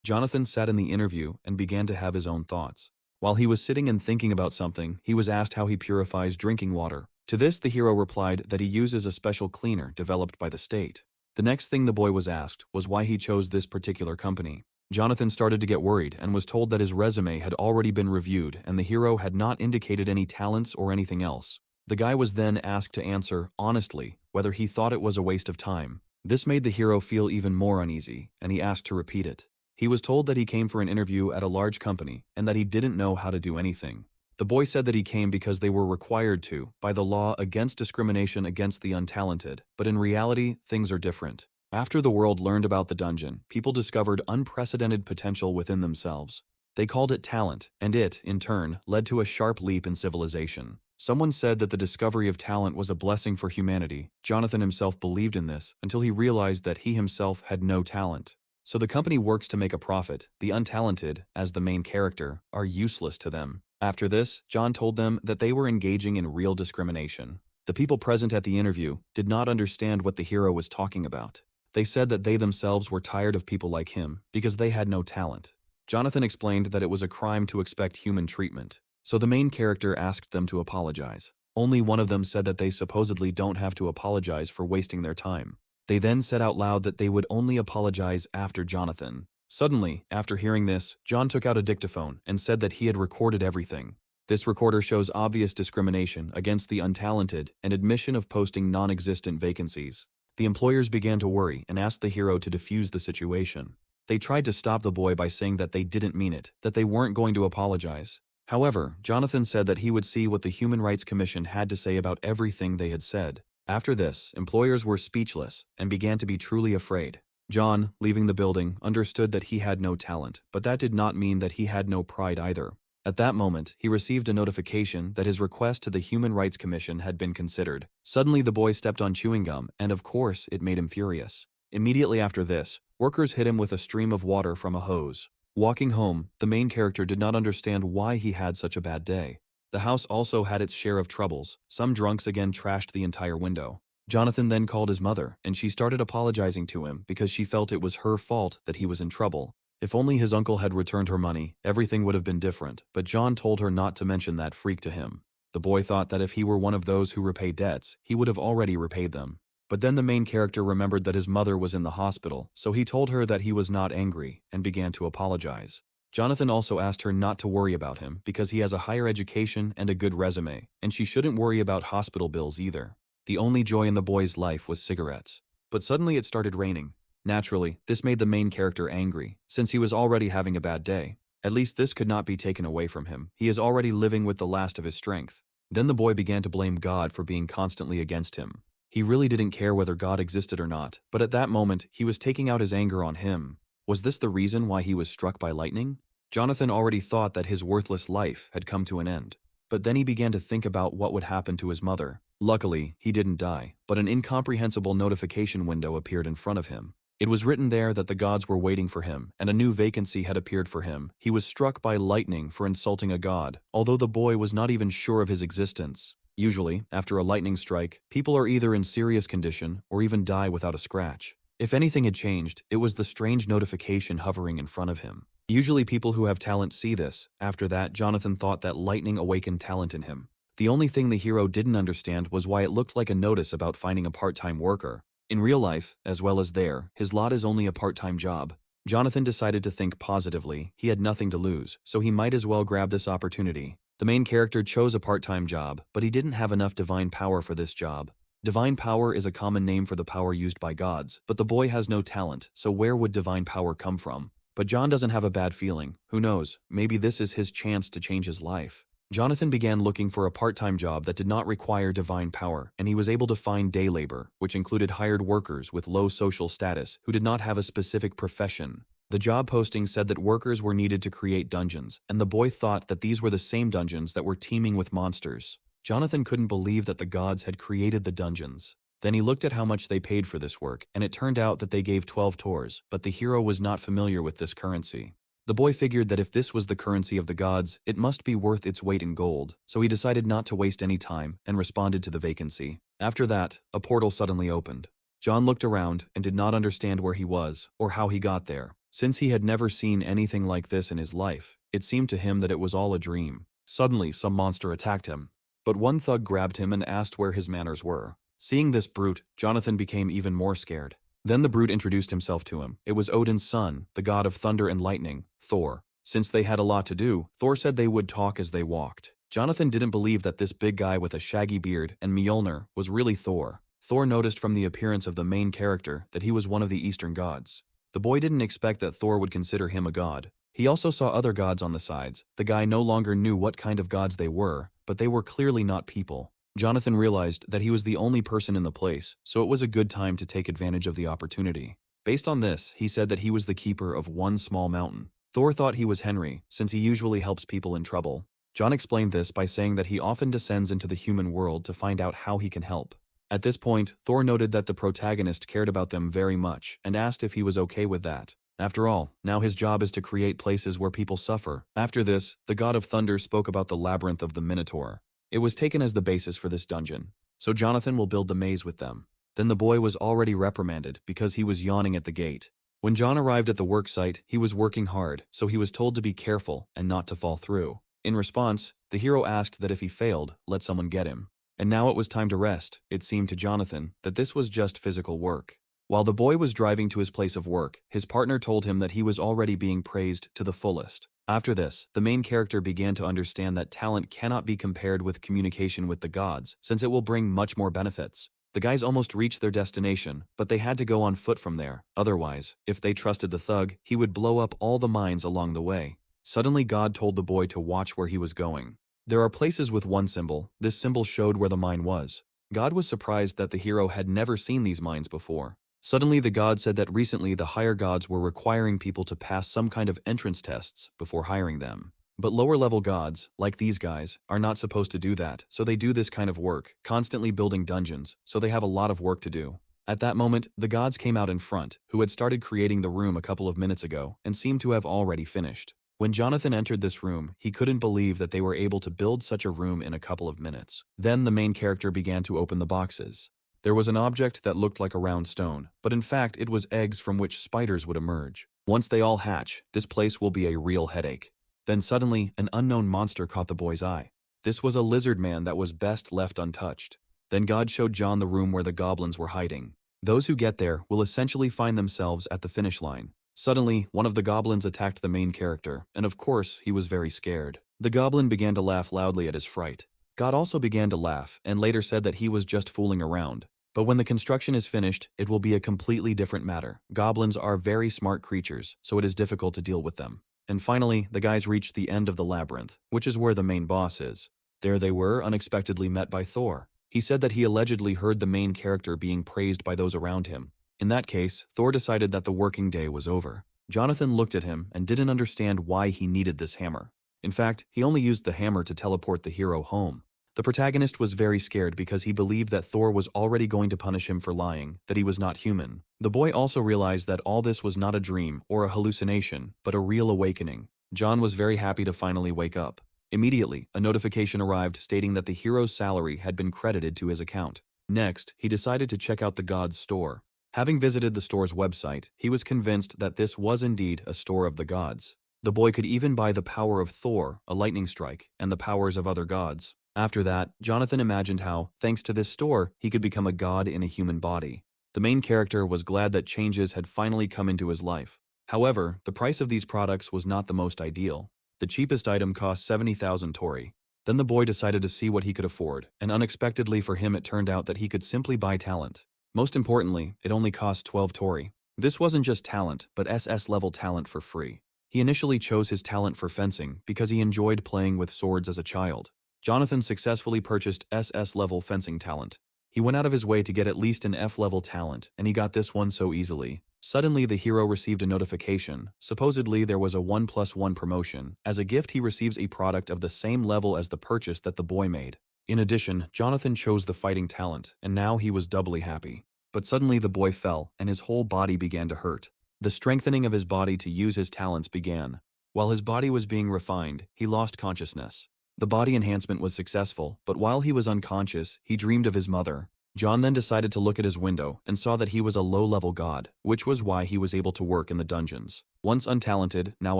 Jonathan sat in the interview and began to have his own thoughts. While he was sitting and thinking about something, he was asked how he purifies drinking water. To this, the hero replied that he uses a special cleaner developed by the state. The next thing the boy was asked was why he chose this particular company. Jonathan started to get worried and was told that his resume had already been reviewed and the hero had not indicated any talents or anything else. The guy was then asked to answer, honestly, whether he thought it was a waste of time. This made the hero feel even more uneasy, and he asked to repeat it. He was told that he came for an interview at a large company and that he didn't know how to do anything. The boy said that he came because they were required to, by the law against discrimination against the untalented, but in reality, things are different. After the world learned about the dungeon, people discovered unprecedented potential within themselves. They called it talent, and it, in turn, led to a sharp leap in civilization. Someone said that the discovery of talent was a blessing for humanity. Jonathan himself believed in this until he realized that he himself had no talent. So the company works to make a profit. The untalented, as the main character, are useless to them. After this, John told them that they were engaging in real discrimination. The people present at the interview did not understand what the hero was talking about. They said that they themselves were tired of people like him because they had no talent. Jonathan explained that it was a crime to expect human treatment. So the main character asked them to apologize. Only one of them said that they supposedly don't have to apologize for wasting their time. They then said out loud that they would only apologize after Jonathan. Suddenly, after hearing this, John took out a dictaphone and said that he had recorded everything. This recorder shows obvious discrimination against the untalented and admission of posting non-existent vacancies. The employers began to worry and asked the hero to defuse the situation. They tried to stop the boy by saying that they didn't mean it, that they weren't going to apologize. However, Jonathan said that he would see what the Human Rights Commission had to say about everything they had said. After this, employers were speechless and began to be truly afraid. John, leaving the building, understood that he had no talent, but that did not mean that he had no pride either. At that moment, he received a notification that his request to the Human Rights Commission had been considered. Suddenly, the boy stepped on chewing gum, and of course, it made him furious. Immediately after this, workers hit him with a stream of water from a hose. Walking home, the main character did not understand why he had such a bad day. The house also had its share of troubles. Some drunks again trashed the entire window. Jonathan then called his mother, and she started apologizing to him because she felt it was her fault that he was in trouble. If only his uncle had returned her money, everything would have been different, but John told her not to mention that freak to him. The boy thought that if he were one of those who repay debts, he would have already repaid them. But then the main character remembered that his mother was in the hospital, so he told her that he was not angry and began to apologize. Jonathan also asked her not to worry about him because he has a higher education and a good resume, and she shouldn't worry about hospital bills either. The only joy in the boy's life was cigarettes. But suddenly it started raining. Naturally, this made the main character angry, since he was already having a bad day. At least this could not be taken away from him. He is already living with the last of his strength. Then the boy began to blame God for being constantly against him. He really didn't care whether God existed or not, but at that moment, he was taking out his anger on him. Was this the reason why he was struck by lightning? Jonathan already thought that his worthless life had come to an end. But then he began to think about what would happen to his mother. Luckily, he didn't die, but an incomprehensible notification window appeared in front of him. It was written there that the gods were waiting for him, and a new vacancy had appeared for him. He was struck by lightning for insulting a god, although the boy was not even sure of his existence. Usually, after a lightning strike, people are either in serious condition or even die without a scratch. If anything had changed, it was the strange notification hovering in front of him. Usually people who have talent see this. After that, Jonathan thought that lightning awakened talent in him. The only thing the hero didn't understand was why it looked like a notice about finding a part-time worker. In real life, as well as there, his lot is only a part-time job. Jonathan decided to think positively. He had nothing to lose, so he might as well grab this opportunity. The main character chose a part-time job, but he didn't have enough divine power for this job. Divine power is a common name for the power used by gods, but the boy has no talent, so where would divine power come from? But John doesn't have a bad feeling. Who knows, maybe this is his chance to change his life. Jonathan began looking for a part-time job that did not require divine power, and he was able to find day labor, which included hired workers with low social status who did not have a specific profession. The job posting said that workers were needed to create dungeons, and the boy thought that these were the same dungeons that were teeming with monsters. Jonathan couldn't believe that the gods had created the dungeons. Then he looked at how much they paid for this work, and it turned out that they gave 12 tours, but the hero was not familiar with this currency. The boy figured that if this was the currency of the gods, it must be worth its weight in gold, so he decided not to waste any time and responded to the vacancy. After that, a portal suddenly opened. John looked around and did not understand where he was or how he got there. Since he had never seen anything like this in his life, it seemed to him that it was all a dream. Suddenly, some monster attacked him. But one thug grabbed him and asked where his manners were. Seeing this brute, Jonathan became even more scared. Then the brute introduced himself to him. It was Odin's son, the god of thunder and lightning, Thor. Since they had a lot to do, Thor said they would talk as they walked. Jonathan didn't believe that this big guy with a shaggy beard and Mjolnir was really Thor. Thor noticed from the appearance of the main character that he was one of the Eastern gods. The boy didn't expect that Thor would consider him a god. He also saw other gods on the sides. The guy no longer knew what kind of gods they were, but they were clearly not people. Jonathan realized that he was the only person in the place, so it was a good time to take advantage of the opportunity. Based on this, he said that he was the keeper of one small mountain. Thor thought he was Henry, since he usually helps people in trouble. John explained this by saying that he often descends into the human world to find out how he can help. At this point, Thor noted that the protagonist cared about them very much and asked if he was okay with that. After all, now his job is to create places where people suffer. After this, the god of thunder spoke about the labyrinth of the Minotaur. It was taken as the basis for this dungeon, so Jonathan will build the maze with them. Then the boy was already reprimanded because he was yawning at the gate. When John arrived at the work site, he was working hard, so he was told to be careful and not to fall through. In response, the hero asked that if he failed, let someone get him. And now it was time to rest. It seemed to Jonathan that this was just physical work. While the boy was driving to his place of work, his partner told him that he was already being praised to the fullest. After this, the main character began to understand that talent cannot be compared with communication with the gods, since it will bring much more benefits. The guys almost reached their destination, but they had to go on foot from there. Otherwise, if they trusted the thug, he would blow up all the mines along the way. Suddenly, God told the boy to watch where he was going. There are places with one symbol. This symbol showed where the mine was. God was surprised that the hero had never seen these mines before. Suddenly, the god said that recently the higher gods were requiring people to pass some kind of entrance tests before hiring them. But lower-level gods, like these guys, are not supposed to do that, so they do this kind of work, constantly building dungeons, so they have a lot of work to do. At that moment, the gods came out in front, who had started creating the room a couple of minutes ago, and seemed to have already finished. When Jonathan entered this room, he couldn't believe that they were able to build such a room in a couple of minutes. Then the main character began to open the boxes. There was an object that looked like a round stone, but in fact it was eggs from which spiders would emerge. Once they all hatch, this place will be a real headache. Then suddenly, an unknown monster caught the boy's eye. This was a lizard man that was best left untouched. Then God showed John the room where the goblins were hiding. Those who get there will essentially find themselves at the finish line. Suddenly, one of the goblins attacked the main character, and of course, he was very scared. The goblin began to laugh loudly at his fright. God also began to laugh, and later said that he was just fooling around. But when the construction is finished, it will be a completely different matter. Goblins are very smart creatures, so it is difficult to deal with them. And finally, the guys reached the end of the labyrinth, which is where the main boss is. There they were, unexpectedly met by Thor. He said that he allegedly heard the main character being praised by those around him. In that case, Thor decided that the working day was over. Jonathan looked at him and didn't understand why he needed this hammer. In fact, he only used the hammer to teleport the hero home. The protagonist was very scared because he believed that Thor was already going to punish him for lying, that he was not human. The boy also realized that all this was not a dream or a hallucination, but a real awakening. John was very happy to finally wake up. Immediately, a notification arrived stating that the hero's salary had been credited to his account. Next, he decided to check out the god's store. Having visited the store's website, he was convinced that this was indeed a store of the gods. The boy could even buy the power of Thor, a lightning strike, and the powers of other gods. After that, Jonathan imagined how, thanks to this store, he could become a god in a human body. The main character was glad that changes had finally come into his life. However, the price of these products was not the most ideal. The cheapest item cost 70,000 tori. Then the boy decided to see what he could afford, and unexpectedly for him it turned out that he could simply buy talent. Most importantly, it only cost 12 tori. This wasn't just talent, but SS-level talent for free. He initially chose his talent for fencing because he enjoyed playing with swords as a child. Jonathan successfully purchased SS-level fencing talent. He went out of his way to get at least an F-level talent, and he got this one so easily. Suddenly, the hero received a notification. Supposedly, there was a 1+1 promotion. As a gift, he receives a product of the same level as the purchase that the boy made. In addition, Jonathan chose the fighting talent, and now he was doubly happy. But suddenly, the boy fell, and his whole body began to hurt. The strengthening of his body to use his talents began. While his body was being refined, he lost consciousness. The body enhancement was successful, but while he was unconscious, he dreamed of his mother. John then decided to look at his window and saw that he was a low-level god, which was why he was able to work in the dungeons. Once untalented, now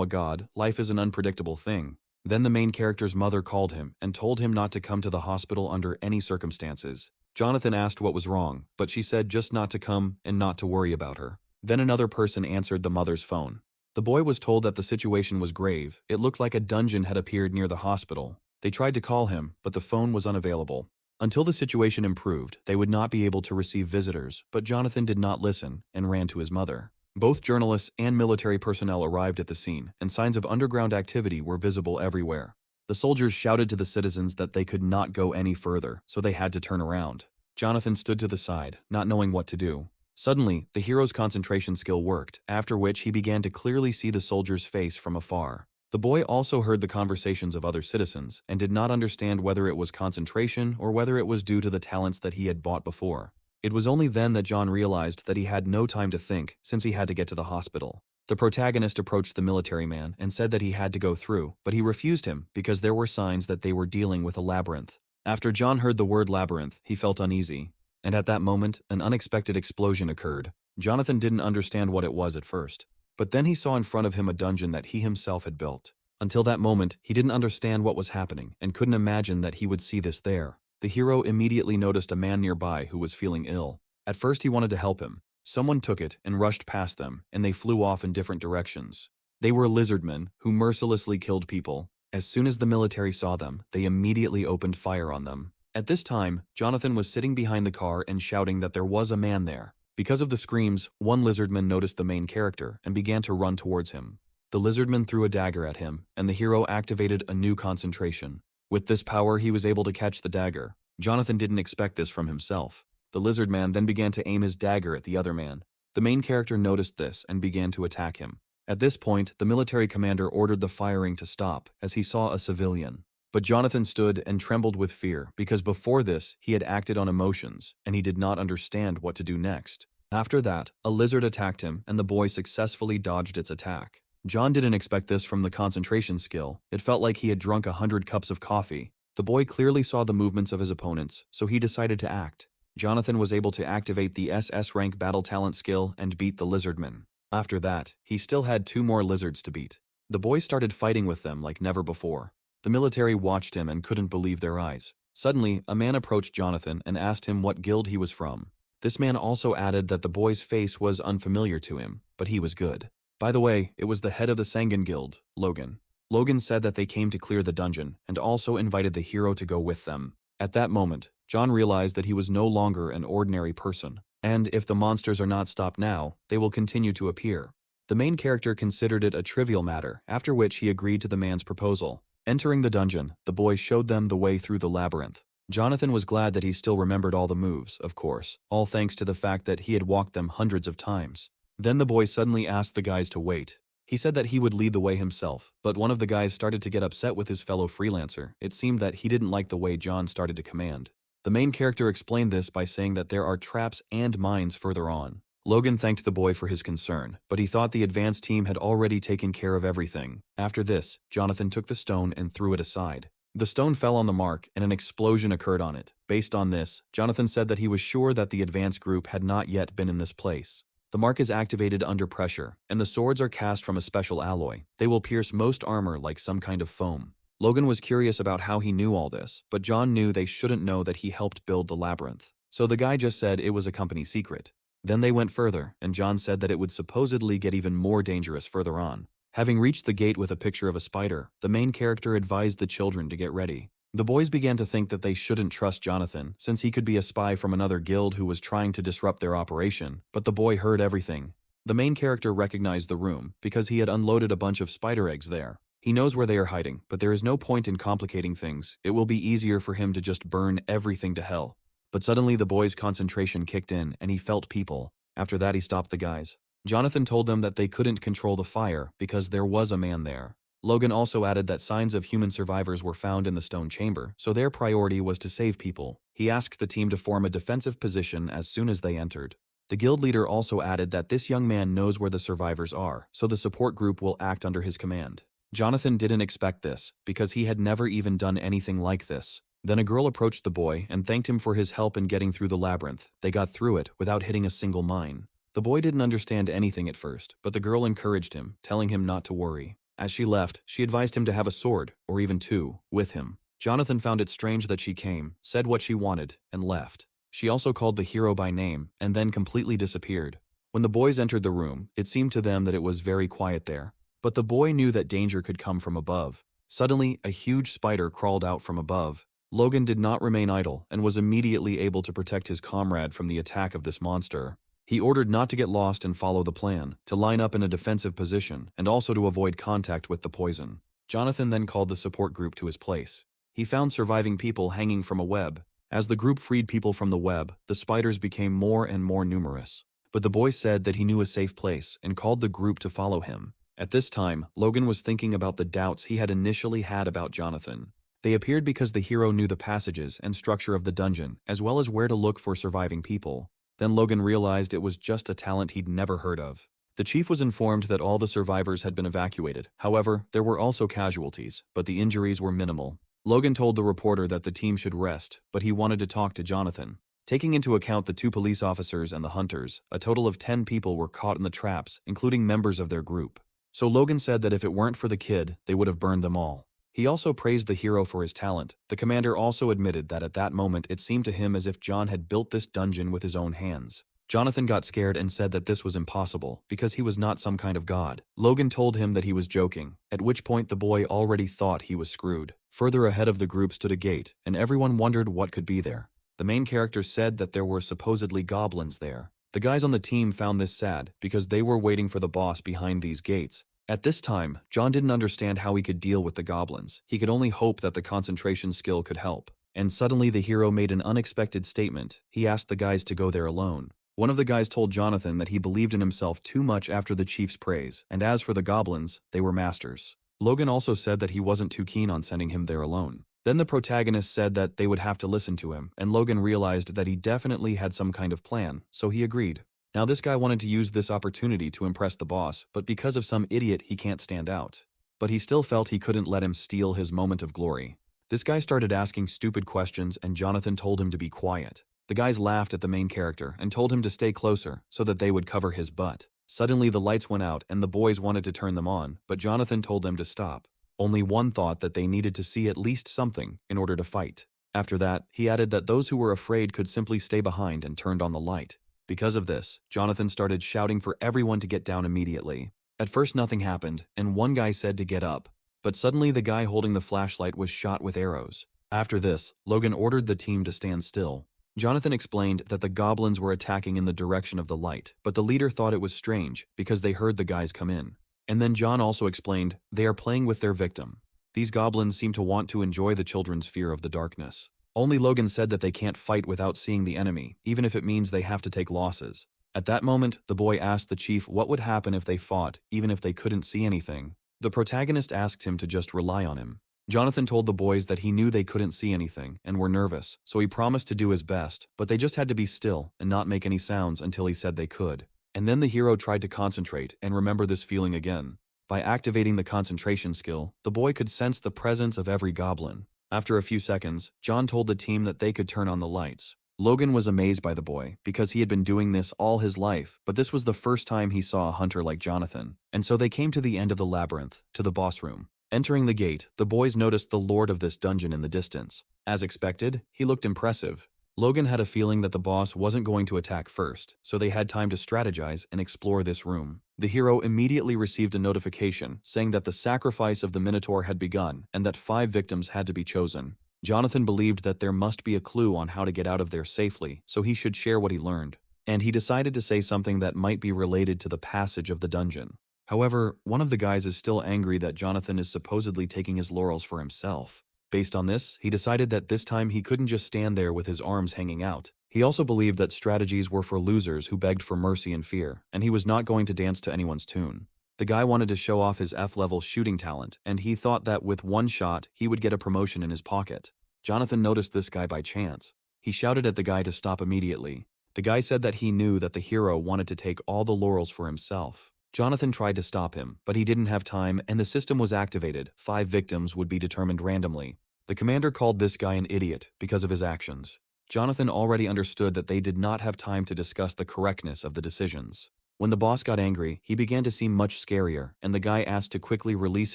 a god, life is an unpredictable thing. Then the main character's mother called him and told him not to come to the hospital under any circumstances. Jonathan asked what was wrong, but she said just not to come and not to worry about her. Then another person answered the mother's phone. The boy was told that the situation was grave. It looked like a dungeon had appeared near the hospital. They tried to call him, but the phone was unavailable. Until the situation improved, they would not be able to receive visitors, but Jonathan did not listen and ran to his mother. Both journalists and military personnel arrived at the scene, and signs of underground activity were visible everywhere. The soldiers shouted to the citizens that they could not go any further, so they had to turn around. Jonathan stood to the side, not knowing what to do. Suddenly, the hero's concentration skill worked, after which he began to clearly see the soldier's face from afar. The boy also heard the conversations of other citizens and did not understand whether it was concentration or whether it was due to the talents that he had bought before. It was only then that John realized that he had no time to think since he had to get to the hospital. The protagonist approached the military man and said that he had to go through, but he refused him because there were signs that they were dealing with a labyrinth. After John heard the word labyrinth, he felt uneasy. And at that moment, an unexpected explosion occurred. Jonathan didn't understand what it was at first. But then he saw in front of him a dungeon that he himself had built. Until that moment, he didn't understand what was happening and couldn't imagine that he would see this there. The hero immediately noticed a man nearby who was feeling ill. At first he wanted to help him. Someone took it and rushed past them, and they flew off in different directions. They were lizardmen who mercilessly killed people. As soon as the military saw them, they immediately opened fire on them. At this time, Jonathan was sitting behind the car and shouting that there was a man there. Because of the screams, one lizardman noticed the main character and began to run towards him. The lizardman threw a dagger at him, and the hero activated a new concentration. With this power, he was able to catch the dagger. Jonathan didn't expect this from himself. The lizardman then began to aim his dagger at the other man. The main character noticed this and began to attack him. At this point, the military commander ordered the firing to stop as he saw a civilian. But Jonathan stood and trembled with fear because before this, he had acted on emotions and he did not understand what to do next. After that, a lizard attacked him and the boy successfully dodged its attack. John didn't expect this from the concentration skill. It felt like he had drunk 100 cups of coffee. The boy clearly saw the movements of his opponents, so he decided to act. Jonathan was able to activate the SS rank battle talent skill and beat the lizardman. After that, he still had 2 more lizards to beat. The boy started fighting with them like never before. The military watched him and couldn't believe their eyes. Suddenly, a man approached Jonathan and asked him what guild he was from. This man also added that the boy's face was unfamiliar to him, but he was good. By the way, it was the head of the Sangan Guild, Logan. Logan said that they came to clear the dungeon and also invited the hero to go with them. At that moment, John realized that he was no longer an ordinary person, and if the monsters are not stopped now, they will continue to appear. The main character considered it a trivial matter, after which he agreed to the man's proposal. Entering the dungeon, the boy showed them the way through the labyrinth. Jonathan was glad that he still remembered all the moves, of course, all thanks to the fact that he had walked them hundreds of times. Then the boy suddenly asked the guys to wait. He said that he would lead the way himself, but one of the guys started to get upset with his fellow freelancer. It seemed that he didn't like the way John started to command. The main character explained this by saying that there are traps and mines further on. Logan thanked the boy for his concern, but he thought the advanced team had already taken care of everything. After this, Jonathan took the stone and threw it aside. The stone fell on the mark and an explosion occurred on it. Based on this, Jonathan said that he was sure that the advanced group had not yet been in this place. The mark is activated under pressure, and the swords are cast from a special alloy. They will pierce most armor like some kind of foam. Logan was curious about how he knew all this, but John knew they shouldn't know that he helped build the labyrinth. So the guy just said it was a company secret. Then they went further, and John said that it would supposedly get even more dangerous further on. Having reached the gate with a picture of a spider, the main character advised the children to get ready. The boys began to think that they shouldn't trust Jonathan, since he could be a spy from another guild who was trying to disrupt their operation, but the boy heard everything. The main character recognized the room, because he had unloaded a bunch of spider eggs there. He knows where they are hiding, but there is no point in complicating things. It will be easier for him to just burn everything to hell. But suddenly the boy's concentration kicked in and he felt people. After that he stopped the guys. Jonathan told them that they couldn't control the fire because there was a man there. Logan also added that signs of human survivors were found in the stone chamber, so their priority was to save people. He asked the team to form a defensive position as soon as they entered. The guild leader also added that this young man knows where the survivors are, so the support group will act under his command. Jonathan didn't expect this, because he had never even done anything like this. Then a girl approached the boy and thanked him for his help in getting through the labyrinth. They got through it without hitting a single mine. The boy didn't understand anything at first, but the girl encouraged him, telling him not to worry. As she left, she advised him to have a sword, or even two, with him. Jonathan found it strange that she came, said what she wanted, and left. She also called the hero by name, and then completely disappeared. When the boys entered the room, it seemed to them that it was very quiet there. But the boy knew that danger could come from above. Suddenly, a huge spider crawled out from above. Logan did not remain idle, and was immediately able to protect his comrade from the attack of this monster. He ordered not to get lost and follow the plan, to line up in a defensive position, and also to avoid contact with the poison. Jonathan then called the support group to his place. He found surviving people hanging from a web. As the group freed people from the web, the spiders became more and more numerous. But the boy said that he knew a safe place and called the group to follow him. At this time, Logan was thinking about the doubts he had initially had about Jonathan. They appeared because the hero knew the passages and structure of the dungeon, as well as where to look for surviving people. Then Logan realized it was just a talent he'd never heard of. The chief was informed that all the survivors had been evacuated. However, there were also casualties, but the injuries were minimal. Logan told the reporter that the team should rest, but he wanted to talk to Jonathan. Taking into account the 2 police officers and the hunters, a total of 10 people were caught in the traps, including members of their group. So Logan said that if it weren't for the kid, they would have burned them all. He also praised the hero for his talent. The commander also admitted that at that moment it seemed to him as if John had built this dungeon with his own hands. Jonathan got scared and said that this was impossible, because he was not some kind of god. Logan told him that he was joking, at which point the boy already thought he was screwed. Further ahead of the group stood a gate, and everyone wondered what could be there. The main character said that there were supposedly goblins there. The guys on the team found this sad, because they were waiting for the boss behind these gates. At this time, John didn't understand how he could deal with the goblins. He could only hope that the concentration skill could help. And suddenly the hero made an unexpected statement. He asked the guys to go there alone. One of the guys told Jonathan that he believed in himself too much after the chief's praise, and as for the goblins, they were masters. Logan also said that he wasn't too keen on sending him there alone. Then the protagonist said that they would have to listen to him, and Logan realized that he definitely had some kind of plan, so he agreed. Now this guy wanted to use this opportunity to impress the boss, but because of some idiot he can't stand out. But he still felt he couldn't let him steal his moment of glory. This guy started asking stupid questions and Jonathan told him to be quiet. The guys laughed at the main character and told him to stay closer so that they would cover his butt. Suddenly the lights went out and the boys wanted to turn them on, but Jonathan told them to stop. Only one thought that they needed to see at least something in order to fight. After that, he added that those who were afraid could simply stay behind and turned on the light. Because of this, Jonathan started shouting for everyone to get down immediately. At first nothing happened, and one guy said to get up. But suddenly the guy holding the flashlight was shot with arrows. After this, Logan ordered the team to stand still. Jonathan explained that the goblins were attacking in the direction of the light, but the leader thought it was strange because they heard the guys come in. And then John also explained they are playing with their victim. These goblins seem to want to enjoy the children's fear of the darkness. Only Logan said that they can't fight without seeing the enemy, even if it means they have to take losses. At that moment, the boy asked the chief what would happen if they fought, even if they couldn't see anything. The protagonist asked him to just rely on him. Jonathan told the boys that he knew they couldn't see anything and were nervous, so he promised to do his best, but they just had to be still and not make any sounds until he said they could. And then the hero tried to concentrate and remember this feeling again. By activating the concentration skill, the boy could sense the presence of every goblin. After a few seconds, John told the team that they could turn on the lights. Logan was amazed by the boy, because he had been doing this all his life, but this was the first time he saw a hunter like Jonathan. And so they came to the end of the labyrinth, to the boss room. Entering the gate, the boys noticed the lord of this dungeon in the distance. As expected, he looked impressive. Logan had a feeling that the boss wasn't going to attack first, so they had time to strategize and explore this room. The hero immediately received a notification saying that the sacrifice of the Minotaur had begun and that 5 victims had to be chosen. Jonathan believed that there must be a clue on how to get out of there safely, so he should share what he learned. And he decided to say something that might be related to the passage of the dungeon. However, one of the guys is still angry that Jonathan is supposedly taking his laurels for himself. Based on this, he decided that this time he couldn't just stand there with his arms hanging out. He also believed that strategies were for losers who begged for mercy and fear, and he was not going to dance to anyone's tune. The guy wanted to show off his F-level shooting talent, and he thought that with one shot, he would get a promotion in his pocket. Jonathan noticed this guy by chance. He shouted at the guy to stop immediately. The guy said that he knew that the hero wanted to take all the laurels for himself. Jonathan tried to stop him, but he didn't have time and the system was activated. 5 victims would be determined randomly. The commander called this guy an idiot because of his actions. Jonathan already understood that they did not have time to discuss the correctness of the decisions. When the boss got angry, he began to seem much scarier, and the guy asked to quickly release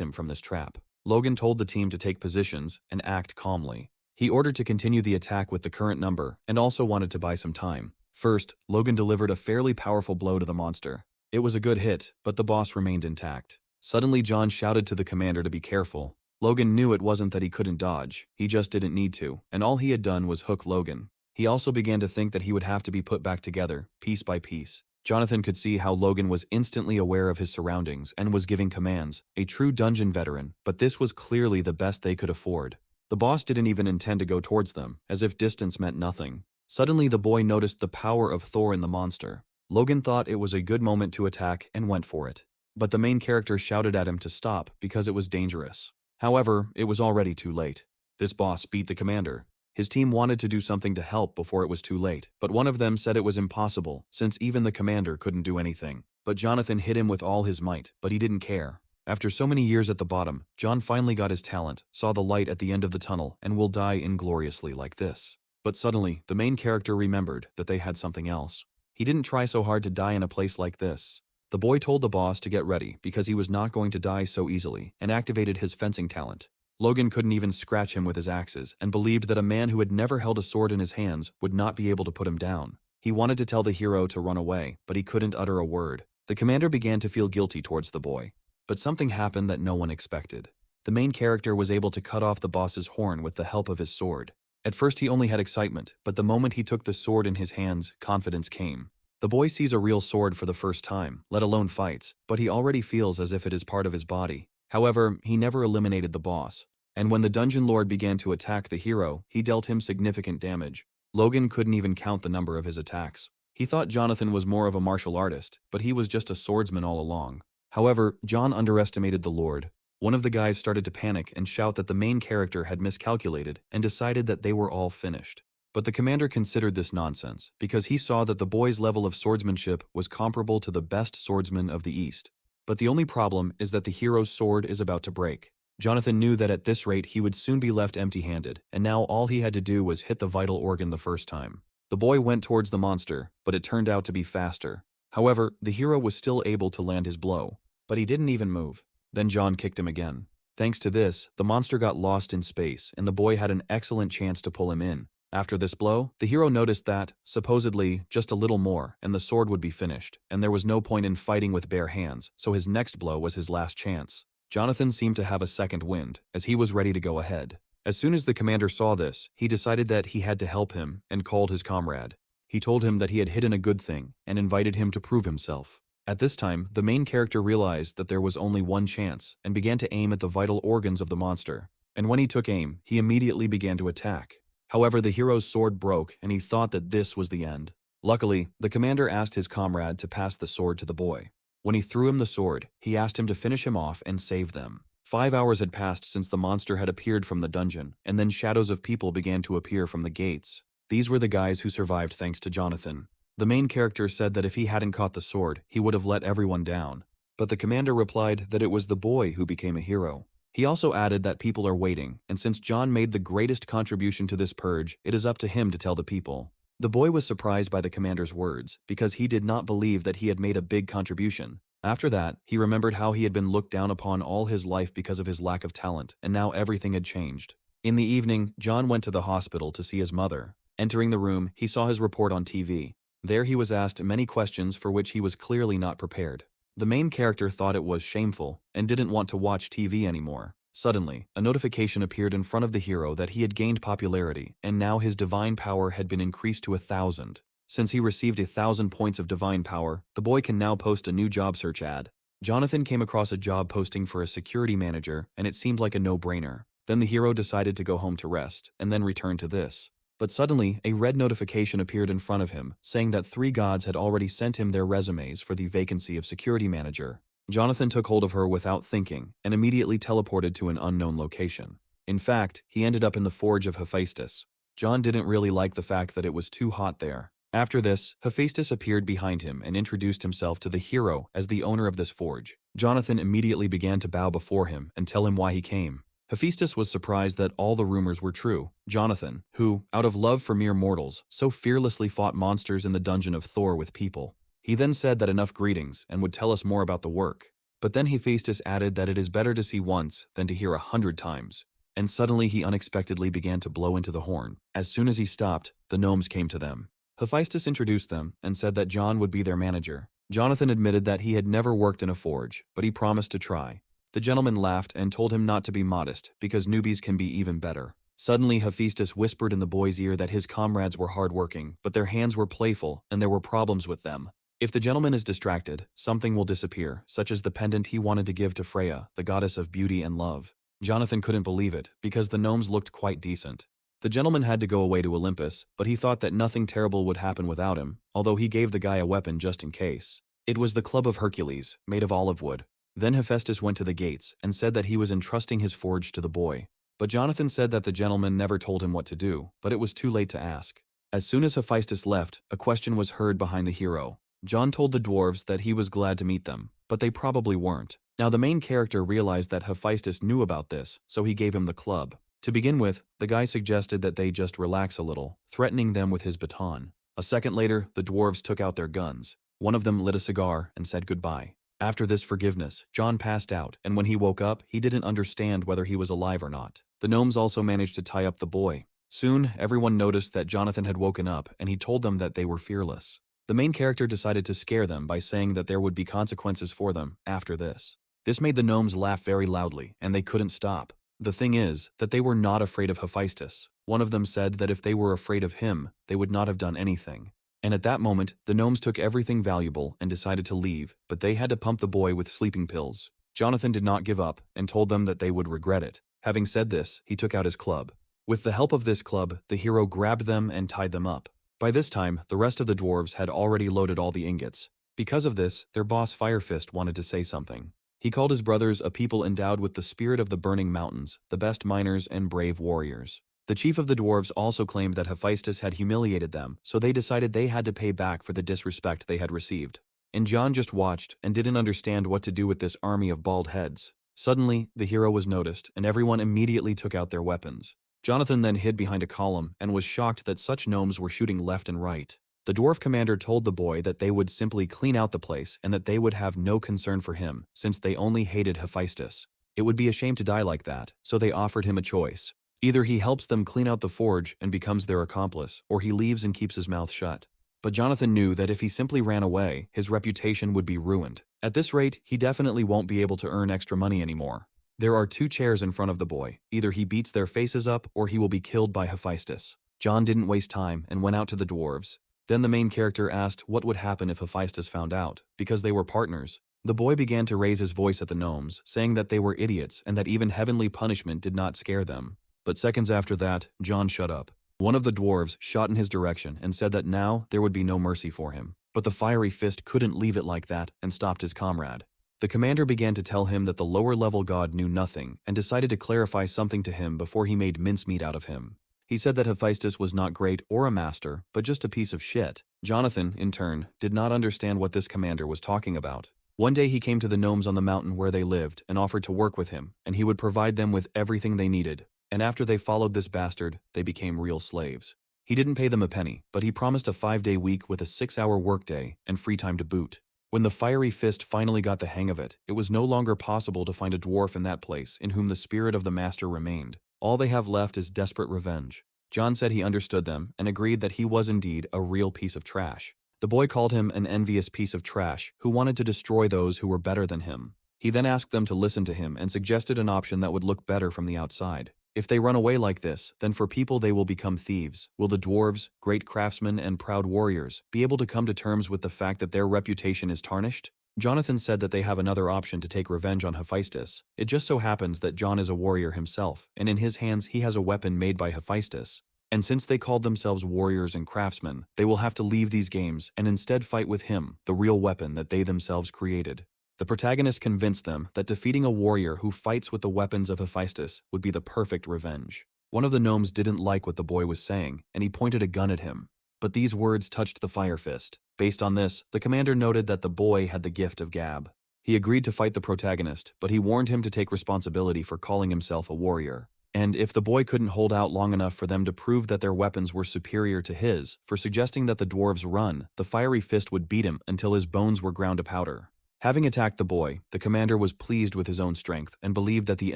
him from this trap. Logan told the team to take positions and act calmly. He ordered to continue the attack with the current number and also wanted to buy some time. First, Logan delivered a fairly powerful blow to the monster. It was a good hit, but the boss remained intact. Suddenly, John shouted to the commander to be careful. Logan knew it wasn't that he couldn't dodge, he just didn't need to, and all he had done was hook Logan. He also began to think that he would have to be put back together, piece by piece. Jonathan could see how Logan was instantly aware of his surroundings and was giving commands, a true dungeon veteran, but this was clearly the best they could afford. The boss didn't even intend to go towards them, as if distance meant nothing. Suddenly the boy noticed the power of Thor in the monster. Logan thought it was a good moment to attack and went for it. But the main character shouted at him to stop because it was dangerous. However, it was already too late. This boss beat the commander. His team wanted to do something to help before it was too late, but one of them said it was impossible since even the commander couldn't do anything. But Jonathan hit him with all his might, but he didn't care. After so many years at the bottom, John finally got his talent, saw the light at the end of the tunnel, and will die ingloriously like this. But suddenly, the main character remembered that they had something else. He didn't try so hard to die in a place like this. The boy told the boss to get ready because he was not going to die so easily and activated his fencing talent. Logan couldn't even scratch him with his axes and believed that a man who had never held a sword in his hands would not be able to put him down. He wanted to tell the hero to run away, but he couldn't utter a word. The commander began to feel guilty towards the boy. But something happened that no one expected. The main character was able to cut off the boss's horn with the help of his sword. At first he only had excitement, but the moment he took the sword in his hands, confidence came. The boy sees a real sword for the first time, let alone fights, but he already feels as if it is part of his body. However, he never eliminated the boss. And when the dungeon lord began to attack the hero, he dealt him significant damage. Logan couldn't even count the number of his attacks. He thought Jonathan was more of a martial artist, but he was just a swordsman all along. However, John underestimated the lord. One of the guys started to panic and shout that the main character had miscalculated and decided that they were all finished. But the commander considered this nonsense because he saw that the boy's level of swordsmanship was comparable to the best swordsman of the East. But the only problem is that the hero's sword is about to break. Jonathan knew that at this rate he would soon be left empty-handed, and now all he had to do was hit the vital organ the first time. The boy went towards the monster, but it turned out to be faster. However, the hero was still able to land his blow, but he didn't even move. Then John kicked him again. Thanks to this, the monster got lost in space, and the boy had an excellent chance to pull him in. After this blow, the hero noticed that, supposedly, just a little more, and the sword would be finished, and there was no point in fighting with bare hands, so his next blow was his last chance. Jonathan seemed to have a second wind, as he was ready to go ahead. As soon as the commander saw this, he decided that he had to help him and called his comrade. He told him that he had hidden a good thing and invited him to prove himself. At this time, the main character realized that there was only one chance and began to aim at the vital organs of the monster. And when he took aim, he immediately began to attack. However, the hero's sword broke and he thought that this was the end. Luckily, the commander asked his comrade to pass the sword to the boy. When he threw him the sword, he asked him to finish him off and save them. 5 hours had passed since the monster had appeared from the dungeon, and then shadows of people began to appear from the gates. These were the guys who survived thanks to Jonathan. The main character said that if he hadn't caught the sword, he would have let everyone down. But the commander replied that it was the boy who became a hero. He also added that people are waiting, and since John made the greatest contribution to this purge, it is up to him to tell the people. The boy was surprised by the commander's words, because he did not believe that he had made a big contribution. After that, he remembered how he had been looked down upon all his life because of his lack of talent, and now everything had changed. In the evening, John went to the hospital to see his mother. Entering the room, he saw his report on TV. There he was asked many questions for which he was clearly not prepared. The main character thought it was shameful and didn't want to watch TV anymore. Suddenly, a notification appeared in front of the hero that he had gained popularity, and now his divine power had been increased to 1,000. Since he received 1,000 points of divine power, the boy can now post a new job search ad. Jonathan came across a job posting for a security manager, and it seemed like a no-brainer. Then the hero decided to go home to rest, and then return to this. But suddenly, a red notification appeared in front of him, saying that 3 gods had already sent him their resumes for the vacancy of security manager. Jonathan took hold of her without thinking, and immediately teleported to an unknown location. In fact, he ended up in the forge of Hephaestus. John didn't really like the fact that it was too hot there. After this, Hephaestus appeared behind him and introduced himself to the hero as the owner of this forge. Jonathan immediately began to bow before him and tell him why he came. Hephaestus was surprised that all the rumors were true. Jonathan, who, out of love for mere mortals, so fearlessly fought monsters in the dungeon of Thor with people. He then said that enough greetings and would tell us more about the work. But then Hephaestus added that it is better to see once than to hear 100 times. And suddenly he unexpectedly began to blow into the horn. As soon as he stopped, the gnomes came to them. Hephaestus introduced them and said that John would be their manager. Jonathan admitted that he had never worked in a forge, but he promised to try. The gentleman laughed and told him not to be modest, because newbies can be even better. Suddenly Hephaestus whispered in the boy's ear that his comrades were hard-working, but their hands were playful, and there were problems with them. If the gentleman is distracted, something will disappear, such as the pendant he wanted to give to Freya, the goddess of beauty and love. Jonathan couldn't believe it, because the gnomes looked quite decent. The gentleman had to go away to Olympus, but he thought that nothing terrible would happen without him, although he gave the guy a weapon just in case. It was the club of Hercules, made of olive wood. Then Hephaestus went to the gates and said that he was entrusting his forge to the boy. But Jonathan said that the gentleman never told him what to do, but it was too late to ask. As soon as Hephaestus left, a question was heard behind the hero. John told the dwarves that he was glad to meet them, but they probably weren't. Now the main character realized that Hephaestus knew about this, so he gave him the club. To begin with, the guy suggested that they just relax a little, threatening them with his baton. A second later, the dwarves took out their guns. One of them lit a cigar and said goodbye. After this forgiveness, John passed out, and when he woke up, he didn't understand whether he was alive or not. The gnomes also managed to tie up the boy. Soon, everyone noticed that Jonathan had woken up, and he told them that they were fearless. The main character decided to scare them by saying that there would be consequences for them after this. This made the gnomes laugh very loudly, and they couldn't stop. The thing is that they were not afraid of Hephaestus. One of them said that if they were afraid of him, they would not have done anything. And at that moment, the gnomes took everything valuable and decided to leave, but they had to pump the boy with sleeping pills. Jonathan did not give up and told them that they would regret it. Having said this, he took out his club. With the help of this club, the hero grabbed them and tied them up. By this time, the rest of the dwarves had already loaded all the ingots. Because of this, their boss Firefist wanted to say something. He called his brothers a people endowed with the spirit of the burning mountains, the best miners and brave warriors. The chief of the dwarves also claimed that Hephaestus had humiliated them, so they decided they had to pay back for the disrespect they had received. And John just watched and didn't understand what to do with this army of bald heads. Suddenly, the hero was noticed, and everyone immediately took out their weapons. Jonathan then hid behind a column and was shocked that such gnomes were shooting left and right. The dwarf commander told the boy that they would simply clean out the place and that they would have no concern for him, since they only hated Hephaestus. It would be a shame to die like that, so they offered him a choice. Either he helps them clean out the forge and becomes their accomplice, or he leaves and keeps his mouth shut. But Jonathan knew that if he simply ran away, his reputation would be ruined. At this rate, he definitely won't be able to earn extra money anymore. There are 2 chairs in front of the boy. Either he beats their faces up, or he will be killed by Hephaestus. John didn't waste time and went out to the dwarves. Then the main character asked what would happen if Hephaestus found out, because they were partners. The boy began to raise his voice at the gnomes, saying that they were idiots and that even heavenly punishment did not scare them. But seconds after that, John shut up. One of the dwarves shot in his direction and said that now there would be no mercy for him. But the fiery fist couldn't leave it like that and stopped his comrade. The commander began to tell him that the lower-level god knew nothing and decided to clarify something to him before he made mincemeat out of him. He said that Hephaestus was not great or a master, but just a piece of shit. Jonathan, in turn, did not understand what this commander was talking about. One day he came to the gnomes on the mountain where they lived and offered to work with him, and he would provide them with everything they needed. And after they followed this bastard, they became real slaves. He didn't pay them a penny, but he promised a 5-day week with a 6-hour workday and free time to boot. When the fiery fist finally got the hang of it, it was no longer possible to find a dwarf in that place in whom the spirit of the master remained. All they have left is desperate revenge. John said he understood them and agreed that he was indeed a real piece of trash. The boy called him an envious piece of trash who wanted to destroy those who were better than him. He then asked them to listen to him and suggested an option that would look better from the outside. If they run away like this, then for people they will become thieves. Will the dwarves, great craftsmen and proud warriors, be able to come to terms with the fact that their reputation is tarnished? Jonathan said that they have another option to take revenge on Hephaestus. It just so happens that John is a warrior himself, and in his hands he has a weapon made by Hephaestus. And since they called themselves warriors and craftsmen, they will have to leave these games and instead fight with him, the real weapon that they themselves created. The protagonist convinced them that defeating a warrior who fights with the weapons of Hephaestus would be the perfect revenge. One of the gnomes didn't like what the boy was saying, and he pointed a gun at him. But these words touched the fire fist. Based on this, the commander noted that the boy had the gift of gab. He agreed to fight the protagonist, but he warned him to take responsibility for calling himself a warrior. And if the boy couldn't hold out long enough for them to prove that their weapons were superior to his, for suggesting that the dwarves run, the fiery fist would beat him until his bones were ground to powder. Having attacked the boy, the commander was pleased with his own strength and believed that the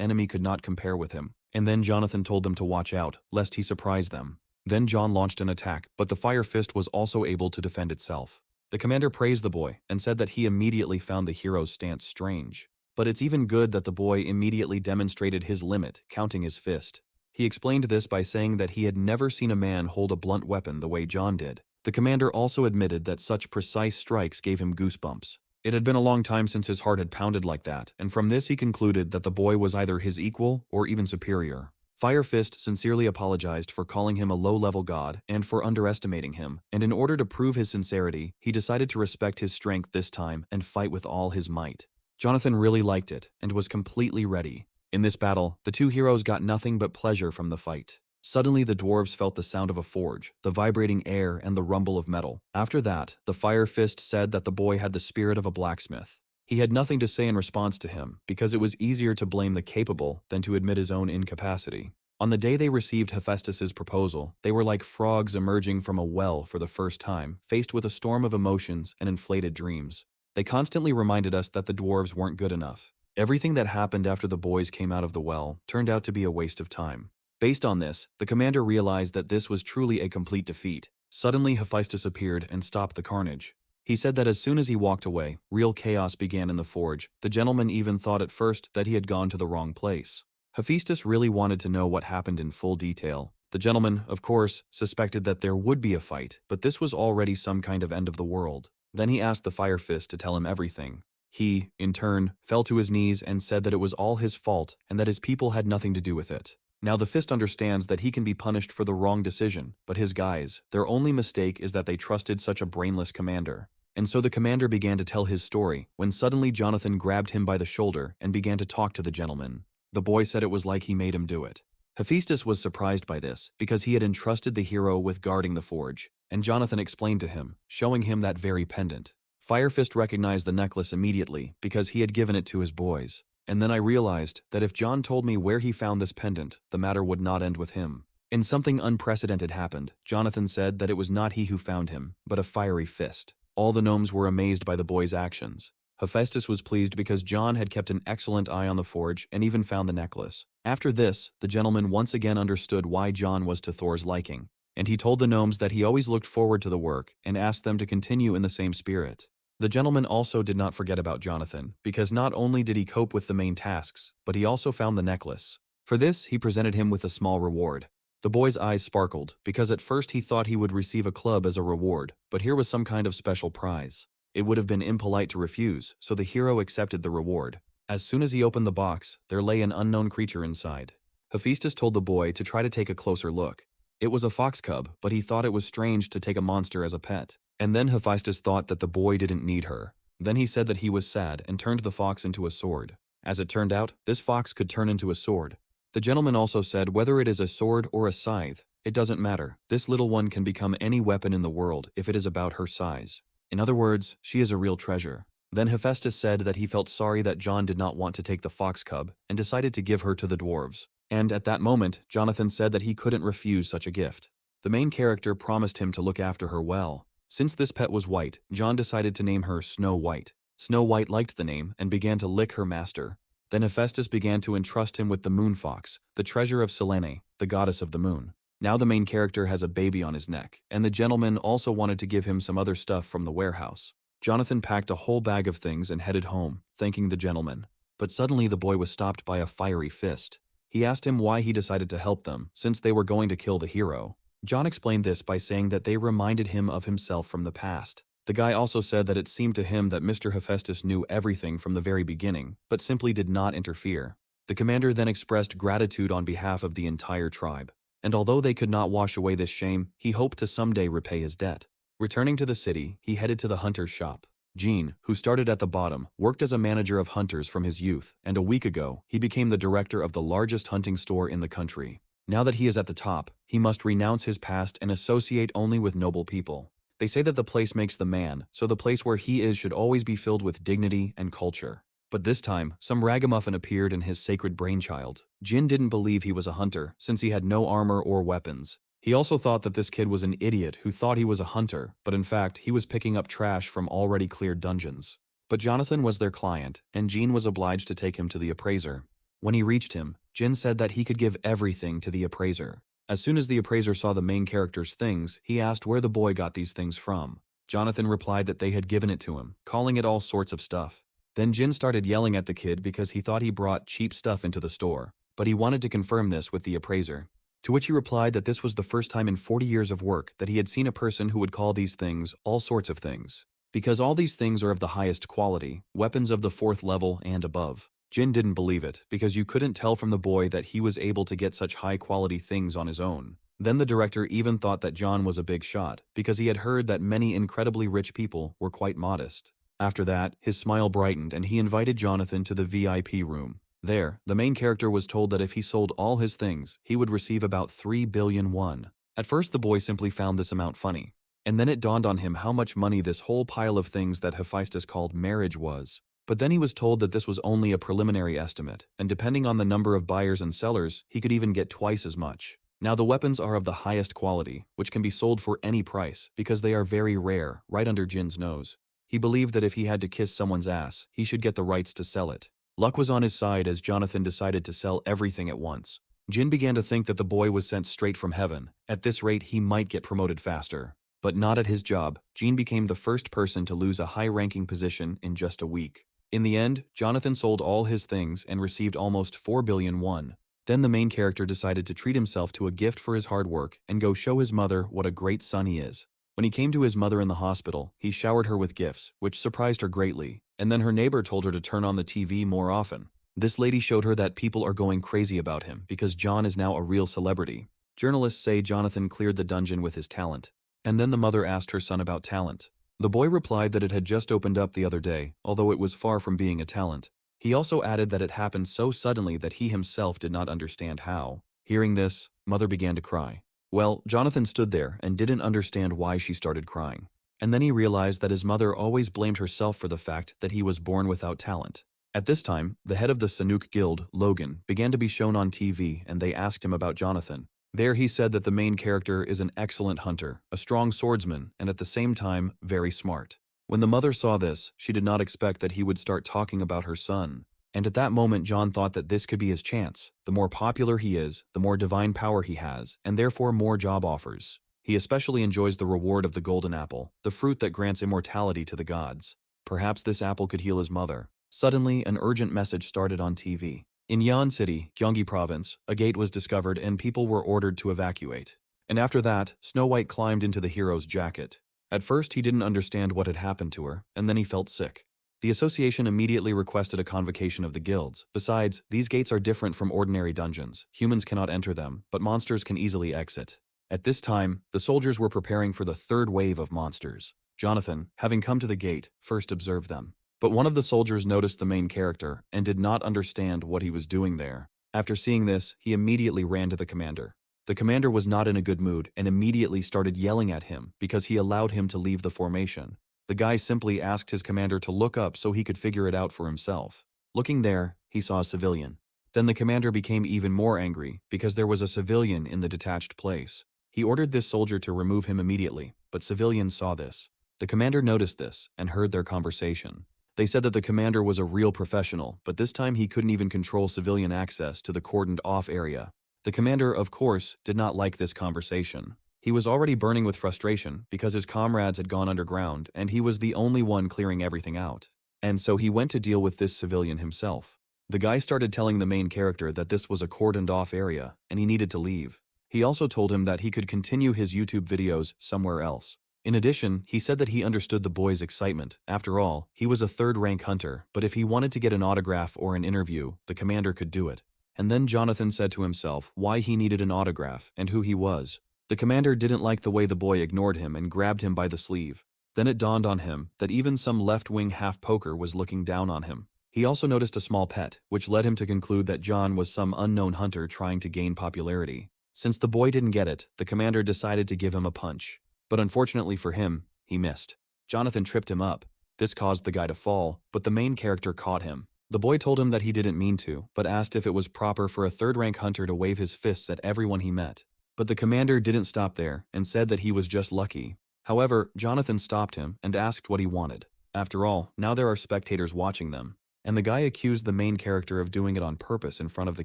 enemy could not compare with him. And then Jonathan told them to watch out, lest he surprise them. Then John launched an attack, but the fire fist was also able to defend itself. The commander praised the boy and said that he immediately found the hero's stance strange. But it's even good that the boy immediately demonstrated his limit, counting his fist. He explained this by saying that he had never seen a man hold a blunt weapon the way John did. The commander also admitted that such precise strikes gave him goosebumps. It had been a long time since his heart had pounded like that, and from this he concluded that the boy was either his equal or even superior. Fire Fist sincerely apologized for calling him a low-level god and for underestimating him, and in order to prove his sincerity, he decided to respect his strength this time and fight with all his might. Jonathan really liked it and was completely ready. In this battle, the two heroes got nothing but pleasure from the fight. Suddenly the dwarves felt the sound of a forge, the vibrating air, and the rumble of metal. After that, the Fire Fist said that the boy had the spirit of a blacksmith. He had nothing to say in response to him, because it was easier to blame the capable than to admit his own incapacity. On the day they received Hephaestus's proposal, they were like frogs emerging from a well for the first time, faced with a storm of emotions and inflated dreams. They constantly reminded us that the dwarves weren't good enough. Everything that happened after the boys came out of the well turned out to be a waste of time. Based on this, the commander realized that this was truly a complete defeat. Suddenly, Hephaestus appeared and stopped the carnage. He said that as soon as he walked away, real chaos began in the forge. The gentleman even thought at first that he had gone to the wrong place. Hephaestus really wanted to know what happened in full detail. The gentleman, of course, suspected that there would be a fight, but this was already some kind of end of the world. Then he asked the Fire Fist to tell him everything. He, in turn, fell to his knees and said that it was all his fault and that his people had nothing to do with it. Now the Fist understands that he can be punished for the wrong decision, but his guys, their only mistake is that they trusted such a brainless commander. And so the commander began to tell his story, when suddenly Jonathan grabbed him by the shoulder and began to talk to the gentleman. The boy said it was like he made him do it. Hephaestus was surprised by this, because he had entrusted the hero with guarding the forge, and Jonathan explained to him, showing him that very pendant. Fire Fist recognized the necklace immediately, because he had given it to his boys. And then I realized that if John told me where he found this pendant, the matter would not end with him. And something unprecedented happened. Jonathan said that it was not he who found him, but a fiery fist. All the gnomes were amazed by the boy's actions. Hephaestus was pleased because John had kept an excellent eye on the forge and even found the necklace. After this, the gentleman once again understood why John was to Thor's liking, and he told the gnomes that he always looked forward to the work and asked them to continue in the same spirit. The gentleman also did not forget about Jonathan, because not only did he cope with the main tasks, but he also found the necklace. For this, he presented him with a small reward. The boy's eyes sparkled, because at first he thought he would receive a club as a reward, but here was some kind of special prize. It would have been impolite to refuse, so the hero accepted the reward. As soon as he opened the box, there lay an unknown creature inside. Hephaestus told the boy to try to take a closer look. It was a fox cub, but he thought it was strange to take a monster as a pet. And then Hephaestus thought that the boy didn't need her. Then he said that he was sad and turned the fox into a sword. As it turned out, this fox could turn into a sword. The gentleman also said whether it is a sword or a scythe, it doesn't matter. This little one can become any weapon in the world if it is about her size. In other words, she is a real treasure. Then Hephaestus said that he felt sorry that John did not want to take the fox cub and decided to give her to the dwarves. And at that moment, Jonathan said that he couldn't refuse such a gift. The main character promised him to look after her well. Since this pet was white, John decided to name her Snow White. Snow White liked the name and began to lick her master. Then Hephaestus began to entrust him with the moon fox, the treasure of Selene, the goddess of the moon. Now the main character has a baby on his neck, and the gentleman also wanted to give him some other stuff from the warehouse. Jonathan packed a whole bag of things and headed home, thanking the gentleman. But suddenly the boy was stopped by a fiery fist. He asked him why he decided to help them, since they were going to kill the hero. John explained this by saying that they reminded him of himself from the past. The guy also said that it seemed to him that Mr. Hephaestus knew everything from the very beginning, but simply did not interfere. The commander then expressed gratitude on behalf of the entire tribe. And although they could not wash away this shame, he hoped to someday repay his debt. Returning to the city, he headed to the hunter's shop. Gene, who started at the bottom, worked as a manager of hunters from his youth, and a week ago, he became the director of the largest hunting store in the country. Now that he is at the top, he must renounce his past and associate only with noble people. They say that the place makes the man, so the place where he is should always be filled with dignity and culture. But this time, some ragamuffin appeared in his sacred brainchild. Jin didn't believe he was a hunter, since he had no armor or weapons. He also thought that this kid was an idiot who thought he was a hunter, but in fact, he was picking up trash from already cleared dungeons. But Jonathan was their client, and Jin was obliged to take him to the appraiser. When he reached him, Jin said that he could give everything to the appraiser. As soon as the appraiser saw the main character's things, he asked where the boy got these things from. Jonathan replied that they had given it to him, calling it all sorts of stuff. Then Jin started yelling at the kid because he thought he brought cheap stuff into the store, but he wanted to confirm this with the appraiser. To which he replied that this was the first time in 40 years of work that he had seen a person who would call these things all sorts of things. Because all these things are of the highest quality, weapons of the 4th level and above. Jin didn't believe it, because you couldn't tell from the boy that he was able to get such high-quality things on his own. Then the director even thought that John was a big shot, because he had heard that many incredibly rich people were quite modest. After that, his smile brightened and he invited Jonathan to the VIP room. There, the main character was told that if he sold all his things, he would receive about 3 billion won. At first the boy simply found this amount funny. And then it dawned on him how much money this whole pile of things that Hephaestus called marriage was. But then he was told that this was only a preliminary estimate, and depending on the number of buyers and sellers, he could even get twice as much. Now the weapons are of the highest quality, which can be sold for any price, because they are very rare, right under Jin's nose. He believed that if he had to kiss someone's ass, he should get the rights to sell it. Luck was on his side as Jonathan decided to sell everything at once. Jin began to think that the boy was sent straight from heaven. At this rate, he might get promoted faster. But not at his job. Jin became the first person to lose a high-ranking position in just a week. In the end, Jonathan sold all his things and received almost 4 billion won. Then the main character decided to treat himself to a gift for his hard work and go show his mother what a great son he is. When he came to his mother in the hospital, he showered her with gifts, which surprised her greatly, and then her neighbor told her to turn on the TV more often. This lady showed her that people are going crazy about him because John is now a real celebrity. Journalists say Jonathan cleared the dungeon with his talent. And then the mother asked her son about talent. The boy replied that it had just opened up the other day, although it was far from being a talent. He also added that it happened so suddenly that he himself did not understand how. Hearing this, mother began to cry. Well, Jonathan stood there and didn't understand why she started crying. And then he realized that his mother always blamed herself for the fact that he was born without talent. At this time, the head of the Sanuk Guild, Logan, began to be shown on TV and they asked him about Jonathan. There he said that the main character is an excellent hunter, a strong swordsman, and at the same time, very smart. When the mother saw this, she did not expect that he would start talking about her son. And at that moment, John thought that this could be his chance. The more popular he is, the more divine power he has, and therefore more job offers. He especially enjoys the reward of the golden apple, the fruit that grants immortality to the gods. Perhaps this apple could heal his mother. Suddenly, an urgent message started on TV. In Yan City, Gyeonggi Province, a gate was discovered and people were ordered to evacuate. And after that, Snow White climbed into the hero's jacket. At first, he didn't understand what had happened to her, and then he felt sick. The association immediately requested a convocation of the guilds. Besides, these gates are different from ordinary dungeons. Humans cannot enter them, but monsters can easily exit. At this time, the soldiers were preparing for the third wave of monsters. Jonathan, having come to the gate, first observed them. But one of the soldiers noticed the main character and did not understand what he was doing there. After seeing this, he immediately ran to the commander. The commander was not in a good mood and immediately started yelling at him because he allowed him to leave the formation. The guy simply asked his commander to look up so he could figure it out for himself. Looking there, he saw a civilian. Then the commander became even more angry because there was a civilian in the detached place. He ordered this soldier to remove him immediately, but civilians saw this. The commander noticed this and heard their conversation. They said that the commander was a real professional, but this time he couldn't even control civilian access to the cordoned-off area. The commander, of course, did not like this conversation. He was already burning with frustration because his comrades had gone underground and he was the only one clearing everything out. And so he went to deal with this civilian himself. The guy started telling the main character that this was a cordoned-off area and he needed to leave. He also told him that he could continue his YouTube videos somewhere else. In addition, he said that he understood the boy's excitement. After all, he was a third-rank hunter, but if he wanted to get an autograph or an interview, the commander could do it. And then Jonathan said to himself why he needed an autograph and who he was. The commander didn't like the way the boy ignored him and grabbed him by the sleeve. Then it dawned on him that even some left-wing half-poker was looking down on him. He also noticed a small pet, which led him to conclude that John was some unknown hunter trying to gain popularity. Since the boy didn't get it, the commander decided to give him a punch. but unfortunately for him, he missed. Jonathan tripped him up. This caused the guy to fall, but the main character caught him. The boy told him that he didn't mean to, but asked if it was proper for a third-rank hunter to wave his fists at everyone he met. But the commander didn't stop there and said that he was just lucky. However, Jonathan stopped him and asked what he wanted. After all, now there are spectators watching them. And the guy accused the main character of doing it on purpose in front of the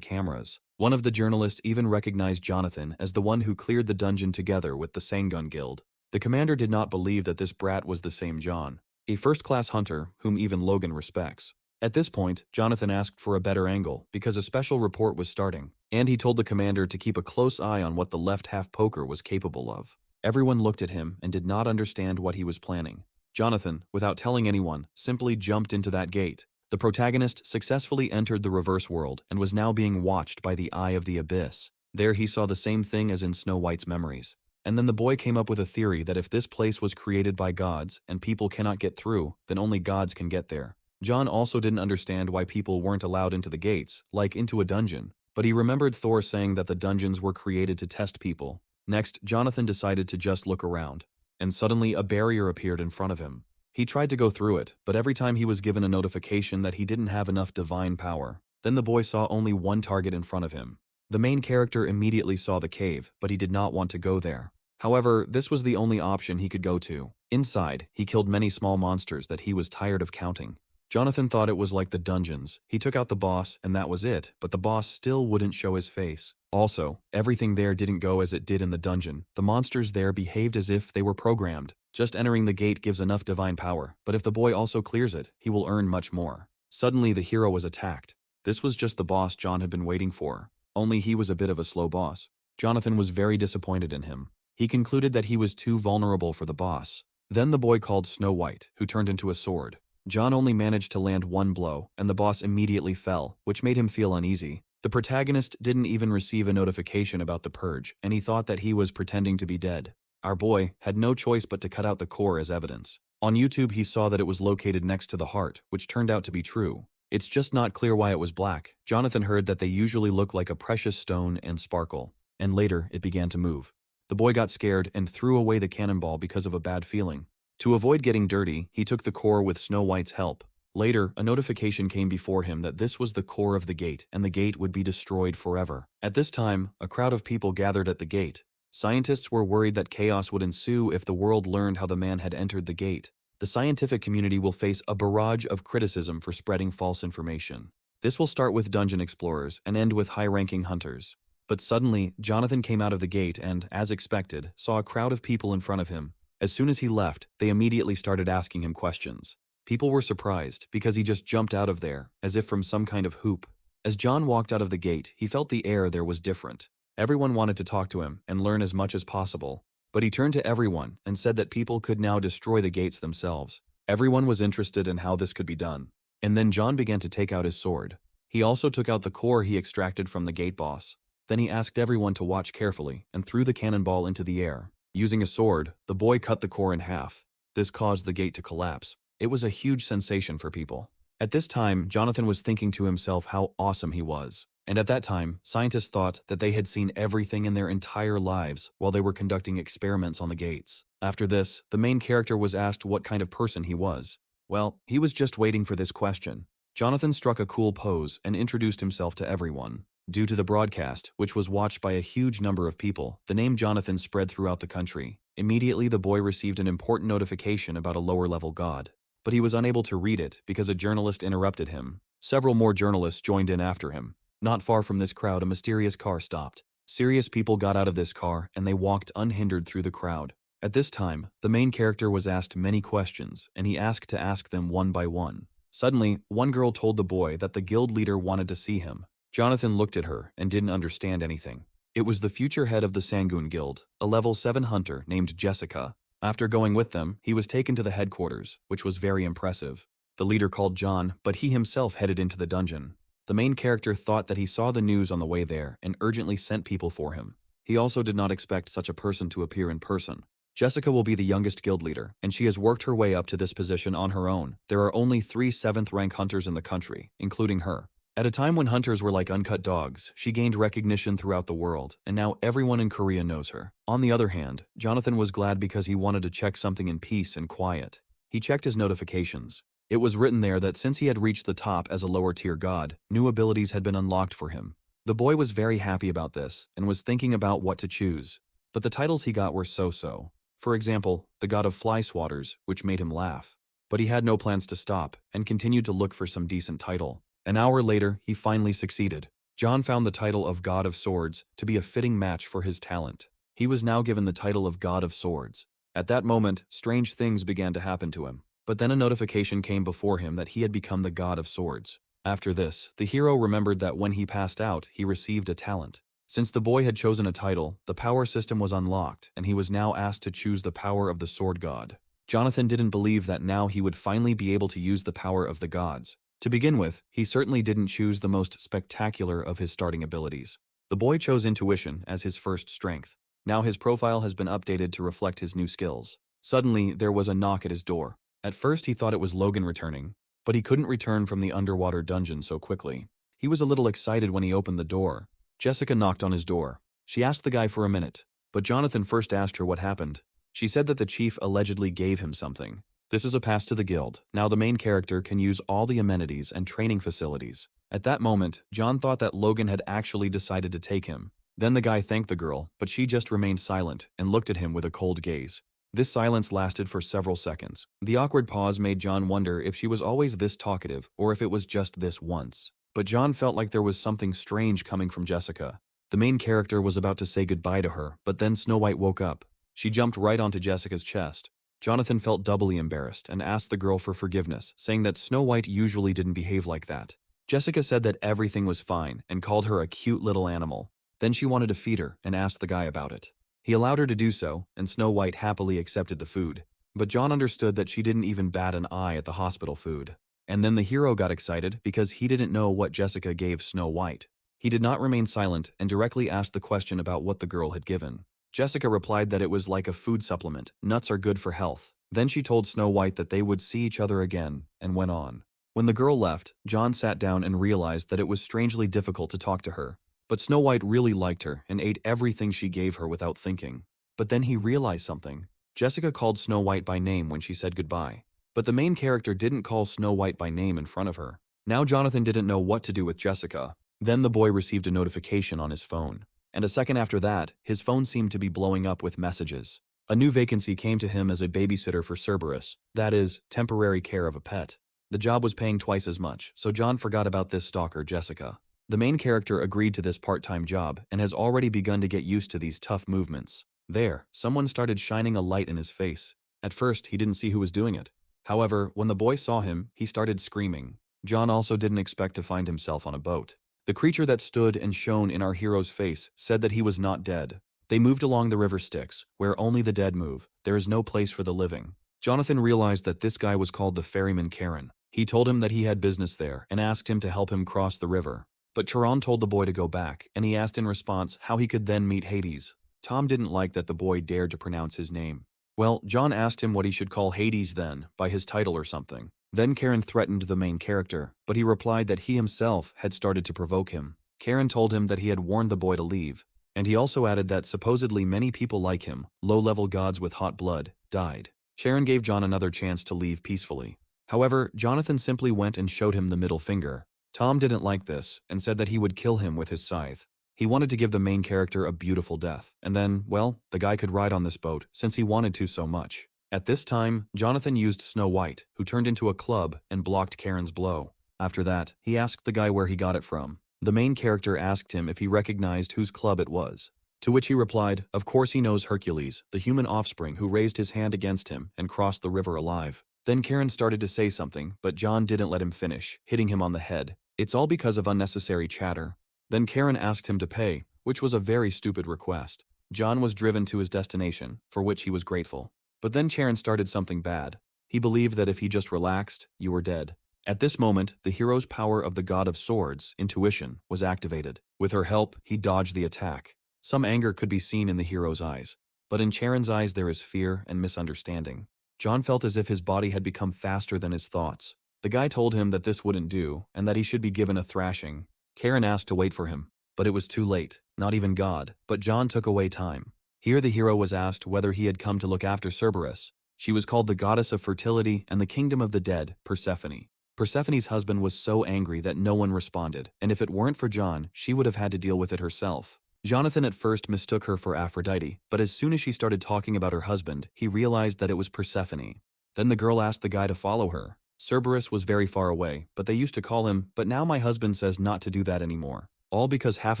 cameras. One of the journalists even recognized Jonathan as the one who cleared the dungeon together with the Sangun Guild. The commander did not believe that this brat was the same John, a first-class hunter whom even Logan respects. At this point, Jonathan asked for a better angle because a special report was starting, and he told the commander to keep a close eye on what the left-half poker was capable of. Everyone looked at him and did not understand what he was planning. Jonathan, without telling anyone, simply jumped into that gate. The protagonist successfully entered the reverse world and was now being watched by the Eye of the Abyss. There he saw the same thing as in Snow White's memories. And then the boy came up with a theory that if this place was created by gods and people cannot get through, then only gods can get there. John also didn't understand why people weren't allowed into the gates, like into a dungeon, but he remembered Thor saying that the dungeons were created to test people. Next, Jonathan decided to just look around, and suddenly a barrier appeared in front of him. He tried to go through it, but every time he was given a notification that he didn't have enough divine power. Then the boy saw only one target in front of him. The main character immediately saw the cave, but he did not want to go there. However, this was the only option he could go to. Inside, he killed many small monsters that he was tired of counting. Jonathan thought it was like the dungeons. He took out the boss, and that was it, but the boss still wouldn't show his face. Also, everything there didn't go as it did in the dungeon. The monsters there behaved as if they were programmed. Just entering the gate gives enough divine power, but if the boy also clears it, he will earn much more. Suddenly, the hero was attacked. This was just the boss John had been waiting for, only he was a bit of a slow boss. Jonathan was very disappointed in him. He concluded that he was too vulnerable for the boss. Then the boy called Snow White, who turned into a sword. John only managed to land one blow, and the boss immediately fell, which made him feel uneasy. The protagonist didn't even receive a notification about the purge, and he thought that he was pretending to be dead. Our boy had no choice but to cut out the core as evidence. On YouTube, he saw that it was located next to the heart, which turned out to be true. It's just not clear why it was black. Jonathan heard that they usually look like a precious stone and sparkle, and later it began to move. The boy got scared and threw away the cannonball because of a bad feeling. To avoid getting dirty, he took the core with Snow White's help. Later, a notification came before him that this was the core of the gate, and the gate would be destroyed forever. At this time, a crowd of people gathered at the gate. Scientists were worried that chaos would ensue if the world learned how the man had entered the gate. The scientific community will face a barrage of criticism for spreading false information. This will start with dungeon explorers and end with high-ranking hunters. But suddenly, Jonathan came out of the gate and, as expected, saw a crowd of people in front of him. As soon as he left, they immediately started asking him questions. People were surprised because he just jumped out of there, as if from some kind of hoop. As John walked out of the gate, he felt the air there was different. Everyone wanted to talk to him and learn as much as possible. But he turned to everyone and said that people could now destroy the gates themselves. Everyone was interested in how this could be done. And then John began to take out his sword. He also took out the core he extracted from the gate boss. Then he asked everyone to watch carefully and threw the cannonball into the air. Using a sword, the boy cut the core in half. This caused the gate to collapse. It was a huge sensation for people. At this time, Jonathan was thinking to himself how awesome he was. And at that time, scientists thought that they had seen everything in their entire lives while they were conducting experiments on the gates. After this, the main character was asked what kind of person he was. Well, he was just waiting for this question. Jonathan struck a cool pose and introduced himself to everyone. Due to the broadcast, which was watched by a huge number of people, the name Jonathan spread throughout the country. Immediately, the boy received an important notification about a lower-level god. But he was unable to read it because a journalist interrupted him. Several more journalists joined in after him. Not far from this crowd, a mysterious car stopped. Serious people got out of this car, and they walked unhindered through the crowd. At this time, the main character was asked many questions, and he asked to ask them one by one. Suddenly, one girl told the boy that the guild leader wanted to see him. Jonathan looked at her and didn't understand anything. It was the future head of the Sangun Guild, a level 7 hunter named Jessica. After going with them, he was taken to the headquarters, which was very impressive. The leader called John, but he himself headed into the dungeon. The main character thought that he saw the news on the way there and urgently sent people for him. He also did not expect such a person to appear in person. Jessica will be the youngest guild leader, and she has worked her way up to this position on her own. There are only 3 7th-rank hunters in the country, including her. At a time when hunters were like uncut dogs, she gained recognition throughout the world, and now everyone in Korea knows her. On the other hand, Jonathan was glad because he wanted to check something in peace and quiet. He checked his notifications. It was written there that since he had reached the top as a lower-tier god, new abilities had been unlocked for him. The boy was very happy about this, and was thinking about what to choose. But the titles he got were so-so. For example, the god of fly swatters, which made him laugh. But he had no plans to stop, and continued to look for some decent title. An hour later, he finally succeeded. John found the title of God of Swords to be a fitting match for his talent. He was now given the title of God of Swords. At that moment, strange things began to happen to him. But then a notification came before him that he had become the God of Swords. After this, the hero remembered that when he passed out, he received a talent. Since the boy had chosen a title, the power system was unlocked, and he was now asked to choose the power of the Sword God. Jonathan didn't believe that now he would finally be able to use the power of the gods. To begin with, he certainly didn't choose the most spectacular of his starting abilities. The boy chose intuition as his first strength. Now his profile has been updated to reflect his new skills. Suddenly, there was a knock at his door. At first he thought it was Logan returning, but he couldn't return from the underwater dungeon so quickly. He was a little excited when he opened the door. Jessica knocked on his door. She asked the guy for a minute, but Jonathan first asked her what happened. She said that the chief allegedly gave him something. This is a pass to the guild. Now the main character can use all the amenities and training facilities. At that moment, John thought that Logan had actually decided to take him. Then the guy thanked the girl, but she just remained silent and looked at him with a cold gaze. This silence lasted for several seconds. The awkward pause made John wonder if she was always this talkative or if it was just this once. But John felt like there was something strange coming from Jessica. The main character was about to say goodbye to her, but then Snow White woke up. She jumped right onto Jessica's chest. Jonathan felt doubly embarrassed and asked the girl for forgiveness, saying that Snow White usually didn't behave like that. Jessica said that everything was fine and called her a cute little animal. Then she wanted to feed her and asked the guy about it. He allowed her to do so, and Snow White happily accepted the food. But John understood that she didn't even bat an eye at the hospital food. And then the hero got excited because he didn't know what Jessica gave Snow White. He did not remain silent and directly asked the question about what the girl had given. Jessica replied that it was like a food supplement. Nuts are good for health. Then she told Snow White that they would see each other again, and went on. When the girl left, John sat down and realized that it was strangely difficult to talk to her. But Snow White really liked her and ate everything she gave her without thinking. But then he realized something. Jessica called Snow White by name when she said goodbye. But the main character didn't call Snow White by name in front of her. Now Jonathan didn't know what to do with Jessica. Then the boy received a notification on his phone. And a second after that, his phone seemed to be blowing up with messages. A new vacancy came to him as a babysitter for Cerberus, that is, temporary care of a pet. The job was paying twice as much, so John forgot about this stalker, Jessica. The main character agreed to this part-time job and has already begun to get used to these tough movements. There, someone started shining a light in his face. At first, he didn't see who was doing it. However, when the boy saw him, he started screaming. John also didn't expect to find himself on a boat. The creature that stood and shone in our hero's face said that he was not dead. They moved along the river Styx, where only the dead move. There is no place for the living. Jonathan realized that this guy was called the ferryman Karen. He told him that he had business there and asked him to help him cross the river. But Charon told the boy to go back, and he asked in response how he could then meet Hades. Tom didn't like that the boy dared to pronounce his name. Well, John asked him what he should call Hades then, by his title or something. Then Karen threatened the main character, but he replied that he himself had started to provoke him. Karen told him that he had warned the boy to leave, and he also added that supposedly many people like him, low-level gods with hot blood, died. Sharon gave John another chance to leave peacefully. However, Jonathan simply went and showed him the middle finger. Tom didn't like this and said that he would kill him with his scythe. He wanted to give the main character a beautiful death, and then, well, the guy could ride on this boat since he wanted to so much. At this time, Jonathan used Snow White, who turned into a club and blocked Karen's blow. After that, he asked the guy where he got it from. The main character asked him if he recognized whose club it was. To which he replied, of course he knows Hercules, the human offspring who raised his hand against him and crossed the river alive. Then Karen started to say something, but John didn't let him finish, hitting him on the head. It's all because of unnecessary chatter. Then Karen asked him to pay, which was a very stupid request. John was driven to his destination, for which he was grateful. But then Charon started something bad. He believed that if he just relaxed, you were dead. At this moment, the hero's power of the God of Swords, intuition, was activated. With her help, he dodged the attack. Some anger could be seen in the hero's eyes. But in Charon's eyes there is fear and misunderstanding. John felt as if his body had become faster than his thoughts. The guy told him that this wouldn't do and that he should be given a thrashing. Karen asked to wait for him, but it was too late. Not even God, but John took away time. Here the hero was asked whether he had come to look after Cerberus. She was called the goddess of fertility and the kingdom of the dead, Persephone. Persephone's husband was so angry that no one responded, and if it weren't for John, she would have had to deal with it herself. Jonathan at first mistook her for Aphrodite, but as soon as she started talking about her husband, he realized that it was Persephone. Then the girl asked the guy to follow her. Cerberus was very far away, but they used to call him, but now my husband says not to do that anymore. All because half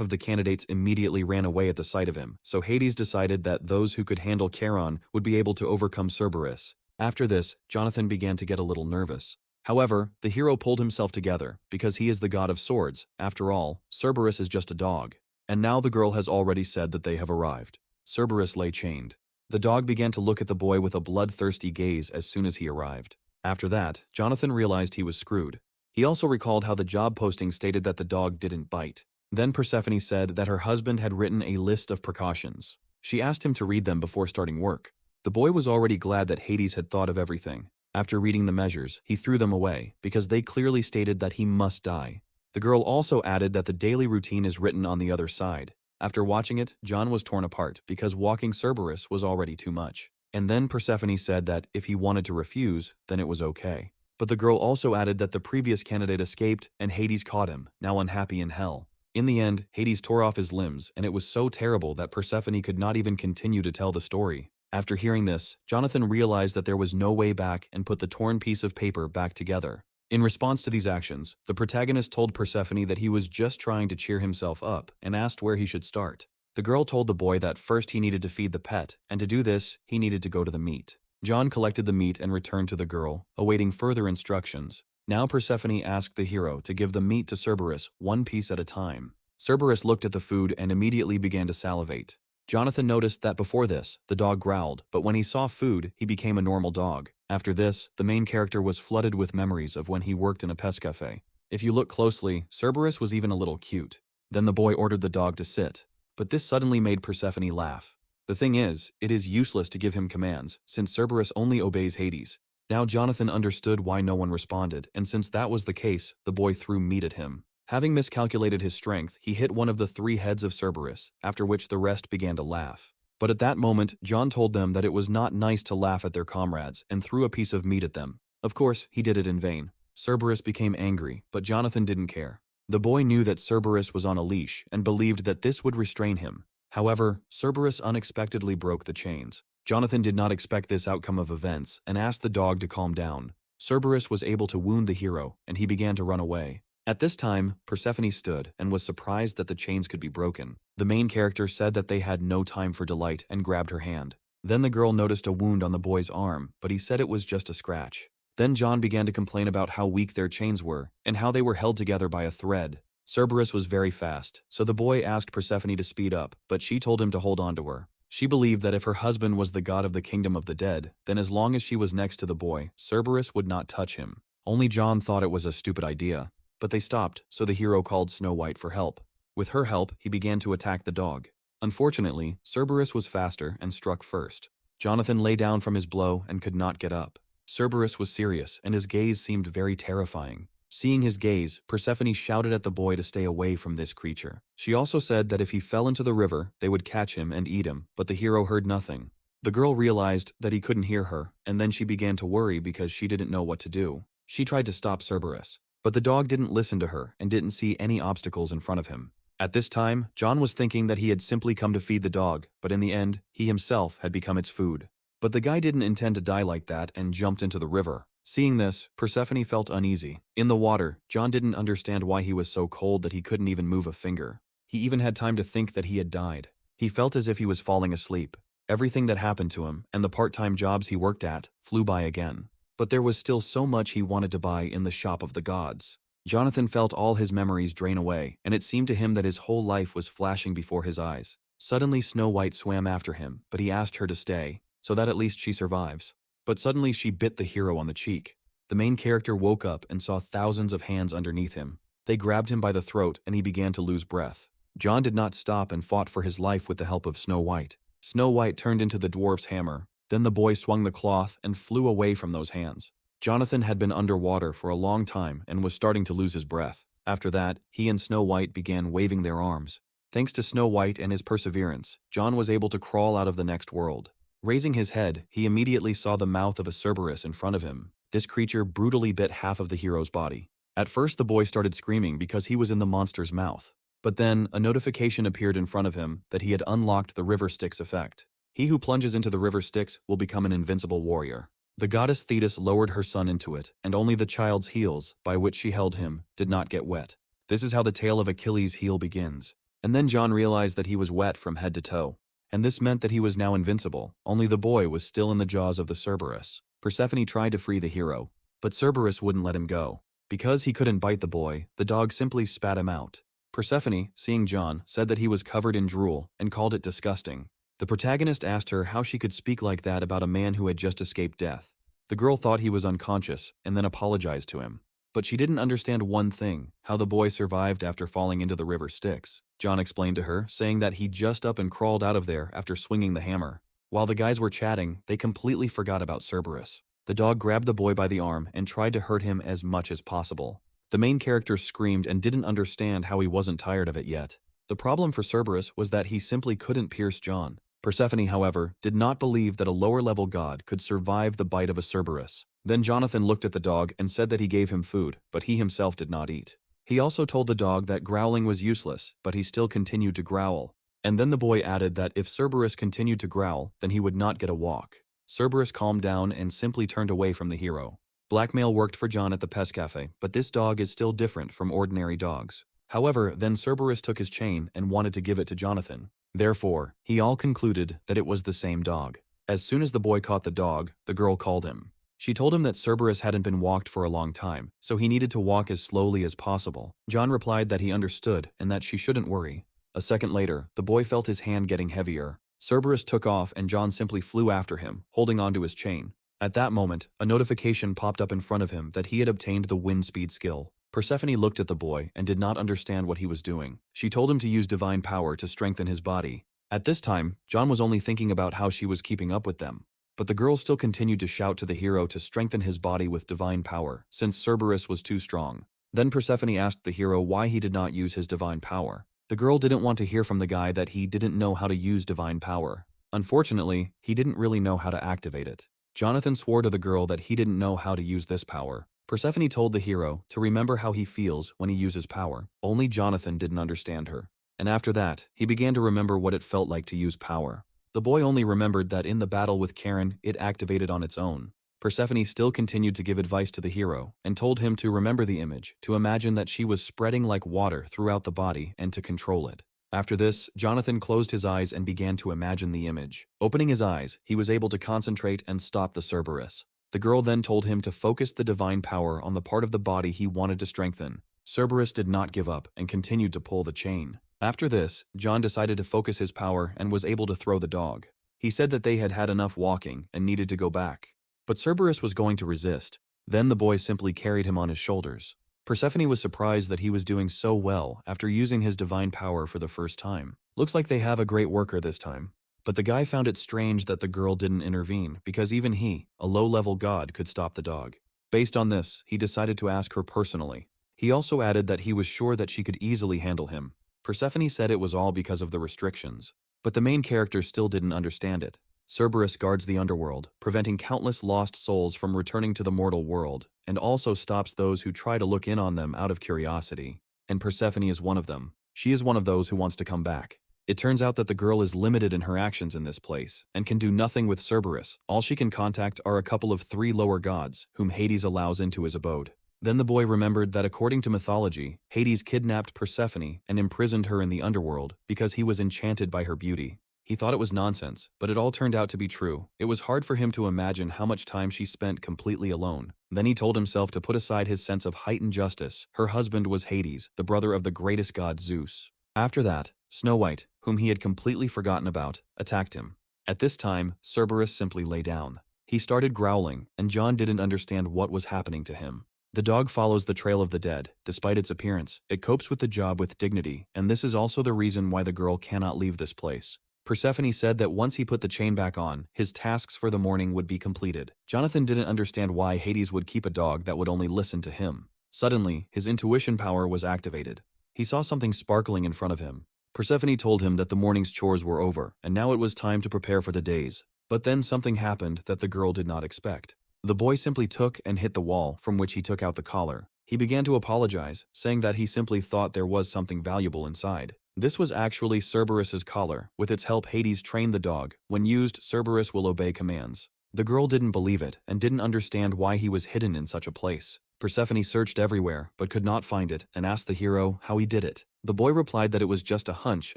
of the candidates immediately ran away at the sight of him, so Hades decided that those who could handle Charon would be able to overcome Cerberus. After this, Jonathan began to get a little nervous. However, the hero pulled himself together, because he is the god of swords. After all, Cerberus is just a dog. And now the girl has already said that they have arrived. Cerberus lay chained. The dog began to look at the boy with a bloodthirsty gaze as soon as he arrived. After that, Jonathan realized he was screwed. He also recalled how the job posting stated that the dog didn't bite. Then Persephone said that her husband had written a list of precautions. She asked him to read them before starting work. The boy was already glad that Hades had thought of everything. After reading the measures, he threw them away, because they clearly stated that he must die. The girl also added that the daily routine is written on the other side. After watching it, John was torn apart, because walking Cerberus was already too much. And then Persephone said that if he wanted to refuse, then it was okay. But the girl also added that the previous candidate escaped and Hades caught him, now unhappy in hell. In the end, Hades tore off his limbs, and it was so terrible that Persephone could not even continue to tell the story. After hearing this, Jonathan realized that there was no way back and put the torn piece of paper back together. In response to these actions, the protagonist told Persephone that he was just trying to cheer himself up and asked where he should start. The girl told the boy that first he needed to feed the pet, and to do this, he needed to go to the meat. John collected the meat and returned to the girl, awaiting further instructions. Now Persephone asked the hero to give the meat to Cerberus one piece at a time. Cerberus looked at the food and immediately began to salivate. Jonathan noticed that before this, the dog growled, but when he saw food, he became a normal dog. After this, the main character was flooded with memories of when he worked in a pest cafe. If you look closely, Cerberus was even a little cute. Then the boy ordered the dog to sit. But this suddenly made Persephone laugh. The thing is, it is useless to give him commands, since Cerberus only obeys Hades. Now Jonathan understood why no one responded, and since that was the case, the boy threw meat at him. Having miscalculated his strength, he hit one of the 3 heads of Cerberus, after which the rest began to laugh. But at that moment, John told them that it was not nice to laugh at their comrades, and threw a piece of meat at them. Of course, he did it in vain. Cerberus became angry, but Jonathan didn't care. The boy knew that Cerberus was on a leash, and believed that this would restrain him. However, Cerberus unexpectedly broke the chains. Jonathan did not expect this outcome of events, and asked the dog to calm down. Cerberus was able to wound the hero, and he began to run away. At this time, Persephone stood and was surprised that the chains could be broken. The main character said that they had no time for delight and grabbed her hand. Then the girl noticed a wound on the boy's arm, but he said it was just a scratch. Then John began to complain about how weak their chains were, and how they were held together by a thread. Cerberus was very fast, so the boy asked Persephone to speed up, but she told him to hold on to her. She believed that if her husband was the god of the kingdom of the dead, then as long as she was next to the boy, Cerberus would not touch him. Only John thought it was a stupid idea. But they stopped, so the hero called Snow White for help. With her help, he began to attack the dog. Unfortunately, Cerberus was faster and struck first. Jonathan lay down from his blow and could not get up. Cerberus was serious, and his gaze seemed very terrifying. Seeing his gaze, Persephone shouted at the boy to stay away from this creature. She also said that if he fell into the river, they would catch him and eat him, but the hero heard nothing. The girl realized that he couldn't hear her, and then she began to worry because she didn't know what to do. She tried to stop Cerberus. But the dog didn't listen to her and didn't see any obstacles in front of him. At this time, John was thinking that he had simply come to feed the dog, but in the end, he himself had become its food. But the guy didn't intend to die like that and jumped into the river. Seeing this, Persephone felt uneasy. In the water, John didn't understand why he was so cold that he couldn't even move a finger. He even had time to think that he had died. He felt as if he was falling asleep. Everything that happened to him, and the part-time jobs he worked at, flew by again. But there was still so much he wanted to buy in the shop of the gods. Jonathan felt all his memories drain away, and it seemed to him that his whole life was flashing before his eyes. Suddenly Snow White swam after him, but he asked her to stay, so that at least she survives. But suddenly she bit the hero on the cheek. The main character woke up and saw thousands of hands underneath him. They grabbed him by the throat and he began to lose breath. John did not stop and fought for his life with the help of Snow White. Snow White turned into the dwarf's hammer. Then the boy swung the cloth and flew away from those hands. Jonathan had been underwater for a long time and was starting to lose his breath. After that, he and Snow White began waving their arms. Thanks to Snow White and his perseverance, John was able to crawl out of the next world. Raising his head, he immediately saw the mouth of a Cerberus in front of him. This creature brutally bit half of the hero's body. At first, the boy started screaming because he was in the monster's mouth. But then, a notification appeared in front of him that he had unlocked the River Styx effect. He who plunges into the River Styx will become an invincible warrior. The goddess Thetis lowered her son into it, and only the child's heels, by which she held him, did not get wet. This is how the tale of Achilles' heel begins. And then John realized that he was wet from head to toe. And this meant that he was now invincible, only the boy was still in the jaws of the Cerberus. Persephone tried to free the hero, but Cerberus wouldn't let him go. Because he couldn't bite the boy, the dog simply spat him out. Persephone, seeing John, said that he was covered in drool and called it disgusting. The protagonist asked her how she could speak like that about a man who had just escaped death. The girl thought he was unconscious and then apologized to him. But she didn't understand one thing, how the boy survived after falling into the River Styx. John explained to her, saying that he just up and crawled out of there after swinging the hammer. While the guys were chatting, they completely forgot about Cerberus. The dog grabbed the boy by the arm and tried to hurt him as much as possible. The main character screamed and didn't understand how he wasn't tired of it yet. The problem for Cerberus was that he simply couldn't pierce John. Persephone, however, did not believe that a lower-level god could survive the bite of a Cerberus. Then Jonathan looked at the dog and said that he gave him food, but he himself did not eat. He also told the dog that growling was useless, but he still continued to growl. And then the boy added that if Cerberus continued to growl, then he would not get a walk. Cerberus calmed down and simply turned away from the hero. Blackmail worked for John at the pest cafe, but this dog is still different from ordinary dogs. However, then Cerberus took his chain and wanted to give it to Jonathan. Therefore, he all concluded that it was the same dog. As soon as the boy caught the dog, the girl called him. She told him that Cerberus hadn't been walked for a long time, so he needed to walk as slowly as possible. John replied that he understood and that she shouldn't worry. A second later, the boy felt his hand getting heavier. Cerberus took off and John simply flew after him, holding onto his chain. At that moment, a notification popped up in front of him that he had obtained the wind speed skill. Persephone looked at the boy and did not understand what he was doing. She told him to use divine power to strengthen his body. At this time, John was only thinking about how she was keeping up with them. But the girl still continued to shout to the hero to strengthen his body with divine power, since Cerberus was too strong. Then Persephone asked the hero why he did not use his divine power. The girl didn't want to hear from the guy that he didn't know how to use divine power. Unfortunately, he didn't really know how to activate it. Jonathan swore to the girl that he didn't know how to use this power. Persephone told the hero to remember how he feels when he uses power. Only Jonathan didn't understand her. And after that, he began to remember what it felt like to use power. The boy only remembered that in the battle with Karen, it activated on its own. Persephone still continued to give advice to the hero, and told him to remember the image, to imagine that she was spreading like water throughout the body and to control it. After this, Jonathan closed his eyes and began to imagine the image. Opening his eyes, he was able to concentrate and stop the Cerberus. The girl then told him to focus the divine power on the part of the body he wanted to strengthen. Cerberus did not give up and continued to pull the chain. After this, John decided to focus his power and was able to throw the dog. He said that they had had enough walking and needed to go back. But Cerberus was going to resist. Then the boy simply carried him on his shoulders. Persephone was surprised that he was doing so well after using his divine power for the first time. Looks like they have a great worker this time. But the guy found it strange that the girl didn't intervene because even he, a low-level god, could stop the dog. Based on this, he decided to ask her personally. He also added that he was sure that she could easily handle him. Persephone said it was all because of the restrictions. But the main character still didn't understand it. Cerberus guards the underworld, preventing countless lost souls from returning to the mortal world, and also stops those who try to look in on them out of curiosity. And Persephone is one of them. She is one of those who wants to come back. It turns out that the girl is limited in her actions in this place, and can do nothing with Cerberus. All she can contact are a couple of 3 lower gods, whom Hades allows into his abode. Then the boy remembered that according to mythology, Hades kidnapped Persephone and imprisoned her in the underworld because he was enchanted by her beauty. He thought it was nonsense, but it all turned out to be true. It was hard for him to imagine how much time she spent completely alone. Then he told himself to put aside his sense of heightened justice. Her husband was Hades, the brother of the greatest god Zeus. After that, Snow White, whom he had completely forgotten about, attacked him. At this time, Cerberus simply lay down. He started growling, and John didn't understand what was happening to him. The dog follows the trail of the dead. Despite its appearance, it copes with the job with dignity, and this is also the reason why the girl cannot leave this place. Persephone said that once he put the chain back on, his tasks for the morning would be completed. Jonathan didn't understand why Hades would keep a dog that would only listen to him. Suddenly, his intuition power was activated. He saw something sparkling in front of him. Persephone told him that the morning's chores were over, and now it was time to prepare for the day's. But then something happened that the girl did not expect. The boy simply took and hit the wall, from which he took out the collar. He began to apologize, saying that he simply thought there was something valuable inside. This was actually Cerberus's collar. With its help, Hades trained the dog. When used, Cerberus will obey commands. The girl didn't believe it and didn't understand why he was hidden in such a place. Persephone searched everywhere, but could not find it, and asked the hero how he did it. The boy replied that it was just a hunch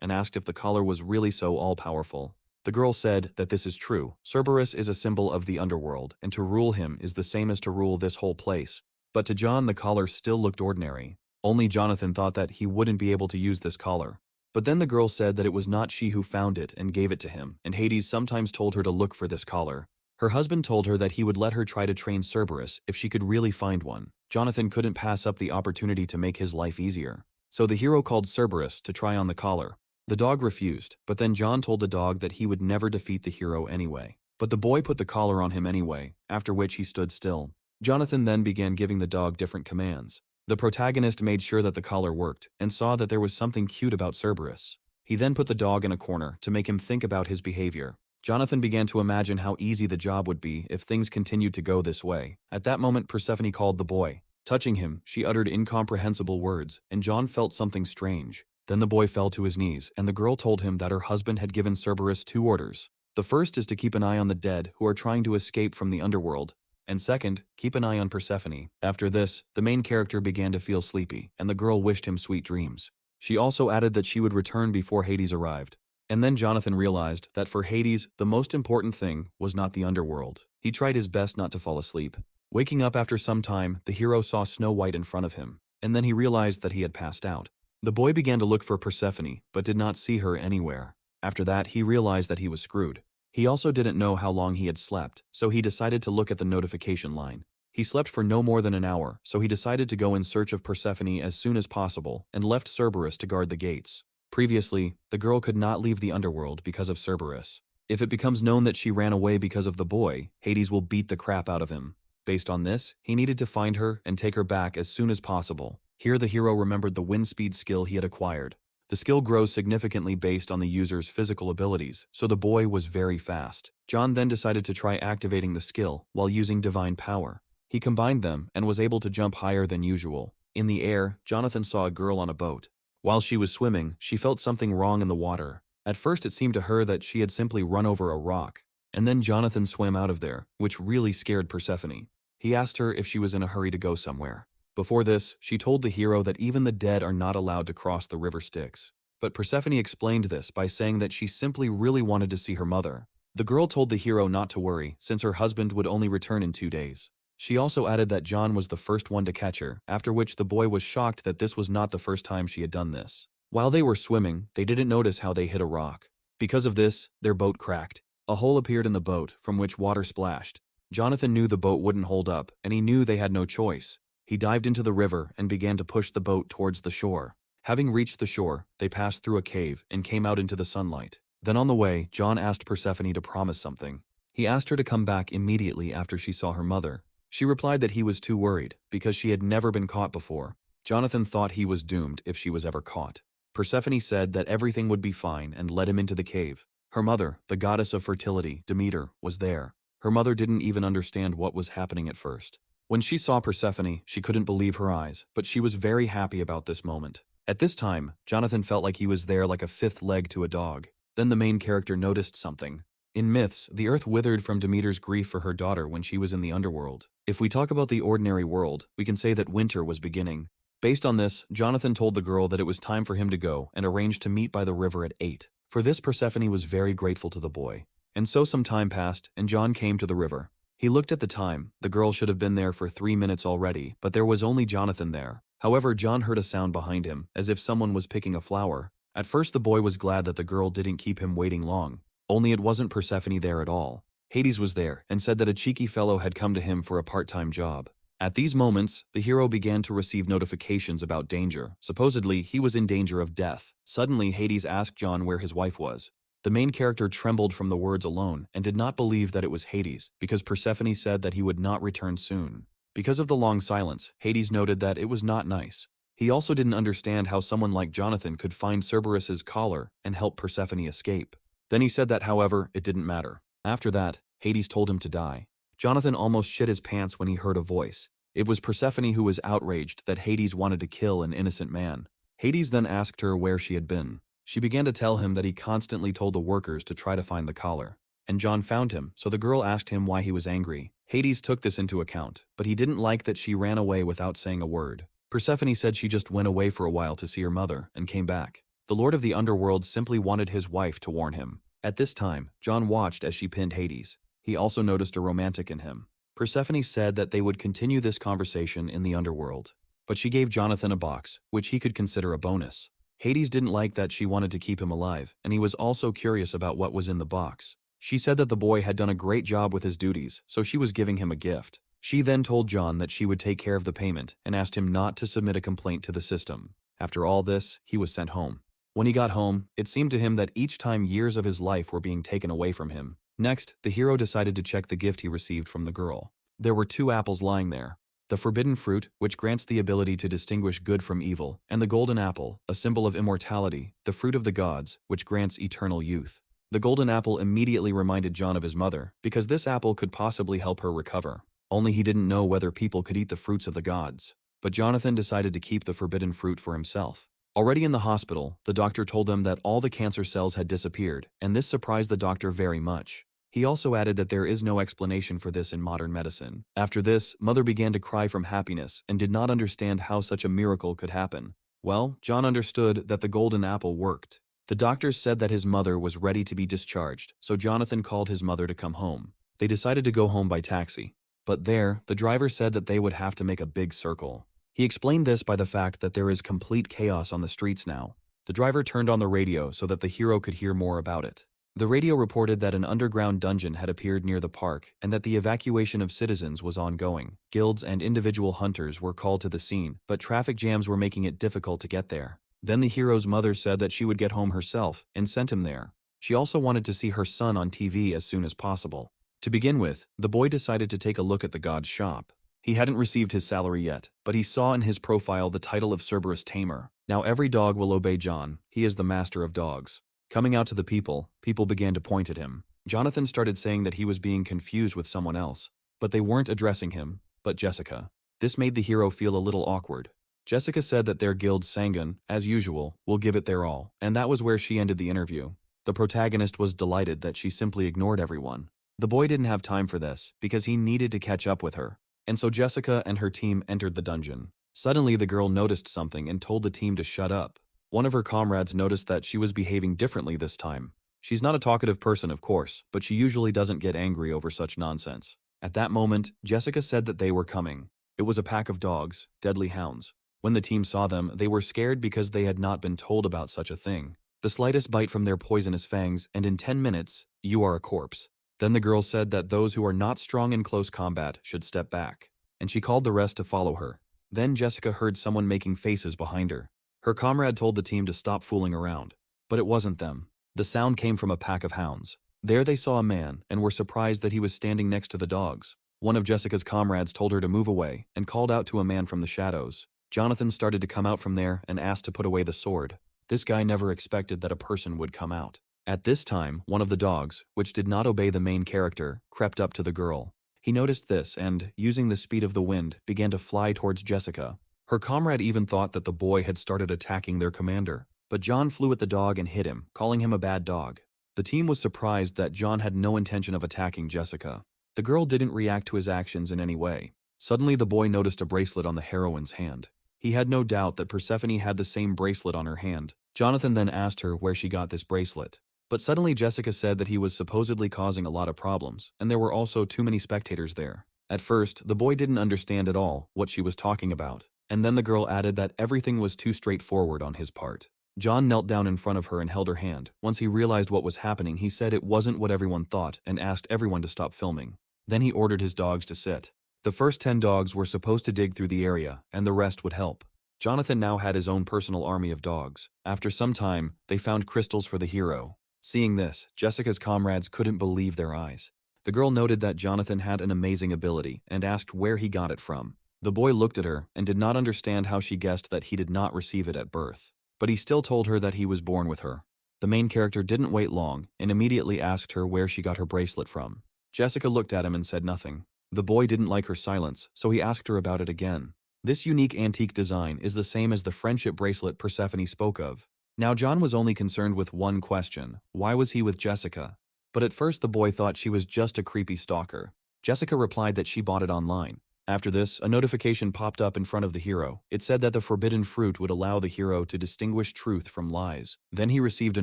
and asked if the collar was really so all-powerful. The girl said that this is true. Cerberus is a symbol of the underworld, and to rule him is the same as to rule this whole place. But to John, the collar still looked ordinary. Only Jonathan thought that he wouldn't be able to use this collar. But then the girl said that it was not she who found it and gave it to him, and Hades sometimes told her to look for this collar. Her husband told her that he would let her try to train Cerberus if she could really find one. Jonathan couldn't pass up the opportunity to make his life easier. So the hero called Cerberus to try on the collar. The dog refused, but then John told the dog that he would never defeat the hero anyway. But the boy put the collar on him anyway, after which he stood still. Jonathan then began giving the dog different commands. The protagonist made sure that the collar worked, and saw that there was something cute about Cerberus. He then put the dog in a corner to make him think about his behavior. Jonathan began to imagine how easy the job would be if things continued to go this way. At that moment, Persephone called the boy. Touching him, she uttered incomprehensible words, and John felt something strange. Then the boy fell to his knees, and the girl told him that her husband had given Cerberus 2 orders. The first is to keep an eye on the dead who are trying to escape from the underworld, and second, keep an eye on Persephone. After this, the main character began to feel sleepy, and the girl wished him sweet dreams. She also added that she would return before Hades arrived. And then Jonathan realized that for Hades, the most important thing was not the underworld. He tried his best not to fall asleep. Waking up after some time, the hero saw Snow White in front of him, and then he realized that he had passed out. The boy began to look for Persephone, but did not see her anywhere. After that, he realized that he was screwed. He also didn't know how long he had slept, so he decided to look at the notification line. He slept for no more than an hour, so he decided to go in search of Persephone as soon as possible and left Cerberus to guard the gates. Previously, the girl could not leave the underworld because of Cerberus. If it becomes known that she ran away because of the boy, Hades will beat the crap out of him. Based on this, he needed to find her and take her back as soon as possible. Here the hero remembered the wind speed skill he had acquired. The skill grows significantly based on the user's physical abilities, so the boy was very fast. John then decided to try activating the skill while using divine power. He combined them and was able to jump higher than usual. In the air, Jonathan saw a girl on a boat. While she was swimming, she felt something wrong in the water. At first it seemed to her that she had simply run over a rock, and then Jonathan swam out of there, which really scared Persephone. He asked her if she was in a hurry to go somewhere. Before this, she told the hero that even the dead are not allowed to cross the river Styx. But Persephone explained this by saying that she simply really wanted to see her mother. The girl told the hero not to worry, since her husband would only return in 2 days. She also added that John was the first one to catch her, after which the boy was shocked that this was not the first time she had done this. While they were swimming, they didn't notice how they hit a rock. Because of this, their boat cracked. A hole appeared in the boat, from which water splashed. Jonathan knew the boat wouldn't hold up, and he knew they had no choice. He dived into the river and began to push the boat towards the shore. Having reached the shore, they passed through a cave and came out into the sunlight. Then on the way, John asked Persephone to promise something. He asked her to come back immediately after she saw her mother. She replied that he was too worried, because she had never been caught before. Jonathan thought he was doomed if she was ever caught. Persephone said that everything would be fine and led him into the cave. Her mother, the goddess of fertility, Demeter, was there. Her mother didn't even understand what was happening at first. When she saw Persephone, she couldn't believe her eyes, but she was very happy about this moment. At this time, Jonathan felt like he was there like a fifth leg to a dog. Then the main character noticed something. In myths, the earth withered from Demeter's grief for her daughter when she was in the underworld. If we talk about the ordinary world, we can say that winter was beginning. Based on this, Jonathan told the girl that it was time for him to go and arranged to meet by the river at 8. For this, Persephone was very grateful to the boy. And so some time passed, and John came to the river. He looked at the time. The girl should have been there for 3 minutes already, but there was only Jonathan there. However, John heard a sound behind him, as if someone was picking a flower. At first the boy was glad that the girl didn't keep him waiting long. Only it wasn't Persephone there at all. Hades was there, and said that a cheeky fellow had come to him for a part-time job. At these moments, the hero began to receive notifications about danger. Supposedly, he was in danger of death. Suddenly, Hades asked John where his wife was. The main character trembled from the words alone and did not believe that it was Hades because Persephone said that he would not return soon. Because of the long silence, Hades noted that it was not nice. He also didn't understand how someone like Jonathan could find Cerberus's collar and help Persephone escape. Then he said that, however, it didn't matter. After that, Hades told him to die. Jonathan almost shit his pants when he heard a voice. It was Persephone who was outraged that Hades wanted to kill an innocent man. Hades then asked her where she had been. She began to tell him that he constantly told the workers to try to find the collar. And John found him, so the girl asked him why he was angry. Hades took this into account, but he didn't like that she ran away without saying a word. Persephone said she just went away for a while to see her mother and came back. The Lord of the Underworld simply wanted his wife to warn him. At this time, John watched as she pinned Hades. He also noticed a romantic in him. Persephone said that they would continue this conversation in the underworld, but she gave Jonathan a box, which he could consider a bonus. Hades didn't like that she wanted to keep him alive, and he was also curious about what was in the box. She said that the boy had done a great job with his duties, so she was giving him a gift. She then told John that she would take care of the payment and asked him not to submit a complaint to the system. After all this, he was sent home. When he got home, it seemed to him that each time years of his life were being taken away from him. Next, the hero decided to check the gift he received from the girl. There were 2 apples lying there. The forbidden fruit, which grants the ability to distinguish good from evil, and the golden apple, a symbol of immortality, the fruit of the gods, which grants eternal youth. The golden apple immediately reminded John of his mother, because this apple could possibly help her recover. Only he didn't know whether people could eat the fruits of the gods. But Jonathan decided to keep the forbidden fruit for himself. Already in the hospital, the doctor told them that all the cancer cells had disappeared, and this surprised the doctor very much. He also added that there is no explanation for this in modern medicine. After this, Mother began to cry from happiness and did not understand how such a miracle could happen. Well, John understood that the golden apple worked. The doctors said that his mother was ready to be discharged, so Jonathan called his mother to come home. They decided to go home by taxi. But there, the driver said that they would have to make a big circle. He explained this by the fact that there is complete chaos on the streets now. The driver turned on the radio so that the hero could hear more about it. The radio reported that an underground dungeon had appeared near the park and that the evacuation of citizens was ongoing. Guilds and individual hunters were called to the scene, but traffic jams were making it difficult to get there. Then the hero's mother said that she would get home herself and sent him there. She also wanted to see her son on TV as soon as possible. To begin with, the boy decided to take a look at the god's shop. He hadn't received his salary yet, but he saw in his profile the title of Cerberus Tamer. Now every dog will obey John. He is the master of dogs. Coming out to the people began to point at him. Jonathan started saying that he was being confused with someone else, but they weren't addressing him, but Jessica. This made the hero feel a little awkward. Jessica said that their guild Sangan, as usual, will give it their all, and that was where she ended the interview. The protagonist was delighted that she simply ignored everyone. The boy didn't have time for this, because he needed to catch up with her, and so Jessica and her team entered the dungeon. Suddenly the girl noticed something and told the team to shut up. One of her comrades noticed that she was behaving differently this time. She's not a talkative person, of course, but she usually doesn't get angry over such nonsense. At that moment, Jessica said that they were coming. It was a pack of dogs, deadly hounds. When the team saw them, they were scared because they had not been told about such a thing. The slightest bite from their poisonous fangs, and in 10 minutes, you are a corpse. Then the girl said that those who are not strong in close combat should step back, and she called the rest to follow her. Then Jessica heard someone making faces behind her. Her comrade told the team to stop fooling around, but it wasn't them. The sound came from a pack of hounds. There they saw a man and were surprised that he was standing next to the dogs. One of Jessica's comrades told her to move away and called out to a man from the shadows. Jonathan started to come out from there and asked to put away the sword. This guy never expected that a person would come out. At this time, one of the dogs, which did not obey the main character, crept up to the girl. He noticed this and, using the speed of the wind, began to fly towards Jessica. Her comrade even thought that the boy had started attacking their commander, but John flew at the dog and hit him, calling him a bad dog. The team was surprised that John had no intention of attacking Jessica. The girl didn't react to his actions in any way. Suddenly the boy noticed a bracelet on the heroine's hand. He had no doubt that Persephone had the same bracelet on her hand. Jonathan then asked her where she got this bracelet. But suddenly Jessica said that he was supposedly causing a lot of problems, and there were also too many spectators there. At first, the boy didn't understand at all what she was talking about. And then the girl added that everything was too straightforward on his part. John knelt down in front of her and held her hand. Once he realized what was happening, he said it wasn't what everyone thought and asked everyone to stop filming. Then he ordered his dogs to sit. The first 10 dogs were supposed to dig through the area, and the rest would help. Jonathan now had his own personal army of dogs. After some time, they found crystals for the hero. Seeing this, Jessica's comrades couldn't believe their eyes. The girl noted that Jonathan had an amazing ability and asked where he got it from. The boy looked at her and did not understand how she guessed that he did not receive it at birth. But he still told her that he was born with her. The main character didn't wait long and immediately asked her where she got her bracelet from. Jessica looked at him and said nothing. The boy didn't like her silence, so he asked her about it again. This unique antique design is the same as the friendship bracelet Persephone spoke of. Now John was only concerned with one question: why was he with Jessica? But at first the boy thought she was just a creepy stalker. Jessica replied that she bought it online. After this, a notification popped up in front of the hero. It said that the forbidden fruit would allow the hero to distinguish truth from lies. Then he received a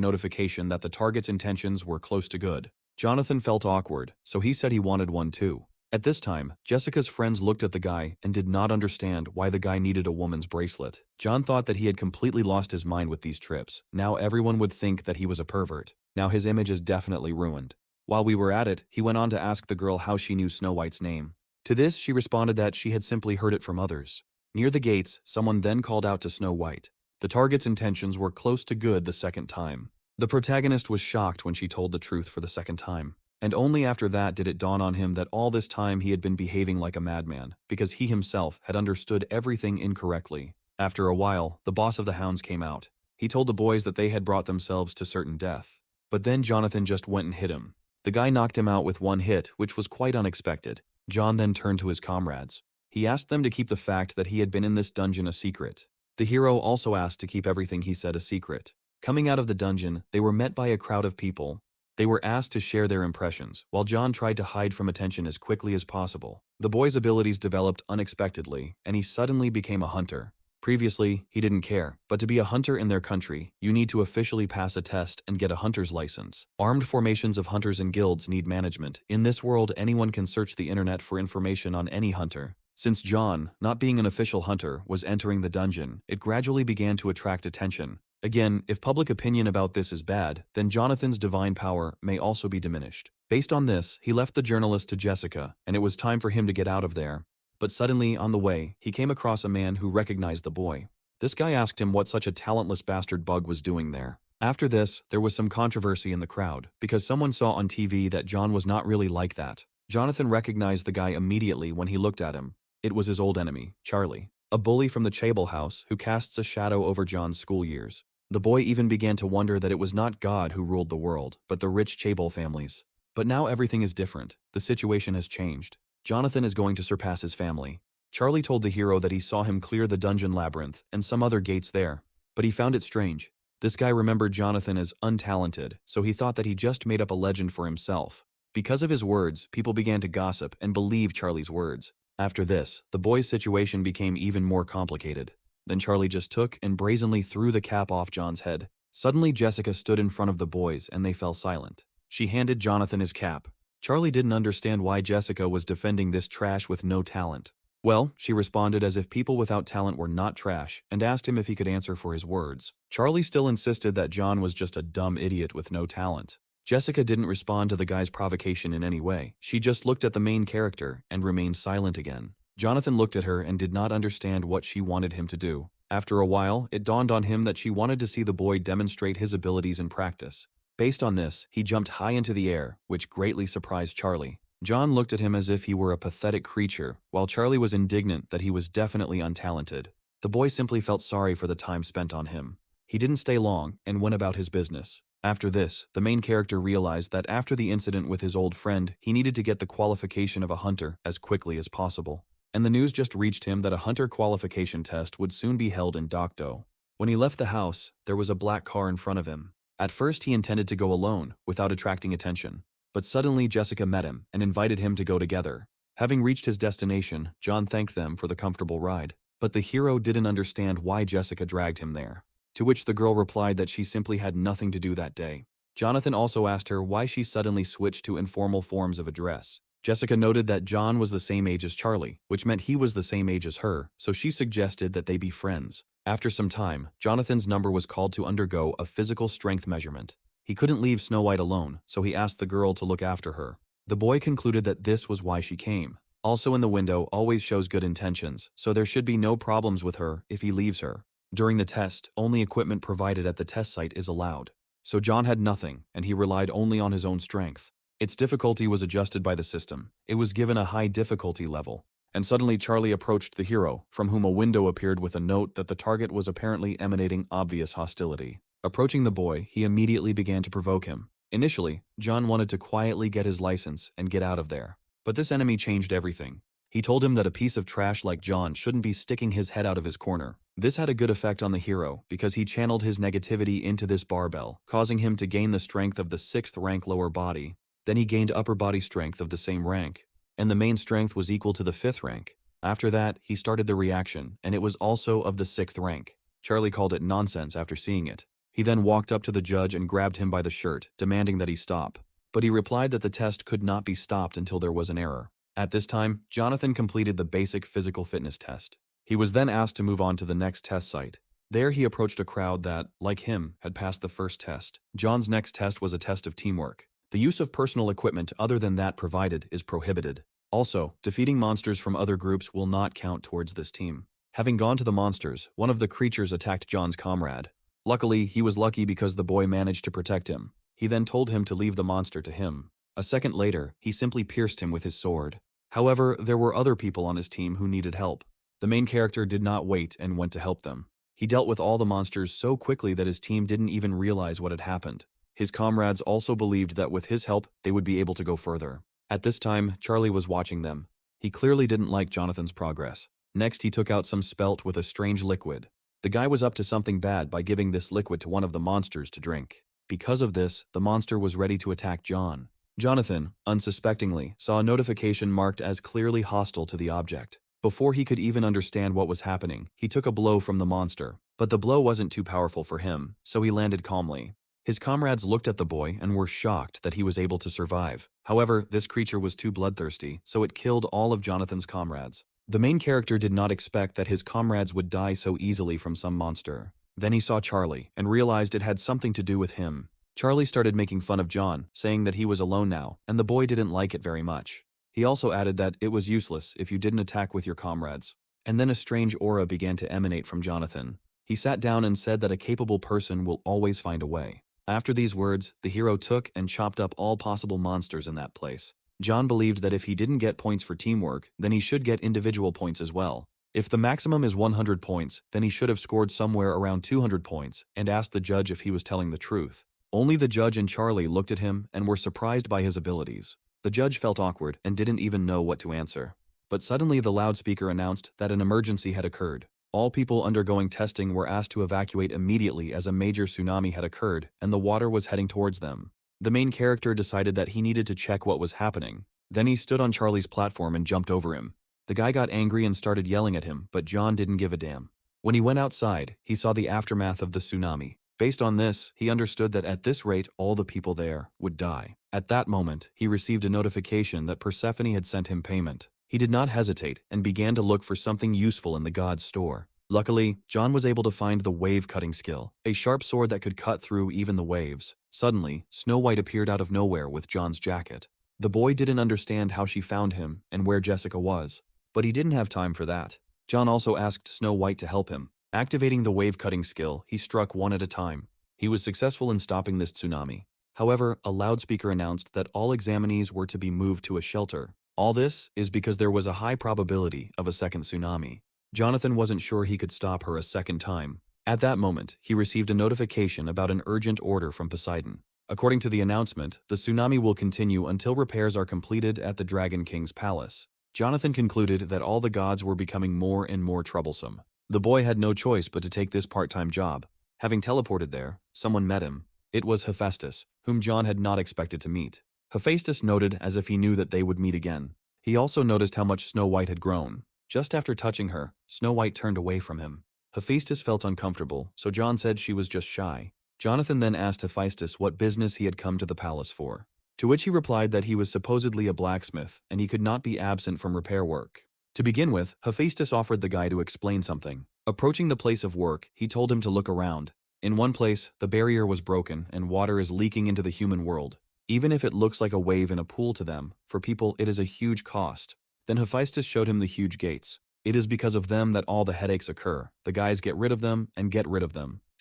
notification that the target's intentions were close to good. Jonathan felt awkward, so he said he wanted one too. At this time, Jessica's friends looked at the guy and did not understand why the guy needed a woman's bracelet. John thought that he had completely lost his mind with these trips. Now everyone would think that he was a pervert. Now his image is definitely ruined. While we were at it, he went on to ask the girl how she knew Snow White's name. To this, she responded that she had simply heard it from others. Near the gates, someone then called out to Snow White. The target's intentions were close to good the second time. The protagonist was shocked when she told the truth for the second time. And only after that did it dawn on him that all this time he had been behaving like a madman, because he himself had understood everything incorrectly. After a while, the boss of the hounds came out. He told the boys that they had brought themselves to certain death. But then Jonathan just went and hit him. The guy knocked him out with one hit, which was quite unexpected. John then turned to his comrades. He asked them to keep the fact that he had been in this dungeon a secret. The hero also asked to keep everything he said a secret. Coming out of the dungeon, they were met by a crowd of people. They were asked to share their impressions, while John tried to hide from attention as quickly as possible. The boy's abilities developed unexpectedly, and he suddenly became a hunter. Previously, he didn't care, but to be a hunter in their country, you need to officially pass a test and get a hunter's license. Armed formations of hunters and guilds need management. In this world, anyone can search the internet for information on any hunter. Since John, not being an official hunter, was entering the dungeon, it gradually began to attract attention. Again, if public opinion about this is bad, then Jonathan's divine power may also be diminished. Based on this, he left the journalist to Jessica, and it was time for him to get out of there. But suddenly, on the way, he came across a man who recognized the boy. This guy asked him what such a talentless bastard bug was doing there. After this, there was some controversy in the crowd, because someone saw on TV that John was not really like that. Jonathan recognized the guy immediately when he looked at him. It was his old enemy, Charlie, a bully from the Chable house who casts a shadow over John's school years. The boy even began to wonder that it was not God who ruled the world, but the rich Chable families. But now everything is different. The situation has changed. Jonathan is going to surpass his family. Charlie told the hero that he saw him clear the dungeon labyrinth and some other gates there, but he found it strange. This guy remembered Jonathan as untalented, so he thought that he just made up a legend for himself. Because of his words, people began to gossip and believe Charlie's words. After this, the boy's situation became even more complicated. Then Charlie just took and brazenly threw the cap off John's head. Suddenly Jessica stood in front of the boys and they fell silent. She handed Jonathan his cap. Charlie didn't understand why Jessica was defending this trash with no talent. Well, she responded as if people without talent were not trash and asked him if he could answer for his words. Charlie still insisted that John was just a dumb idiot with no talent. Jessica didn't respond to the guy's provocation in any way. She just looked at the main character and remained silent again. Jonathan looked at her and did not understand what she wanted him to do. After a while, it dawned on him that she wanted to see the boy demonstrate his abilities in practice. Based on this, he jumped high into the air, which greatly surprised Charlie. John looked at him as if he were a pathetic creature, while Charlie was indignant that he was definitely untalented. The boy simply felt sorry for the time spent on him. He didn't stay long and went about his business. After this, the main character realized that after the incident with his old friend, he needed to get the qualification of a hunter as quickly as possible. And the news just reached him that a hunter qualification test would soon be held in Dokdo. When he left the house, there was a black car in front of him. At first he intended to go alone, without attracting attention. But suddenly Jessica met him and invited him to go together. Having reached his destination, John thanked them for the comfortable ride. But the hero didn't understand why Jessica dragged him there. To which the girl replied that she simply had nothing to do that day. Jonathan also asked her why she suddenly switched to informal forms of address. Jessica noted that John was the same age as Charlie, which meant he was the same age as her, so she suggested that they be friends. After some time, Jonathan's number was called to undergo a physical strength measurement. He couldn't leave Snow White alone, so he asked the girl to look after her. The boy concluded that this was why she came. Also in the window always shows good intentions, so there should be no problems with her if he leaves her. During the test, only equipment provided at the test site is allowed. So John had nothing, and he relied only on his own strength. Its difficulty was adjusted by the system. It was given a high difficulty level. And suddenly Charlie approached the hero, from whom a window appeared with a note that the target was apparently emanating obvious hostility. Approaching the boy, he immediately began to provoke him. Initially, John wanted to quietly get his license and get out of there. But this enemy changed everything. He told him that a piece of trash like John shouldn't be sticking his head out of his corner. This had a good effect on the hero because he channeled his negativity into this barbell, causing him to gain the strength of the 6th rank lower body. Then he gained upper body strength of the same rank, and the main strength was equal to the 5th rank. After that, he started the reaction, and it was also of the 6th rank. Charlie called it nonsense after seeing it. He then walked up to the judge and grabbed him by the shirt, demanding that he stop. But he replied that the test could not be stopped until there was an error. At this time, Jonathan completed the basic physical fitness test. He was then asked to move on to the next test site. There he approached a crowd that, like him, had passed the first test. John's next test was a test of teamwork. The use of personal equipment other than that provided is prohibited. Also, defeating monsters from other groups will not count towards this team. Having gone to the monsters, one of the creatures attacked John's comrade. Luckily, he was lucky because the boy managed to protect him. He then told him to leave the monster to him. A second later, he simply pierced him with his sword. However, there were other people on his team who needed help. The main character did not wait and went to help them. He dealt with all the monsters so quickly that his team didn't even realize what had happened. His comrades also believed that with his help, they would be able to go further. At this time, Charlie was watching them. He clearly didn't like Jonathan's progress. Next, he took out some spelt with a strange liquid. The guy was up to something bad by giving this liquid to one of the monsters to drink. Because of this, the monster was ready to attack John. Jonathan, unsuspectingly, saw a notification marked as clearly hostile to the object. Before he could even understand what was happening, he took a blow from the monster. But the blow wasn't too powerful for him, so he landed calmly. His comrades looked at the boy and were shocked that he was able to survive. However, this creature was too bloodthirsty, so it killed all of Jonathan's comrades. The main character did not expect that his comrades would die so easily from some monster. Then he saw Charlie and realized it had something to do with him. Charlie started making fun of John, saying that he was alone now, and the boy didn't like it very much. He also added that it was useless if you didn't attack with your comrades. And then a strange aura began to emanate from Jonathan. He sat down and said that a capable person will always find a way. After these words, the hero took and chopped up all possible monsters in that place. John believed that if he didn't get points for teamwork, then he should get individual points as well. If the maximum is 100 points, then he should have scored somewhere around 200 points and asked the judge if he was telling the truth. Only the judge and Charlie looked at him and were surprised by his abilities. The judge felt awkward and didn't even know what to answer. But suddenly the loudspeaker announced that an emergency had occurred. All people undergoing testing were asked to evacuate immediately as a major tsunami had occurred and the water was heading towards them. The main character decided that he needed to check what was happening. Then he stood on Charlie's platform and jumped over him. The guy got angry and started yelling at him, but John didn't give a damn. When he went outside, he saw the aftermath of the tsunami. Based on this, he understood that at this rate, all the people there would die. At that moment, he received a notification that Persephone had sent him payment. He did not hesitate and began to look for something useful in the god's store. Luckily, John was able to find the wave-cutting skill, a sharp sword that could cut through even the waves. Suddenly, Snow White appeared out of nowhere with John's jacket. The boy didn't understand how she found him and where Jessica was, but he didn't have time for that. John also asked Snow White to help him. Activating the wave-cutting skill, he struck one at a time. He was successful in stopping this tsunami. However, a loudspeaker announced that all examinees were to be moved to a shelter. All this is because there was a high probability of a second tsunami. Jonathan wasn't sure he could stop her a second time. At that moment, he received a notification about an urgent order from Poseidon. According to the announcement, the tsunami will continue until repairs are completed at the Dragon King's palace. Jonathan concluded that all the gods were becoming more and more troublesome. The boy had no choice but to take this part-time job. Having teleported there, someone met him. It was Hephaestus, whom John had not expected to meet. Hephaestus noted as if he knew that they would meet again. He also noticed how much Snow White had grown. Just after touching her, Snow White turned away from him. Hephaestus felt uncomfortable, so John said she was just shy. Jonathan then asked Hephaestus what business he had come to the palace for. To which he replied that he was supposedly a blacksmith and he could not be absent from repair work. To begin with, Hephaestus offered the guy to explain something. Approaching the place of work, he told him to look around. In one place, the barrier was broken and water is leaking into the human world. Even if it looks like a wave in a pool to them, for people it is a huge cost. Then Hephaestus showed him the huge gates. It is because of them that all the headaches occur. The guys get rid of them, and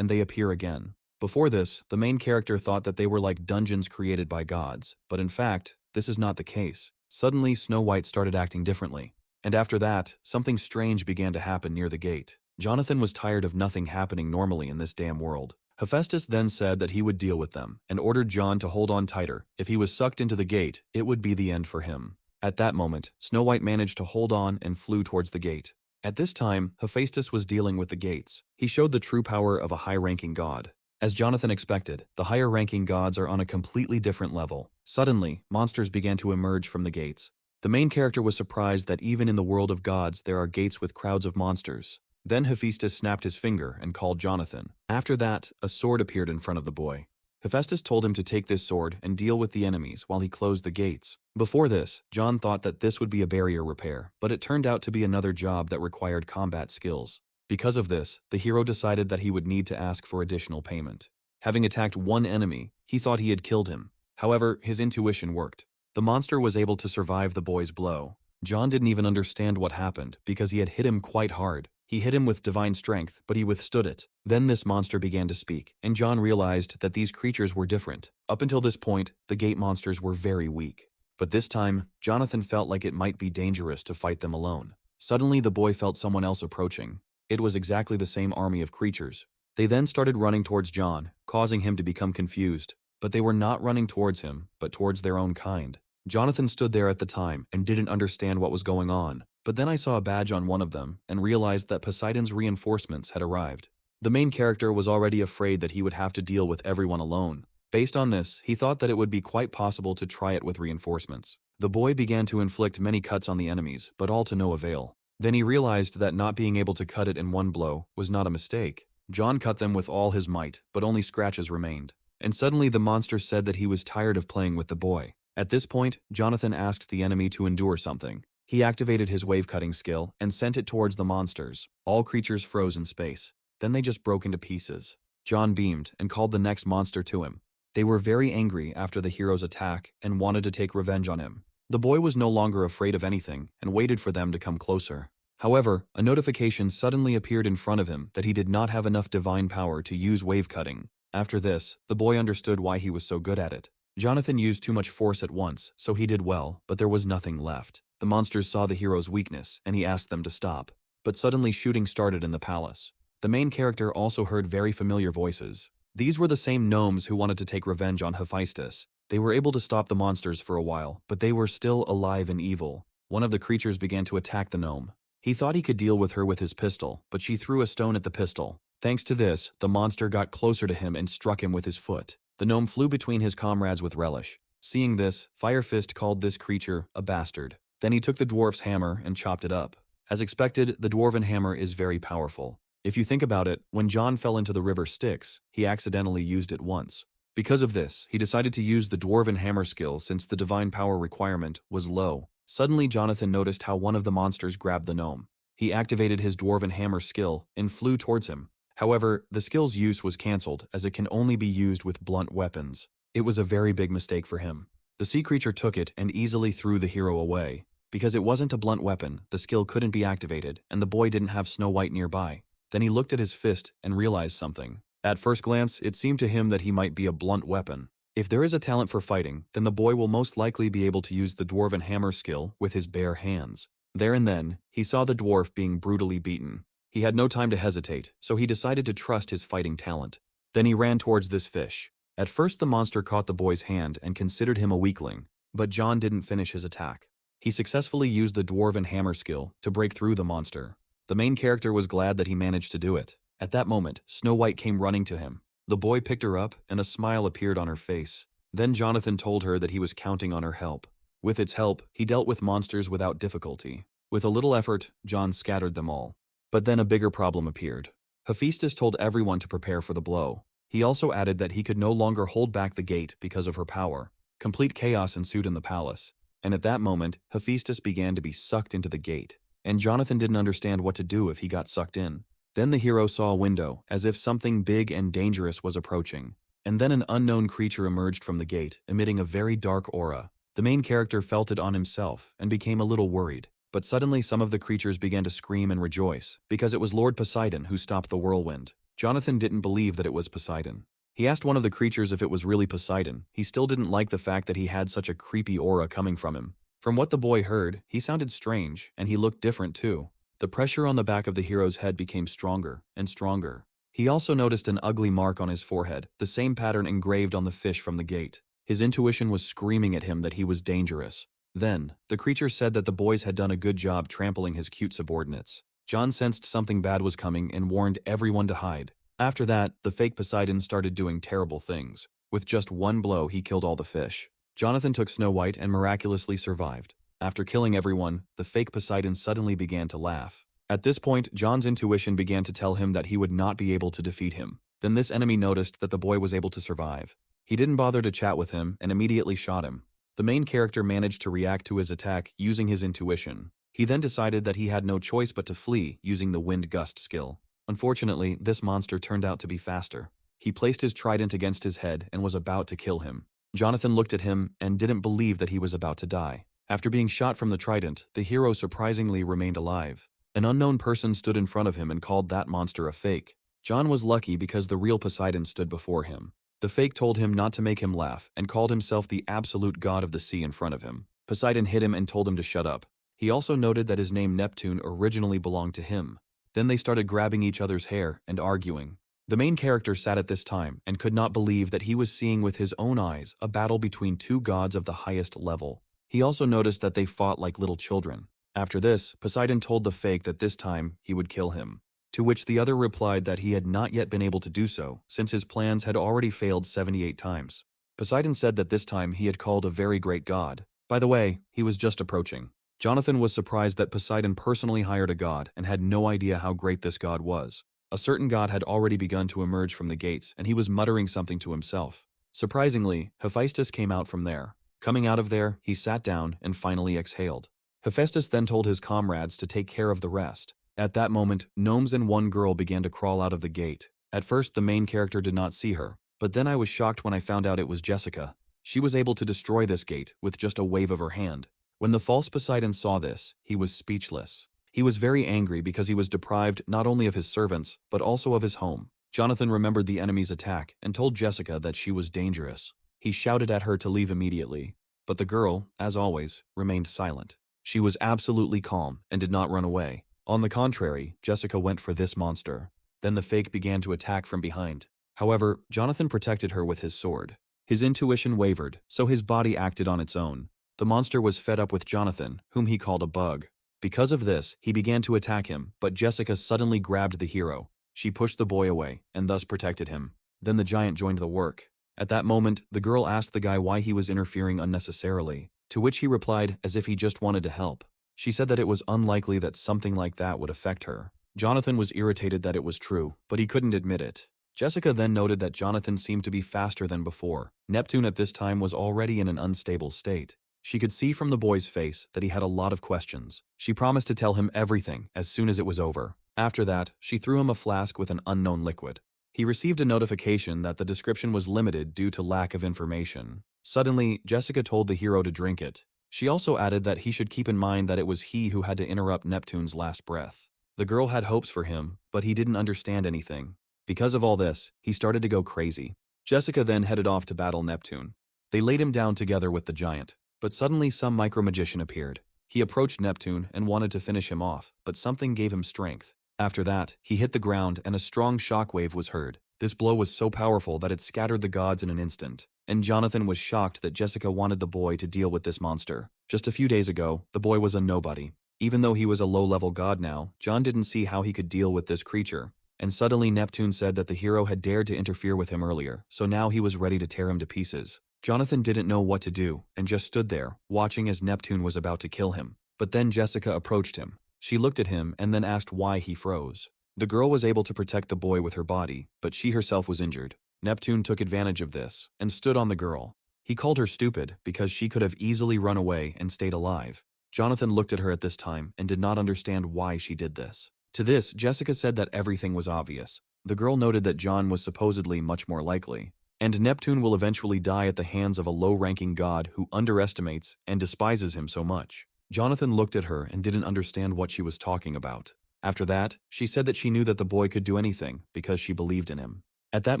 they appear again. Before this, the main character thought that they were like dungeons created by gods, but in fact, this is not the case. Suddenly, Snow White started acting differently. And after that, something strange began to happen near the gate. Jonathan was tired of nothing happening normally in this damn world. Hephaestus then said that he would deal with them, and ordered John to hold on tighter. If he was sucked into the gate, it would be the end for him. At that moment, Snow White managed to hold on and flew towards the gate. At this time, Hephaestus was dealing with the gates. He showed the true power of a high-ranking god. As Jonathan expected, the higher-ranking gods are on a completely different level. Suddenly, monsters began to emerge from the gates. The main character was surprised that even in the world of gods there are gates with crowds of monsters. Then Hephaestus snapped his finger and called Jonathan. After that, a sword appeared in front of the boy. Hephaestus told him to take this sword and deal with the enemies while he closed the gates. Before this, John thought that this would be a barrier repair, but it turned out to be another job that required combat skills. Because of this, the hero decided that he would need to ask for additional payment. Having attacked one enemy, he thought he had killed him. However, his intuition worked. The monster was able to survive the boy's blow. John didn't even understand what happened because he had hit him quite hard. He hit him with divine strength, but he withstood it. Then this monster began to speak, and John realized that these creatures were different. Up until this point, the gate monsters were very weak. But this time, Jonathan felt like it might be dangerous to fight them alone. Suddenly, the boy felt someone else approaching. It was exactly the same army of creatures. They then started running towards John, causing him to become confused. But they were not running towards him, but towards their own kind. Jonathan stood there at the time and didn't understand what was going on. But then I saw a badge on one of them and realized that Poseidon's reinforcements had arrived. The main character was already afraid that he would have to deal with everyone alone. Based on this, he thought that it would be quite possible to try it with reinforcements. The boy began to inflict many cuts on the enemies, but all to no avail. Then he realized that not being able to cut it in one blow was not a mistake. John cut them with all his might, but only scratches remained. And suddenly the monster said that he was tired of playing with the boy. At this point, Jonathan asked the enemy to endure something. He activated his wave-cutting skill and sent it towards the monsters. All creatures froze in space. Then they just broke into pieces. John beamed and called the next monster to him. They were very angry after the hero's attack and wanted to take revenge on him. The boy was no longer afraid of anything and waited for them to come closer. However, a notification suddenly appeared in front of him that he did not have enough divine power to use wave-cutting. After this, the boy understood why he was so good at it. Jonathan used too much force at once, so he did well, but there was nothing left. The monsters saw the hero's weakness, and he asked them to stop. But suddenly shooting started in the palace. The main character also heard very familiar voices. These were the same gnomes who wanted to take revenge on Hephaestus. They were able to stop the monsters for a while, but they were still alive and evil. One of the creatures began to attack the gnome. He thought he could deal with her with his pistol, but she threw a stone at the pistol. Thanks to this, the monster got closer to him and struck him with his foot. The gnome flew between his comrades with relish. Seeing this, Fire Fist called this creature a bastard. Then he took the dwarf's hammer and chopped it up. As expected, the dwarven hammer is very powerful. If you think about it, when John fell into the river Styx, he accidentally used it once. Because of this, he decided to use the dwarven hammer skill since the divine power requirement was low. Suddenly, Jonathan noticed how one of the monsters grabbed the gnome. He activated his dwarven hammer skill and flew towards him. However, the skill's use was cancelled as it can only be used with blunt weapons. It was a very big mistake for him. The sea creature took it and easily threw the hero away. Because it wasn't a blunt weapon, the skill couldn't be activated, and the boy didn't have Snow White nearby. Then he looked at his fist and realized something. At first glance, it seemed to him that he might be a blunt weapon. If there is a talent for fighting, then the boy will most likely be able to use the dwarven hammer skill with his bare hands. There and then, he saw the dwarf being brutally beaten. He had no time to hesitate, so he decided to trust his fighting talent. Then he ran towards this fish. At first the monster caught the boy's hand and considered him a weakling, but John didn't finish his attack. He successfully used the dwarven hammer skill to break through the monster. The main character was glad that he managed to do it. At that moment, Snow White came running to him. The boy picked her up and a smile appeared on her face. Then Jonathan told her that he was counting on her help. With its help, he dealt with monsters without difficulty. With a little effort, John scattered them all. But then a bigger problem appeared. Hephaestus told everyone to prepare for the blow. He also added that he could no longer hold back the gate because of her power. Complete chaos ensued in the palace. And at that moment, Hephaestus began to be sucked into the gate. And Jonathan didn't understand what to do if he got sucked in. Then the hero saw a window, as if something big and dangerous was approaching. And then an unknown creature emerged from the gate, emitting a very dark aura. The main character felt it on himself and became a little worried. But suddenly some of the creatures began to scream and rejoice, because it was Lord Poseidon who stopped the whirlwind. Jonathan didn't believe that it was Poseidon. He asked one of the creatures if it was really Poseidon. He still didn't like the fact that he had such a creepy aura coming from him. From what the boy heard, he sounded strange, and he looked different too. The pressure on the back of the hero's head became stronger and stronger. He also noticed an ugly mark on his forehead, the same pattern engraved on the fish from the gate. His intuition was screaming at him that he was dangerous. Then, the creature said that the boys had done a good job trampling his cute subordinates. John sensed something bad was coming and warned everyone to hide. After that, the fake Poseidon started doing terrible things. With just one blow, he killed all the fish. Jonathan took Snow White and miraculously survived. After killing everyone, the fake Poseidon suddenly began to laugh. At this point, John's intuition began to tell him that he would not be able to defeat him. Then this enemy noticed that the boy was able to survive. He didn't bother to chat with him and immediately shot him. The main character managed to react to his attack using his intuition. He then decided that he had no choice but to flee using the wind gust skill. Unfortunately, this monster turned out to be faster. He placed his trident against his head and was about to kill him. Jonathan looked at him and didn't believe that he was about to die. After being shot from the trident, the hero surprisingly remained alive. An unknown person stood in front of him and called that monster a fake. John was lucky because the real Poseidon stood before him. The fake told him not to make him laugh and called himself the absolute god of the sea in front of him. Poseidon hit him and told him to shut up. He also noted that his name Neptune originally belonged to him. Then they started grabbing each other's hair and arguing. The main character sat at this time and could not believe that he was seeing with his own eyes a battle between two gods of the highest level. He also noticed that they fought like little children. After this, Poseidon told the fake that this time he would kill him. To which the other replied that he had not yet been able to do so, since his plans had already failed 78 times. Poseidon said that this time he had called a very great god. By the way, he was just approaching. Jonathan was surprised that Poseidon personally hired a god and had no idea how great this god was. A certain god had already begun to emerge from the gates, and he was muttering something to himself. Surprisingly, Hephaestus came out from there. Coming out of there, he sat down and finally exhaled. Hephaestus then told his comrades to take care of the rest. At that moment, gnomes and one girl began to crawl out of the gate. At first, the main character did not see her, but then I was shocked when I found out it was Jessica. She was able to destroy this gate with just a wave of her hand. When the false Poseidon saw this, he was speechless. He was very angry because he was deprived not only of his servants, but also of his home. Jonathan remembered the enemy's attack and told Jessica that she was dangerous. He shouted at her to leave immediately, but the girl, as always, remained silent. She was absolutely calm and did not run away. On the contrary, Jessica went for this monster. Then the fake began to attack from behind. However, Jonathan protected her with his sword. His intuition wavered, so his body acted on its own. The monster was fed up with Jonathan, whom he called a bug. Because of this, he began to attack him, but Jessica suddenly grabbed the hero. She pushed the boy away, and thus protected him. Then the giant joined the work. At that moment, the girl asked the guy why he was interfering unnecessarily, to which he replied as if he just wanted to help. She said that it was unlikely that something like that would affect her. Jonathan was irritated that it was true, but he couldn't admit it. Jessica then noted that Jonathan seemed to be faster than before. Neptune at this time was already in an unstable state. She could see from the boy's face that he had a lot of questions. She promised to tell him everything as soon as it was over. After that, she threw him a flask with an unknown liquid. He received a notification that the description was limited due to lack of information. Suddenly, Jessica told the hero to drink it. She also added that he should keep in mind that it was he who had to interrupt Neptune's last breath. The girl had hopes for him, but he didn't understand anything. Because of all this, he started to go crazy. Jessica then headed off to battle Neptune. They laid him down together with the giant. But suddenly some micro-magician appeared. He approached Neptune and wanted to finish him off, but something gave him strength. After that, he hit the ground and a strong shockwave was heard. This blow was so powerful that it scattered the gods in an instant, and Jonathan was shocked that Jessica wanted the boy to deal with this monster. Just a few days ago, the boy was a nobody. Even though he was a low-level god now, John didn't see how he could deal with this creature. And suddenly Neptune said that the hero had dared to interfere with him earlier, so now he was ready to tear him to pieces. Jonathan didn't know what to do and just stood there, watching as Neptune was about to kill him. But then Jessica approached him. She looked at him and then asked why he froze. The girl was able to protect the boy with her body, but she herself was injured. Neptune took advantage of this and stood on the girl. He called her stupid because she could have easily run away and stayed alive. Jonathan looked at her at this time and did not understand why she did this. To this, Jessica said that everything was obvious. The girl noted that John was supposedly much more likely. And Neptune will eventually die at the hands of a low-ranking god who underestimates and despises him so much. Jonathan looked at her and didn't understand what she was talking about. After that, she said that she knew that the boy could do anything because she believed in him. At that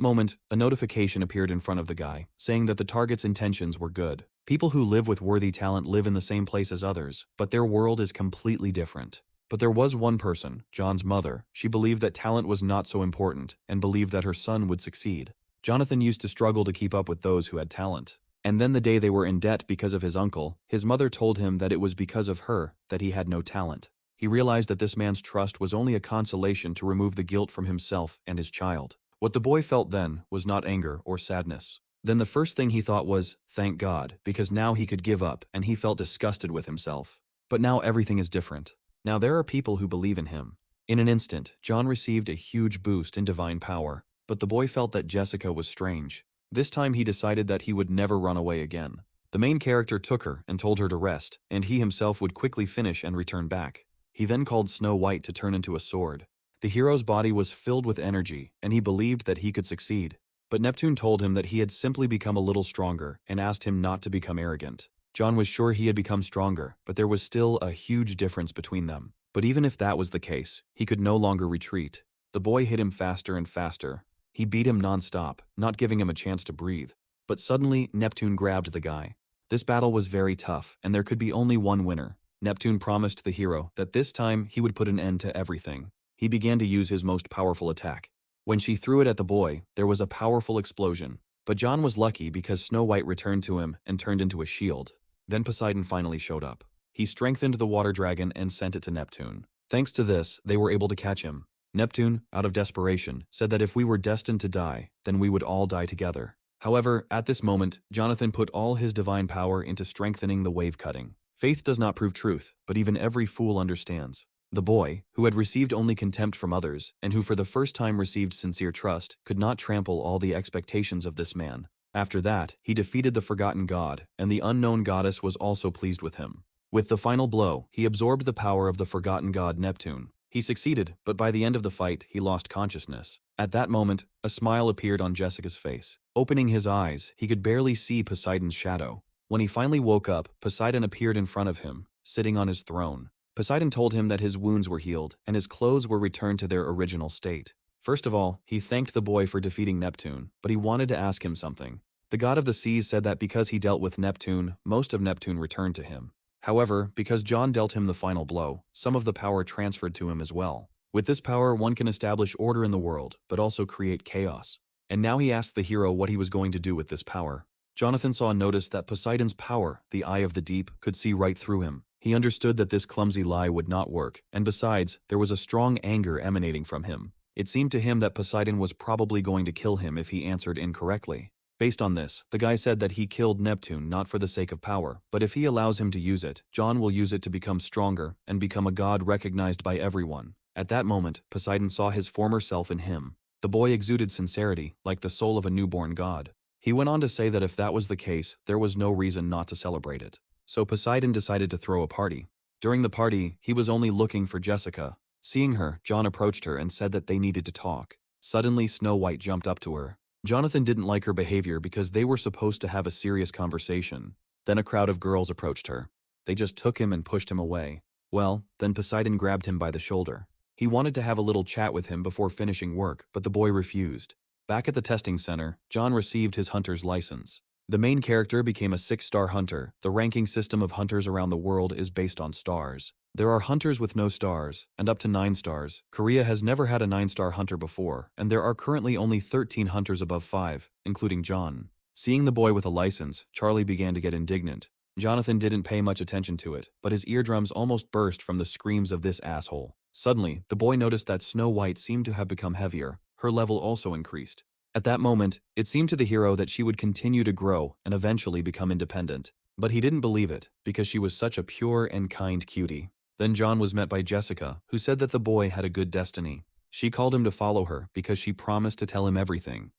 moment, a notification appeared in front of the guy, saying that the target's intentions were good. People who live with worthy talent live in the same place as others, but their world is completely different. But there was one person, John's mother. She believed that talent was not so important, and believed that her son would succeed. Jonathan used to struggle to keep up with those who had talent. And then the day they were in debt because of his uncle, his mother told him that it was because of her that he had no talent. He realized that this man's trust was only a consolation to remove the guilt from himself and his child. What the boy felt then was not anger or sadness. Then the first thing he thought was, thank God, because now he could give up, and he felt disgusted with himself. But now everything is different. Now there are people who believe in him. In an instant, John received a huge boost in divine power, but the boy felt that Jessica was strange. This time he decided that he would never run away again. The main character took her and told her to rest, and he himself would quickly finish and return back. He then called Snow White to turn into a sword. The hero's body was filled with energy, and he believed that he could succeed. But Neptune told him that he had simply become a little stronger and asked him not to become arrogant. John was sure he had become stronger, but there was still a huge difference between them. But even if that was the case, he could no longer retreat. The boy hit him faster and faster. He beat him non-stop, not giving him a chance to breathe. But suddenly, Neptune grabbed the guy. This battle was very tough, and there could be only one winner. Neptune promised the hero that this time he would put an end to everything. He began to use his most powerful attack. When she threw it at the boy, there was a powerful explosion. But John was lucky because Snow White returned to him and turned into a shield. Then Poseidon finally showed up. He strengthened the water dragon and sent it to Neptune. Thanks to this, they were able to catch him. Neptune, out of desperation, said that if we were destined to die, then we would all die together. However, at this moment, Jonathan put all his divine power into strengthening the wave cutting. Faith does not prove truth, but even every fool understands. The boy, who had received only contempt from others, and who for the first time received sincere trust, could not trample all the expectations of this man. After that, he defeated the forgotten god, and the unknown goddess was also pleased with him. With the final blow, he absorbed the power of the forgotten god Neptune. He succeeded, but by the end of the fight, he lost consciousness. At that moment, a smile appeared on Jessica's face. Opening his eyes, he could barely see Poseidon's shadow. When he finally woke up, Poseidon appeared in front of him, sitting on his throne. Poseidon told him that his wounds were healed, and his clothes were returned to their original state. First of all, he thanked the boy for defeating Neptune, but he wanted to ask him something. The god of the seas said that because he dealt with Neptune, most of Neptune returned to him. However, because John dealt him the final blow, some of the power transferred to him as well. With this power, one can establish order in the world, but also create chaos. And now he asked the hero what he was going to do with this power. Jonathan saw and noticed that Poseidon's power, the eye of the deep, could see right through him. He understood that this clumsy lie would not work, and besides, there was a strong anger emanating from him. It seemed to him that Poseidon was probably going to kill him if he answered incorrectly. Based on this, the guy said that he killed Neptune not for the sake of power, but if he allows him to use it, John will use it to become stronger and become a god recognized by everyone. At that moment, Poseidon saw his former self in him. The boy exuded sincerity, like the soul of a newborn god. He went on to say that if that was the case, there was no reason not to celebrate it. So Poseidon decided to throw a party. During the party, he was only looking for Jessica. Seeing her, John approached her and said that they needed to talk. Suddenly, Snow White jumped up to her. Jonathan didn't like her behavior because they were supposed to have a serious conversation. Then a crowd of girls approached her. They just took him and pushed him away. Well, then Poseidon grabbed him by the shoulder. He wanted to have a little chat with him before finishing work, but the boy refused. Back at the testing center, John received his hunter's license. The main character became a 6-star hunter. The ranking system of hunters around the world is based on stars. There are hunters with no stars, and up to 9 stars. Korea has never had a 9-star hunter before, and there are currently only 13 hunters above 5, including John. Seeing the boy with a license, Charlie began to get indignant. Jonathan didn't pay much attention to it, but his eardrums almost burst from the screams of this asshole. Suddenly, the boy noticed that Snow White seemed to have become heavier. Her level also increased. At that moment, it seemed to the hero that she would continue to grow and eventually become independent. But he didn't believe it, because she was such a pure and kind cutie. Then John was met by Jessica, who said that the boy had a good destiny. She called him to follow her because she promised to tell him everything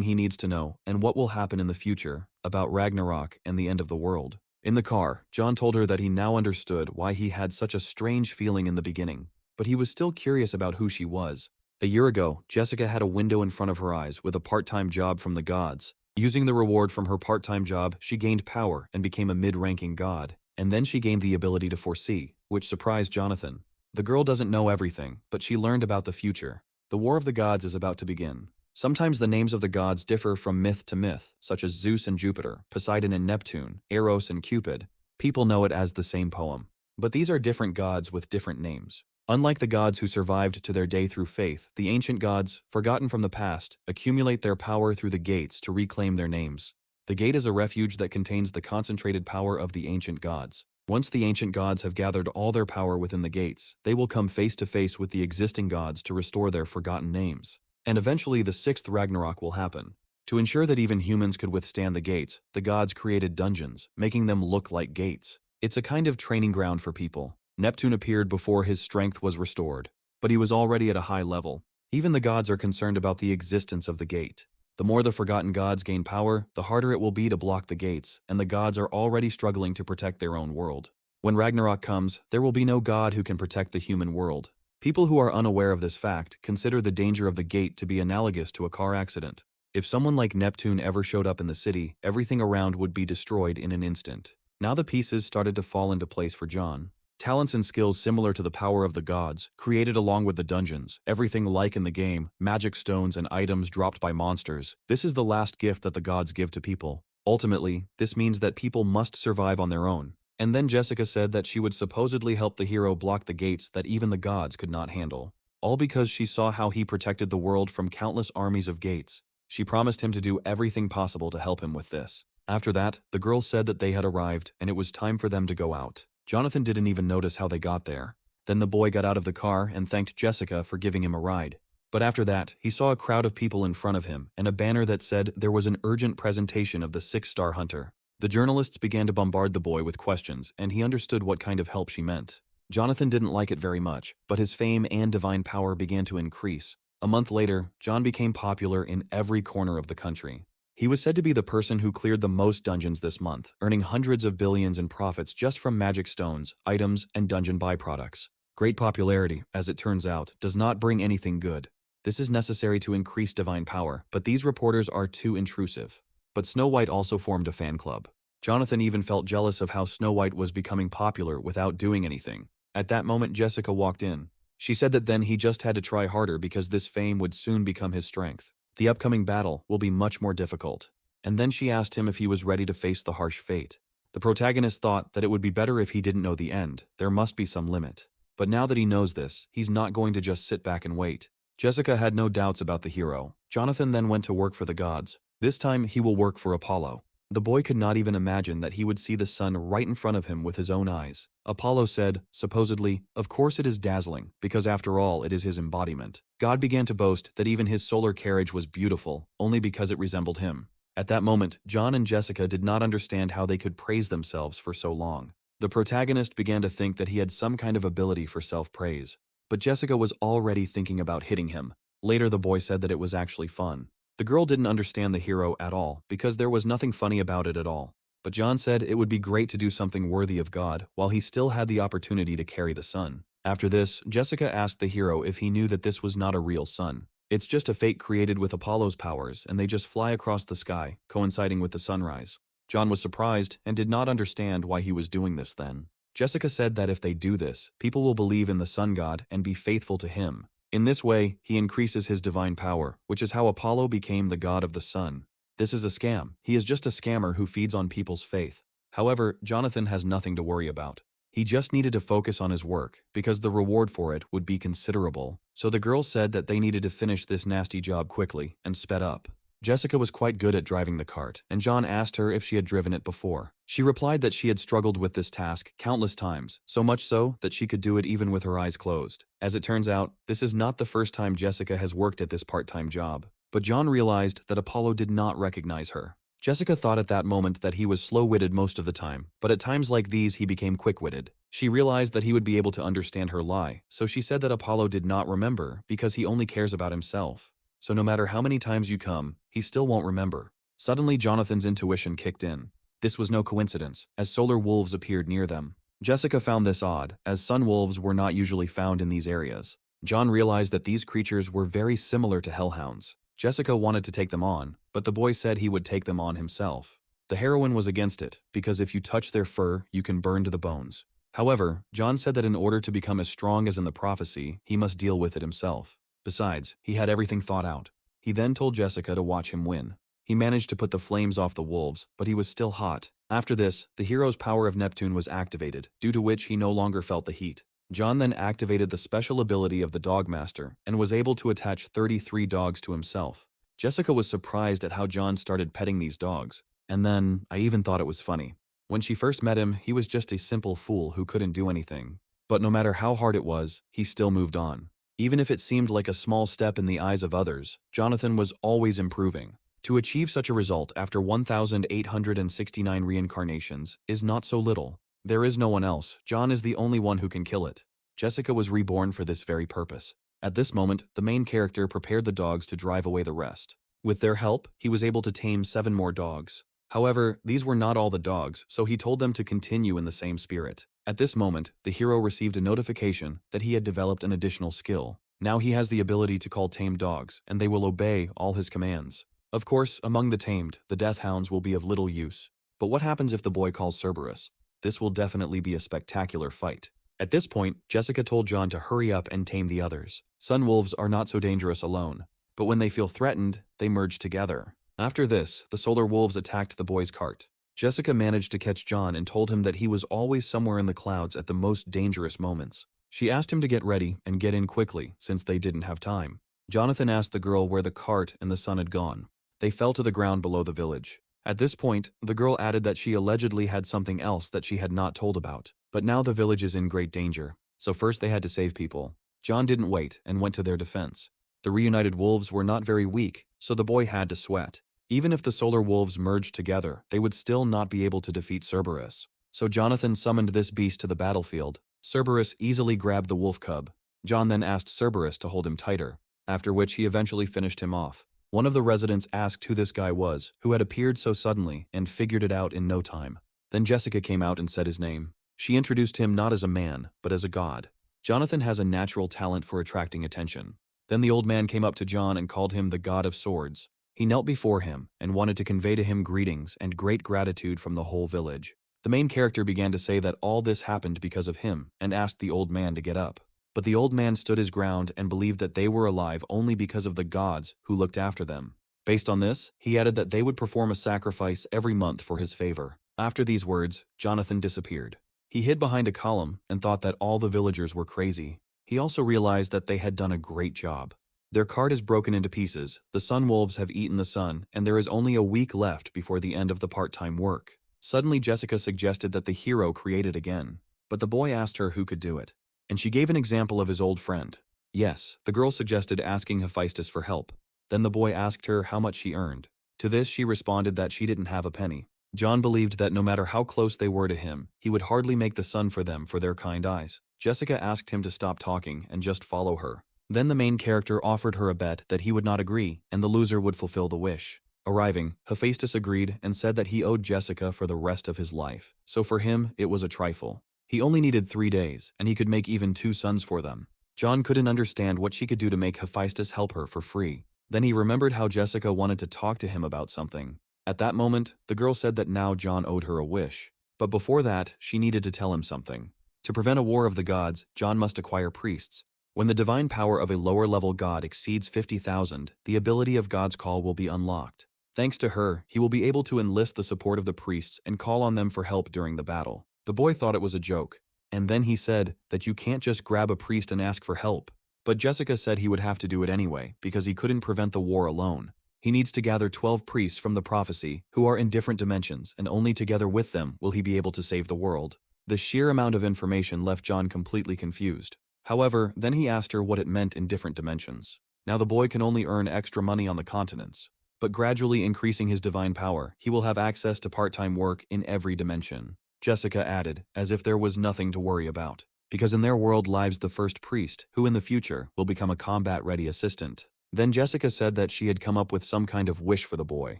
he needs to know, and what will happen in the future, about Ragnarok and the end of the world. In the car, John told her that he now understood why he had such a strange feeling in the beginning, but he was still curious about who she was. A year ago, Jessica had a window in front of her eyes with a part-time job from the gods. Using the reward from her part-time job, she gained power and became a mid-ranking god. And then she gained the ability to foresee, which surprised Jonathan. The girl doesn't know everything, but she learned about the future. The War of the Gods is about to begin. Sometimes the names of the gods differ from myth to myth, such as Zeus and Jupiter, Poseidon and Neptune, Eros and Cupid. People know it as the same poem. But these are different gods with different names. Unlike the gods who survived to their day through faith, the ancient gods, forgotten from the past, accumulate their power through the gates to reclaim their names. The gate is a refuge that contains the concentrated power of the ancient gods. Once the ancient gods have gathered all their power within the gates, they will come face to face with the existing gods to restore their forgotten names. And eventually the sixth Ragnarok will happen. To ensure that even humans could withstand the gates, the gods created dungeons, making them look like gates. It's a kind of training ground for people. Neptune appeared before his strength was restored, but he was already at a high level. Even the gods are concerned about the existence of the gate. The more the forgotten gods gain power, the harder it will be to block the gates, and the gods are already struggling to protect their own world. When Ragnarok comes, there will be no god who can protect the human world. People who are unaware of this fact consider the danger of the gate to be analogous to a car accident. If someone like Neptune ever showed up in the city, everything around would be destroyed in an instant. Now the pieces started to fall into place for John. Talents and skills similar to the power of the gods, created along with the dungeons, everything like in the game, magic stones and items dropped by monsters. This is the last gift that the gods give to people. Ultimately, this means that people must survive on their own. And then Jessica said that she would supposedly help the hero block the gates that even the gods could not handle. All because she saw how he protected the world from countless armies of gates. She promised him to do everything possible to help him with this. After that, the girl said that they had arrived and it was time for them to go out. Jonathan didn't even notice how they got there. Then the boy got out of the car and thanked Jessica for giving him a ride. But after that, he saw a crowd of people in front of him and a banner that said there was an urgent presentation of the 6-star hunter. The journalists began to bombard the boy with questions, and he understood what kind of help she meant. Jonathan didn't like it very much, but his fame and divine power began to increase. A month later, John became popular in every corner of the country. He was said to be the person who cleared the most dungeons this month, earning hundreds of billions in profits just from magic stones, items, and dungeon byproducts. Great popularity, as it turns out, does not bring anything good. This is necessary to increase divine power, but these reporters are too intrusive. But Snow White also formed a fan club. Jonathan even felt jealous of how Snow White was becoming popular without doing anything. At that moment, Jessica walked in. She said that then he just had to try harder because this fame would soon become his strength. The upcoming battle will be much more difficult. And then she asked him if he was ready to face the harsh fate. The protagonist thought that it would be better if he didn't know the end. There must be some limit. But now that he knows this, he's not going to just sit back and wait. Jessica had no doubts about the hero. Jonathan then went to work for the gods. This time, he will work for Apollo. The boy could not even imagine that he would see the sun right in front of him with his own eyes. Apollo said, supposedly, "Of course it is dazzling, because after all it is his embodiment." God began to boast that even his solar carriage was beautiful, only because it resembled him. At that moment, John and Jessica did not understand how they could praise themselves for so long. The protagonist began to think that he had some kind of ability for self-praise. But Jessica was already thinking about hitting him. Later the boy said that it was actually fun. The girl didn't understand the hero at all, because there was nothing funny about it at all. But John said it would be great to do something worthy of God while he still had the opportunity to carry the sun. After this, Jessica asked the hero if he knew that this was not a real sun. It's just a fake created with Apollo's powers, and they just fly across the sky, coinciding with the sunrise. John was surprised and did not understand why he was doing this then. Jessica said that if they do this, people will believe in the sun god and be faithful to him. In this way, he increases his divine power, which is how Apollo became the god of the sun. This is a scam. He is just a scammer who feeds on people's faith. However, Jonathan has nothing to worry about. He just needed to focus on his work, because the reward for it would be considerable. So the girl said that they needed to finish this nasty job quickly, and sped up. Jessica was quite good at driving the cart, and John asked her if she had driven it before. She replied that she had struggled with this task countless times, so much so that she could do it even with her eyes closed. As it turns out, this is not the first time Jessica has worked at this part-time job. But John realized that Apollo did not recognize her. Jessica thought at that moment that he was slow-witted most of the time, but at times like these he became quick-witted. She realized that he would be able to understand her lie, so she said that Apollo did not remember because he only cares about himself. So no matter how many times you come, he still won't remember. Suddenly, Jonathan's intuition kicked in. This was no coincidence, as solar wolves appeared near them. Jessica found this odd, as sun wolves were not usually found in these areas. John realized that these creatures were very similar to hellhounds. Jessica wanted to take them on, but the boy said he would take them on himself. The heroine was against it, because if you touch their fur, you can burn to the bones. However, John said that in order to become as strong as in the prophecy, he must deal with it himself. Besides, he had everything thought out. He then told Jessica to watch him win. He managed to put the flames off the wolves, but he was still hot. After this, the hero's power of Neptune was activated, due to which he no longer felt the heat. John then activated the special ability of the Dog Master and was able to attach 33 dogs to himself. Jessica was surprised at how John started petting these dogs. And then, I even thought it was funny. When she first met him, he was just a simple fool who couldn't do anything. But no matter how hard it was, he still moved on. Even if it seemed like a small step in the eyes of others, Jonathan was always improving. To achieve such a result after 1,869 reincarnations is not so little. There is no one else. John is the only one who can kill it. Jessica was reborn for this very purpose. At this moment, the main character prepared the dogs to drive away the rest. With their help, he was able to tame 7 more dogs. However, these were not all the dogs, so he told them to continue in the same spirit. At this moment, the hero received a notification that he had developed an additional skill. Now he has the ability to call tame dogs, and they will obey all his commands. Of course, among the tamed, the death hounds will be of little use. But what happens if the boy calls Cerberus? This will definitely be a spectacular fight. At this point, Jessica told John to hurry up and tame the others. Sun wolves are not so dangerous alone, but when they feel threatened, they merge together. After this, the solar wolves attacked the boy's cart. Jessica managed to catch John and told him that he was always somewhere in the clouds at the most dangerous moments. She asked him to get ready and get in quickly, since they didn't have time. Jonathan asked the girl where the cart and the sun had gone. They fell to the ground below the village. At this point, the girl added that she allegedly had something else that she had not told about. But now the village is in great danger, so first they had to save people. John didn't wait and went to their defense. The reunited wolves were not very weak, so the boy had to sweat. Even if the solar wolves merged together, they would still not be able to defeat Cerberus. So Jonathan summoned this beast to the battlefield. Cerberus easily grabbed the wolf cub. John then asked Cerberus to hold him tighter, after which he eventually finished him off. One of the residents asked who this guy was, who had appeared so suddenly, and figured it out in no time. Then Jessica came out and said his name. She introduced him not as a man, but as a god. Jonathan has a natural talent for attracting attention. Then the old man came up to John and called him the God of Swords. He knelt before him and wanted to convey to him greetings and great gratitude from the whole village. The main character began to say that all this happened because of him and asked the old man to get up. But the old man stood his ground and believed that they were alive only because of the gods who looked after them. Based on this, he added that they would perform a sacrifice every month for his favor. After these words, Jonathan disappeared. He hid behind a column and thought that all the villagers were crazy. He also realized that they had done a great job. Their cart is broken into pieces, the sun wolves have eaten the sun, and there is only a week left before the end of the part-time work. Suddenly Jessica suggested that the hero create it again, but the boy asked her who could do it. And she gave an example of his old friend. Yes, the girl suggested asking Hephaestus for help. Then the boy asked her how much she earned. To this she responded that she didn't have a penny. John believed that no matter how close they were to him, he would hardly make the sun for them for their kind eyes. Jessica asked him to stop talking and just follow her. Then the main character offered her a bet that he would not agree and the loser would fulfill the wish. Arriving, Hephaestus agreed and said that he owed Jessica for the rest of his life, so for him it was a trifle. He only needed 3 days, and he could make even 2 sons for them. John couldn't understand what she could do to make Hephaestus help her for free. Then he remembered how Jessica wanted to talk to him about something. At that moment, the girl said that now John owed her a wish. But before that, she needed to tell him something. To prevent a war of the gods, John must acquire priests. When the divine power of a lower-level god exceeds 50,000, the ability of God's call will be unlocked. Thanks to her, he will be able to enlist the support of the priests and call on them for help during the battle. The boy thought it was a joke, and then he said that you can't just grab a priest and ask for help. But Jessica said he would have to do it anyway because he couldn't prevent the war alone. He needs to gather 12 priests from the prophecy who are in different dimensions, and only together with them will he be able to save the world. The sheer amount of information left John completely confused. However, then he asked her what it meant in different dimensions. Now the boy can only earn extra money on the continents, but gradually increasing his divine power, he will have access to part-time work in every dimension. Jessica added, as if there was nothing to worry about, because in their world lives the first priest, who in the future will become a combat-ready assistant. Then Jessica said that she had come up with some kind of wish for the boy.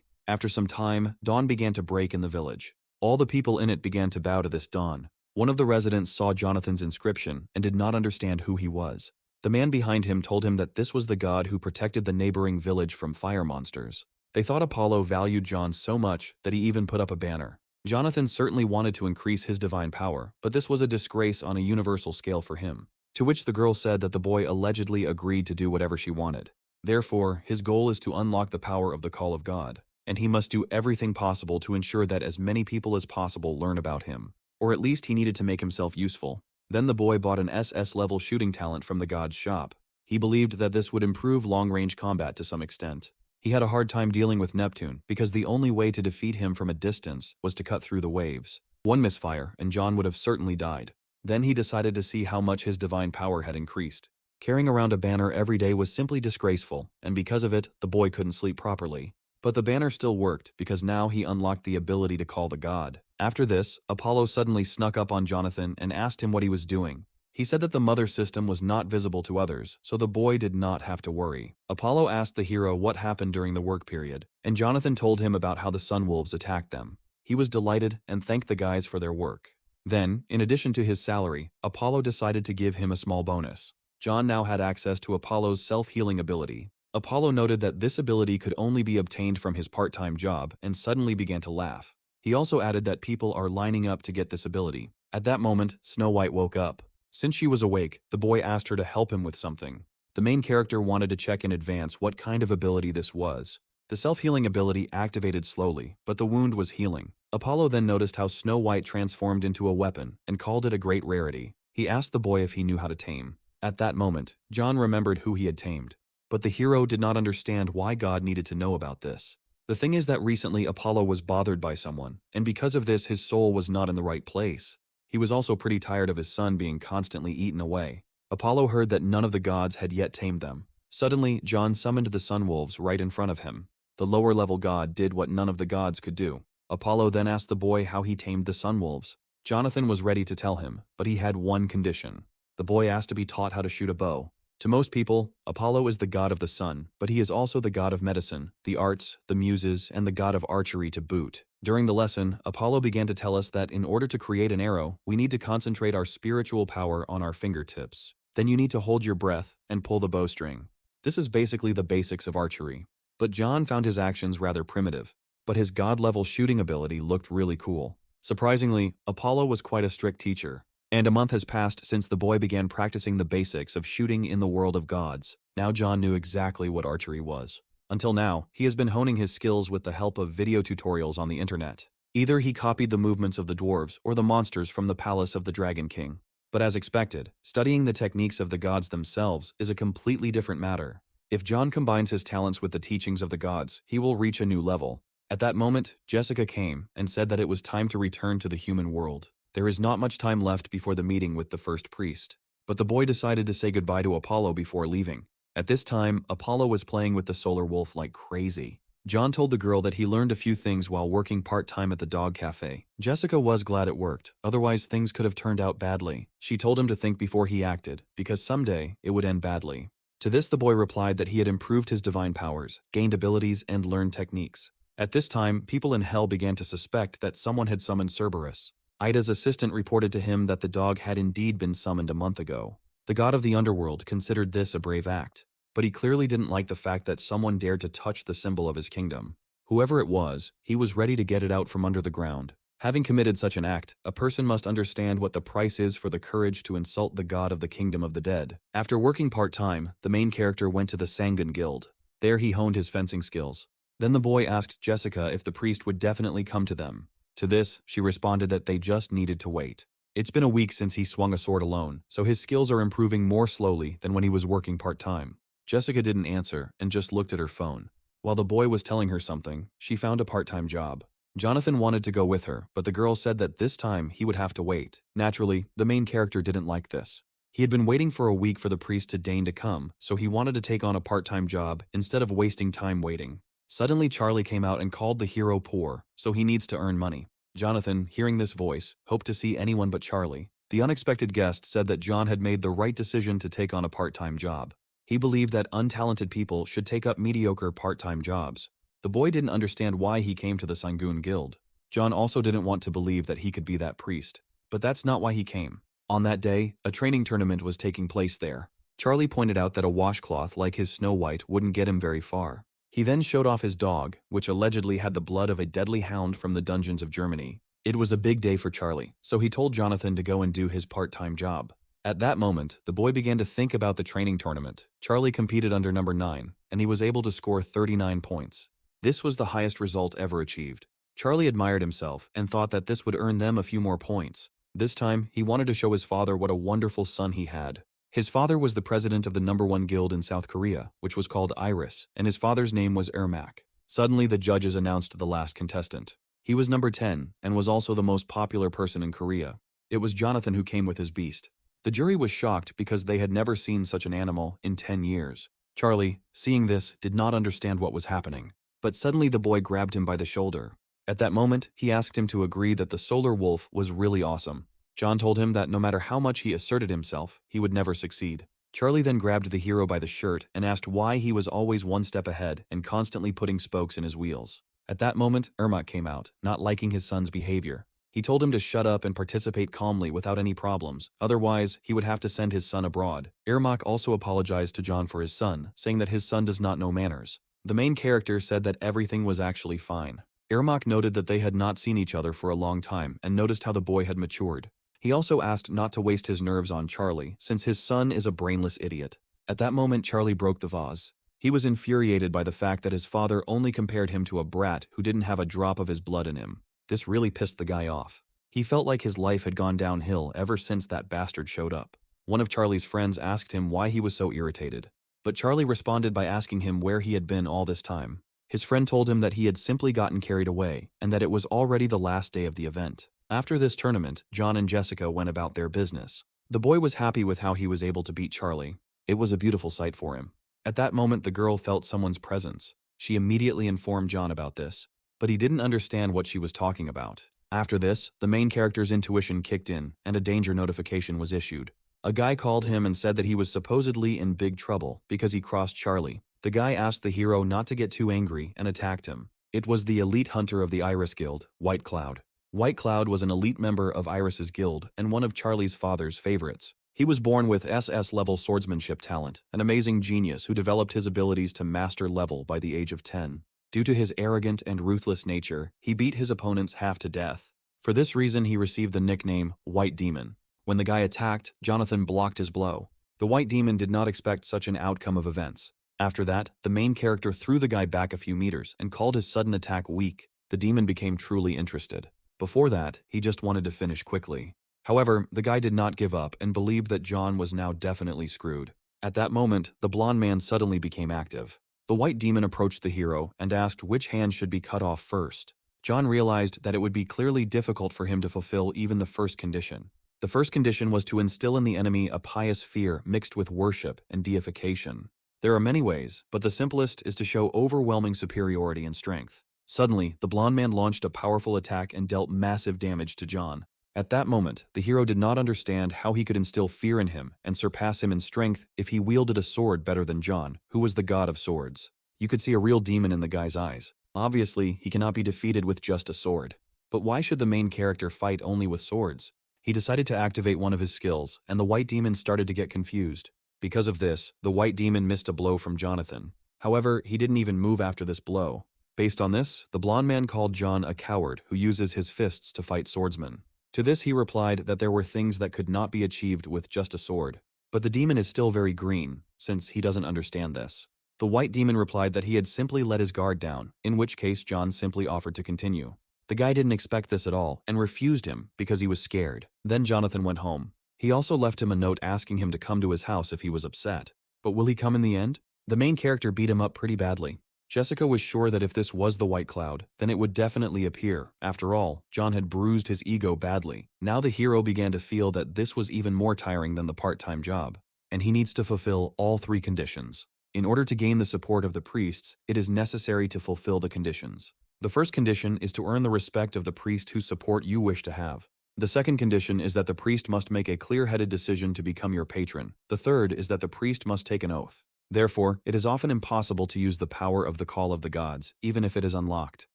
After some time, dawn began to break in the village. All the people in it began to bow to this dawn. One of the residents saw Jonathan's inscription and did not understand who he was. The man behind him told him that this was the god who protected the neighboring village from fire monsters. They thought Apollo valued John so much that he even put up a banner. Jonathan certainly wanted to increase his divine power, but this was a disgrace on a universal scale for him. To which the girl said that the boy allegedly agreed to do whatever she wanted. Therefore, his goal is to unlock the power of the call of God, and he must do everything possible to ensure that as many people as possible learn about him. Or at least he needed to make himself useful. Then the boy bought an SS-level shooting talent from the god's shop. He believed that this would improve long-range combat to some extent. He had a hard time dealing with Neptune because the only way to defeat him from a distance was to cut through the waves. One misfire, and John would have certainly died. Then he decided to see how much his divine power had increased. Carrying around a banner every day was simply disgraceful, and because of it, the boy couldn't sleep properly. But the banner still worked because now he unlocked the ability to call the god. After this, Apollo suddenly snuck up on Jonathan and asked him what he was doing. He said that the mother system was not visible to others, so the boy did not have to worry. Apollo asked the hero what happened during the work period, and Jonathan told him about how the Sunwolves attacked them. He was delighted and thanked the guys for their work. Then, in addition to his salary, Apollo decided to give him a small bonus. John now had access to Apollo's self-healing ability. Apollo noted that this ability could only be obtained from his part-time job and suddenly began to laugh. He also added that people are lining up to get this ability. At that moment, Snow White woke up. Since she was awake, the boy asked her to help him with something. The main character wanted to check in advance what kind of ability this was. The self-healing ability activated slowly, but the wound was healing. Apollo then noticed how Snow White transformed into a weapon and called it a great rarity. He asked the boy if he knew how to tame. At that moment, John remembered who he had tamed. But the hero did not understand why God needed to know about this. The thing is that recently Apollo was bothered by someone, and because of this his soul was not in the right place. He was also pretty tired of his son being constantly eaten away. Apollo heard that none of the gods had yet tamed them. Suddenly, John summoned the Sunwolves right in front of him. The lower-level god did what none of the gods could do. Apollo then asked the boy how he tamed the Sunwolves. Jonathan was ready to tell him, but he had one condition. The boy asked to be taught how to shoot a bow. To most people, Apollo is the god of the sun, but he is also the god of medicine, the arts, the muses, and the god of archery to boot. During the lesson, Apollo began to tell us that in order to create an arrow, we need to concentrate our spiritual power on our fingertips. Then you need to hold your breath and pull the bowstring. This is basically the basics of archery. But John found his actions rather primitive, but his god-level shooting ability looked really cool. Surprisingly, Apollo was quite a strict teacher. And a month has passed since the boy began practicing the basics of shooting in the world of gods. Now John knew exactly what archery was. Until now, he has been honing his skills with the help of video tutorials on the internet. Either he copied the movements of the dwarves or the monsters from the palace of the Dragon King. But as expected, studying the techniques of the gods themselves is a completely different matter. If John combines his talents with the teachings of the gods, he will reach a new level. At that moment, Jessica came and said that it was time to return to the human world. There is not much time left before the meeting with the first priest, but the boy decided to say goodbye to Apollo before leaving. At this time, Apollo was playing with the solar wolf like crazy. John told the girl that he learned a few things while working part-time at the dog cafe. Jessica was glad it worked, otherwise things could have turned out badly. She told him to think before he acted, because someday it would end badly. To this the boy replied that he had improved his divine powers, gained abilities, and learned techniques. At this time, people in hell began to suspect that someone had summoned Cerberus. Ida's assistant reported to him that the dog had indeed been summoned a month ago. The god of the underworld considered this a brave act, but he clearly didn't like the fact that someone dared to touch the symbol of his kingdom. Whoever it was, he was ready to get it out from under the ground. Having committed such an act, a person must understand what the price is for the courage to insult the god of the kingdom of the dead. After working part-time, the main character went to the Sangun Guild. There he honed his fencing skills. Then the boy asked Jessica if the priest would definitely come to them. To this, she responded that they just needed to wait. It's been a week since he swung a sword alone, so his skills are improving more slowly than when he was working part-time. Jessica didn't answer and just looked at her phone. While the boy was telling her something, she found a part-time job. Jonathan wanted to go with her, but the girl said that this time he would have to wait. Naturally, the main character didn't like this. He had been waiting for a week for the priest to deign to come, so he wanted to take on a part-time job instead of wasting time waiting. Suddenly Charlie came out and called the hero poor, so he needs to earn money. Jonathan, hearing this voice, hoped to see anyone but Charlie. The unexpected guest said that John had made the right decision to take on a part-time job. He believed that untalented people should take up mediocre part-time jobs. The boy didn't understand why he came to the Sangun Guild. John also didn't want to believe that he could be that priest. But that's not why he came. On that day, a training tournament was taking place there. Charlie pointed out that a washcloth like his Snow White wouldn't get him very far. He then showed off his dog, which allegedly had the blood of a deadly hound from the dungeons of Germany. It was a big day for Charlie, so he told Jonathan to go and do his part-time job. At that moment, the boy began to think about the training tournament. Charlie competed under number 9. and he was able to score 39 points. This was the highest result ever achieved. Charlie admired himself and thought that this would earn them a few more points. This time, he wanted to show his father what a wonderful son he had. His father was the president of the #1 guild in South Korea, which was called Iris, and his father's name was Ermac. Suddenly, the judges announced the last contestant. He was number 10 and was also the most popular person in Korea. It was Jonathan who came with his beast. The jury was shocked because they had never seen such an animal in 10 years. Charlie, seeing this, did not understand what was happening. But suddenly the boy grabbed him by the shoulder. At that moment, he asked him to agree that the solar wolf was really awesome. John told him that no matter how much he asserted himself, he would never succeed. Charlie then grabbed the hero by the shirt and asked why he was always one step ahead and constantly putting spokes in his wheels. At that moment, Ermac came out, not liking his son's behavior. He told him to shut up and participate calmly without any problems, otherwise he would have to send his son abroad. Ermac also apologized to John for his son, saying that his son does not know manners. The main character said that everything was actually fine. Ermac noted that they had not seen each other for a long time and noticed how the boy had matured. He also asked not to waste his nerves on Charlie, since his son is a brainless idiot. At that moment, Charlie broke the vase. He was infuriated by the fact that his father only compared him to a brat who didn't have a drop of his blood in him. This really pissed the guy off. He felt like his life had gone downhill ever since that bastard showed up. One of Charlie's friends asked him why he was so irritated. But Charlie responded by asking him where he had been all this time. His friend told him that he had simply gotten carried away and that it was already the last day of the event. After this tournament, John and Jessica went about their business. The boy was happy with how he was able to beat Charlie. It was a beautiful sight for him. At that moment, the girl felt someone's presence. She immediately informed John about this, but he didn't understand what she was talking about. After this, the main character's intuition kicked in and a danger notification was issued. A guy called him and said that he was supposedly in big trouble because he crossed Charlie. The guy asked the hero not to get too angry and attacked him. It was the elite hunter of the Iris Guild, White Cloud. White Cloud was an elite member of Iris's guild and one of Charlie's father's favorites. He was born with SS-level swordsmanship talent, an amazing genius who developed his abilities to master level by the age of 10. Due to his arrogant and ruthless nature, he beat his opponents half to death. For this reason, he received the nickname White Demon. When the guy attacked, Jonathan blocked his blow. The White Demon did not expect such an outcome of events. After that, the main character threw the guy back a few meters and called his sudden attack weak. The demon became truly interested. Before that, he just wanted to finish quickly. However, the guy did not give up and believed that John was now definitely screwed. At that moment, the blonde man suddenly became active. The white demon approached the hero and asked which hand should be cut off first. John realized that it would be clearly difficult for him to fulfill even the first condition. The first condition was to instill in the enemy a pious fear mixed with worship and deification. There are many ways, but the simplest is to show overwhelming superiority and strength. Suddenly, the blonde man launched a powerful attack and dealt massive damage to John. At that moment, the hero did not understand how he could instill fear in him and surpass him in strength if he wielded a sword better than John, who was the god of swords. You could see a real demon in the guy's eyes. Obviously, he cannot be defeated with just a sword. But why should the main character fight only with swords? He decided to activate one of his skills, and the white demon started to get confused. Because of this, the white demon missed a blow from Jonathan. However, he didn't even move after this blow. Based on this, the blonde man called John a coward who uses his fists to fight swordsmen. To this he replied that there were things that could not be achieved with just a sword. But the demon is still very green, since he doesn't understand this. The white demon replied that he had simply let his guard down, in which case John simply offered to continue. The guy didn't expect this at all and refused him because he was scared. Then Jonathan went home. He also left him a note asking him to come to his house if he was upset. But will he come in the end? The main character beat him up pretty badly. Jessica was sure that if this was the white cloud, then it would definitely appear. After all, John had bruised his ego badly. Now the hero began to feel that this was even more tiring than the part-time job, and he needs to fulfill all 3 conditions. In order to gain the support of the priests, it is necessary to fulfill the conditions. The first condition is to earn the respect of the priest whose support you wish to have. The second condition is that the priest must make a clear-headed decision to become your patron. The third is that the priest must take an oath. Therefore, it is often impossible to use the power of the call of the gods, even if it is unlocked.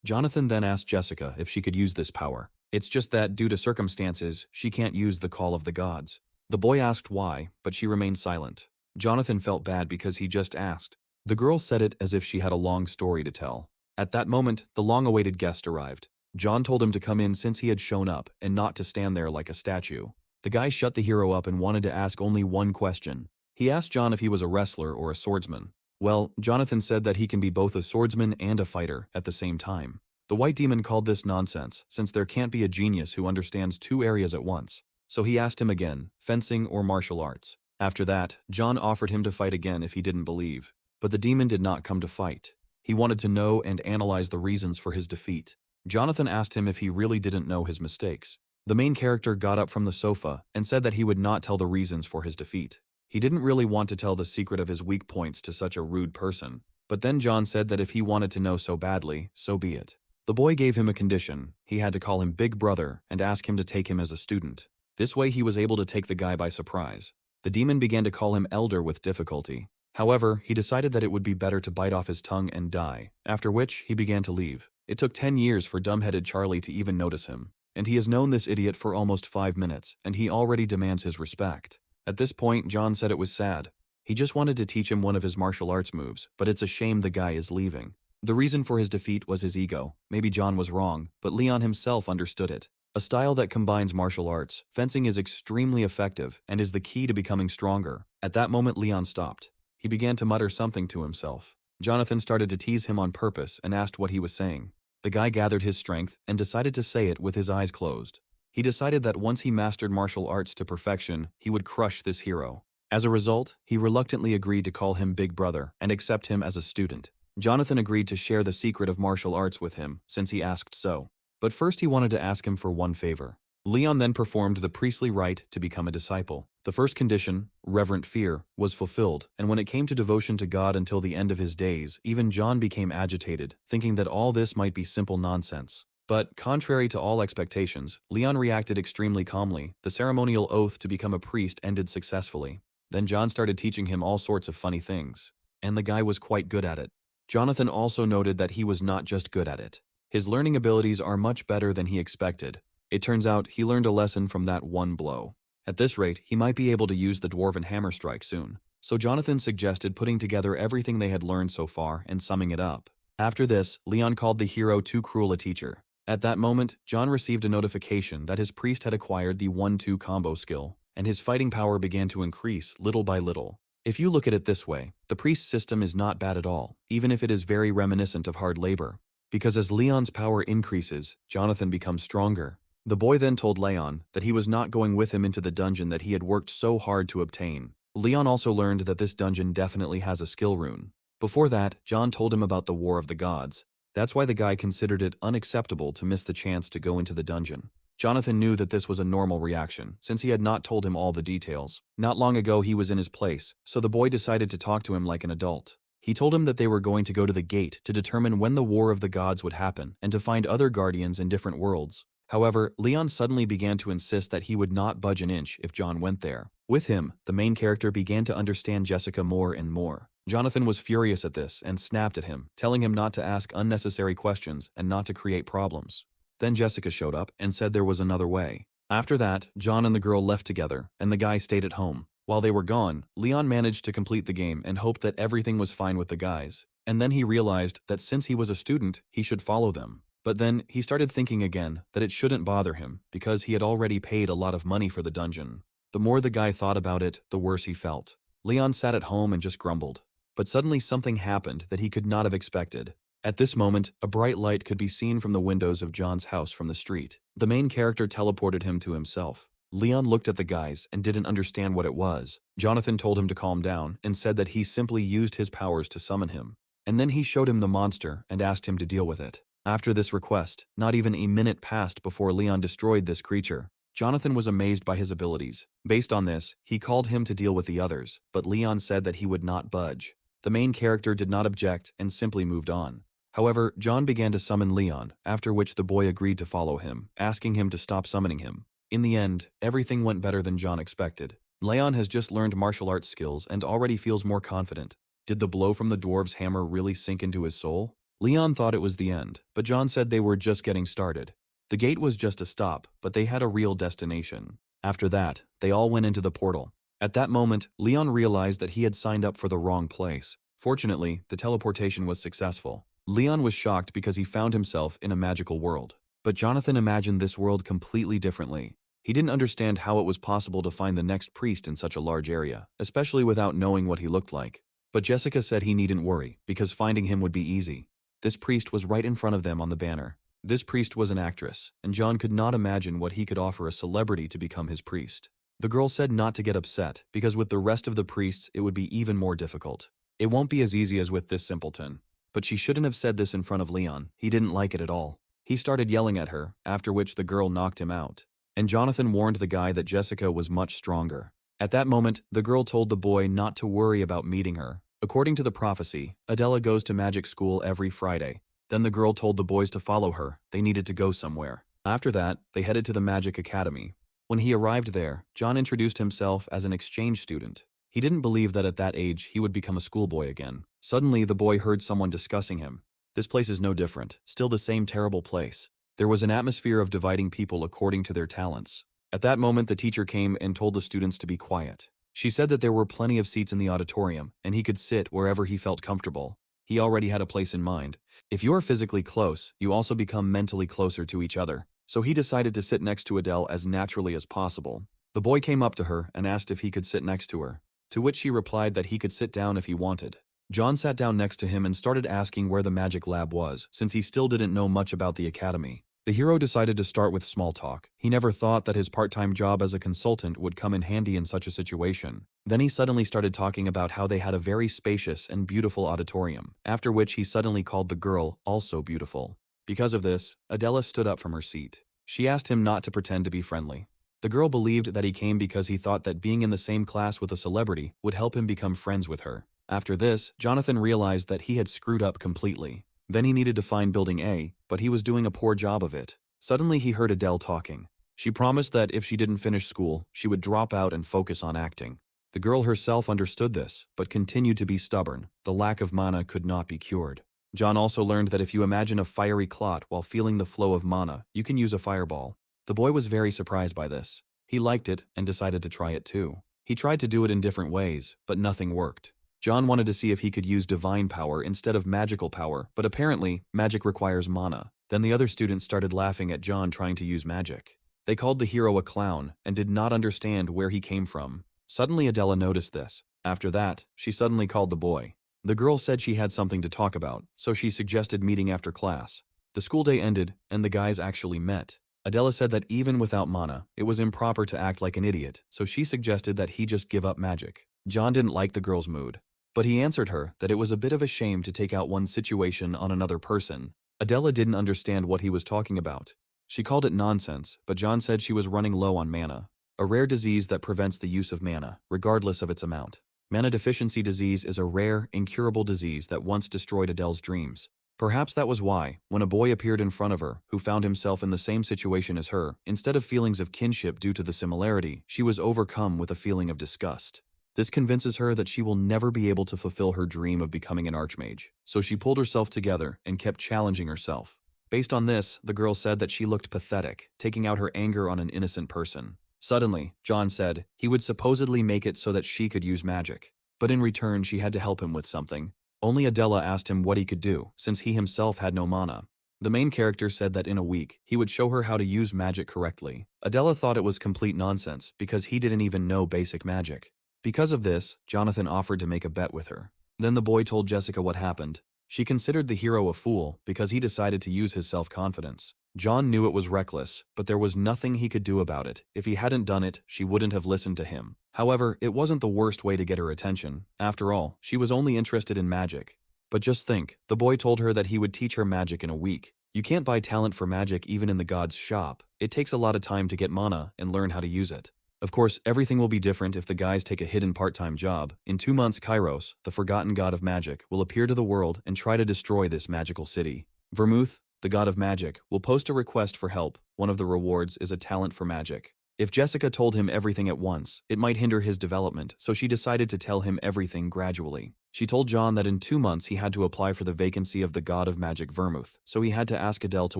Jonathan then asked Jessica if she could use this power. It's just that, due to circumstances, she can't use the call of the gods. The boy asked why, but she remained silent. Jonathan felt bad because he just asked. The girl said it as if she had a long story to tell. At that moment, the long-awaited guest arrived. John told him to come in since he had shown up, and not to stand there like a statue. The guy shut the hero up and wanted to ask only one question. He asked John if he was a wrestler or a swordsman. Well, Jonathan said that he can be both a swordsman and a fighter at the same time. The white demon called this nonsense, since there can't be a genius who understands two areas at once. So he asked him again, fencing or martial arts. After that, John offered him to fight again if he didn't believe. But the demon did not come to fight. He wanted to know and analyze the reasons for his defeat. Jonathan asked him if he really didn't know his mistakes. The main character got up from the sofa and said that he would not tell the reasons for his defeat. He didn't really want to tell the secret of his weak points to such a rude person. But then John said that if he wanted to know so badly, so be it. The boy gave him a condition. He had to call him Big Brother and ask him to take him as a student. This way he was able to take the guy by surprise. The demon began to call him Elder with difficulty. However, he decided that it would be better to bite off his tongue and die, after which he began to leave. It took 10 years for dumbheaded Charlie to even notice him. And he has known this idiot for almost 5 minutes, and he already demands his respect. At this point, John said it was sad. He just wanted to teach him one of his martial arts moves, but it's a shame the guy is leaving. The reason for his defeat was his ego. Maybe John was wrong, but Leon himself understood it. A style that combines martial arts, fencing is extremely effective and is the key to becoming stronger. At that moment, Leon stopped. He began to mutter something to himself. Jonathan started to tease him on purpose and asked what he was saying. The guy gathered his strength and decided to say it with his eyes closed. He decided that once he mastered martial arts to perfection, he would crush this hero. As a result, he reluctantly agreed to call him Big Brother and accept him as a student. Jonathan agreed to share the secret of martial arts with him, since he asked so. But first he wanted to ask him for one favor. Leon then performed the priestly rite to become a disciple. The first condition, reverent fear, was fulfilled, and when it came to devotion to God until the end of his days, even John became agitated, thinking that all this might be simple nonsense. But, contrary to all expectations, Leon reacted extremely calmly. The ceremonial oath to become a priest ended successfully. Then John started teaching him all sorts of funny things. And the guy was quite good at it. Jonathan also noted that he was not just good at it. His learning abilities are much better than he expected. It turns out he learned a lesson from that one blow. At this rate, he might be able to use the dwarven hammer strike soon. So Jonathan suggested putting together everything they had learned so far and summing it up. After this, Leon called the hero too cruel a teacher. At that moment, John received a notification that his priest had acquired the 1-2 combo skill, and his fighting power began to increase little by little. If you look at it this way, the priest system is not bad at all, even if it is very reminiscent of hard labor. Because as Leon's power increases, Jonathan becomes stronger. The boy then told Leon that he was not going with him into the dungeon that he had worked so hard to obtain. Leon also learned that this dungeon definitely has a skill rune. Before that, John told him about the War of the Gods. That's why the guy considered it unacceptable to miss the chance to go into the dungeon. Jonathan knew that this was a normal reaction, since he had not told him all the details. Not long ago he was in his place, so the boy decided to talk to him like an adult. He told him that they were going to go to the gate to determine when the War of the Gods would happen and to find other guardians in different worlds. However, Leon suddenly began to insist that he would not budge an inch if John went there. With him, the main character began to understand Jessica more and more. Jonathan was furious at this and snapped at him, telling him not to ask unnecessary questions and not to create problems. Then Jessica showed up and said there was another way. After that, John and the girl left together, and the guy stayed at home. While they were gone, Leon managed to complete the game and hoped that everything was fine with the guys. And then he realized that since he was a student, he should follow them. But then he started thinking again that it shouldn't bother him because he had already paid a lot of money for the dungeon. The more the guy thought about it, the worse he felt. Leon sat at home and just grumbled. But suddenly something happened that he could not have expected. At this moment, a bright light could be seen from the windows of John's house from the street. The main character teleported him to himself. Leon looked at the guys and didn't understand what it was. Jonathan told him to calm down and said that he simply used his powers to summon him. And then he showed him the monster and asked him to deal with it. After this request, not even a minute passed before Leon destroyed this creature. Jonathan was amazed by his abilities. Based on this, he called him to deal with the others, but Leon said that he would not budge. The main character did not object and simply moved on. However, John began to summon Leon, after which the boy agreed to follow him, asking him to stop summoning him. In the end, everything went better than John expected. Leon has just learned martial arts skills and already feels more confident. Did the blow from the dwarf's hammer really sink into his soul? Leon thought it was the end, but John said they were just getting started. The gate was just a stop, but they had a real destination. After that, they all went into the portal. At that moment, Leon realized that he had signed up for the wrong place. Fortunately, the teleportation was successful. Leon was shocked because he found himself in a magical world. But Jonathan imagined this world completely differently. He didn't understand how it was possible to find the next priest in such a large area, especially without knowing what he looked like. But Jessica said he needn't worry, because finding him would be easy. This priest was right in front of them on the banner. This priest was an actress, and John could not imagine what he could offer a celebrity to become his priest. The girl said not to get upset, because with the rest of the priests it would be even more difficult. It won't be as easy as with this simpleton. But she shouldn't have said this in front of Leon. He didn't like it at all. He started yelling at her, after which the girl knocked him out. And Jonathan warned the guy that Jessica was much stronger. At that moment, the girl told the boy not to worry about meeting her. According to the prophecy, Adela goes to magic school every Friday. Then the girl told the boys to follow her. They needed to go somewhere. After that, they headed to the magic academy. When he arrived there, John introduced himself as an exchange student. He didn't believe that at that age he would become a schoolboy again. Suddenly, the boy heard someone discussing him. This place is no different, still the same terrible place. There was an atmosphere of dividing people according to their talents. At that moment, the teacher came and told the students to be quiet. She said that there were plenty of seats in the auditorium, and he could sit wherever he felt comfortable. He already had a place in mind. If you are physically close, you also become mentally closer to each other. So he decided to sit next to Adele as naturally as possible. The boy came up to her and asked if he could sit next to her, to which she replied that he could sit down if he wanted. John sat down next to him and started asking where the magic lab was, since he still didn't know much about the academy. The hero decided to start with small talk. He never thought that his part-time job as a consultant would come in handy in such a situation. Then he suddenly started talking about how they had a very spacious and beautiful auditorium, after which he suddenly called the girl also beautiful. Because of this, Adela stood up from her seat. She asked him not to pretend to be friendly. The girl believed that he came because he thought that being in the same class with a celebrity would help him become friends with her. After this, Jonathan realized that he had screwed up completely. Then he needed to find Building A, but he was doing a poor job of it. Suddenly he heard Adele talking. She promised that if she didn't finish school, she would drop out and focus on acting. The girl herself understood this, but continued to be stubborn. The lack of mana could not be cured. John also learned that if you imagine a fiery clot while feeling the flow of mana, you can use a fireball. The boy was very surprised by this. He liked it and decided to try it too. He tried to do it in different ways, but nothing worked. John wanted to see if he could use divine power instead of magical power, but apparently, magic requires mana. Then the other students started laughing at John trying to use magic. They called the hero a clown and did not understand where he came from. Suddenly Adela noticed this. After that, she suddenly called the boy. The girl said she had something to talk about, so she suggested meeting after class. The school day ended, and the guys actually met. Adela said that even without mana, it was improper to act like an idiot, so she suggested that he just give up magic. John didn't like the girl's mood. But he answered her that it was a bit of a shame to take out one situation on another person. Adela didn't understand what he was talking about. She called it nonsense, but John said she was running low on mana, a rare disease that prevents the use of mana, regardless of its amount. Mana deficiency disease is a rare, incurable disease that once destroyed Adele's dreams. Perhaps that was why, when a boy appeared in front of her, who found himself in the same situation as her, instead of feelings of kinship due to the similarity, she was overcome with a feeling of disgust. This convinces her that she will never be able to fulfill her dream of becoming an archmage, so she pulled herself together and kept challenging herself. Based on this, the girl said that she looked pathetic, taking out her anger on an innocent person. Suddenly, John said he would supposedly make it so that she could use magic, but in return she had to help him with something. Only Adela asked him what he could do, since he himself had no mana. The main character said that in a week, he would show her how to use magic correctly. Adela thought it was complete nonsense because he didn't even know basic magic. Because of this, Jonathan offered to make a bet with her. Then the boy told Jessica what happened. She considered the hero a fool because he decided to use his self-confidence. John knew it was reckless, but there was nothing he could do about it. If he hadn't done it, she wouldn't have listened to him. However, it wasn't the worst way to get her attention. After all, she was only interested in magic. But just think, the boy told her that he would teach her magic in a week. You can't buy talent for magic even in the god's shop. It takes a lot of time to get mana and learn how to use it. Of course, everything will be different if the guys take a hidden part-time job. In 2 months, Kairos, the forgotten god of magic, will appear to the world and try to destroy this magical city. Vermouth, the god of magic, will post a request for help. One of the rewards is a talent for magic. If Jessica told him everything at once, it might hinder his development, so she decided to tell him everything gradually. She told John that in 2 months he had to apply for the vacancy of the god of magic Vermouth, so he had to ask Adele to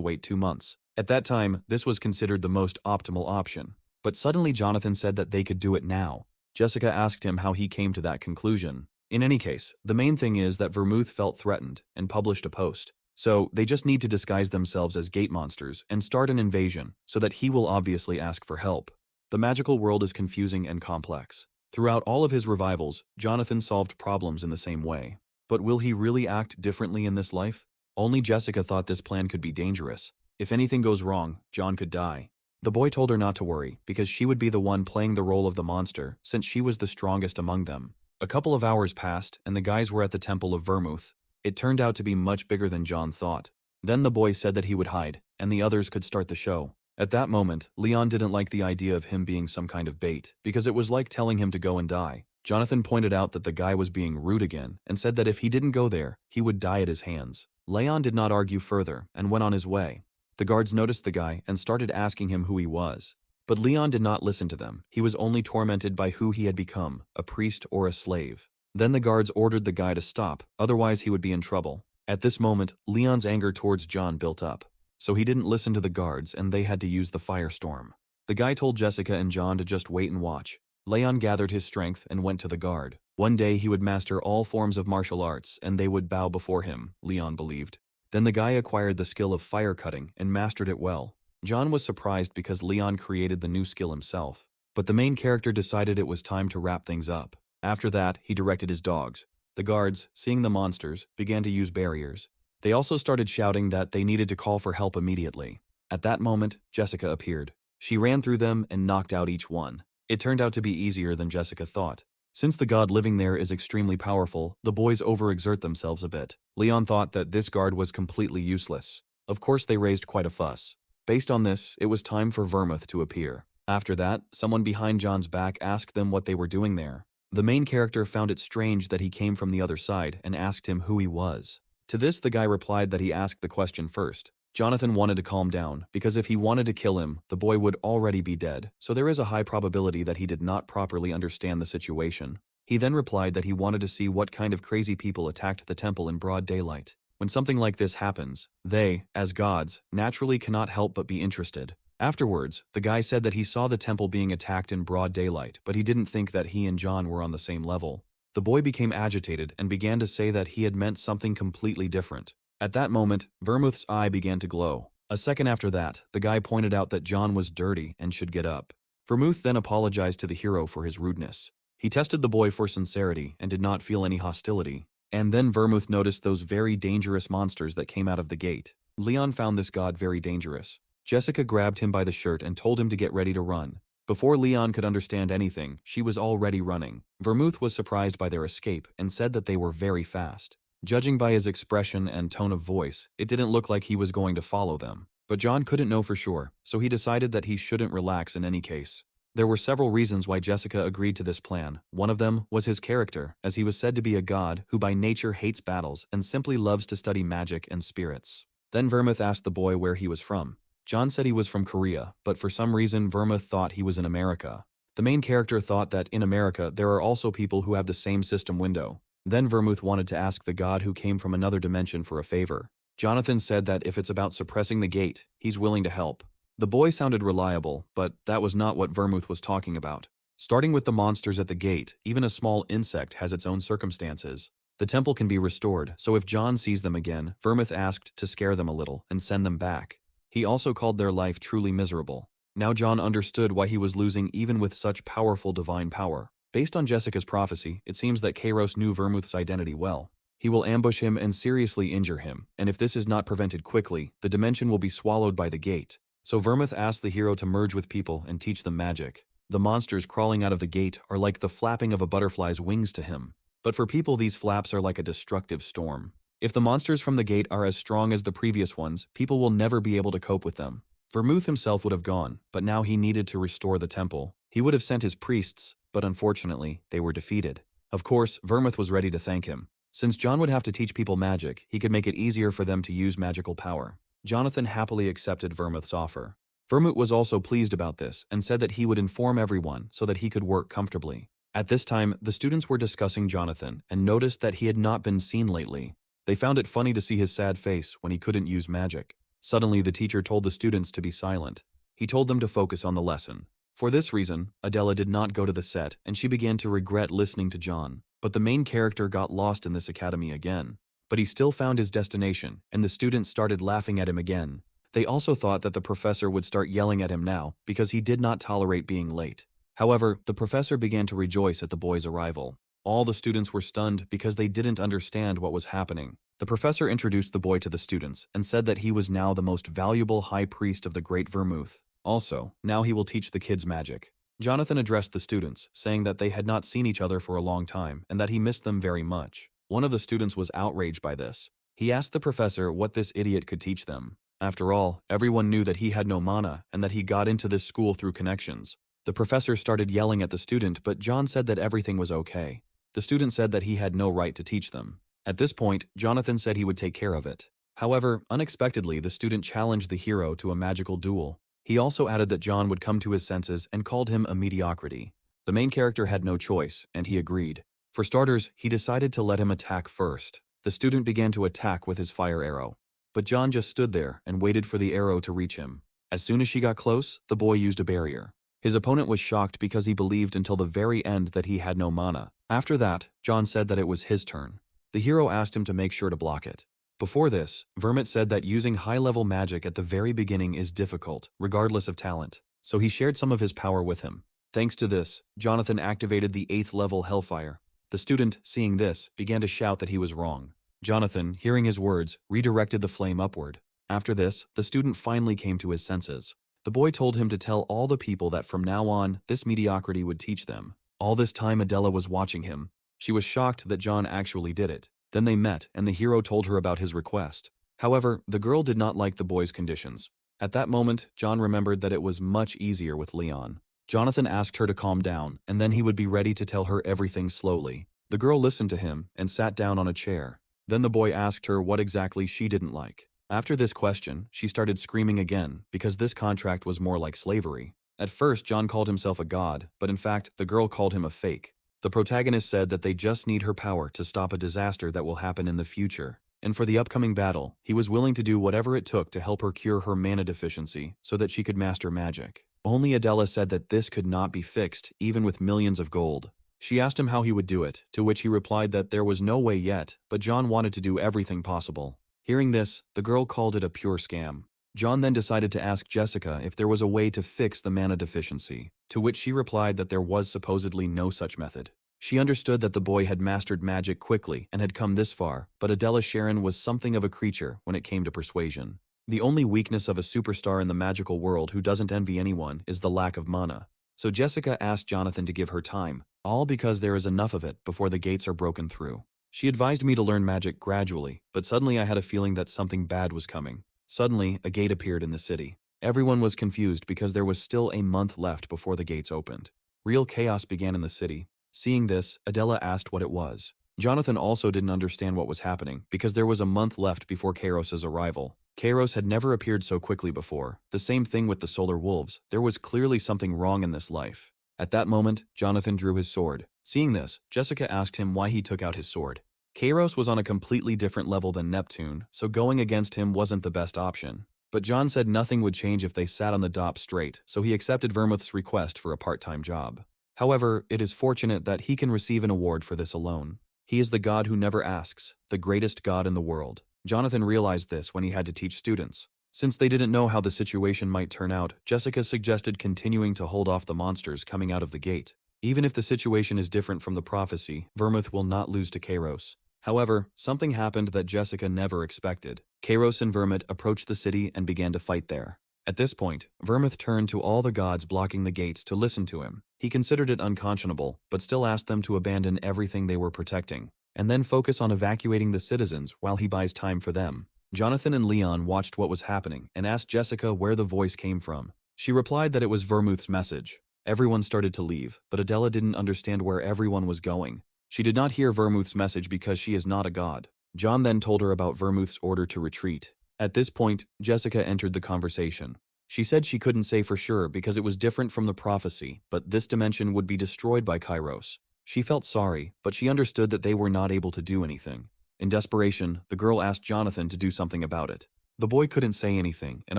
wait 2 months. At that time, this was considered the most optimal option. But suddenly Jonathan said that they could do it now. Jessica asked him how he came to that conclusion. In any case, the main thing is that Vermouth felt threatened and published a post. So they just need to disguise themselves as gate monsters and start an invasion so that he will obviously ask for help. The magical world is confusing and complex. Throughout all of his revivals, Jonathan solved problems in the same way. But will he really act differently in this life? Only Jessica thought this plan could be dangerous. If anything goes wrong, John could die. The boy told her not to worry, because she would be the one playing the role of the monster, since she was the strongest among them. A couple of hours passed, and the guys were at the Temple of Vermouth. It turned out to be much bigger than John thought. Then the boy said that he would hide, and the others could start the show. At that moment, Leon didn't like the idea of him being some kind of bait, because it was like telling him to go and die. Jonathan pointed out that the guy was being rude again, and said that if he didn't go there, he would die at his hands. Leon did not argue further, and went on his way. The guards noticed the guy and started asking him who he was. But Leon did not listen to them. He was only tormented by who he had become, a priest or a slave. Then the guards ordered the guy to stop, otherwise he would be in trouble. At this moment, Leon's anger towards John built up. So he didn't listen to the guards, and they had to use the firestorm. The guy told Jessica and John to just wait and watch. Leon gathered his strength and went to the guard. One day he would master all forms of martial arts, and they would bow before him, Leon believed. Then the guy acquired the skill of fire cutting and mastered it well. John was surprised because Leon created the new skill himself. But the main character decided it was time to wrap things up. After that, he directed his dogs. The guards, seeing the monsters, began to use barriers. They also started shouting that they needed to call for help immediately. At that moment, Jessica appeared. She ran through them and knocked out each one. It turned out to be easier than Jessica thought. Since the god living there is extremely powerful, the boys overexert themselves a bit. Leon thought that this guard was completely useless. Of course, they raised quite a fuss. Based on this, it was time for Vermouth to appear. After that, someone behind John's back asked them what they were doing there. The main character found it strange that he came from the other side and asked him who he was. To this, the guy replied that he asked the question first. Jonathan wanted to calm down, because if he wanted to kill him, the boy would already be dead, so there is a high probability that he did not properly understand the situation. He then replied that he wanted to see what kind of crazy people attacked the temple in broad daylight. When something like this happens, they, as gods, naturally cannot help but be interested. Afterwards, the guy said that he saw the temple being attacked in broad daylight, but he didn't think that he and John were on the same level. The boy became agitated and began to say that he had meant something completely different. At that moment, Vermouth's eye began to glow. A second after that, the guy pointed out that John was dirty and should get up. Vermouth then apologized to the hero for his rudeness. He tested the boy for sincerity and did not feel any hostility. And then Vermouth noticed those very dangerous monsters that came out of the gate. Leon found this god very dangerous. Jessica grabbed him by the shirt and told him to get ready to run. Before Leon could understand anything, she was already running. Vermouth was surprised by their escape and said that they were very fast. Judging by his expression and tone of voice, it didn't look like he was going to follow them. But John couldn't know for sure, so he decided that he shouldn't relax in any case. There were several reasons why Jessica agreed to this plan. One of them was his character, as he was said to be a god who by nature hates battles and simply loves to study magic and spirits. Then Vermouth asked the boy where he was from. John said he was from Korea, but for some reason Vermouth thought he was in America. The main character thought that in America there are also people who have the same system window. Then Vermouth wanted to ask the god who came from another dimension for a favor. Jonathan said that if it's about suppressing the gate, he's willing to help. The boy sounded reliable, but that was not what Vermouth was talking about. Starting with the monsters at the gate, even a small insect has its own circumstances. The temple can be restored, so if John sees them again, Vermouth asked to scare them a little and send them back. He also called their life truly miserable. Now John understood why he was losing even with such powerful divine power. Based on Jessica's prophecy, it seems that Kairos knew Vermouth's identity well. He will ambush him and seriously injure him, and if this is not prevented quickly, the dimension will be swallowed by the gate. So Vermouth asked the hero to merge with people and teach them magic. The monsters crawling out of the gate are like the flapping of a butterfly's wings to him. But for people, these flaps are like a destructive storm. If the monsters from the gate are as strong as the previous ones, people will never be able to cope with them. Vermouth himself would have gone, but now he needed to restore the temple. He would have sent his priests, but unfortunately, they were defeated. Of course, Vermouth was ready to thank him. Since John would have to teach people magic, he could make it easier for them to use magical power. Jonathan happily accepted Vermouth's offer. Vermouth was also pleased about this and said that he would inform everyone so that he could work comfortably. At this time, the students were discussing Jonathan and noticed that he had not been seen lately. They found it funny to see his sad face when he couldn't use magic. Suddenly, the teacher told the students to be silent. He told them to focus on the lesson. For this reason, Adela did not go to the set, and she began to regret listening to John. But the main character got lost in this academy again. But he still found his destination, and the students started laughing at him again. They also thought that the professor would start yelling at him now because he did not tolerate being late. However, the professor began to rejoice at the boy's arrival. All the students were stunned because they didn't understand what was happening. The professor introduced the boy to the students and said that he was now the most valuable high priest of the Great Vermouth. Also, now he will teach the kids magic. Jonathan addressed the students, saying that they had not seen each other for a long time and that he missed them very much. One of the students was outraged by this. He asked the professor what this idiot could teach them. After all, everyone knew that he had no mana and that he got into this school through connections. The professor started yelling at the student, but John said that everything was okay. The student said that he had no right to teach them. At this point, Jonathan said he would take care of it. However, unexpectedly, the student challenged the hero to a magical duel. He also added that John would come to his senses and called him a mediocrity. The main character had no choice, and he agreed. For starters, he decided to let him attack first. The student began to attack with his fire arrow. But John just stood there and waited for the arrow to reach him. As soon as she got close, the boy used a barrier. His opponent was shocked because he believed until the very end that he had no mana. After that, John said that it was his turn. The hero asked him to make sure to block it. Before this, Vermouth said that using high-level magic at the very beginning is difficult, regardless of talent, so he shared some of his power with him. Thanks to this, Jonathan activated the 8th level Hellfire. The student, seeing this, began to shout that he was wrong. Jonathan, hearing his words, redirected the flame upward. After this, the student finally came to his senses. The boy told him to tell all the people that from now on, this mediocrity would teach them. All this time Adela was watching him. She was shocked that John actually did it. Then they met, and the hero told her about his request. However, the girl did not like the boy's conditions. At that moment, John remembered that it was much easier with Leon. Jonathan asked her to calm down, and then he would be ready to tell her everything slowly. The girl listened to him and sat down on a chair. Then the boy asked her what exactly she didn't like. After this question, she started screaming again because this contract was more like slavery. At first, John called himself a god, but in fact, the girl called him a fake. The protagonist said that they just need her power to stop a disaster that will happen in the future. And for the upcoming battle, he was willing to do whatever it took to help her cure her mana deficiency so that she could master magic. Only Adela said that this could not be fixed, even with millions of gold. She asked him how he would do it, to which he replied that there was no way yet, but John wanted to do everything possible. Hearing this, the girl called it a pure scam. John then decided to ask Jessica if there was a way to fix the mana deficiency, to which she replied that there was supposedly no such method. She understood that the boy had mastered magic quickly and had come this far, but Adela Sharon was something of a creature when it came to persuasion. The only weakness of a superstar in the magical world who doesn't envy anyone is the lack of mana. So Jessica asked Jonathan to give her time, all because there is enough of it before the gates are broken through. She advised me to learn magic gradually, but suddenly I had a feeling that something bad was coming. Suddenly, a gate appeared in the city. Everyone was confused because there was still a month left before the gates opened. Real chaos began in the city. Seeing this, Adela asked what it was. Jonathan also didn't understand what was happening because there was a month left before Kairos's arrival. Kairos had never appeared so quickly before. The same thing with the solar wolves. There was clearly something wrong in this life. At that moment, Jonathan drew his sword. Seeing this, Jessica asked him why he took out his sword. Kairos was on a completely different level than Neptune, so going against him wasn't the best option. But John said nothing would change if they sat on the dop straight, so he accepted Vermouth's request for a part-time job. However, it is fortunate that he can receive an award for this alone. He is the god who never asks, the greatest god in the world. Jonathan realized this when he had to teach students. Since they didn't know how the situation might turn out, Jessica suggested continuing to hold off the monsters coming out of the gate. Even if the situation is different from the prophecy, Vermouth will not lose to Kairos. However, something happened that Jessica never expected. Kairos and Vermouth approached the city and began to fight there. At this point, Vermouth turned to all the gods blocking the gates to listen to him. He considered it unconscionable, but still asked them to abandon everything they were protecting, and then focus on evacuating the citizens while he buys time for them. Jonathan and Leon watched what was happening and asked Jessica where the voice came from. She replied that it was Vermouth's message. Everyone started to leave, but Adela didn't understand where everyone was going. She did not hear Vermouth's message because she is not a god. John then told her about Vermouth's order to retreat. At this point, Jessica entered the conversation. She said she couldn't say for sure because it was different from the prophecy, but this dimension would be destroyed by Kairos. She felt sorry, but she understood that they were not able to do anything. In desperation, the girl asked Jonathan to do something about it. The boy couldn't say anything and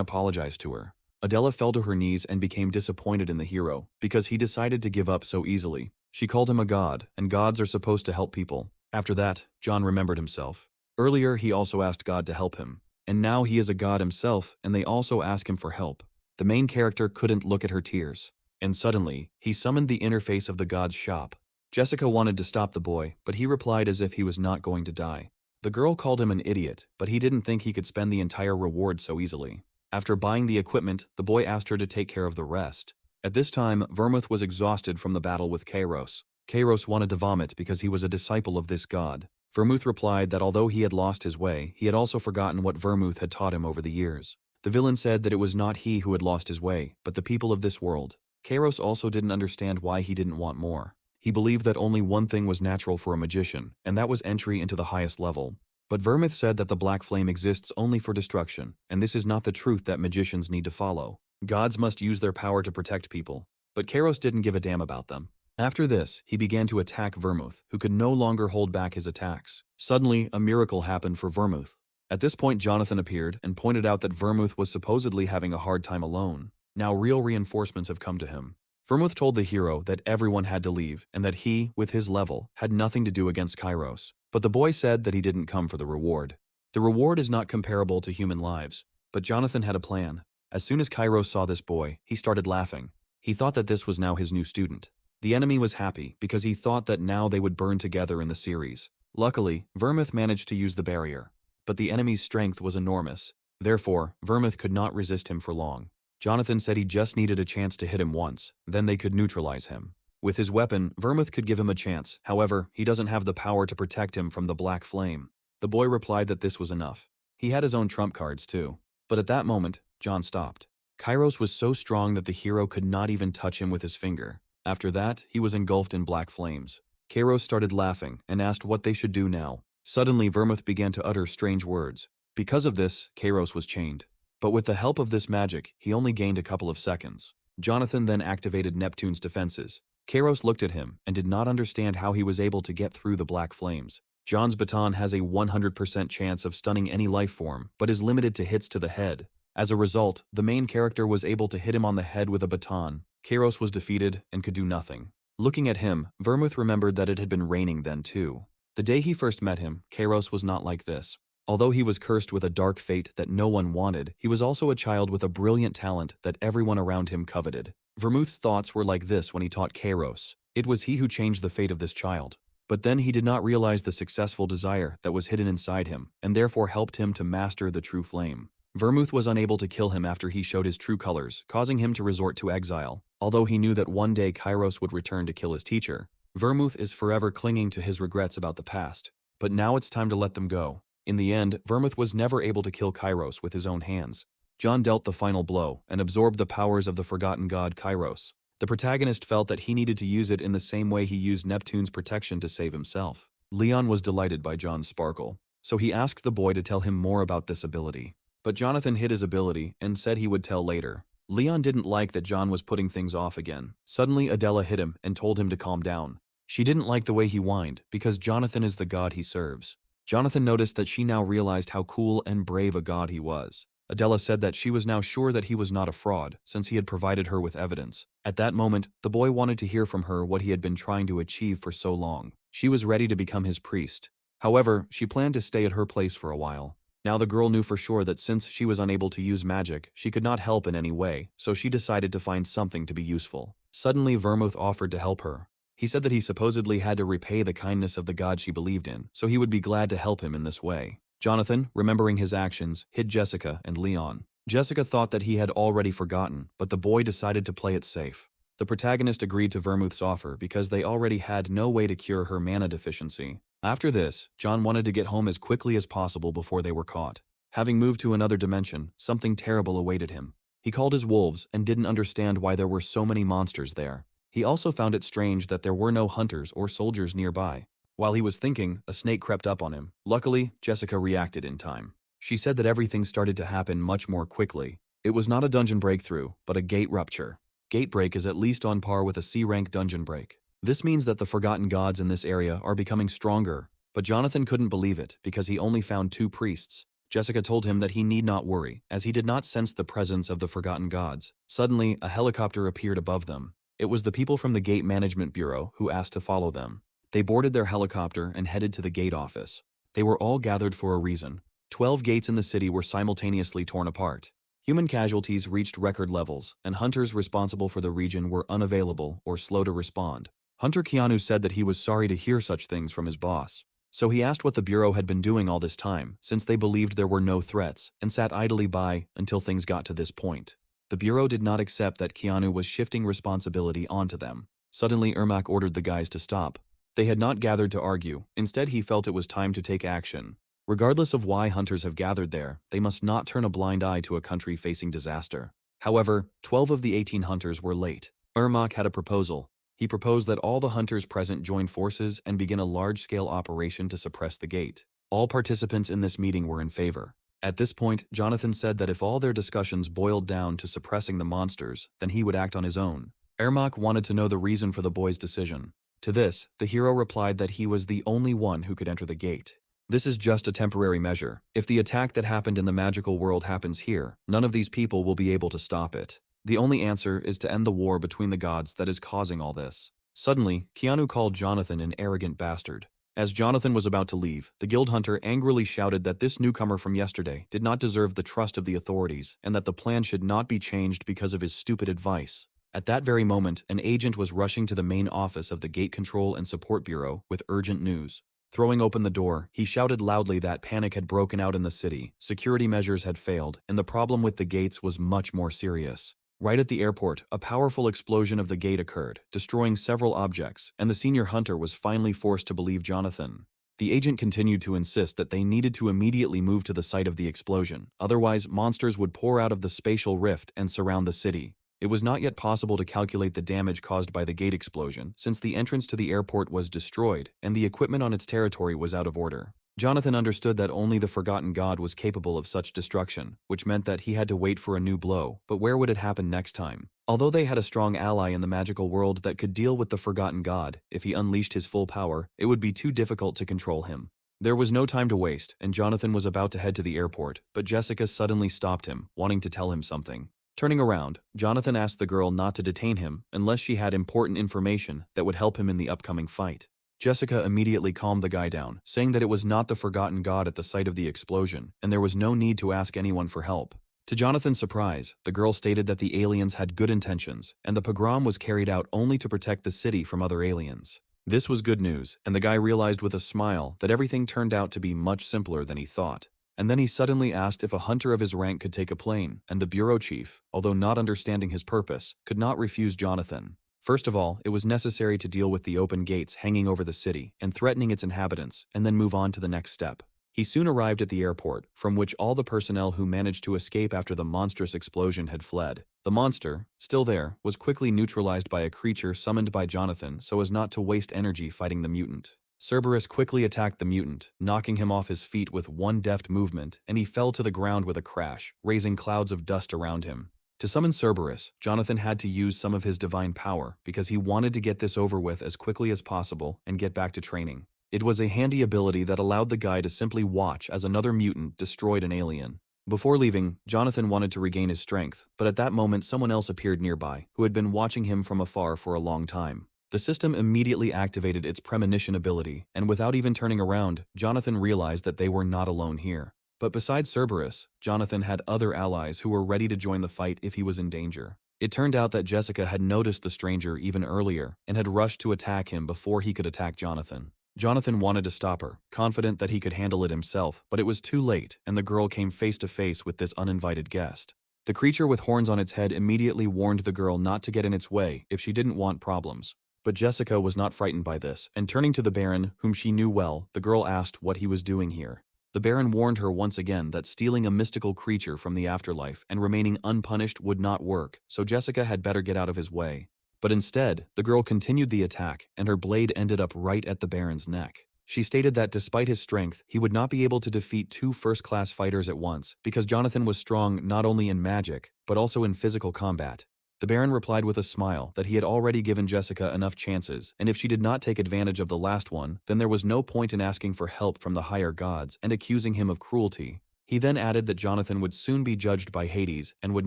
apologized to her. Adela fell to her knees and became disappointed in the hero because he decided to give up so easily. She called him a god, and gods are supposed to help people. After that, John remembered himself. Earlier, he also asked God to help him. And now he is a god himself, and they also ask him for help. The main character couldn't look at her tears. and suddenly, he summoned the interface of the god's shop. Jessica wanted to stop the boy, but he replied as if he was not going to die. The girl called him an idiot, but he didn't think he could spend the entire reward so easily. After buying the equipment, the boy asked her to take care of the rest. At this time, Vermouth was exhausted from the battle with Kairos. Kairos wanted to vomit because he was a disciple of this god. Vermouth replied that although he had lost his way, he had also forgotten what Vermouth had taught him over the years. The villain said that it was not he who had lost his way, but the people of this world. Kairos also didn't understand why he didn't want more. He believed that only one thing was natural for a magician, and that was entry into the highest level. But Vermouth said that the black flame exists only for destruction, and this is not the truth that magicians need to follow. Gods must use their power to protect people. But Kairos didn't give a damn about them. After this, he began to attack Vermouth, who could no longer hold back his attacks. Suddenly, a miracle happened for Vermouth. At this point, Jonathan appeared and pointed out that Vermouth was supposedly having a hard time alone. Now real reinforcements have come to him. Vermouth told the hero that everyone had to leave and that he, with his level, had nothing to do against Kairos. But the boy said that he didn't come for the reward. The reward is not comparable to human lives, but Jonathan had a plan. As soon as Kairos saw this boy, he started laughing. He thought that this was now his new student. The enemy was happy because he thought that now they would burn together in the series. Luckily, Vermouth managed to use the barrier. But the enemy's strength was enormous. Therefore, Vermouth could not resist him for long. Jonathan said he just needed a chance to hit him once, then they could neutralize him. With his weapon, Vermouth could give him a chance. However, he doesn't have the power to protect him from the black flame. The boy replied that this was enough. He had his own trump cards too. But at that moment, John stopped. Kairos was so strong that the hero could not even touch him with his finger. After that, he was engulfed in black flames. Kairos started laughing and asked what they should do now. Suddenly, Vermouth began to utter strange words. Because of this, Kairos was chained. But with the help of this magic, he only gained a couple of seconds. Jonathan then activated Neptune's defenses. Kairos looked at him and did not understand how he was able to get through the black flames. John's baton has a 100% chance of stunning any life form, but is limited to hits to the head. As a result, the main character was able to hit him on the head with a baton. Kairos was defeated and could do nothing. Looking at him, Vermouth remembered that it had been raining then too. The day he first met him, Kairos was not like this. Although he was cursed with a dark fate that no one wanted, he was also a child with a brilliant talent that everyone around him coveted. Vermouth's thoughts were like this when he taught Kairos. It was he who changed the fate of this child. But then he did not realize the successful desire that was hidden inside him, and therefore helped him to master the true flame. Vermouth was unable to kill him after he showed his true colors, causing him to resort to exile. Although he knew that one day Kairos would return to kill his teacher, Vermouth is forever clinging to his regrets about the past. But now it's time to let them go. In the end, Vermouth was never able to kill Kairos with his own hands. John dealt the final blow and absorbed the powers of the forgotten god Kairos. The protagonist felt that he needed to use it in the same way he used Neptune's protection to save himself. Leon was delighted by John's sparkle, so he asked the boy to tell him more about this ability. But Jonathan hid his ability and said he would tell later. Leon didn't like that John was putting things off again. Suddenly, Adela hit him and told him to calm down. She didn't like the way he whined, because Jonathan is the god he serves. Jonathan noticed that she now realized how cool and brave a god he was. Adela said that she was now sure that he was not a fraud, since he had provided her with evidence. At that moment, the boy wanted to hear from her what he had been trying to achieve for so long. She was ready to become his priest. However, she planned to stay at her place for a while. Now the girl knew for sure that since she was unable to use magic, she could not help in any way, so she decided to find something to be useful. Suddenly, Vermouth offered to help her. He said that he supposedly had to repay the kindness of the god she believed in, so he would be glad to help him in this way. Jonathan, remembering his actions, hid Jessica and Leon. Jessica thought that he had already forgotten, but the boy decided to play it safe. The protagonist agreed to Vermouth's offer because they already had no way to cure her mana deficiency. After this, John wanted to get home as quickly as possible before they were caught. Having moved to another dimension, something terrible awaited him. He called his wolves and didn't understand why there were so many monsters there. He also found it strange that there were no hunters or soldiers nearby. While he was thinking, a snake crept up on him. Luckily, Jessica reacted in time. She said that everything started to happen much more quickly. It was not a dungeon breakthrough, but a gate rupture. Gate break is at least on par with a C-rank dungeon break. This means that the forgotten gods in this area are becoming stronger, but Jonathan couldn't believe it because he only found 2 priests. Jessica told him that he need not worry, as he did not sense the presence of the forgotten gods. Suddenly, a helicopter appeared above them. It was the people from the Gate Management Bureau who asked to follow them. They boarded their helicopter and headed to the gate office. They were all gathered for a reason. 12 gates in the city were simultaneously torn apart. Human casualties reached record levels, and hunters responsible for the region were unavailable or slow to respond. Hunter Keanu said that he was sorry to hear such things from his boss. So he asked what the Bureau had been doing all this time, since they believed there were no threats, and sat idly by until things got to this point. The Bureau did not accept that Keanu was shifting responsibility onto them. Suddenly, Ermac ordered the guys to stop. They had not gathered to argue. Instead, he felt it was time to take action. Regardless of why hunters have gathered there, they must not turn a blind eye to a country facing disaster. However, 12 of the 18 hunters were late. Ermac had a proposal. He proposed that all the hunters present join forces and begin a large-scale operation to suppress the gate. All participants in this meeting were in favor. At this point, Jonathan said that if all their discussions boiled down to suppressing the monsters, then he would act on his own. Ermac wanted to know the reason for the boys' decision. To this, the hero replied that he was the only one who could enter the gate. This is just a temporary measure. If the attack that happened in the magical world happens here, none of these people will be able to stop it. The only answer is to end the war between the gods that is causing all this. Suddenly, Keanu called Jonathan an arrogant bastard. As Jonathan was about to leave, the guild hunter angrily shouted that this newcomer from yesterday did not deserve the trust of the authorities and that the plan should not be changed because of his stupid advice. At that very moment, an agent was rushing to the main office of the Gate Control and Support Bureau with urgent news. Throwing open the door, he shouted loudly that panic had broken out in the city, security measures had failed, and the problem with the gates was much more serious. Right at the airport, a powerful explosion of the gate occurred, destroying several objects, and the senior hunter was finally forced to believe Jonathan. The agent continued to insist that they needed to immediately move to the site of the explosion, otherwise monsters would pour out of the spatial rift and surround the city. It was not yet possible to calculate the damage caused by the gate explosion, since the entrance to the airport was destroyed and the equipment on its territory was out of order. Jonathan understood that only the Forgotten God was capable of such destruction, which meant that he had to wait for a new blow, but where would it happen next time? Although they had a strong ally in the magical world that could deal with the Forgotten God, if he unleashed his full power, it would be too difficult to control him. There was no time to waste, and Jonathan was about to head to the airport, but Jessica suddenly stopped him, wanting to tell him something. Turning around, Jonathan asked the girl not to detain him unless she had important information that would help him in the upcoming fight. Jessica immediately calmed the guy down, saying that it was not the Forgotten God at the site of the explosion, and there was no need to ask anyone for help. To Jonathan's surprise, the girl stated that the aliens had good intentions, and the pogrom was carried out only to protect the city from other aliens. This was good news, and the guy realized with a smile that everything turned out to be much simpler than he thought. And then he suddenly asked if a hunter of his rank could take a plane, and the bureau chief, although not understanding his purpose, could not refuse Jonathan. First of all, it was necessary to deal with the open gates hanging over the city and threatening its inhabitants, and then move on to the next step. He soon arrived at the airport, from which all the personnel who managed to escape after the monstrous explosion had fled. The monster, still there, was quickly neutralized by a creature summoned by Jonathan so as not to waste energy fighting the mutant. Cerberus quickly attacked the mutant, knocking him off his feet with one deft movement, and he fell to the ground with a crash, raising clouds of dust around him. To summon Cerberus, Jonathan had to use some of his divine power because he wanted to get this over with as quickly as possible and get back to training. It was a handy ability that allowed the guy to simply watch as another mutant destroyed an alien. Before leaving, Jonathan wanted to regain his strength, but at that moment someone else appeared nearby, who had been watching him from afar for a long time. The system immediately activated its premonition ability, and without even turning around, Jonathan realized that they were not alone here. But besides Cerberus, Jonathan had other allies who were ready to join the fight if he was in danger. It turned out that Jessica had noticed the stranger even earlier and had rushed to attack him before he could attack Jonathan. Jonathan wanted to stop her, confident that he could handle it himself, but it was too late, and the girl came face to face with this uninvited guest. The creature with horns on its head immediately warned the girl not to get in its way if she didn't want problems. But Jessica was not frightened by this, and turning to the Baron, whom she knew well, the girl asked what he was doing here. The Baron warned her once again that stealing a mystical creature from the afterlife and remaining unpunished would not work, so Jessica had better get out of his way. But instead, the girl continued the attack, and her blade ended up right at the Baron's neck. She stated that despite his strength, he would not be able to defeat two first-class fighters at once, because Jonathan was strong not only in magic, but also in physical combat. The Baron replied with a smile that he had already given Jessica enough chances, and if she did not take advantage of the last one, then there was no point in asking for help from the higher gods and accusing him of cruelty. He then added that Jonathan would soon be judged by Hades and would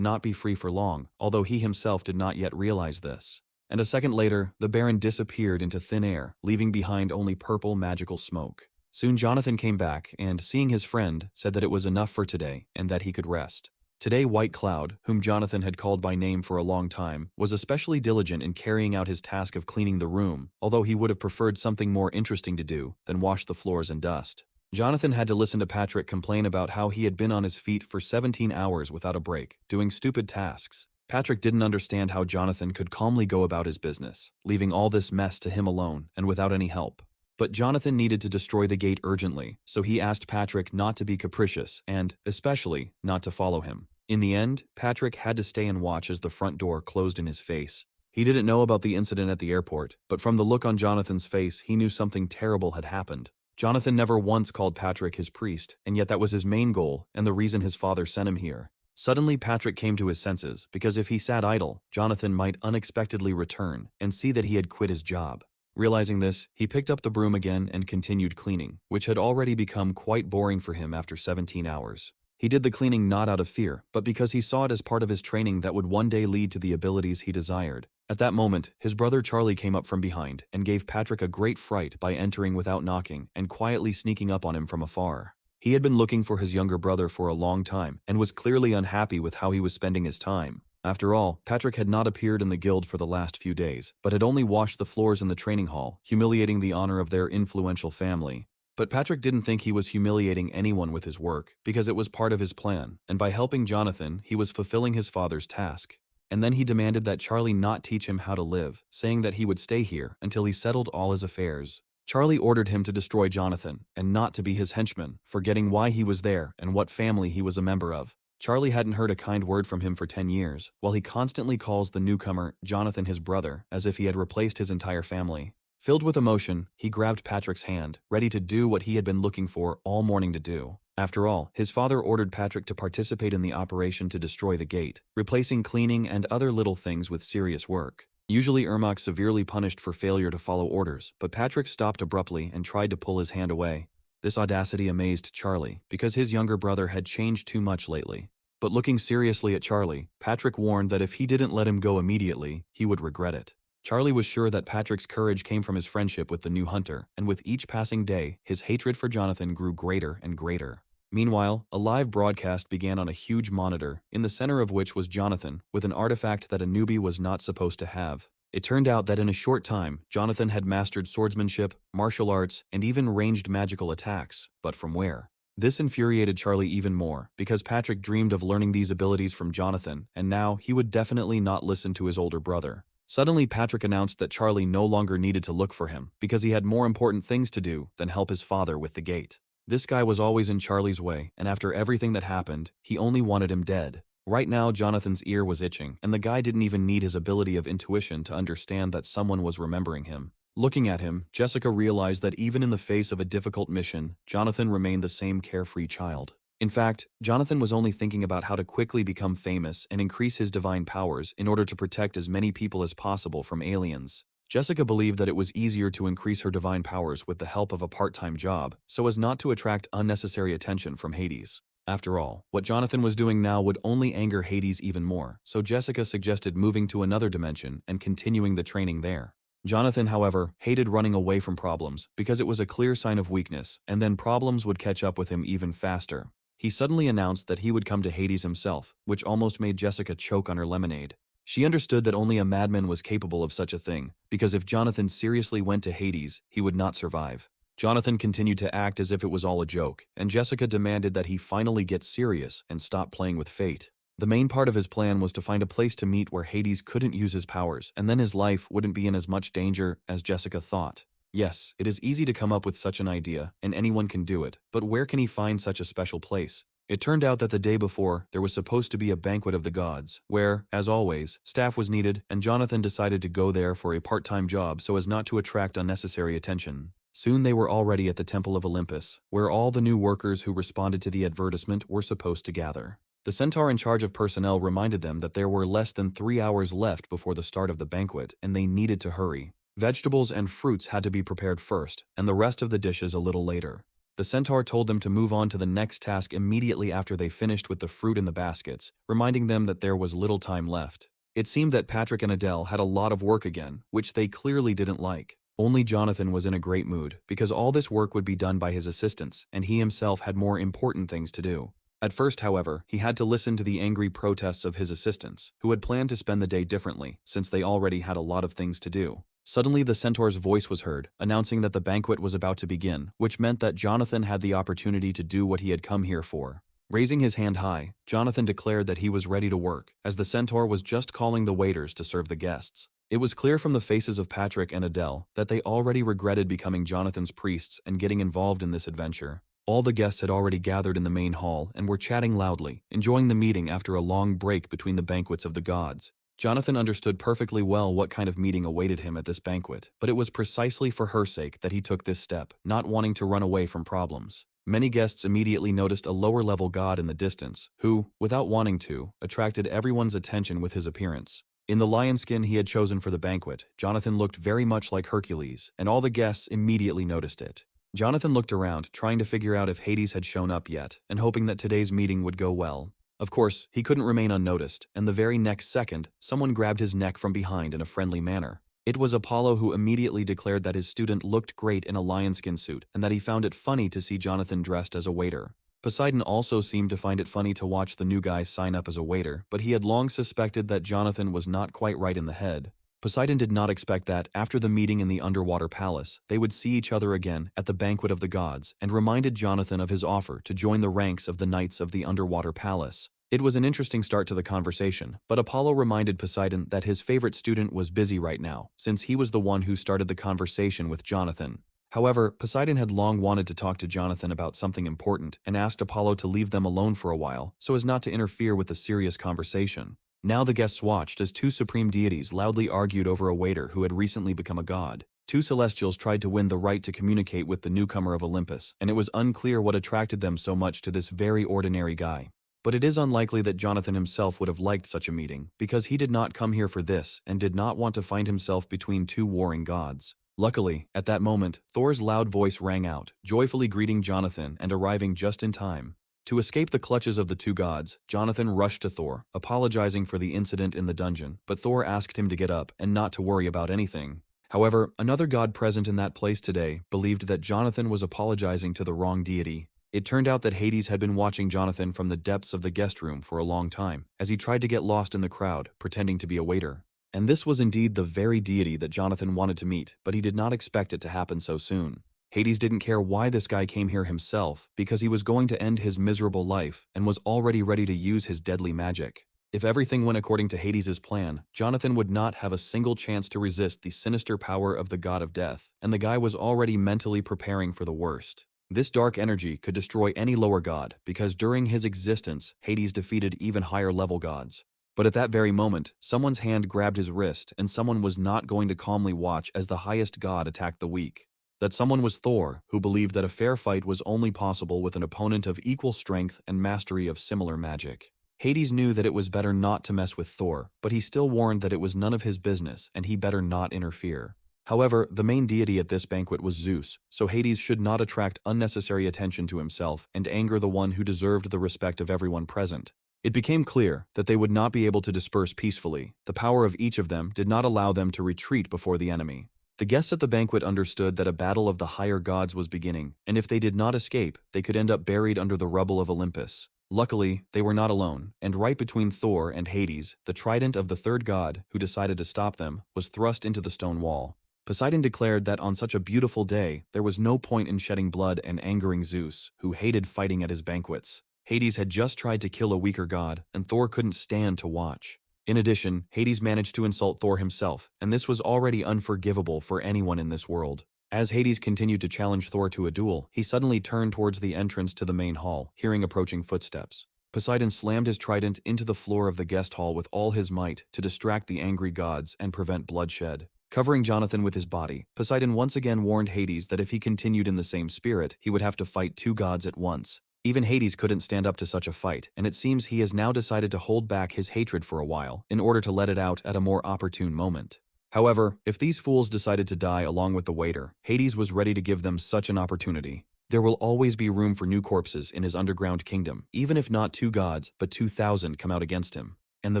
not be free for long, although he himself did not yet realize this. And a second later, the Baron disappeared into thin air, leaving behind only purple magical smoke. Soon Jonathan came back and, seeing his friend, said that it was enough for today and that he could rest. Today, White Cloud, whom Jonathan had called by name for a long time, was especially diligent in carrying out his task of cleaning the room, although he would have preferred something more interesting to do than wash the floors and dust. Jonathan had to listen to Patrick complain about how he had been on his feet for 17 hours without a break, doing stupid tasks. Patrick didn't understand how Jonathan could calmly go about his business, leaving all this mess to him alone and without any help. But Jonathan needed to destroy the gate urgently, so he asked Patrick not to be capricious and, especially, not to follow him. In the end, Patrick had to stay and watch as the front door closed in his face. He didn't know about the incident at the airport, but from the look on Jonathan's face, he knew something terrible had happened. Jonathan never once called Patrick his priest, and yet that was his main goal and the reason his father sent him here. Suddenly, Patrick came to his senses, because if he sat idle, Jonathan might unexpectedly return and see that he had quit his job. Realizing this, he picked up the broom again and continued cleaning, which had already become quite boring for him after 17 hours. He did the cleaning not out of fear, but because he saw it as part of his training that would one day lead to the abilities he desired. At that moment, his brother Charlie came up from behind and gave Patrick a great fright by entering without knocking and quietly sneaking up on him from afar. He had been looking for his younger brother for a long time and was clearly unhappy with how he was spending his time. After all, Patrick had not appeared in the guild for the last few days, but had only washed the floors in the training hall, humiliating the honor of their influential family. But Patrick didn't think he was humiliating anyone with his work, because it was part of his plan, and by helping Jonathan, he was fulfilling his father's task. And then he demanded that Charlie not teach him how to live, saying that he would stay here until he settled all his affairs. Charlie ordered him to destroy Jonathan, and not to be his henchman, forgetting why he was there and what family he was a member of. Charlie hadn't heard a kind word from him for 10 years, while he constantly calls the newcomer Jonathan his brother, as if he had replaced his entire family. Filled with emotion, he grabbed Patrick's hand, ready to do what he had been looking for all morning to do. After all, his father ordered Patrick to participate in the operation to destroy the gate, replacing cleaning and other little things with serious work. Usually Ermac severely punished for failure to follow orders, but Patrick stopped abruptly and tried to pull his hand away. This audacity amazed Charlie, because his younger brother had changed too much lately. But looking seriously at Charlie, Patrick warned that if he didn't let him go immediately, he would regret it. Charlie was sure that Patrick's courage came from his friendship with the new hunter, and with each passing day, his hatred for Jonathan grew greater and greater. Meanwhile, a live broadcast began on a huge monitor, in the center of which was Jonathan, with an artifact that a newbie was not supposed to have. It turned out that in a short time, Jonathan had mastered swordsmanship, martial arts, and even ranged magical attacks, but from where? This infuriated Charlie even more, because Patrick dreamed of learning these abilities from Jonathan, and now he would definitely not listen to his older brother. Suddenly, Patrick announced that Charlie no longer needed to look for him, because he had more important things to do than help his father with the gate. This guy was always in Charlie's way, and after everything that happened, he only wanted him dead. Right now, Jonathan's ear was itching, and the guy didn't even need his ability of intuition to understand that someone was remembering him. Looking at him, Jessica realized that even in the face of a difficult mission, Jonathan remained the same carefree child. In fact, Jonathan was only thinking about how to quickly become famous and increase his divine powers in order to protect as many people as possible from aliens. Jessica believed that it was easier to increase her divine powers with the help of a part-time job, so as not to attract unnecessary attention from Hades. After all, what Jonathan was doing now would only anger Hades even more, so Jessica suggested moving to another dimension and continuing the training there. Jonathan, however, hated running away from problems because it was a clear sign of weakness, and then problems would catch up with him even faster. He suddenly announced that he would come to Hades himself, which almost made Jessica choke on her lemonade. She understood that only a madman was capable of such a thing, because if Jonathan seriously went to Hades, he would not survive. Jonathan continued to act as if it was all a joke, and Jessica demanded that he finally get serious and stop playing with fate. The main part of his plan was to find a place to meet where Hades couldn't use his powers, and then his life wouldn't be in as much danger as Jessica thought. Yes, it is easy to come up with such an idea, and anyone can do it, but where can he find such a special place? It turned out that the day before, there was supposed to be a banquet of the gods, where, as always, staff was needed, and Jonathan decided to go there for a part-time job so as not to attract unnecessary attention. Soon they were already at the Temple of Olympus, where all the new workers who responded to the advertisement were supposed to gather. The centaur in charge of personnel reminded them that there were less than 3 hours left before the start of the banquet, and they needed to hurry. Vegetables and fruits had to be prepared first, and the rest of the dishes a little later. The centaur told them to move on to the next task immediately after they finished with the fruit in the baskets, reminding them that there was little time left. It seemed that Patrick and Adele had a lot of work again, which they clearly didn't like. Only Jonathan was in a great mood, because all this work would be done by his assistants, and he himself had more important things to do. At first, however, he had to listen to the angry protests of his assistants, who had planned to spend the day differently, since they already had a lot of things to do. Suddenly the centaur's voice was heard, announcing that the banquet was about to begin, which meant that Jonathan had the opportunity to do what he had come here for. Raising his hand high, Jonathan declared that he was ready to work, as the centaur was just calling the waiters to serve the guests. It was clear from the faces of Patrick and Adele that they already regretted becoming Jonathan's priests and getting involved in this adventure. All the guests had already gathered in the main hall and were chatting loudly, enjoying the meeting after a long break between the banquets of the gods. Jonathan understood perfectly well what kind of meeting awaited him at this banquet, but it was precisely for her sake that he took this step, not wanting to run away from problems. Many guests immediately noticed a lower-level god in the distance, who, without wanting to, attracted everyone's attention with his appearance. In the lion skin he had chosen for the banquet, Jonathan looked very much like Hercules, and all the guests immediately noticed it. Jonathan looked around, trying to figure out if Hades had shown up yet, and hoping that today's meeting would go well. Of course, he couldn't remain unnoticed, and the very next second, someone grabbed his neck from behind in a friendly manner. It was Apollo, who immediately declared that his student looked great in a lionskin suit, and that he found it funny to see Jonathan dressed as a waiter. Poseidon also seemed to find it funny to watch the new guy sign up as a waiter, but he had long suspected that Jonathan was not quite right in the head. Poseidon did not expect that, after the meeting in the underwater palace, they would see each other again at the banquet of the gods, and reminded Jonathan of his offer to join the ranks of the knights of the underwater palace. It was an interesting start to the conversation, but Apollo reminded Poseidon that his favorite student was busy right now, since he was the one who started the conversation with Jonathan. However, Poseidon had long wanted to talk to Jonathan about something important and asked Apollo to leave them alone for a while, so as not to interfere with the serious conversation. Now the guests watched as two supreme deities loudly argued over a waiter who had recently become a god. Two celestials tried to win the right to communicate with the newcomer of Olympus, and it was unclear what attracted them so much to this very ordinary guy. But it is unlikely that Jonathan himself would have liked such a meeting, because he did not come here for this and did not want to find himself between two warring gods. Luckily, at that moment, Thor's loud voice rang out, joyfully greeting Jonathan and arriving just in time. To escape the clutches of the two gods, Jonathan rushed to Thor, apologizing for the incident in the dungeon, but Thor asked him to get up and not to worry about anything. However, another god present in that place today believed that Jonathan was apologizing to the wrong deity. It turned out that Hades had been watching Jonathan from the depths of the guest room for a long time, as he tried to get lost in the crowd, pretending to be a waiter. And this was indeed the very deity that Jonathan wanted to meet, but he did not expect it to happen so soon. Hades didn't care why this guy came here himself, because he was going to end his miserable life and was already ready to use his deadly magic. If everything went according to Hades' plan, Jonathan would not have a single chance to resist the sinister power of the god of death, and the guy was already mentally preparing for the worst. This dark energy could destroy any lower god, because during his existence, Hades defeated even higher level gods. But at that very moment, someone's hand grabbed his wrist, and someone was not going to calmly watch as the highest god attacked the weak. That someone was Thor, who believed that a fair fight was only possible with an opponent of equal strength and mastery of similar magic. Hades knew that it was better not to mess with Thor, but he still warned that it was none of his business and he better not interfere. However, the main deity at this banquet was Zeus, so Hades should not attract unnecessary attention to himself and anger the one who deserved the respect of everyone present. It became clear that they would not be able to disperse peacefully. The power of each of them did not allow them to retreat before the enemy. The guests at the banquet understood that a battle of the higher gods was beginning, and if they did not escape, they could end up buried under the rubble of Olympus. Luckily, they were not alone, and right between Thor and Hades, the trident of the third god, who decided to stop them, was thrust into the stone wall. Poseidon declared that on such a beautiful day, there was no point in shedding blood and angering Zeus, who hated fighting at his banquets. Hades had just tried to kill a weaker god, and Thor couldn't stand to watch. In addition, Hades managed to insult Thor himself, and this was already unforgivable for anyone in this world. As Hades continued to challenge Thor to a duel, he suddenly turned towards the entrance to the main hall, hearing approaching footsteps. Poseidon slammed his trident into the floor of the guest hall with all his might to distract the angry gods and prevent bloodshed. Covering Jonathan with his body, Poseidon once again warned Hades that if he continued in the same spirit, he would have to fight two gods at once. Even Hades couldn't stand up to such a fight, and it seems he has now decided to hold back his hatred for a while, in order to let it out at a more opportune moment. However, if these fools decided to die along with the waiter, Hades was ready to give them such an opportunity. There will always be room for new corpses in his underground kingdom, even if not two gods, but 2,000 come out against him. And the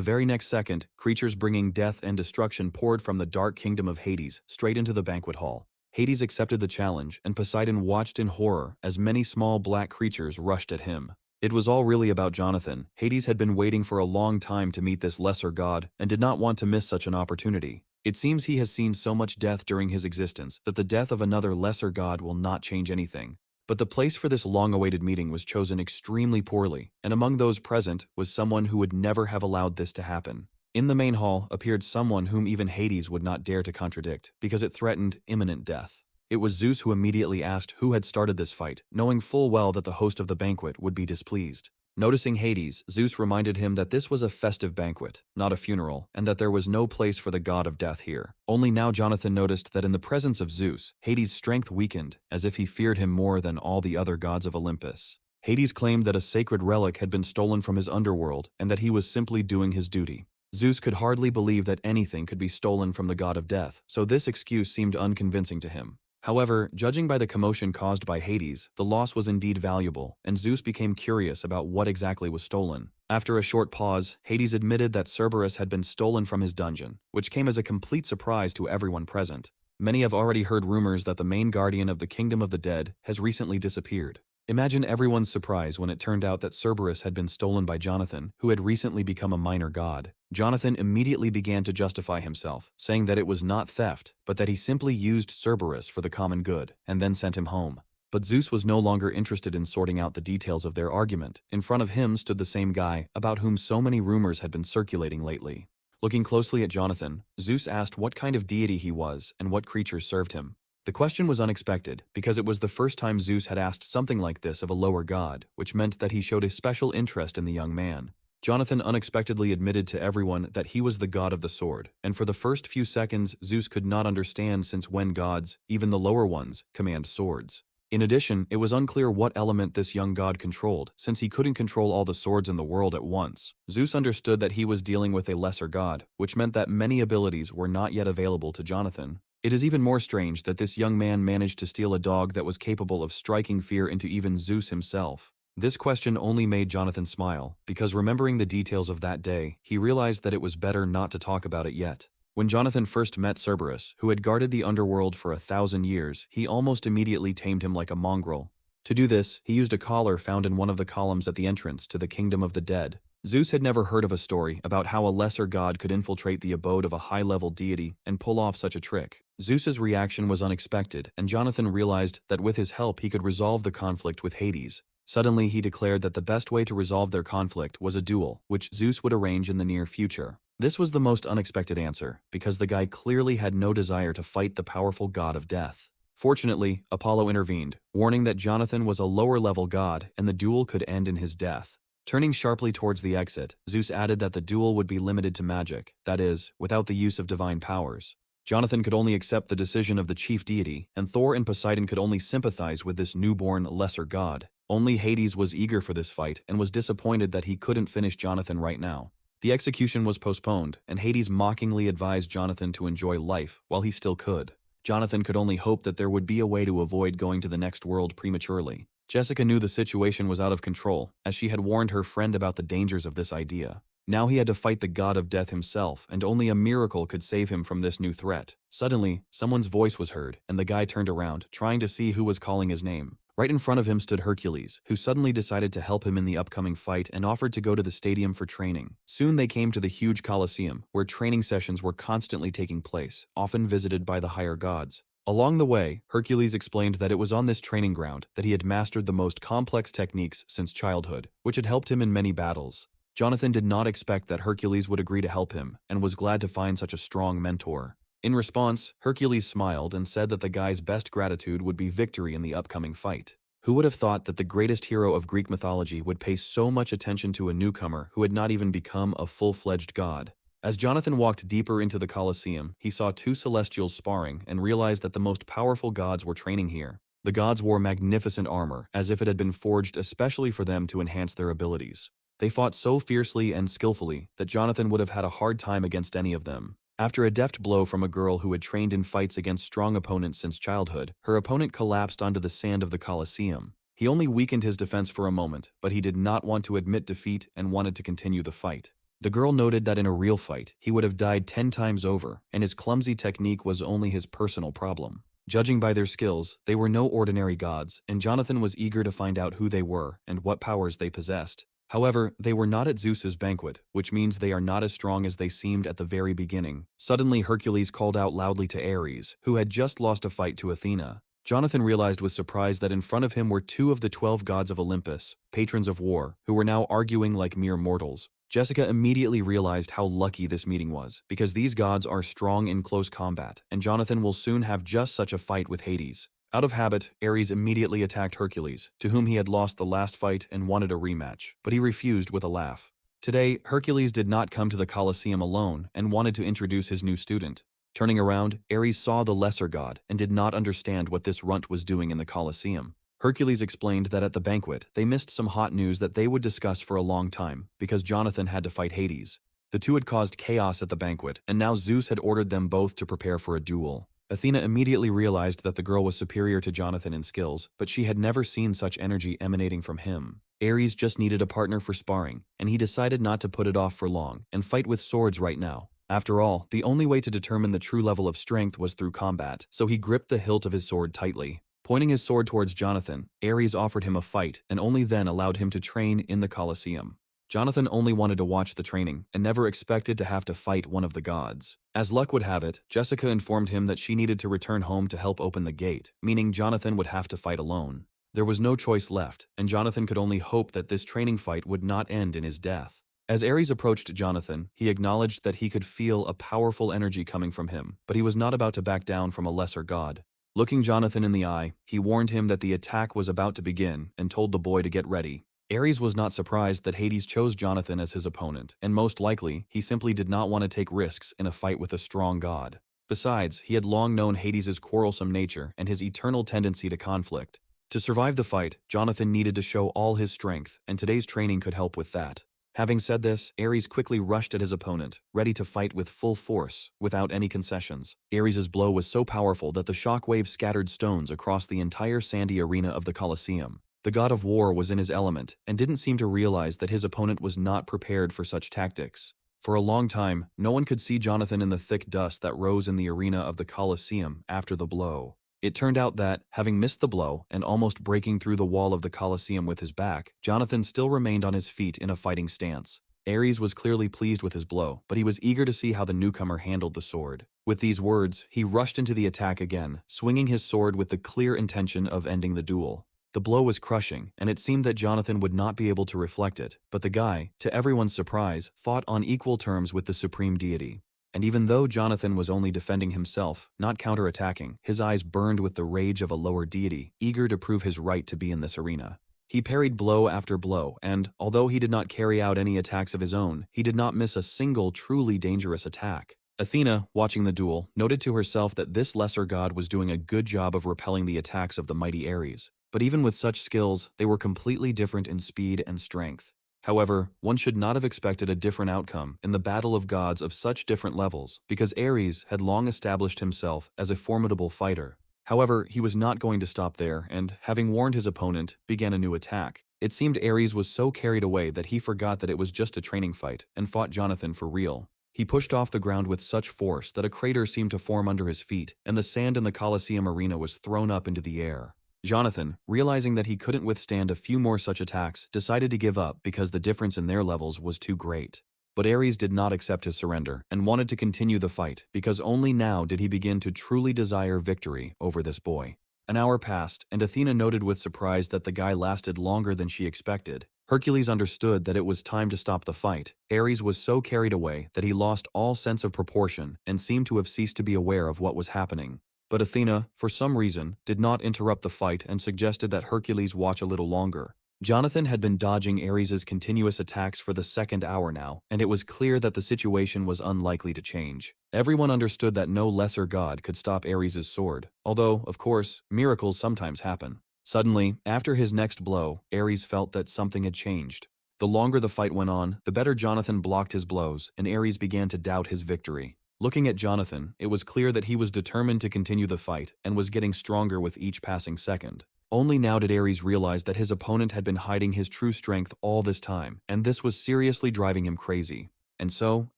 very next second, creatures bringing death and destruction poured from the dark kingdom of Hades straight into the banquet hall. Hades accepted the challenge, and Poseidon watched in horror as many small black creatures rushed at him. It was all really about Jonathan. Hades had been waiting for a long time to meet this lesser god and did not want to miss such an opportunity. It seems he has seen so much death during his existence that the death of another lesser god will not change anything. But the place for this long-awaited meeting was chosen extremely poorly, and among those present was someone who would never have allowed this to happen. In the main hall appeared someone whom even Hades would not dare to contradict, because it threatened imminent death. It was Zeus who immediately asked who had started this fight, knowing full well that the host of the banquet would be displeased. Noticing Hades, Zeus reminded him that this was a festive banquet, not a funeral, and that there was no place for the god of death here. Only now Jonathan noticed that in the presence of Zeus, Hades' strength weakened, as if he feared him more than all the other gods of Olympus. Hades claimed that a sacred relic had been stolen from his underworld and that he was simply doing his duty. Zeus could hardly believe that anything could be stolen from the god of death, so this excuse seemed unconvincing to him. However, judging by the commotion caused by Hades, the loss was indeed valuable, and Zeus became curious about what exactly was stolen. After a short pause, Hades admitted that Cerberus had been stolen from his dungeon, which came as a complete surprise to everyone present. Many have already heard rumors that the main guardian of the kingdom of the dead has recently disappeared. Imagine everyone's surprise when it turned out that Cerberus had been stolen by Jonathan, who had recently become a minor god. Jonathan immediately began to justify himself, saying that it was not theft, but that he simply used Cerberus for the common good, and then sent him home. But Zeus was no longer interested in sorting out the details of their argument. In front of him stood the same guy, about whom so many rumors had been circulating lately. Looking closely at Jonathan, Zeus asked what kind of deity he was and what creatures served him. The question was unexpected, because it was the first time Zeus had asked something like this of a lower god, which meant that he showed a special interest in the young man. Jonathan unexpectedly admitted to everyone that he was the god of the sword, and for the first few seconds Zeus could not understand since when gods, even the lower ones, command swords. In addition, it was unclear what element this young god controlled, since he couldn't control all the swords in the world at once. Zeus understood that he was dealing with a lesser god, which meant that many abilities were not yet available to Jonathan. It is even more strange that this young man managed to steal a dog that was capable of striking fear into even Zeus himself. This question only made Jonathan smile, because remembering the details of that day, he realized that it was better not to talk about it yet. When Jonathan first met Cerberus, who had guarded the underworld for 1,000 years, he almost immediately tamed him like a mongrel. To do this, he used a collar found in one of the columns at the entrance to the kingdom of the dead. Zeus had never heard of a story about how a lesser god could infiltrate the abode of a high-level deity and pull off such a trick. Zeus's reaction was unexpected, and Jonathan realized that with his help he could resolve the conflict with Hades. Suddenly he declared that the best way to resolve their conflict was a duel, which Zeus would arrange in the near future. This was the most unexpected answer, because the guy clearly had no desire to fight the powerful god of death. Fortunately, Apollo intervened, warning that Jonathan was a lower-level god and the duel could end in his death. Turning sharply towards the exit, Zeus added that the duel would be limited to magic, that is, without the use of divine powers. Jonathan could only accept the decision of the chief deity, and Thor and Poseidon could only sympathize with this newborn, lesser god. Only Hades was eager for this fight and was disappointed that he couldn't finish Jonathan right now. The execution was postponed, and Hades mockingly advised Jonathan to enjoy life while he still could. Jonathan could only hope that there would be a way to avoid going to the next world prematurely. Jessica knew the situation was out of control, as she had warned her friend about the dangers of this idea. Now he had to fight the god of death himself, and only a miracle could save him from this new threat. Suddenly, someone's voice was heard, and the guy turned around, trying to see who was calling his name. Right in front of him stood Hercules, who suddenly decided to help him in the upcoming fight and offered to go to the stadium for training. Soon they came to the huge Colosseum, where training sessions were constantly taking place, often visited by the higher gods. Along the way, Hercules explained that it was on this training ground that he had mastered the most complex techniques since childhood, which had helped him in many battles. Jonathan did not expect that Hercules would agree to help him, and was glad to find such a strong mentor. In response, Hercules smiled and said that the guy's best gratitude would be victory in the upcoming fight. Who would have thought that the greatest hero of Greek mythology would pay so much attention to a newcomer who had not even become a full-fledged god? As Jonathan walked deeper into the Colosseum, he saw two celestials sparring and realized that the most powerful gods were training here. The gods wore magnificent armor, as if it had been forged especially for them to enhance their abilities. They fought so fiercely and skillfully that Jonathan would have had a hard time against any of them. After a deft blow from a girl who had trained in fights against strong opponents since childhood, her opponent collapsed onto the sand of the Colosseum. He only weakened his defense for a moment, but he did not want to admit defeat and wanted to continue the fight. The girl noted that in a real fight, he would have died 10 times over, and his clumsy technique was only his personal problem. Judging by their skills, they were no ordinary gods, and Jonathan was eager to find out who they were and what powers they possessed. However, they were not at Zeus's banquet, which means they are not as strong as they seemed at the very beginning. Suddenly, Hercules called out loudly to Ares, who had just lost a fight to Athena. Jonathan realized with surprise that in front of him were two of the 12 gods of Olympus, patrons of war, who were now arguing like mere mortals. Jessica immediately realized how lucky this meeting was, because these gods are strong in close combat, and Jonathan will soon have just such a fight with Hades. Out of habit, Ares immediately attacked Hercules, to whom he had lost the last fight and wanted a rematch, but he refused with a laugh. Today, Hercules did not come to the Colosseum alone and wanted to introduce his new student. Turning around, Ares saw the lesser god and did not understand what this runt was doing in the Colosseum. Hercules explained that at the banquet, they missed some hot news that they would discuss for a long time, because Jonathan had to fight Hades. The two had caused chaos at the banquet, and now Zeus had ordered them both to prepare for a duel. Athena immediately realized that the girl was superior to Jonathan in skills, but she had never seen such energy emanating from him. Ares just needed a partner for sparring, and he decided not to put it off for long and fight with swords right now. After all, the only way to determine the true level of strength was through combat, so he gripped the hilt of his sword tightly. Pointing his sword towards Jonathan, Ares offered him a fight and only then allowed him to train in the Colosseum. Jonathan only wanted to watch the training and never expected to have to fight one of the gods. As luck would have it, Jessica informed him that she needed to return home to help open the gate, meaning Jonathan would have to fight alone. There was no choice left, and Jonathan could only hope that this training fight would not end in his death. As Ares approached Jonathan, he acknowledged that he could feel a powerful energy coming from him, but he was not about to back down from a lesser god. Looking Jonathan in the eye, he warned him that the attack was about to begin and told the boy to get ready. Ares was not surprised that Hades chose Jonathan as his opponent, and most likely, he simply did not want to take risks in a fight with a strong god. Besides, he had long known Hades' quarrelsome nature and his eternal tendency to conflict. To survive the fight, Jonathan needed to show all his strength, and today's training could help with that. Having said this, Ares quickly rushed at his opponent, ready to fight with full force, without any concessions. Ares' blow was so powerful that the shockwave scattered stones across the entire sandy arena of the Colosseum. The god of war was in his element, and didn't seem to realize that his opponent was not prepared for such tactics. For a long time, no one could see Jonathan in the thick dust that rose in the arena of the Colosseum after the blow. It turned out that, having missed the blow and almost breaking through the wall of the Colosseum with his back, Jonathan still remained on his feet in a fighting stance. Ares was clearly pleased with his blow, but he was eager to see how the newcomer handled the sword. With these words, he rushed into the attack again, swinging his sword with the clear intention of ending the duel. The blow was crushing, and it seemed that Jonathan would not be able to reflect it, but the guy, to everyone's surprise, fought on equal terms with the supreme deity. And even though Jonathan was only defending himself, not counterattacking, his eyes burned with the rage of a lower deity, eager to prove his right to be in this arena. He parried blow after blow, and, although he did not carry out any attacks of his own, he did not miss a single truly dangerous attack. Athena, watching the duel, noted to herself that this lesser god was doing a good job of repelling the attacks of the mighty Ares. But even with such skills, they were completely different in speed and strength. However, one should not have expected a different outcome in the battle of gods of such different levels, because Ares had long established himself as a formidable fighter. However, he was not going to stop there, and, having warned his opponent, began a new attack. It seemed Ares was so carried away that he forgot that it was just a training fight, and fought Jonathan for real. He pushed off the ground with such force that a crater seemed to form under his feet, and the sand in the Colosseum arena was thrown up into the air. Jonathan, realizing that he couldn't withstand a few more such attacks, decided to give up because the difference in their levels was too great. But Ares did not accept his surrender and wanted to continue the fight because only now did he begin to truly desire victory over this boy. An hour passed, and Athena noted with surprise that the guy lasted longer than she expected. Hercules understood that it was time to stop the fight. Ares was so carried away that he lost all sense of proportion and seemed to have ceased to be aware of what was happening. But Athena, for some reason, did not interrupt the fight and suggested that Hercules watch a little longer. Jonathan had been dodging Ares' continuous attacks for the second hour now, and it was clear that the situation was unlikely to change. Everyone understood that no lesser god could stop Ares' sword, although, of course, miracles sometimes happen. Suddenly, after his next blow, Ares felt that something had changed. The longer the fight went on, the better Jonathan blocked his blows, and Ares began to doubt his victory. Looking at Jonathan, it was clear that he was determined to continue the fight and was getting stronger with each passing second. Only now did Ares realize that his opponent had been hiding his true strength all this time, and this was seriously driving him crazy. And so,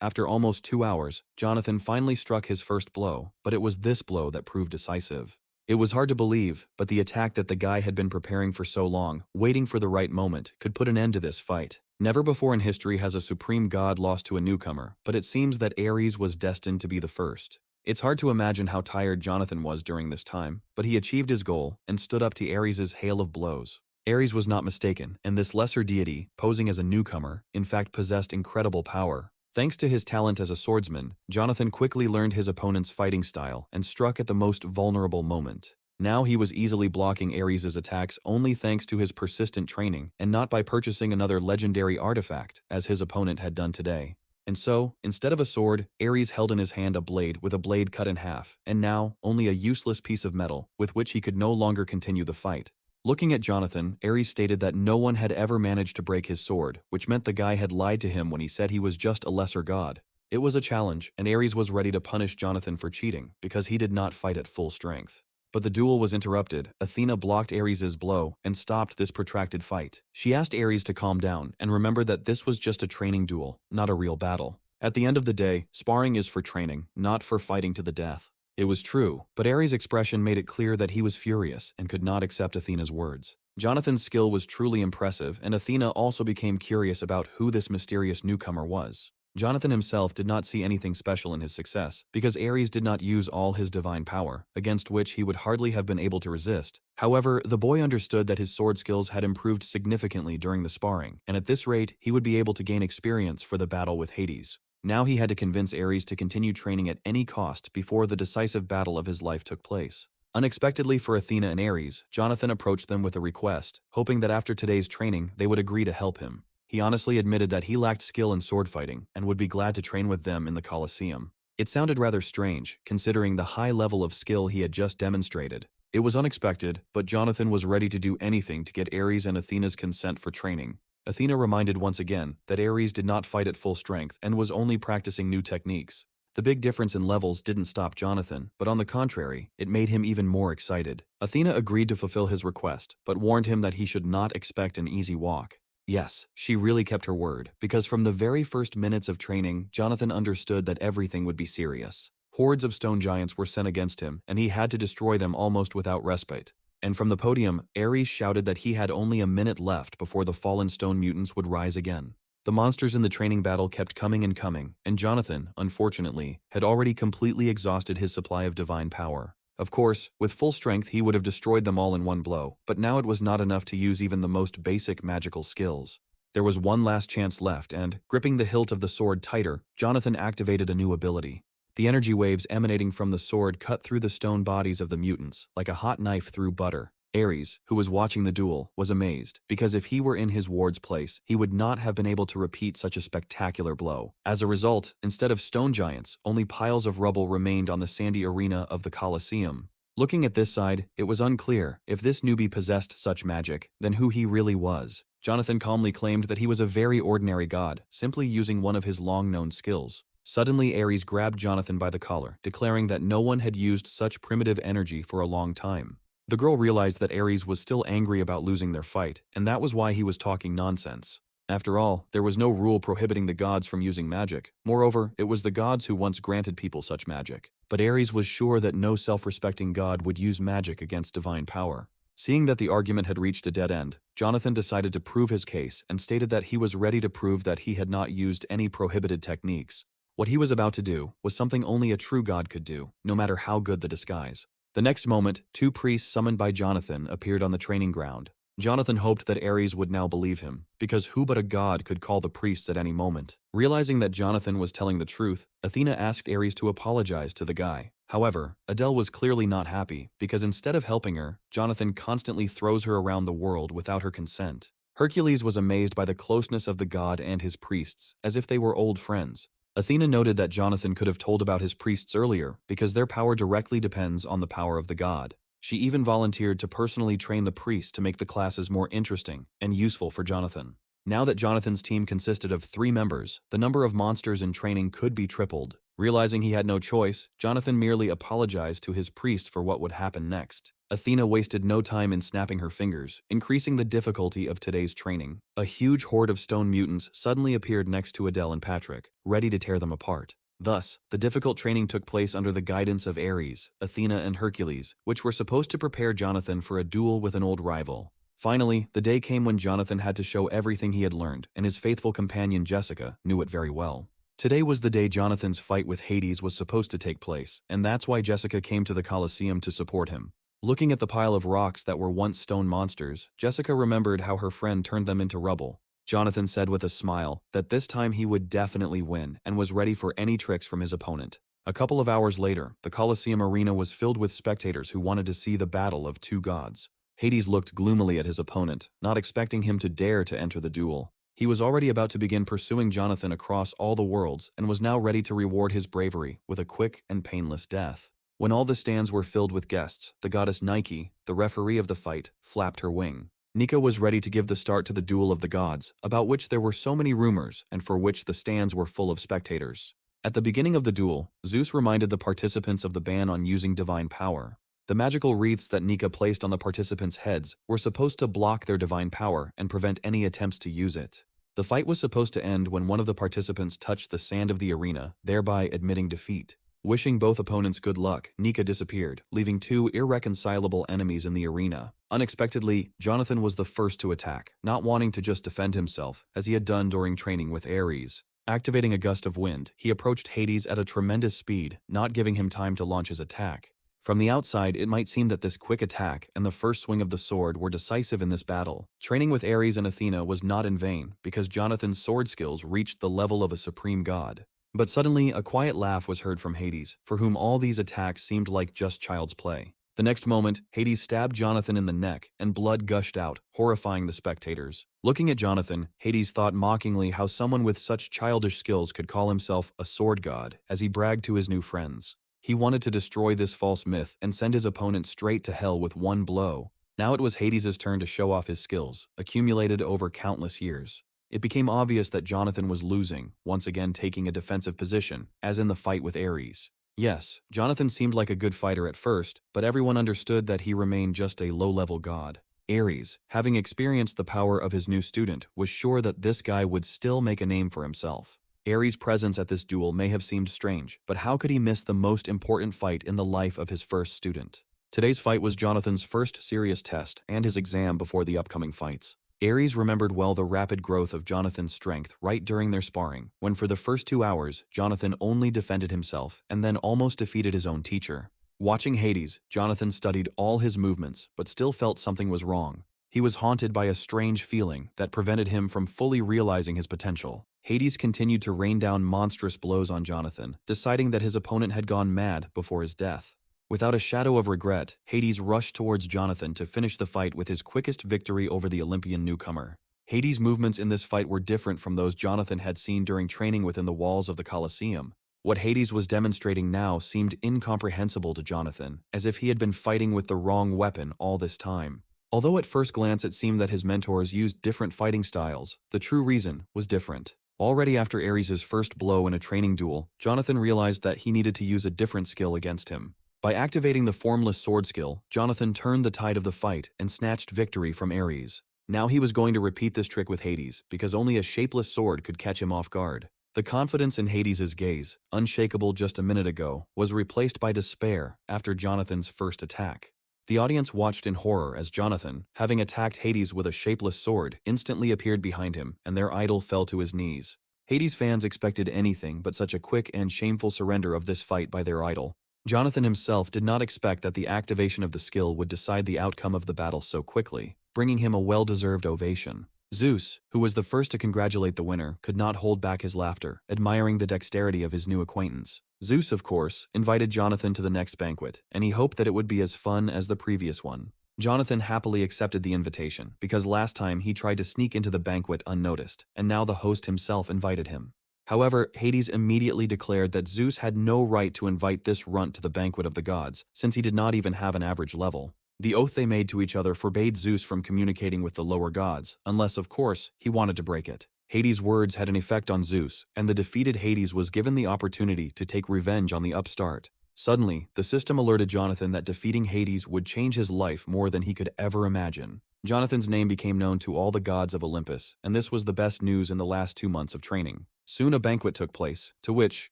after almost 2 hours, Jonathan finally struck his first blow, but it was this blow that proved decisive. It was hard to believe, but the attack that the guy had been preparing for so long, waiting for the right moment, could put an end to this fight. Never before in history has a supreme god lost to a newcomer, but it seems that Ares was destined to be the first. It's hard to imagine how tired Jonathan was during this time, but he achieved his goal and stood up to Ares' hail of blows. Ares was not mistaken, and this lesser deity, posing as a newcomer, in fact possessed incredible power. Thanks to his talent as a swordsman, Jonathan quickly learned his opponent's fighting style and struck at the most vulnerable moment. Now he was easily blocking Ares' attacks only thanks to his persistent training and not by purchasing another legendary artifact, as his opponent had done today. And so, instead of a sword, Ares held in his hand a blade with a blade cut in half, and now only a useless piece of metal with which he could no longer continue the fight. Looking at Jonathan, Ares stated that no one had ever managed to break his sword, which meant the guy had lied to him when he said he was just a lesser god. It was a challenge, and Ares was ready to punish Jonathan for cheating, because he did not fight at full strength. But the duel was interrupted. Athena blocked Ares' blow and stopped this protracted fight. She asked Ares to calm down and remember that this was just a training duel, not a real battle. At the end of the day, sparring is for training, not for fighting to the death. It was true, but Ares' expression made it clear that he was furious and could not accept Athena's words. Jonathan's skill was truly impressive, and Athena also became curious about who this mysterious newcomer was. Jonathan himself did not see anything special in his success, because Ares did not use all his divine power, against which he would hardly have been able to resist. However, the boy understood that his sword skills had improved significantly during the sparring, and at this rate, he would be able to gain experience for the battle with Hades. Now he had to convince Ares to continue training at any cost before the decisive battle of his life took place. Unexpectedly for Athena and Ares, Jonathan approached them with a request, hoping that after today's training, they would agree to help him. He honestly admitted that he lacked skill in sword fighting and would be glad to train with them in the Colosseum. It sounded rather strange, considering the high level of skill he had just demonstrated. It was unexpected, but Jonathan was ready to do anything to get Ares and Athena's consent for training. Athena reminded once again that Ares did not fight at full strength and was only practicing new techniques. The big difference in levels didn't stop Jonathan, but on the contrary, it made him even more excited. Athena agreed to fulfill his request, but warned him that he should not expect an easy walk. Yes, she really kept her word, because from the very first minutes of training, Jonathan understood that everything would be serious. Hordes of stone giants were sent against him, and he had to destroy them almost without respite. And from the podium, Ares shouted that he had only a minute left before the fallen stone mutants would rise again. The monsters in the training battle kept coming and coming, and Jonathan, unfortunately, had already completely exhausted his supply of divine power. Of course, with full strength he would have destroyed them all in one blow, but now it was not enough to use even the most basic magical skills. There was one last chance left, and, gripping the hilt of the sword tighter, Jonathan activated a new ability. The energy waves emanating from the sword cut through the stone bodies of the mutants, like a hot knife through butter. Ares, who was watching the duel, was amazed, because if he were in his ward's place, he would not have been able to repeat such a spectacular blow. As a result, instead of stone giants, only piles of rubble remained on the sandy arena of the Colosseum. Looking at this side, it was unclear if this newbie possessed such magic, then who he really was. Jonathan calmly claimed that he was a very ordinary god, simply using one of his long-known skills. Suddenly, Ares grabbed Jonathan by the collar, declaring that no one had used such primitive energy for a long time. The girl realized that Ares was still angry about losing their fight, and that was why he was talking nonsense. After all, there was no rule prohibiting the gods from using magic. Moreover, it was the gods who once granted people such magic. But Ares was sure that no self-respecting god would use magic against divine power. Seeing that the argument had reached a dead end, Jonathan decided to prove his case and stated that he was ready to prove that he had not used any prohibited techniques. What he was about to do was something only a true god could do, no matter how good the disguise. The next moment, two priests summoned by Jonathan appeared on the training ground. Jonathan hoped that Ares would now believe him, because who but a god could call the priests at any moment? Realizing that Jonathan was telling the truth, Athena asked Ares to apologize to the guy. However, Adele was clearly not happy, because instead of helping her, Jonathan constantly throws her around the world without her consent. Hercules was amazed by the closeness of the god and his priests, as if they were old friends. Athena noted that Jonathan could have told about his priests earlier, because their power directly depends on the power of the god. She even volunteered to personally train the priests to make the classes more interesting and useful for Jonathan. Now that Jonathan's team consisted of 3 members, the number of monsters in training could be tripled. Realizing he had no choice, Jonathan merely apologized to his priest for what would happen next. Athena wasted no time in snapping her fingers, increasing the difficulty of today's training. A huge horde of stone mutants suddenly appeared next to Adele and Patrick, ready to tear them apart. Thus, the difficult training took place under the guidance of Ares, Athena, and Hercules, which were supposed to prepare Jonathan for a duel with an old rival. Finally, the day came when Jonathan had to show everything he had learned, and his faithful companion Jessica knew it very well. Today was the day Jonathan's fight with Hades was supposed to take place, and that's why Jessica came to the Colosseum to support him. Looking at the pile of rocks that were once stone monsters, Jessica remembered how her friend turned them into rubble. Jonathan said with a smile that this time he would definitely win and was ready for any tricks from his opponent. A couple of hours later, the Colosseum arena was filled with spectators who wanted to see the battle of two gods. Hades looked gloomily at his opponent, not expecting him to dare to enter the duel. He was already about to begin pursuing Jonathan across all the worlds and was now ready to reward his bravery with a quick and painless death. When all the stands were filled with guests, the goddess Nike, the referee of the fight, flapped her wing. Nika was ready to give the start to the duel of the gods, about which there were so many rumors and for which the stands were full of spectators. At the beginning of the duel, Zeus reminded the participants of the ban on using divine power. The magical wreaths that Nika placed on the participants' heads were supposed to block their divine power and prevent any attempts to use it. The fight was supposed to end when one of the participants touched the sand of the arena, thereby admitting defeat. Wishing both opponents good luck, Nika disappeared, leaving two irreconcilable enemies in the arena. Unexpectedly, Jonathan was the first to attack, not wanting to just defend himself, as he had done during training with Ares. Activating a gust of wind, he approached Hades at a tremendous speed, not giving him time to launch his attack. From the outside, it might seem that this quick attack and the first swing of the sword were decisive in this battle. Training with Ares and Athena was not in vain, because Jonathan's sword skills reached the level of a supreme god. But suddenly, a quiet laugh was heard from Hades, for whom all these attacks seemed like just child's play. The next moment, Hades stabbed Jonathan in the neck, and blood gushed out, horrifying the spectators. Looking at Jonathan, Hades thought mockingly how someone with such childish skills could call himself a sword god, as he bragged to his new friends. He wanted to destroy this false myth and send his opponent straight to hell with one blow. Now it was Hades' turn to show off his skills, accumulated over countless years. It became obvious that Jonathan was losing, once again taking a defensive position, as in the fight with Ares. Yes, Jonathan seemed like a good fighter at first, but everyone understood that he remained just a low-level god. Ares, having experienced the power of his new student, was sure that this guy would still make a name for himself. Ares' presence at this duel may have seemed strange, but how could he miss the most important fight in the life of his first student? Today's fight was Jonathan's first serious test and his exam before the upcoming fights. Ares remembered well the rapid growth of Jonathan's strength right during their sparring, when for the first 2 hours, Jonathan only defended himself and then almost defeated his own teacher. Watching Hades, Jonathan studied all his movements but still felt something was wrong. He was haunted by a strange feeling that prevented him from fully realizing his potential. Hades continued to rain down monstrous blows on Jonathan, deciding that his opponent had gone mad before his death. Without a shadow of regret, Hades rushed towards Jonathan to finish the fight with his quickest victory over the Olympian newcomer. Hades' movements in this fight were different from those Jonathan had seen during training within the walls of the Colosseum. What Hades was demonstrating now seemed incomprehensible to Jonathan, as if he had been fighting with the wrong weapon all this time. Although at first glance it seemed that his mentors used different fighting styles, the true reason was different. Already after Ares' first blow in a training duel, Jonathan realized that he needed to use a different skill against him. By activating the formless sword skill, Jonathan turned the tide of the fight and snatched victory from Ares. Now he was going to repeat this trick with Hades, because only a shapeless sword could catch him off guard. The confidence in Hades' gaze, unshakable just a minute ago, was replaced by despair after Jonathan's first attack. The audience watched in horror as Jonathan, having attacked Hades with a shapeless sword, instantly appeared behind him, and their idol fell to his knees. Hades fans expected anything but such a quick and shameful surrender of this fight by their idol. Jonathan himself did not expect that the activation of the skill would decide the outcome of the battle so quickly, bringing him a well-deserved ovation. Zeus, who was the first to congratulate the winner, could not hold back his laughter, admiring the dexterity of his new acquaintance. Zeus, of course, invited Jonathan to the next banquet, and he hoped that it would be as fun as the previous one. Jonathan happily accepted the invitation, because last time he tried to sneak into the banquet unnoticed, and now the host himself invited him. However, Hades immediately declared that Zeus had no right to invite this runt to the banquet of the gods, since he did not even have an average level. The oath they made to each other forbade Zeus from communicating with the lower gods, unless, of course, he wanted to break it. Hades' words had an effect on Zeus, and the defeated Hades was given the opportunity to take revenge on the upstart. Suddenly, the system alerted Jonathan that defeating Hades would change his life more than he could ever imagine. Jonathan's name became known to all the gods of Olympus, and this was the best news in the last 2 months of training. Soon a banquet took place, to which,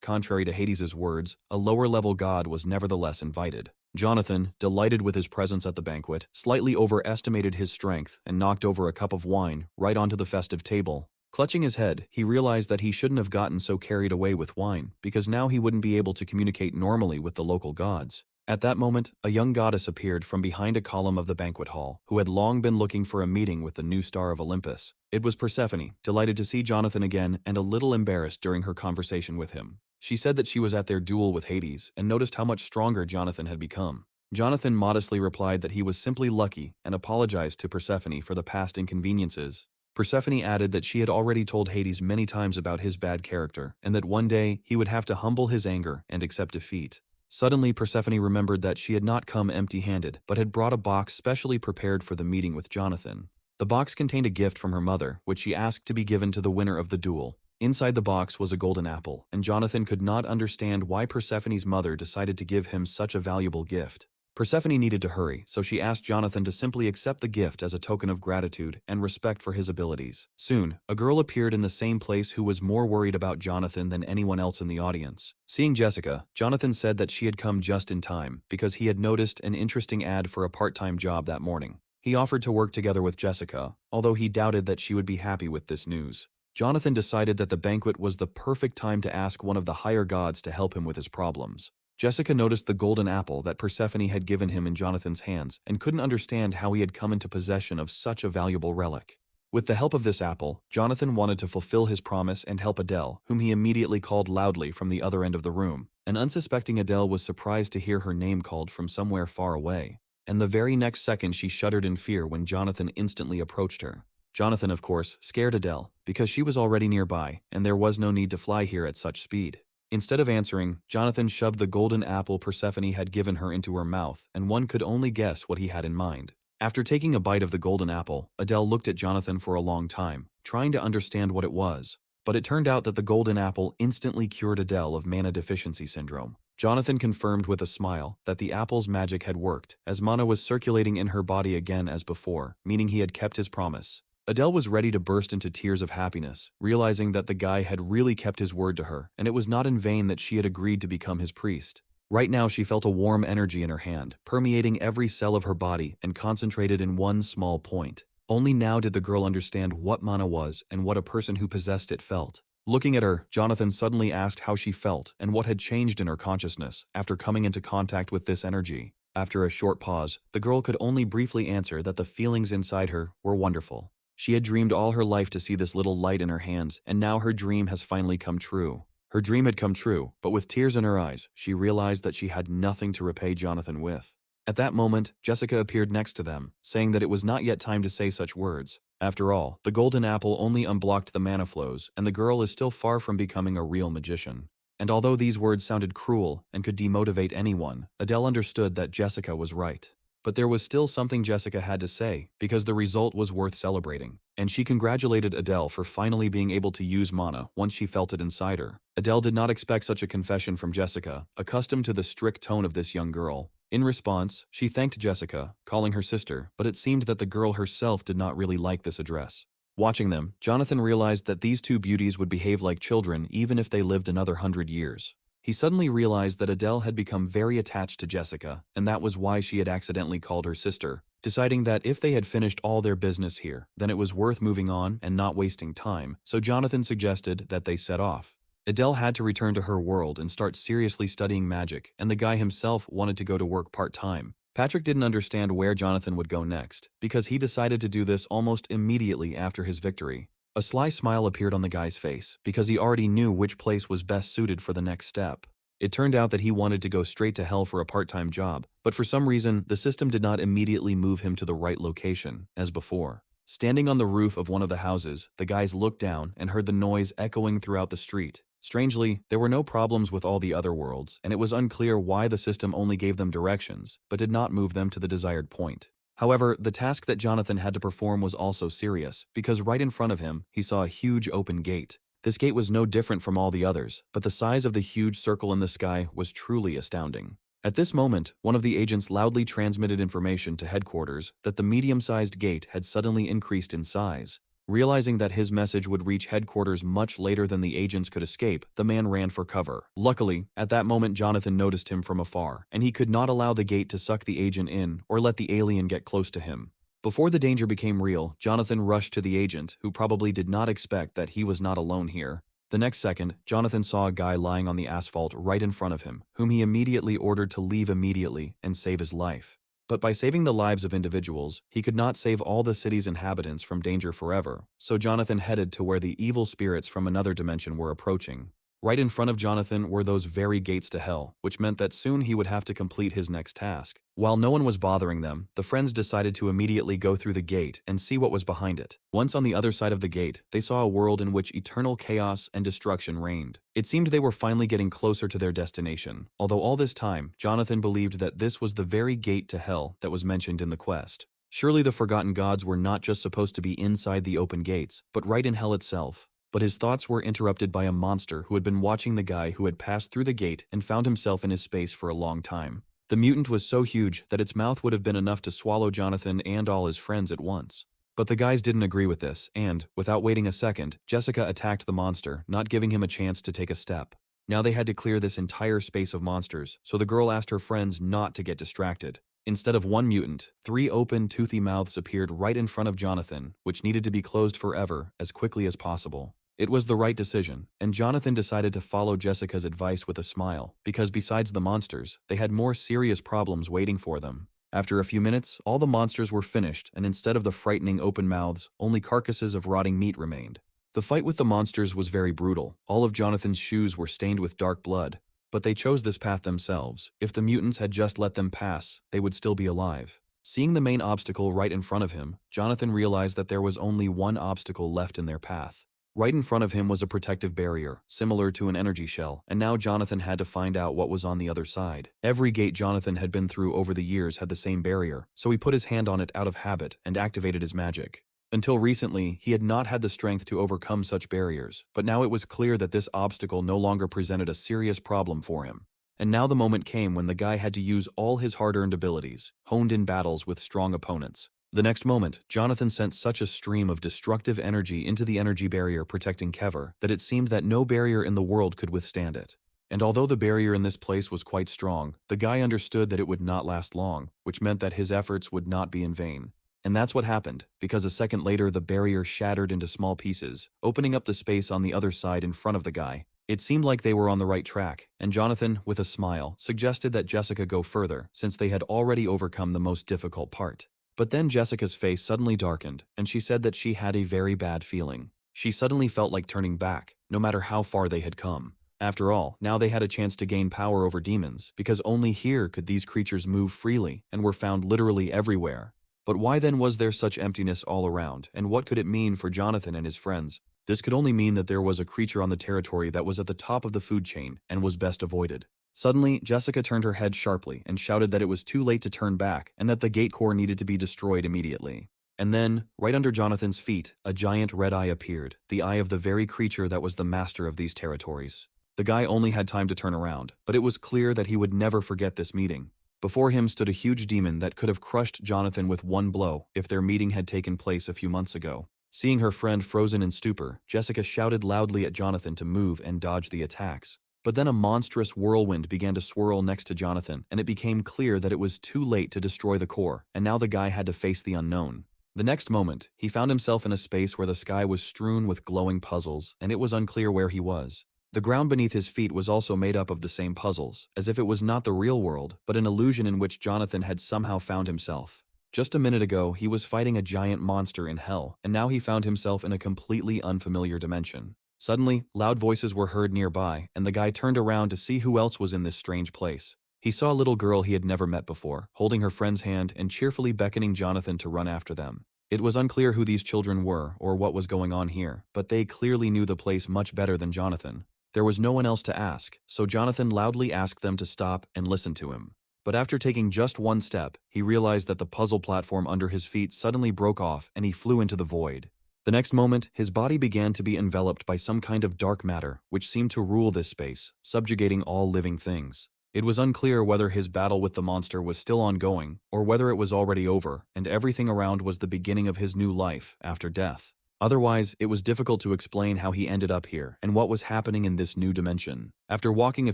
contrary to Hades' words, a lower-level god was nevertheless invited. Jonathan, delighted with his presence at the banquet, slightly overestimated his strength and knocked over a cup of wine right onto the festive table. Clutching his head, he realized that he shouldn't have gotten so carried away with wine, because now he wouldn't be able to communicate normally with the local gods. At that moment, a young goddess appeared from behind a column of the banquet hall, who had long been looking for a meeting with the new star of Olympus. It was Persephone, delighted to see Jonathan again and a little embarrassed during her conversation with him. She said that she was at their duel with Hades and noticed how much stronger Jonathan had become. Jonathan modestly replied that he was simply lucky and apologized to Persephone for the past inconveniences. Persephone added that she had already told Hades many times about his bad character and that one day he would have to humble his anger and accept defeat. Suddenly, Persephone remembered that she had not come empty-handed, but had brought a box specially prepared for the meeting with Jonathan. The box contained a gift from her mother, which she asked to be given to the winner of the duel. Inside the box was a golden apple, and Jonathan could not understand why Persephone's mother decided to give him such a valuable gift. Persephone needed to hurry, so she asked Jonathan to simply accept the gift as a token of gratitude and respect for his abilities. Soon, a girl appeared in the same place who was more worried about Jonathan than anyone else in the audience. Seeing Jessica, Jonathan said that she had come just in time because he had noticed an interesting ad for a part-time job that morning. He offered to work together with Jessica, although he doubted that she would be happy with this news. Jonathan decided that the banquet was the perfect time to ask one of the higher gods to help him with his problems. Jessica noticed the golden apple that Persephone had given him in Jonathan's hands and couldn't understand how he had come into possession of such a valuable relic. With the help of this apple, Jonathan wanted to fulfill his promise and help Adele, whom he immediately called loudly from the other end of the room. An unsuspecting Adele was surprised to hear her name called from somewhere far away, and the very next second she shuddered in fear when Jonathan instantly approached her. Jonathan, of course, scared Adele, because she was already nearby, and there was no need to fly here at such speed. Instead of answering, Jonathan shoved the golden apple Persephone had given her into her mouth, and one could only guess what he had in mind. After taking a bite of the golden apple, Adele looked at Jonathan for a long time, trying to understand what it was. But it turned out that the golden apple instantly cured Adele of mana deficiency syndrome. Jonathan confirmed with a smile that the apple's magic had worked, as mana was circulating in her body again as before, meaning he had kept his promise. Adele was ready to burst into tears of happiness, realizing that the guy had really kept his word to her, and it was not in vain that she had agreed to become his priest. Right now she felt a warm energy in her hand, permeating every cell of her body and concentrated in one small point. Only now did the girl understand what mana was and what a person who possessed it felt. Looking at her, Jonathan suddenly asked how she felt and what had changed in her consciousness after coming into contact with this energy. After a short pause, the girl could only briefly answer that the feelings inside her were wonderful. She had dreamed all her life to see this little light in her hands, and now her dream has finally come true. Her dream had come true, but with tears in her eyes, she realized that she had nothing to repay Jonathan with. At that moment, Jessica appeared next to them, saying that it was not yet time to say such words. After all, the golden apple only unblocked the mana flows, and the girl is still far from becoming a real magician. And although these words sounded cruel and could demotivate anyone, Adele understood that Jessica was right. But there was still something Jessica had to say, because the result was worth celebrating, and she congratulated Adele for finally being able to use mana once she felt it inside her. Adele did not expect such a confession from Jessica, accustomed to the strict tone of this young girl. In response, she thanked Jessica, calling her sister, but it seemed that the girl herself did not really like this address. Watching them, Jonathan realized that these two beauties would behave like children even if they lived another 100 years. He suddenly realized that Adele had become very attached to Jessica, and that was why she had accidentally called her sister, deciding that if they had finished all their business here, then it was worth moving on and not wasting time, so Jonathan suggested that they set off. Adele had to return to her world and start seriously studying magic, and the guy himself wanted to go to work part-time. Patrick didn't understand where Jonathan would go next, because he decided to do this almost immediately after his victory. A sly smile appeared on the guy's face, because he already knew which place was best suited for the next step. It turned out that he wanted to go straight to hell for a part-time job, but for some reason, the system did not immediately move him to the right location, as before. Standing on the roof of one of the houses, the guys looked down and heard the noise echoing throughout the street. Strangely, there were no problems with all the other worlds, and it was unclear why the system only gave them directions, but did not move them to the desired point. However, the task that Jonathan had to perform was also serious, because right in front of him, he saw a huge open gate. This gate was no different from all the others, but the size of the huge circle in the sky was truly astounding. At this moment, one of the agents loudly transmitted information to headquarters that the medium-sized gate had suddenly increased in size. Realizing that his message would reach headquarters much later than the agents could escape, the man ran for cover. Luckily, at that moment Jonathan noticed him from afar, and he could not allow the gate to suck the agent in or let the alien get close to him. Before the danger became real, Jonathan rushed to the agent, who probably did not expect that he was not alone here. The next second, Jonathan saw a guy lying on the asphalt right in front of him, whom he immediately ordered to leave immediately and save his life. But by saving the lives of individuals, he could not save all the city's inhabitants from danger forever, so Jonathan headed to where the evil spirits from another dimension were approaching. Right in front of Jonathan were those very gates to hell, which meant that soon he would have to complete his next task. While no one was bothering them, the friends decided to immediately go through the gate and see what was behind it. Once on the other side of the gate, they saw a world in which eternal chaos and destruction reigned. It seemed they were finally getting closer to their destination, although all this time, Jonathan believed that this was the very gate to hell that was mentioned in the quest. Surely the forgotten gods were not just supposed to be inside the open gates, but right in hell itself. But his thoughts were interrupted by a monster who had been watching the guy who had passed through the gate and found himself in his space for a long time. The mutant was so huge that its mouth would have been enough to swallow Jonathan and all his friends at once. But the guys didn't agree with this, and, without waiting a second, Jessica attacked the monster, not giving him a chance to take a step. Now they had to clear this entire space of monsters, so the girl asked her friends not to get distracted. Instead of one mutant, 3 open, toothy mouths appeared right in front of Jonathan, which needed to be closed forever, as quickly as possible. It was the right decision, and Jonathan decided to follow Jessica's advice with a smile, because besides the monsters, they had more serious problems waiting for them. After a few minutes, all the monsters were finished, and instead of the frightening open mouths, only carcasses of rotting meat remained. The fight with the monsters was very brutal. All of Jonathan's shoes were stained with dark blood, but they chose this path themselves. If the mutants had just let them pass, they would still be alive. Seeing the main obstacle right in front of him, Jonathan realized that there was only one obstacle left in their path. Right in front of him was a protective barrier, similar to an energy shell, and now Jonathan had to find out what was on the other side. Every gate Jonathan had been through over the years had the same barrier, so he put his hand on it out of habit and activated his magic. Until recently, he had not had the strength to overcome such barriers, but now it was clear that this obstacle no longer presented a serious problem for him. And now the moment came when the guy had to use all his hard-earned abilities, honed in battles with strong opponents. The next moment, Jonathan sent such a stream of destructive energy into the energy barrier protecting Kever that it seemed that no barrier in the world could withstand it. And although the barrier in this place was quite strong, the guy understood that it would not last long, which meant that his efforts would not be in vain. And that's what happened, because a second later the barrier shattered into small pieces, opening up the space on the other side in front of the guy. It seemed like they were on the right track, and Jonathan, with a smile, suggested that Jessica go further, since they had already overcome the most difficult part. But then Jessica's face suddenly darkened, and she said that she had a very bad feeling. She suddenly felt like turning back, no matter how far they had come. After all, now they had a chance to gain power over demons, because only here could these creatures move freely and were found literally everywhere. But why then was there such emptiness all around, and what could it mean for Jonathan and his friends? This could only mean that there was a creature on the territory that was at the top of the food chain and was best avoided. Suddenly, Jessica turned her head sharply and shouted that it was too late to turn back and that the gate core needed to be destroyed immediately. And then, right under Jonathan's feet, a giant red eye appeared, the eye of the very creature that was the master of these territories. The guy only had time to turn around, but it was clear that he would never forget this meeting. Before him stood a huge demon that could have crushed Jonathan with one blow if their meeting had taken place a few months ago. Seeing her friend frozen in stupor, Jessica shouted loudly at Jonathan to move and dodge the attacks. But then a monstrous whirlwind began to swirl next to Jonathan, and it became clear that it was too late to destroy the core, and now the guy had to face the unknown. The next moment, he found himself in a space where the sky was strewn with glowing puzzles, and it was unclear where he was. The ground beneath his feet was also made up of the same puzzles, as if it was not the real world, but an illusion in which Jonathan had somehow found himself. Just a minute ago, he was fighting a giant monster in hell, and now he found himself in a completely unfamiliar dimension. Suddenly, loud voices were heard nearby, and the guy turned around to see who else was in this strange place. He saw a little girl he had never met before, holding her friend's hand and cheerfully beckoning Jonathan to run after them. It was unclear who these children were or what was going on here, but they clearly knew the place much better than Jonathan. There was no one else to ask, so Jonathan loudly asked them to stop and listen to him. But after taking just one step, he realized that the puzzle platform under his feet suddenly broke off and he flew into the void. The next moment, his body began to be enveloped by some kind of dark matter, which seemed to rule this space, subjugating all living things. It was unclear whether his battle with the monster was still ongoing, or whether it was already over, and everything around was the beginning of his new life after death. Otherwise, it was difficult to explain how he ended up here and what was happening in this new dimension. After walking a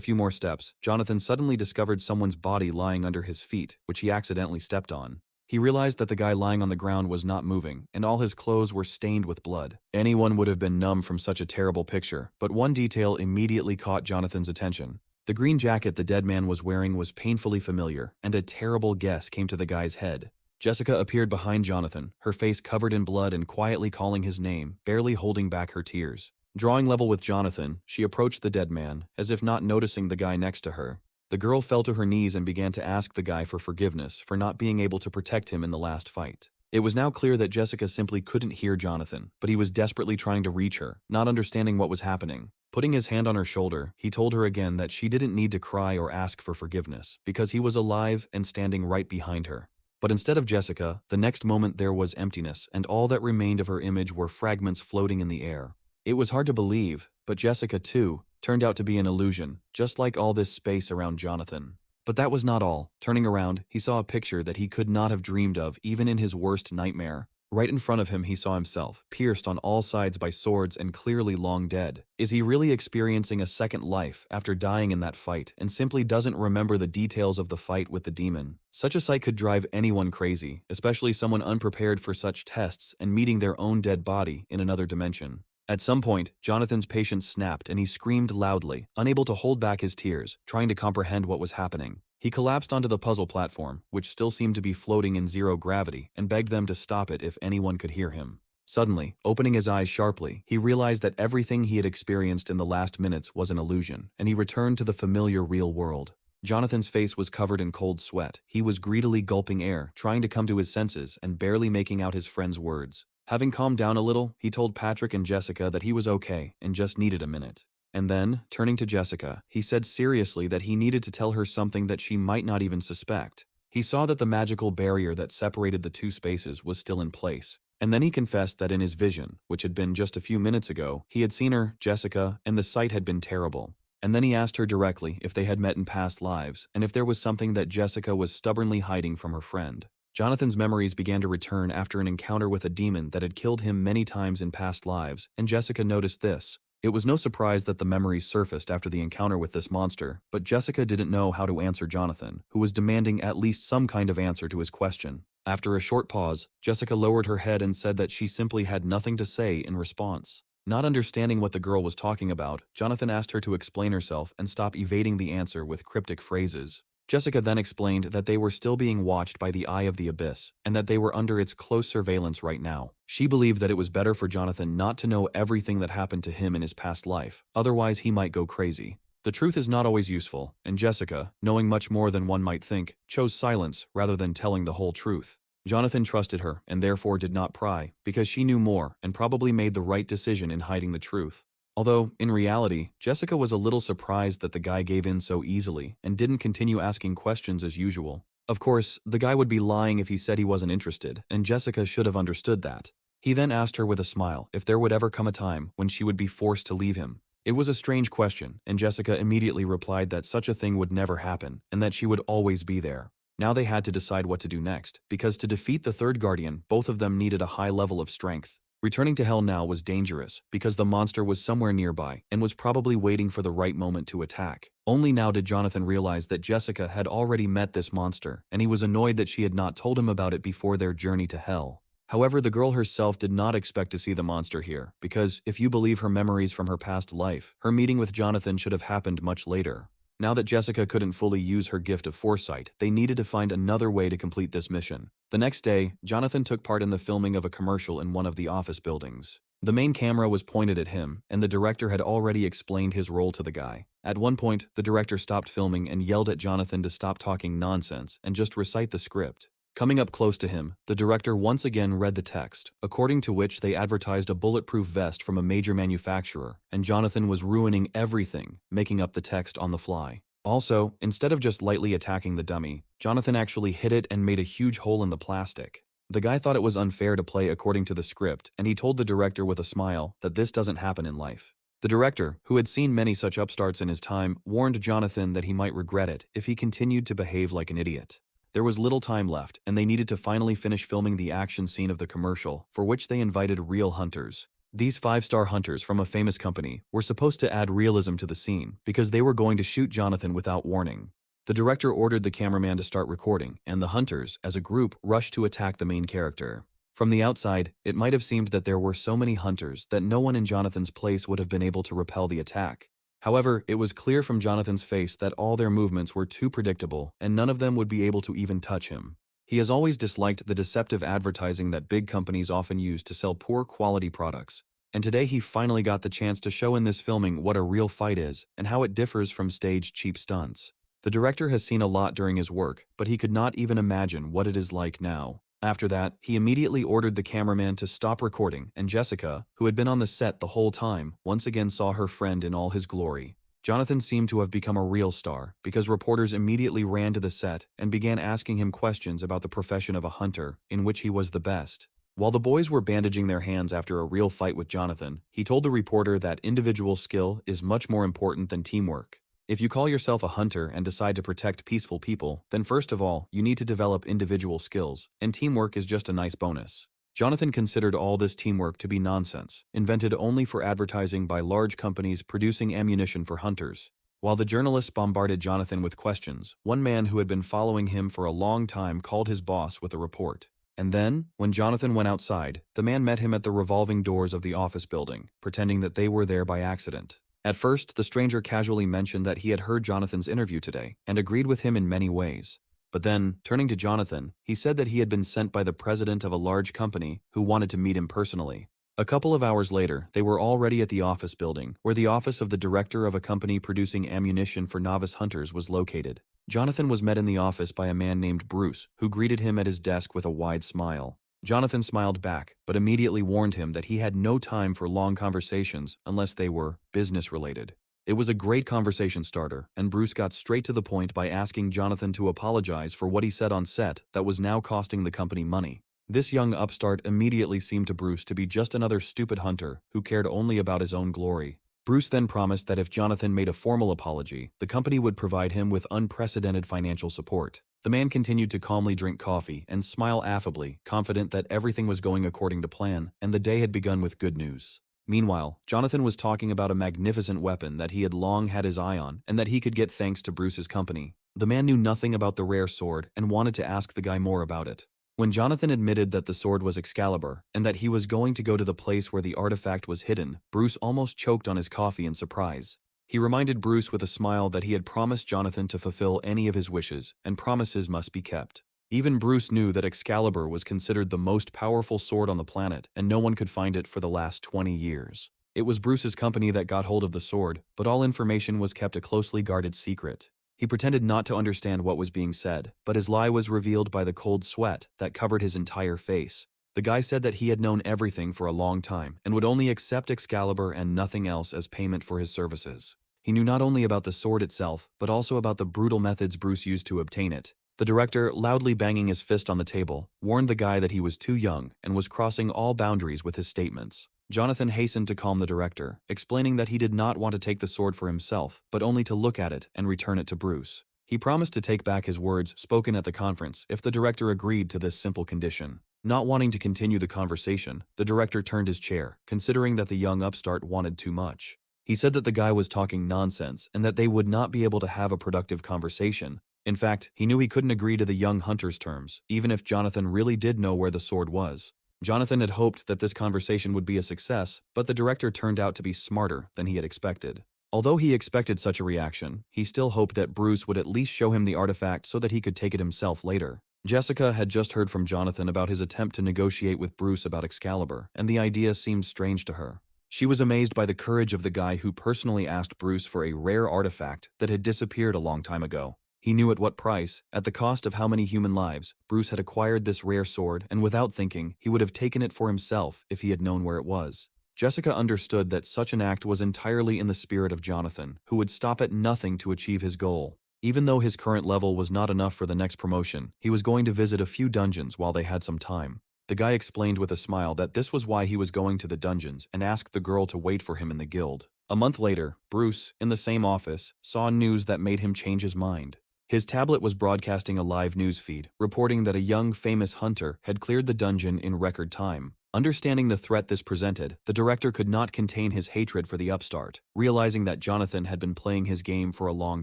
few more steps, Jonathan suddenly discovered someone's body lying under his feet, which he accidentally stepped on. He realized that the guy lying on the ground was not moving, and all his clothes were stained with blood. Anyone would have been numb from such a terrible picture, but one detail immediately caught Jonathan's attention. The green jacket the dead man was wearing was painfully familiar, and a terrible guess came to the guy's head. Jessica appeared behind Jonathan, her face covered in blood and quietly calling his name, barely holding back her tears. Drawing level with Jonathan, she approached the dead man, as if not noticing the guy next to her. The girl fell to her knees and began to ask the guy for forgiveness for not being able to protect him in the last fight. It was now clear that Jessica simply couldn't hear Jonathan, but he was desperately trying to reach her, not understanding what was happening. Putting his hand on her shoulder, he told her again that she didn't need to cry or ask for forgiveness, because he was alive and standing right behind her. But instead of Jessica, the next moment there was emptiness, and all that remained of her image were fragments floating in the air. It was hard to believe, but Jessica, too, turned out to be an illusion, just like all this space around Jonathan. But that was not all. Turning around, he saw a picture that he could not have dreamed of even in his worst nightmare. Right in front of him he saw himself, pierced on all sides by swords and clearly long dead. Is he really experiencing a second life after dying in that fight and simply doesn't remember the details of the fight with the demon? Such a sight could drive anyone crazy, especially someone unprepared for such tests and meeting their own dead body in another dimension. At some point, Jonathan's patience snapped and he screamed loudly, unable to hold back his tears, trying to comprehend what was happening. He collapsed onto the puzzle platform, which still seemed to be floating in zero gravity, and begged them to stop it if anyone could hear him. Suddenly, opening his eyes sharply, he realized that everything he had experienced in the last minutes was an illusion, and he returned to the familiar real world. Jonathan's face was covered in cold sweat. He was greedily gulping air, trying to come to his senses, and barely making out his friend's words. Having calmed down a little, he told Patrick and Jessica that he was okay and just needed a minute. And then, turning to Jessica, he said seriously that he needed to tell her something that she might not even suspect. He saw that the magical barrier that separated the two spaces was still in place. And then he confessed that in his vision, which had been just a few minutes ago, he had seen her, Jessica, and the sight had been terrible. And then he asked her directly if they had met in past lives and if there was something that Jessica was stubbornly hiding from her friend. Jonathan's memories began to return after an encounter with a demon that had killed him many times in past lives, and Jessica noticed this. It was no surprise that the memories surfaced after the encounter with this monster, but Jessica didn't know how to answer Jonathan, who was demanding at least some kind of answer to his question. After a short pause, Jessica lowered her head and said that she simply had nothing to say in response. Not understanding what the girl was talking about, Jonathan asked her to explain herself and stop evading the answer with cryptic phrases. Jessica then explained that they were still being watched by the Eye of the Abyss, and that they were under its close surveillance right now. She believed that it was better for Jonathan not to know everything that happened to him in his past life, otherwise he might go crazy. The truth is not always useful, and Jessica, knowing much more than one might think, chose silence rather than telling the whole truth. Jonathan trusted her, and therefore did not pry, because she knew more and probably made the right decision in hiding the truth. Although, in reality, Jessica was a little surprised that the guy gave in so easily and didn't continue asking questions as usual. Of course, the guy would be lying if he said he wasn't interested, and Jessica should have understood that. He then asked her with a smile if there would ever come a time when she would be forced to leave him. It was a strange question, and Jessica immediately replied that such a thing would never happen, and that she would always be there. Now they had to decide what to do next, because to defeat the third guardian, both of them needed a high level of strength. Returning to hell now was dangerous, because the monster was somewhere nearby and was probably waiting for the right moment to attack. Only now did Jonathan realize that Jessica had already met this monster, and he was annoyed that she had not told him about it before their journey to hell. However, the girl herself did not expect to see the monster here, because, if you believe her memories from her past life, her meeting with Jonathan should have happened much later. Now that Jessica couldn't fully use her gift of foresight, they needed to find another way to complete this mission. The next day, Jonathan took part in the filming of a commercial in one of the office buildings. The main camera was pointed at him, and the director had already explained his role to the guy. At one point, the director stopped filming and yelled at Jonathan to stop talking nonsense and just recite the script. Coming up close to him, the director once again read the text, according to which they advertised a bulletproof vest from a major manufacturer, and Jonathan was ruining everything, making up the text on the fly. Also, instead of just lightly attacking the dummy, Jonathan actually hit it and made a huge hole in the plastic. The guy thought it was unfair to play according to the script, and he told the director with a smile that this doesn't happen in life. The director, who had seen many such upstarts in his time, warned Jonathan that he might regret it if he continued to behave like an idiot. There was little time left, and they needed to finally finish filming the action scene of the commercial, for which they invited real hunters. These five-star hunters from a famous company were supposed to add realism to the scene because they were going to shoot Jonathan without warning. The director ordered the cameraman to start recording, and the hunters, as a group, rushed to attack the main character. From the outside, it might have seemed that there were so many hunters that no one in Jonathan's place would have been able to repel the attack. However, it was clear from Jonathan's face that all their movements were too predictable, and none of them would be able to even touch him. He has always disliked the deceptive advertising that big companies often use to sell poor quality products. And today he finally got the chance to show in this filming what a real fight is and how it differs from staged cheap stunts. The director has seen a lot during his work, but he could not even imagine what it is like now. After that, he immediately ordered the cameraman to stop recording, and Jessica, who had been on the set the whole time, once again saw her friend in all his glory. Jonathan seemed to have become a real star, because reporters immediately ran to the set and began asking him questions about the profession of a hunter, in which he was the best. While the boys were bandaging their hands after a real fight with Jonathan, he told the reporter that individual skill is much more important than teamwork. If you call yourself a hunter and decide to protect peaceful people, then first of all, you need to develop individual skills, and teamwork is just a nice bonus. Jonathan considered all this teamwork to be nonsense, invented only for advertising by large companies producing ammunition for hunters. While the journalists bombarded Jonathan with questions, one man who had been following him for a long time called his boss with a report. And then, when Jonathan went outside, the man met him at the revolving doors of the office building, pretending that they were there by accident. At first, the stranger casually mentioned that he had heard Jonathan's interview today and agreed with him in many ways. But then, turning to Jonathan, he said that he had been sent by the president of a large company who wanted to meet him personally. A couple of hours later, they were already at the office building, where the office of the director of a company producing ammunition for novice hunters was located. Jonathan was met in the office by a man named Bruce, who greeted him at his desk with a wide smile. Jonathan smiled back, but immediately warned him that he had no time for long conversations unless they were business-related. It was a great conversation starter, and Bruce got straight to the point by asking Jonathan to apologize for what he said on set that was now costing the company money. This young upstart immediately seemed to Bruce to be just another stupid hunter who cared only about his own glory. Bruce then promised that if Jonathan made a formal apology, the company would provide him with unprecedented financial support. The man continued to calmly drink coffee and smile affably, confident that everything was going according to plan and the day had begun with good news. Meanwhile, Jonathan was talking about a magnificent weapon that he had long had his eye on and that he could get thanks to Bruce's company. The man knew nothing about the rare sword and wanted to ask the guy more about it. When Jonathan admitted that the sword was Excalibur and that he was going to go to the place where the artifact was hidden, Bruce almost choked on his coffee in surprise. He reminded Bruce with a smile that he had promised Jonathan to fulfill any of his wishes, and promises must be kept. Even Bruce knew that Excalibur was considered the most powerful sword on the planet, and no one could find it for the last 20 years. It was Bruce's company that got hold of the sword, but all information was kept a closely guarded secret. He pretended not to understand what was being said, but his lie was revealed by the cold sweat that covered his entire face. The guy said that he had known everything for a long time and would only accept Excalibur and nothing else as payment for his services. He knew not only about the sword itself, but also about the brutal methods Bruce used to obtain it. The director, loudly banging his fist on the table, warned the guy that he was too young and was crossing all boundaries with his statements. Jonathan hastened to calm the director, explaining that he did not want to take the sword for himself, but only to look at it and return it to Bruce. He promised to take back his words spoken at the conference if the director agreed to this simple condition. Not wanting to continue the conversation, the director turned his chair, considering that the young upstart wanted too much. He said that the guy was talking nonsense and that they would not be able to have a productive conversation. In fact, he knew he couldn't agree to the young hunter's terms, even if Jonathan really did know where the sword was. Jonathan had hoped that this conversation would be a success, but the director turned out to be smarter than he had expected. Although he expected such a reaction, he still hoped that Bruce would at least show him the artifact so that he could take it himself later. Jessica had just heard from Jonathan about his attempt to negotiate with Bruce about Excalibur, and the idea seemed strange to her. She was amazed by the courage of the guy who personally asked Bruce for a rare artifact that had disappeared a long time ago. He knew at what price, at the cost of how many human lives, Bruce had acquired this rare sword, and without thinking, he would have taken it for himself if he had known where it was. Jessica understood that such an act was entirely in the spirit of Jonathan, who would stop at nothing to achieve his goal. Even though his current level was not enough for the next promotion, he was going to visit a few dungeons while they had some time. The guy explained with a smile that this was why he was going to the dungeons and asked the girl to wait for him in the guild. A month later, Bruce, in the same office, saw news that made him change his mind. His tablet was broadcasting a live news feed, reporting that a young, famous hunter had cleared the dungeon in record time. Understanding the threat this presented, the director could not contain his hatred for the upstart, realizing that Jonathan had been playing his game for a long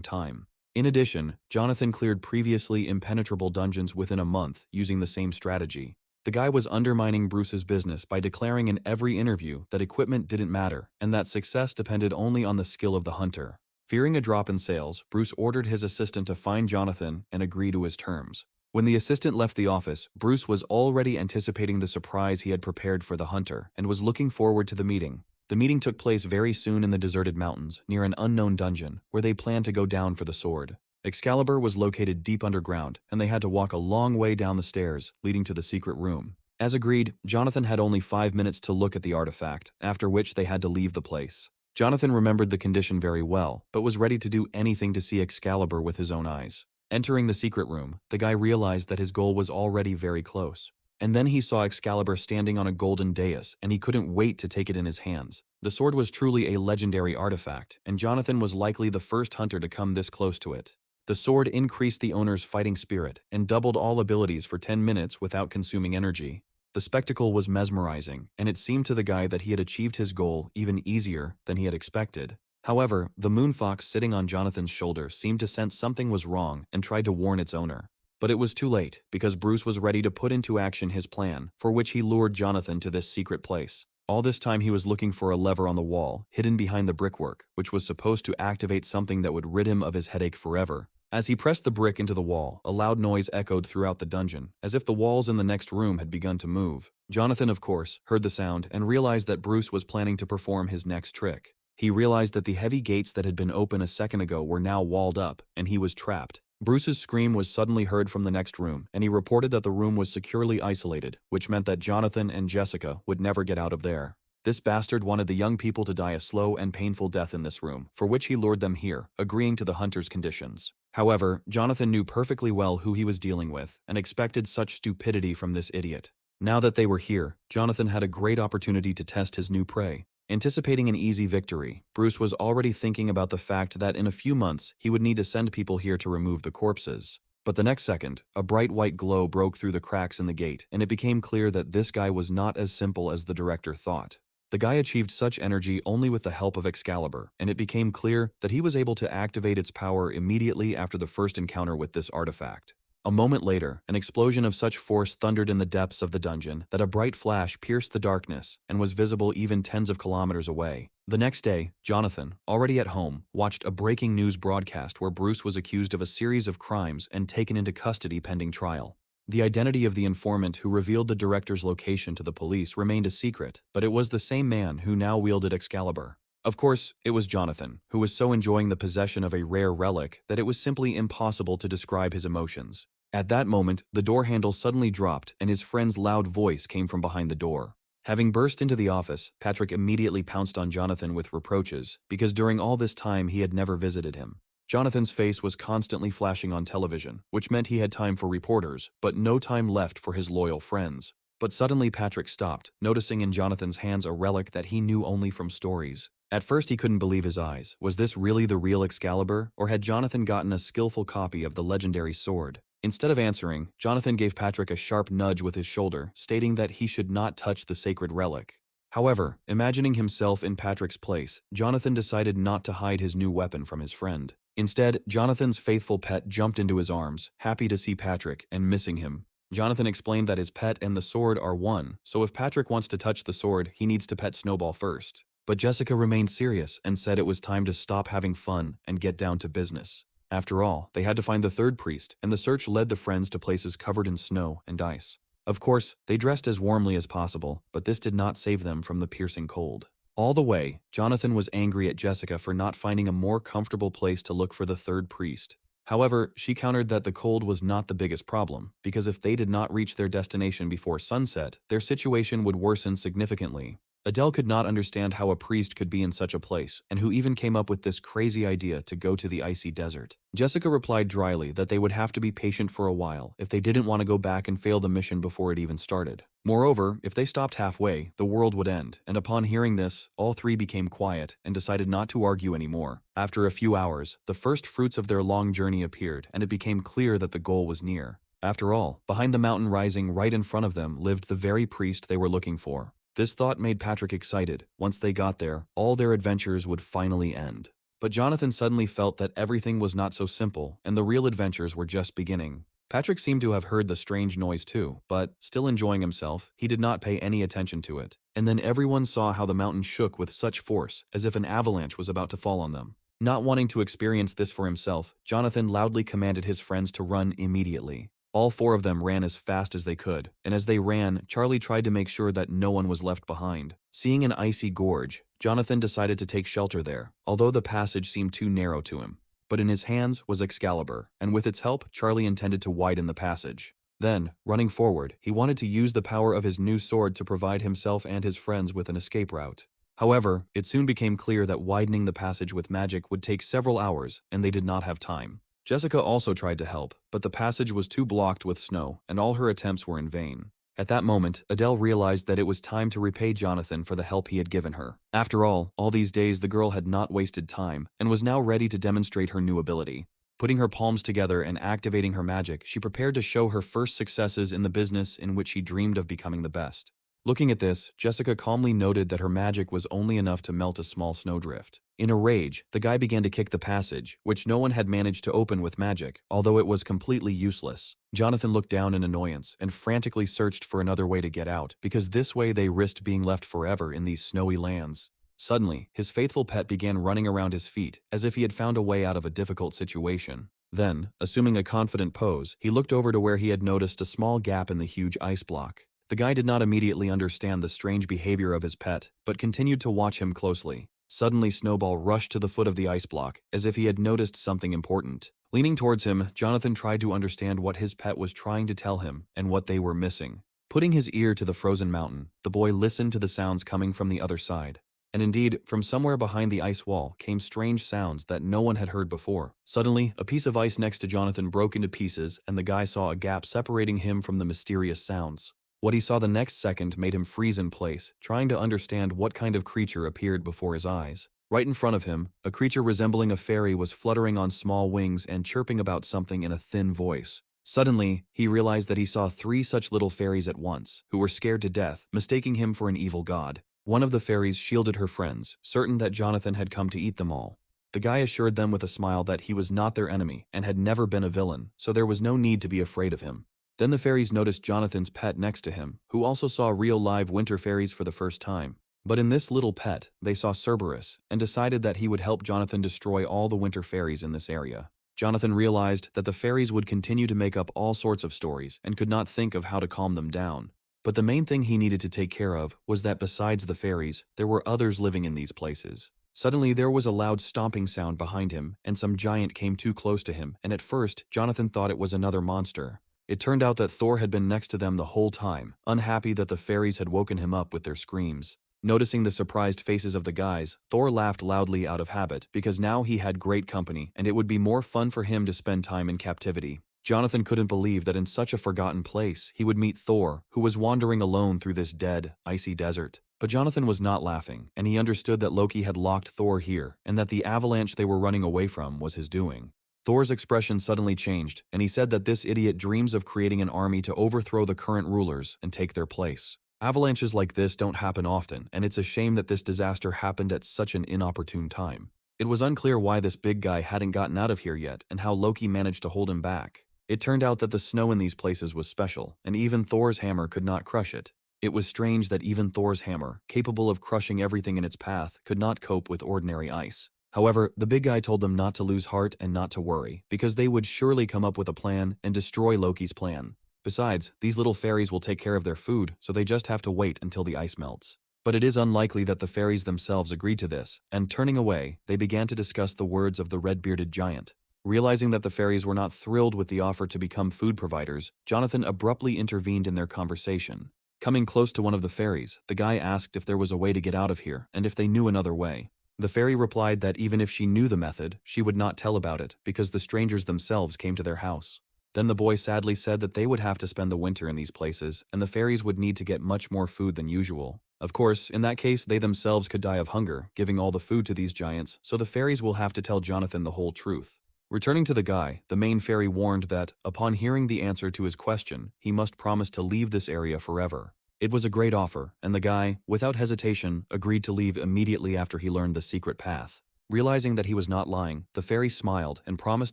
time. In addition, Jonathan cleared previously impenetrable dungeons within a month using the same strategy. The guy was undermining Bruce's business by declaring in every interview that equipment didn't matter and that success depended only on the skill of the hunter. Fearing a drop in sales, Bruce ordered his assistant to find Jonathan and agree to his terms. When the assistant left the office, Bruce was already anticipating the surprise he had prepared for the hunter and was looking forward to the meeting. The meeting took place very soon in the deserted mountains, near an unknown dungeon, where they planned to go down for the sword. Excalibur was located deep underground, and they had to walk a long way down the stairs, leading to the secret room. As agreed, Jonathan had only 5 minutes to look at the artifact, after which they had to leave the place. Jonathan remembered the condition very well, but was ready to do anything to see Excalibur with his own eyes. Entering the secret room, the guy realized that his goal was already very close. And then he saw Excalibur standing on a golden dais, and he couldn't wait to take it in his hands. The sword was truly a legendary artifact, and Jonathan was likely the first hunter to come this close to it. The sword increased the owner's fighting spirit and doubled all abilities for 10 minutes without consuming energy. The spectacle was mesmerizing, and it seemed to the guy that he had achieved his goal even easier than he had expected. However, the moonfox sitting on Jonathan's shoulder seemed to sense something was wrong and tried to warn its owner. But it was too late, because Bruce was ready to put into action his plan, for which he lured Jonathan to this secret place. All this time he was looking for a lever on the wall, hidden behind the brickwork, which was supposed to activate something that would rid him of his headache forever. As he pressed the brick into the wall, a loud noise echoed throughout the dungeon, as if the walls in the next room had begun to move. Jonathan, of course, heard the sound and realized that Bruce was planning to perform his next trick. He realized that the heavy gates that had been open a second ago were now walled up, and he was trapped. Bruce's scream was suddenly heard from the next room, and he reported that the room was securely isolated, which meant that Jonathan and Jessica would never get out of there. This bastard wanted the young people to die a slow and painful death in this room, for which he lured them here, agreeing to the hunter's conditions. However, Jonathan knew perfectly well who he was dealing with, and expected such stupidity from this idiot. Now that they were here, Jonathan had a great opportunity to test his new prey. Anticipating an easy victory, Bruce was already thinking about the fact that in a few months he would need to send people here to remove the corpses. But the next second, a bright white glow broke through the cracks in the gate, and it became clear that this guy was not as simple as the director thought. The guy achieved such energy only with the help of Excalibur, and it became clear that he was able to activate its power immediately after the first encounter with this artifact. A moment later, an explosion of such force thundered in the depths of the dungeon that a bright flash pierced the darkness and was visible even tens of kilometers away. The next day, Jonathan, already at home, watched a breaking news broadcast where Bruce was accused of a series of crimes and taken into custody pending trial. The identity of the informant who revealed the director's location to the police remained a secret, but it was the same man who now wielded Excalibur. Of course, it was Jonathan, who was so enjoying the possession of a rare relic that it was simply impossible to describe his emotions. At that moment, the door handle suddenly dropped and his friend's loud voice came from behind the door. Having burst into the office, Patrick immediately pounced on Jonathan with reproaches, because during all this time he had never visited him. Jonathan's face was constantly flashing on television, which meant he had time for reporters, but no time left for his loyal friends. But suddenly Patrick stopped, noticing in Jonathan's hands a relic that he knew only from stories. At first he couldn't believe his eyes. Was this really the real Excalibur, or had Jonathan gotten a skillful copy of the legendary sword? Instead of answering, Jonathan gave Patrick a sharp nudge with his shoulder, stating that he should not touch the sacred relic. However, imagining himself in Patrick's place, Jonathan decided not to hide his new weapon from his friend. Instead, Jonathan's faithful pet jumped into his arms, happy to see Patrick and missing him. Jonathan explained that his pet and the sword are one, so if Patrick wants to touch the sword, he needs to pet Snowball first. But Jessica remained serious and said it was time to stop having fun and get down to business. After all, they had to find the third priest, and the search led the friends to places covered in snow and ice. Of course, they dressed as warmly as possible, but this did not save them from the piercing cold. All the way, Jonathan was angry at Jessica for not finding a more comfortable place to look for the third priest. However, she countered that the cold was not the biggest problem, because if they did not reach their destination before sunset, their situation would worsen significantly. Adele could not understand how a priest could be in such a place, and who even came up with this crazy idea to go to the icy desert. Jessica replied dryly that they would have to be patient for a while if they didn't want to go back and fail the mission before it even started. Moreover, if they stopped halfway, the world would end, and upon hearing this, all three became quiet and decided not to argue anymore. After a few hours, the first fruits of their long journey appeared, and it became clear that the goal was near. After all, behind the mountain rising right in front of them lived the very priest they were looking for. This thought made Patrick excited. Once they got there, all their adventures would finally end. But Jonathan suddenly felt that everything was not so simple, and the real adventures were just beginning. Patrick seemed to have heard the strange noise too, but, still enjoying himself, he did not pay any attention to it. And then everyone saw how the mountain shook with such force, as if an avalanche was about to fall on them. Not wanting to experience this for himself, Jonathan loudly commanded his friends to run immediately. All four of them ran as fast as they could, and as they ran, Charlie tried to make sure that no one was left behind. Seeing an icy gorge, Jonathan decided to take shelter there, although the passage seemed too narrow to him. But in his hands was Excalibur, and with its help, Charlie intended to widen the passage. Then, running forward, he wanted to use the power of his new sword to provide himself and his friends with an escape route. However, it soon became clear that widening the passage with magic would take several hours, and they did not have time. Jessica also tried to help, but the passage was too blocked with snow, and all her attempts were in vain. At that moment, Adele realized that it was time to repay Jonathan for the help he had given her. After all these days the girl had not wasted time, and was now ready to demonstrate her new ability. Putting her palms together and activating her magic, she prepared to show her first successes in the business in which she dreamed of becoming the best. Looking at this, Jessica calmly noted that her magic was only enough to melt a small snowdrift. In a rage, the guy began to kick the passage, which no one had managed to open with magic, although it was completely useless. Jonathan looked down in annoyance and frantically searched for another way to get out, because this way they risked being left forever in these snowy lands. Suddenly, his faithful pet began running around his feet, as if he had found a way out of a difficult situation. Then, assuming a confident pose, he looked over to where he had noticed a small gap in the huge ice block. The guy did not immediately understand the strange behavior of his pet, but continued to watch him closely. Suddenly, Snowball rushed to the foot of the ice block, as if he had noticed something important. Leaning towards him, Jonathan tried to understand what his pet was trying to tell him and what they were missing. Putting his ear to the frozen mountain, the boy listened to the sounds coming from the other side. And indeed, from somewhere behind the ice wall came strange sounds that no one had heard before. Suddenly, a piece of ice next to Jonathan broke into pieces, and the guy saw a gap separating him from the mysterious sounds. What he saw the next second made him freeze in place, trying to understand what kind of creature appeared before his eyes. Right in front of him, a creature resembling a fairy was fluttering on small wings and chirping about something in a thin voice. Suddenly, he realized that he saw 3 such little fairies at once, who were scared to death, mistaking him for an evil god. One of the fairies shielded her friends, certain that Jonathan had come to eat them all. The guy assured them with a smile that he was not their enemy and had never been a villain, so there was no need to be afraid of him. Then the fairies noticed Jonathan's pet next to him, who also saw real live winter fairies for the first time. But in this little pet, they saw Cerberus, and decided that he would help Jonathan destroy all the winter fairies in this area. Jonathan realized that the fairies would continue to make up all sorts of stories, and could not think of how to calm them down. But the main thing he needed to take care of was that besides the fairies, there were others living in these places. Suddenly there was a loud stomping sound behind him, and some giant came too close to him, and at first, Jonathan thought it was another monster. It turned out that Thor had been next to them the whole time, unhappy that the fairies had woken him up with their screams. Noticing the surprised faces of the guys, Thor laughed loudly out of habit, because now he had great company, and it would be more fun for him to spend time in captivity. Jonathan couldn't believe that in such a forgotten place he would meet Thor, who was wandering alone through this dead, icy desert. But Jonathan was not laughing, and he understood that Loki had locked Thor here, and that the avalanche they were running away from was his doing. Thor's expression suddenly changed, and he said that this idiot dreams of creating an army to overthrow the current rulers and take their place. Avalanches like this don't happen often, and it's a shame that this disaster happened at such an inopportune time. It was unclear why this big guy hadn't gotten out of here yet, and how Loki managed to hold him back. It turned out that the snow in these places was special, and even Thor's hammer could not crush it. It was strange that even Thor's hammer, capable of crushing everything in its path, could not cope with ordinary ice. However, the big guy told them not to lose heart and not to worry, because they would surely come up with a plan and destroy Loki's plan. Besides, these little fairies will take care of their food, so they just have to wait until the ice melts. But it is unlikely that the fairies themselves agreed to this, and turning away, they began to discuss the words of the red-bearded giant. Realizing that the fairies were not thrilled with the offer to become food providers, Jonathan abruptly intervened in their conversation. Coming close to one of the fairies, the guy asked if there was a way to get out of here and if they knew another way. The fairy replied that even if she knew the method, she would not tell about it because the strangers themselves came to their house. Then the boy sadly said that they would have to spend the winter in these places, and the fairies would need to get much more food than usual. Of course, in that case, they themselves could die of hunger, giving all the food to these giants, so the fairies will have to tell Jonathan the whole truth. Returning to the guy, the main fairy warned that, upon hearing the answer to his question, he must promise to leave this area forever. It was a great offer, and the guy, without hesitation, agreed to leave immediately after he learned the secret path. Realizing that he was not lying, the fairy smiled and promised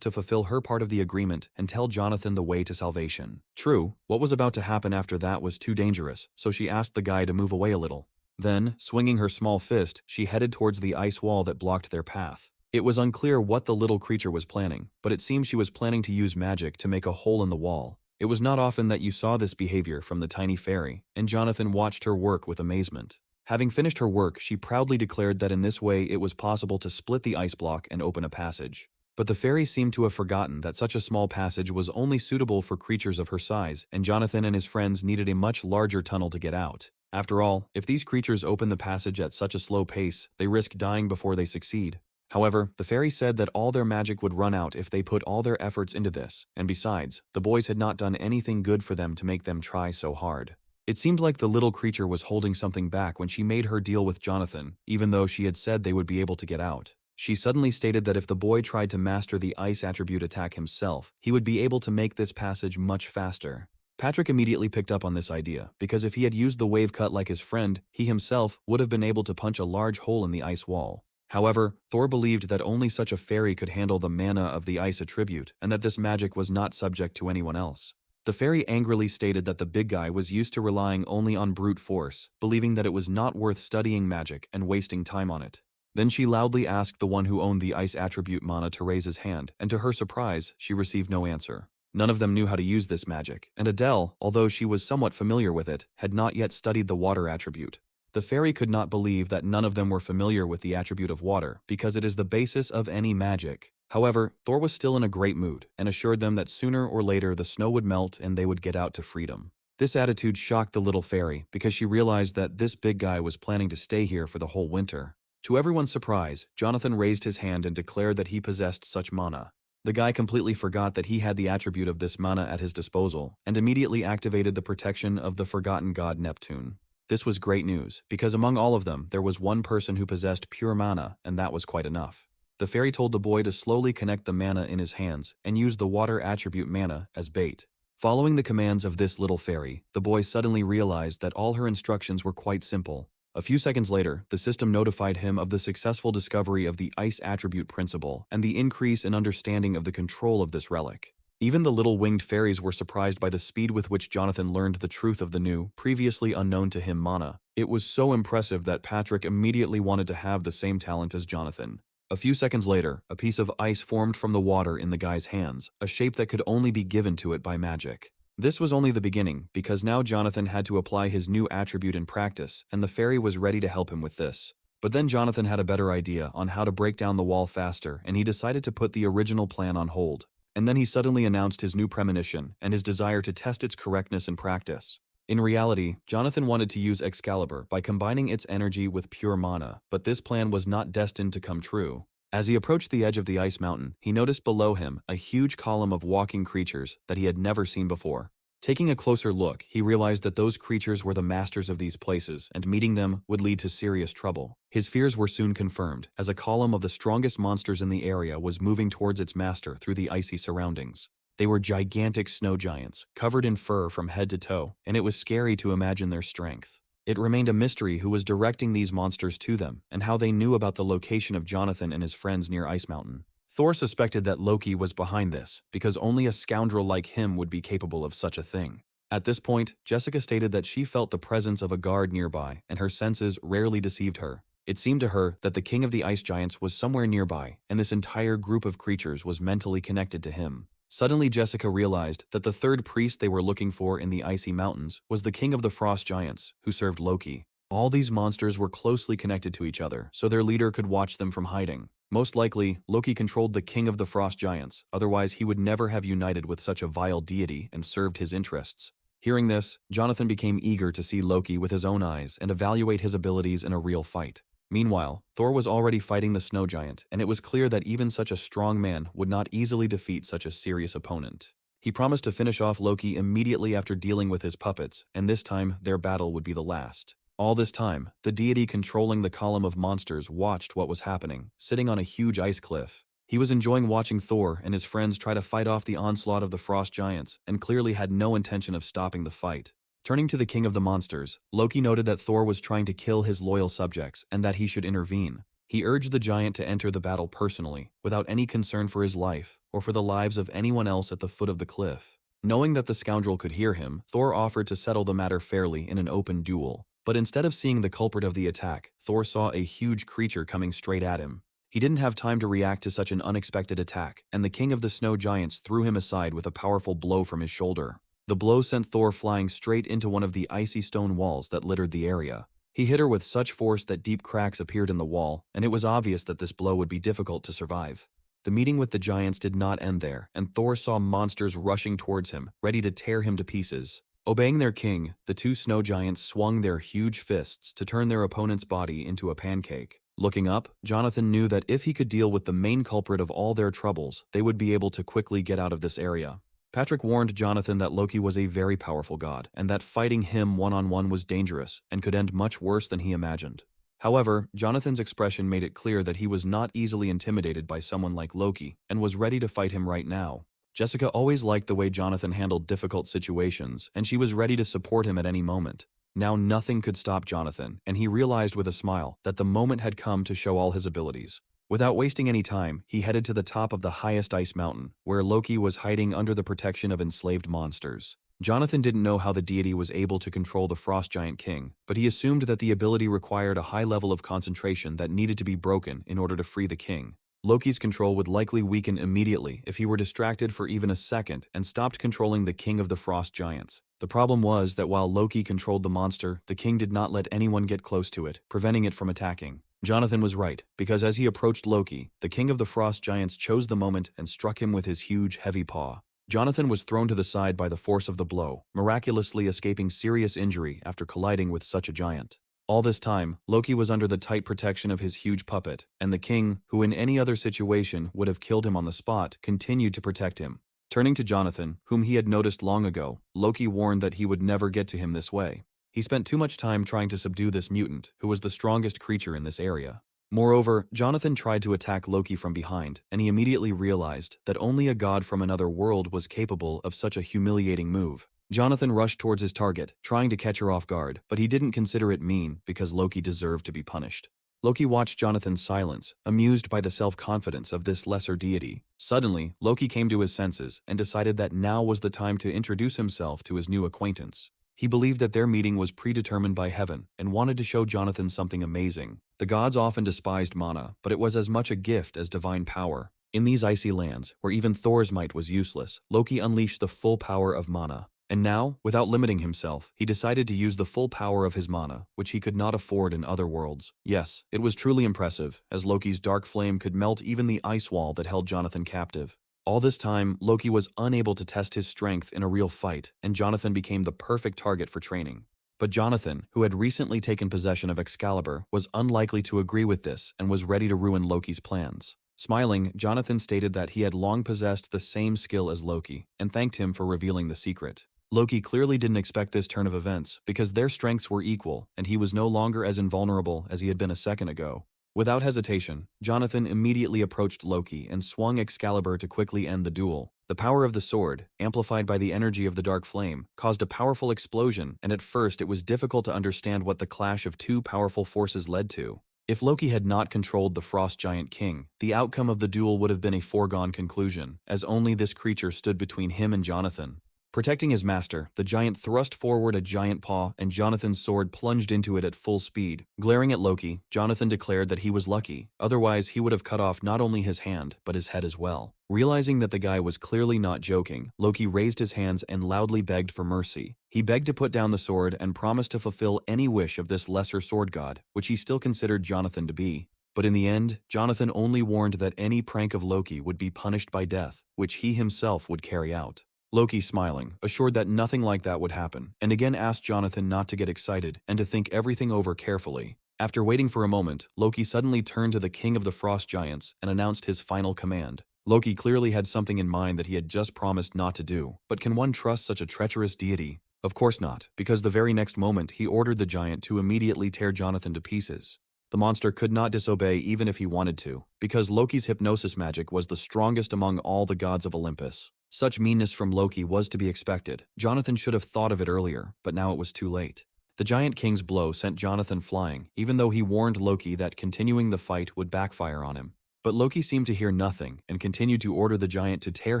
to fulfill her part of the agreement and tell Jonathan the way to salvation. True, what was about to happen after that was too dangerous, so she asked the guy to move away a little. Then, swinging her small fist, she headed towards the ice wall that blocked their path. It was unclear what the little creature was planning, but it seemed she was planning to use magic to make a hole in the wall. It was not often that you saw this behavior from the tiny fairy, and Jonathan watched her work with amazement. Having finished her work, she proudly declared that in this way it was possible to split the ice block and open a passage. But the fairy seemed to have forgotten that such a small passage was only suitable for creatures of her size, and Jonathan and his friends needed a much larger tunnel to get out. After all, if these creatures open the passage at such a slow pace, they risk dying before they succeed. However, the fairy said that all their magic would run out if they put all their efforts into this, and besides, the boys had not done anything good for them to make them try so hard. It seemed like the little creature was holding something back when she made her deal with Jonathan, even though she had said they would be able to get out. She suddenly stated that if the boy tried to master the ice attribute attack himself, he would be able to make this passage much faster. Patrick immediately picked up on this idea, because if he had used the wave cut like his friend, he himself would have been able to punch a large hole in the ice wall. However, Thor believed that only such a fairy could handle the mana of the ice attribute, and that this magic was not subject to anyone else. The fairy angrily stated that the big guy was used to relying only on brute force, believing that it was not worth studying magic and wasting time on it. Then she loudly asked the one who owned the ice attribute mana to raise his hand, and to her surprise, she received no answer. None of them knew how to use this magic, and Adele, although she was somewhat familiar with it, had not yet studied the water attribute. The fairy could not believe that none of them were familiar with the attribute of water, because it is the basis of any magic. However, Thor was still in a great mood, and assured them that sooner or later the snow would melt and they would get out to freedom. This attitude shocked the little fairy, because she realized that this big guy was planning to stay here for the whole winter. To everyone's surprise, Jonathan raised his hand and declared that he possessed such mana. The guy completely forgot that he had the attribute of this mana at his disposal, and immediately activated the protection of the forgotten god Neptune. This was great news, because among all of them, there was one person who possessed pure mana, and that was quite enough. The fairy told the boy to slowly connect the mana in his hands and use the water attribute mana as bait. Following the commands of this little fairy, the boy suddenly realized that all her instructions were quite simple. A few seconds later, the system notified him of the successful discovery of the ice attribute principle and the increase in understanding of the control of this relic. Even the little winged fairies were surprised by the speed with which Jonathan learned the truth of the new, previously unknown to him mana. It was so impressive that Patrick immediately wanted to have the same talent as Jonathan. A few seconds later, a piece of ice formed from the water in the guy's hands, a shape that could only be given to it by magic. This was only the beginning, because now Jonathan had to apply his new attribute in practice, and the fairy was ready to help him with this. But then Jonathan had a better idea on how to break down the wall faster, and he decided to put the original plan on hold. And then he suddenly announced his new premonition and his desire to test its correctness in practice. In reality, Jonathan wanted to use Excalibur by combining its energy with pure mana, but this plan was not destined to come true. As he approached the edge of the ice mountain, he noticed below him a huge column of walking creatures that he had never seen before. Taking a closer look, he realized that those creatures were the masters of these places, and meeting them would lead to serious trouble. His fears were soon confirmed, as a column of the strongest monsters in the area was moving towards its master through the icy surroundings. They were gigantic snow giants, covered in fur from head to toe, and it was scary to imagine their strength. It remained a mystery who was directing these monsters to them, and how they knew about the location of Jonathan and his friends near Ice Mountain. Thor suspected that Loki was behind this, because only a scoundrel like him would be capable of such a thing. At this point, Jessica stated that she felt the presence of a guard nearby, and her senses rarely deceived her. It seemed to her that the king of the ice giants was somewhere nearby, and this entire group of creatures was mentally connected to him. Suddenly, Jessica realized that the third priest they were looking for in the icy mountains was the king of the frost giants, who served Loki. All these monsters were closely connected to each other, so their leader could watch them from hiding. Most likely, Loki controlled the king of the frost giants, otherwise he would never have united with such a vile deity and served his interests. Hearing this, Jonathan became eager to see Loki with his own eyes and evaluate his abilities in a real fight. Meanwhile, Thor was already fighting the snow giant, and it was clear that even such a strong man would not easily defeat such a serious opponent. He promised to finish off Loki immediately after dealing with his puppets, and this time their battle would be the last. All this time, the deity controlling the column of monsters watched what was happening, sitting on a huge ice cliff. He was enjoying watching Thor and his friends try to fight off the onslaught of the frost giants, and clearly had no intention of stopping the fight. Turning to the king of the monsters, Loki noted that Thor was trying to kill his loyal subjects and that he should intervene. He urged the giant to enter the battle personally, without any concern for his life or for the lives of anyone else at the foot of the cliff. Knowing that the scoundrel could hear him, Thor offered to settle the matter fairly in an open duel. But instead of seeing the culprit of the attack, Thor saw a huge creature coming straight at him. He didn't have time to react to such an unexpected attack, and the king of the snow giants threw him aside with a powerful blow from his shoulder. The blow sent Thor flying straight into one of the icy stone walls that littered the area. He hit her with such force that deep cracks appeared in the wall, and it was obvious that this blow would be difficult to survive. The meeting with the giants did not end there, and Thor saw monsters rushing towards him, ready to tear him to pieces. Obeying their king, the two snow giants swung their huge fists to turn their opponent's body into a pancake. Looking up, Jonathan knew that if he could deal with the main culprit of all their troubles, they would be able to quickly get out of this area. Patrick warned Jonathan that Loki was a very powerful god, and that fighting him one-on-one was dangerous and could end much worse than he imagined. However, Jonathan's expression made it clear that he was not easily intimidated by someone like Loki, and was ready to fight him right now. Jessica always liked the way Jonathan handled difficult situations, and she was ready to support him at any moment. Now nothing could stop Jonathan, and he realized with a smile that the moment had come to show all his abilities. Without wasting any time, he headed to the top of the highest ice mountain, where Loki was hiding under the protection of enslaved monsters. Jonathan didn't know how the deity was able to control the Frost Giant King, but he assumed that the ability required a high level of concentration that needed to be broken in order to free the king. Loki's control would likely weaken immediately if he were distracted for even a second and stopped controlling the king of the Frost Giants. The problem was that while Loki controlled the monster, the king did not let anyone get close to it, preventing it from attacking. Jonathan was right, because as he approached Loki, the king of the Frost Giants chose the moment and struck him with his huge, heavy paw. Jonathan was thrown to the side by the force of the blow, miraculously escaping serious injury after colliding with such a giant. All this time, Loki was under the tight protection of his huge puppet, and the king, who in any other situation would have killed him on the spot, continued to protect him. Turning to Jonathan, whom he had noticed long ago, Loki warned that he would never get to him this way. He spent too much time trying to subdue this mutant, who was the strongest creature in this area. Moreover, Jonathan tried to attack Loki from behind, and he immediately realized that only a god from another world was capable of such a humiliating move. Jonathan rushed towards his target, trying to catch her off guard, but he didn't consider it mean because Loki deserved to be punished. Loki watched Jonathan's silence, amused by the self-confidence of this lesser deity. Suddenly, Loki came to his senses and decided that now was the time to introduce himself to his new acquaintance. He believed that their meeting was predetermined by heaven and wanted to show Jonathan something amazing. The gods often despised mana, but it was as much a gift as divine power. In these icy lands, where even Thor's might was useless, Loki unleashed the full power of mana. And now, without limiting himself, he decided to use the full power of his mana, which he could not afford in other worlds. Yes, it was truly impressive, as Loki's dark flame could melt even the ice wall that held Jonathan captive. All this time, Loki was unable to test his strength in a real fight, and Jonathan became the perfect target for training. But Jonathan, who had recently taken possession of Excalibur, was unlikely to agree with this and was ready to ruin Loki's plans. Smiling, Jonathan stated that he had long possessed the same skill as Loki, and thanked him for revealing the secret. Loki clearly didn't expect this turn of events, because their strengths were equal, and he was no longer as invulnerable as he had been a second ago. Without hesitation, Jonathan immediately approached Loki and swung Excalibur to quickly end the duel. The power of the sword, amplified by the energy of the dark flame, caused a powerful explosion, and at first it was difficult to understand what the clash of two powerful forces led to. If Loki had not controlled the Frost Giant King, the outcome of the duel would have been a foregone conclusion, as only this creature stood between him and Jonathan. Protecting his master, the giant thrust forward a giant paw, and Jonathan's sword plunged into it at full speed. Glaring at Loki, Jonathan declared that he was lucky, otherwise he would have cut off not only his hand, but his head as well. Realizing that the guy was clearly not joking, Loki raised his hands and loudly begged for mercy. He begged to put down the sword and promised to fulfill any wish of this lesser sword god, which he still considered Jonathan to be. But in the end, Jonathan only warned that any prank of Loki would be punished by death, which he himself would carry out. Loki, smiling, assured that nothing like that would happen, and again asked Jonathan not to get excited and to think everything over carefully. After waiting for a moment, Loki suddenly turned to the king of the frost giants and announced his final command. Loki clearly had something in mind that he had just promised not to do, but can one trust such a treacherous deity? Of course not, because the very next moment he ordered the giant to immediately tear Jonathan to pieces. The monster could not disobey even if he wanted to, because Loki's hypnosis magic was the strongest among all the gods of Olympus. Such meanness from Loki was to be expected. Jonathan should have thought of it earlier, but now it was too late. The Giant King's blow sent Jonathan flying, even though he warned Loki that continuing the fight would backfire on him. But Loki seemed to hear nothing and continued to order the giant to tear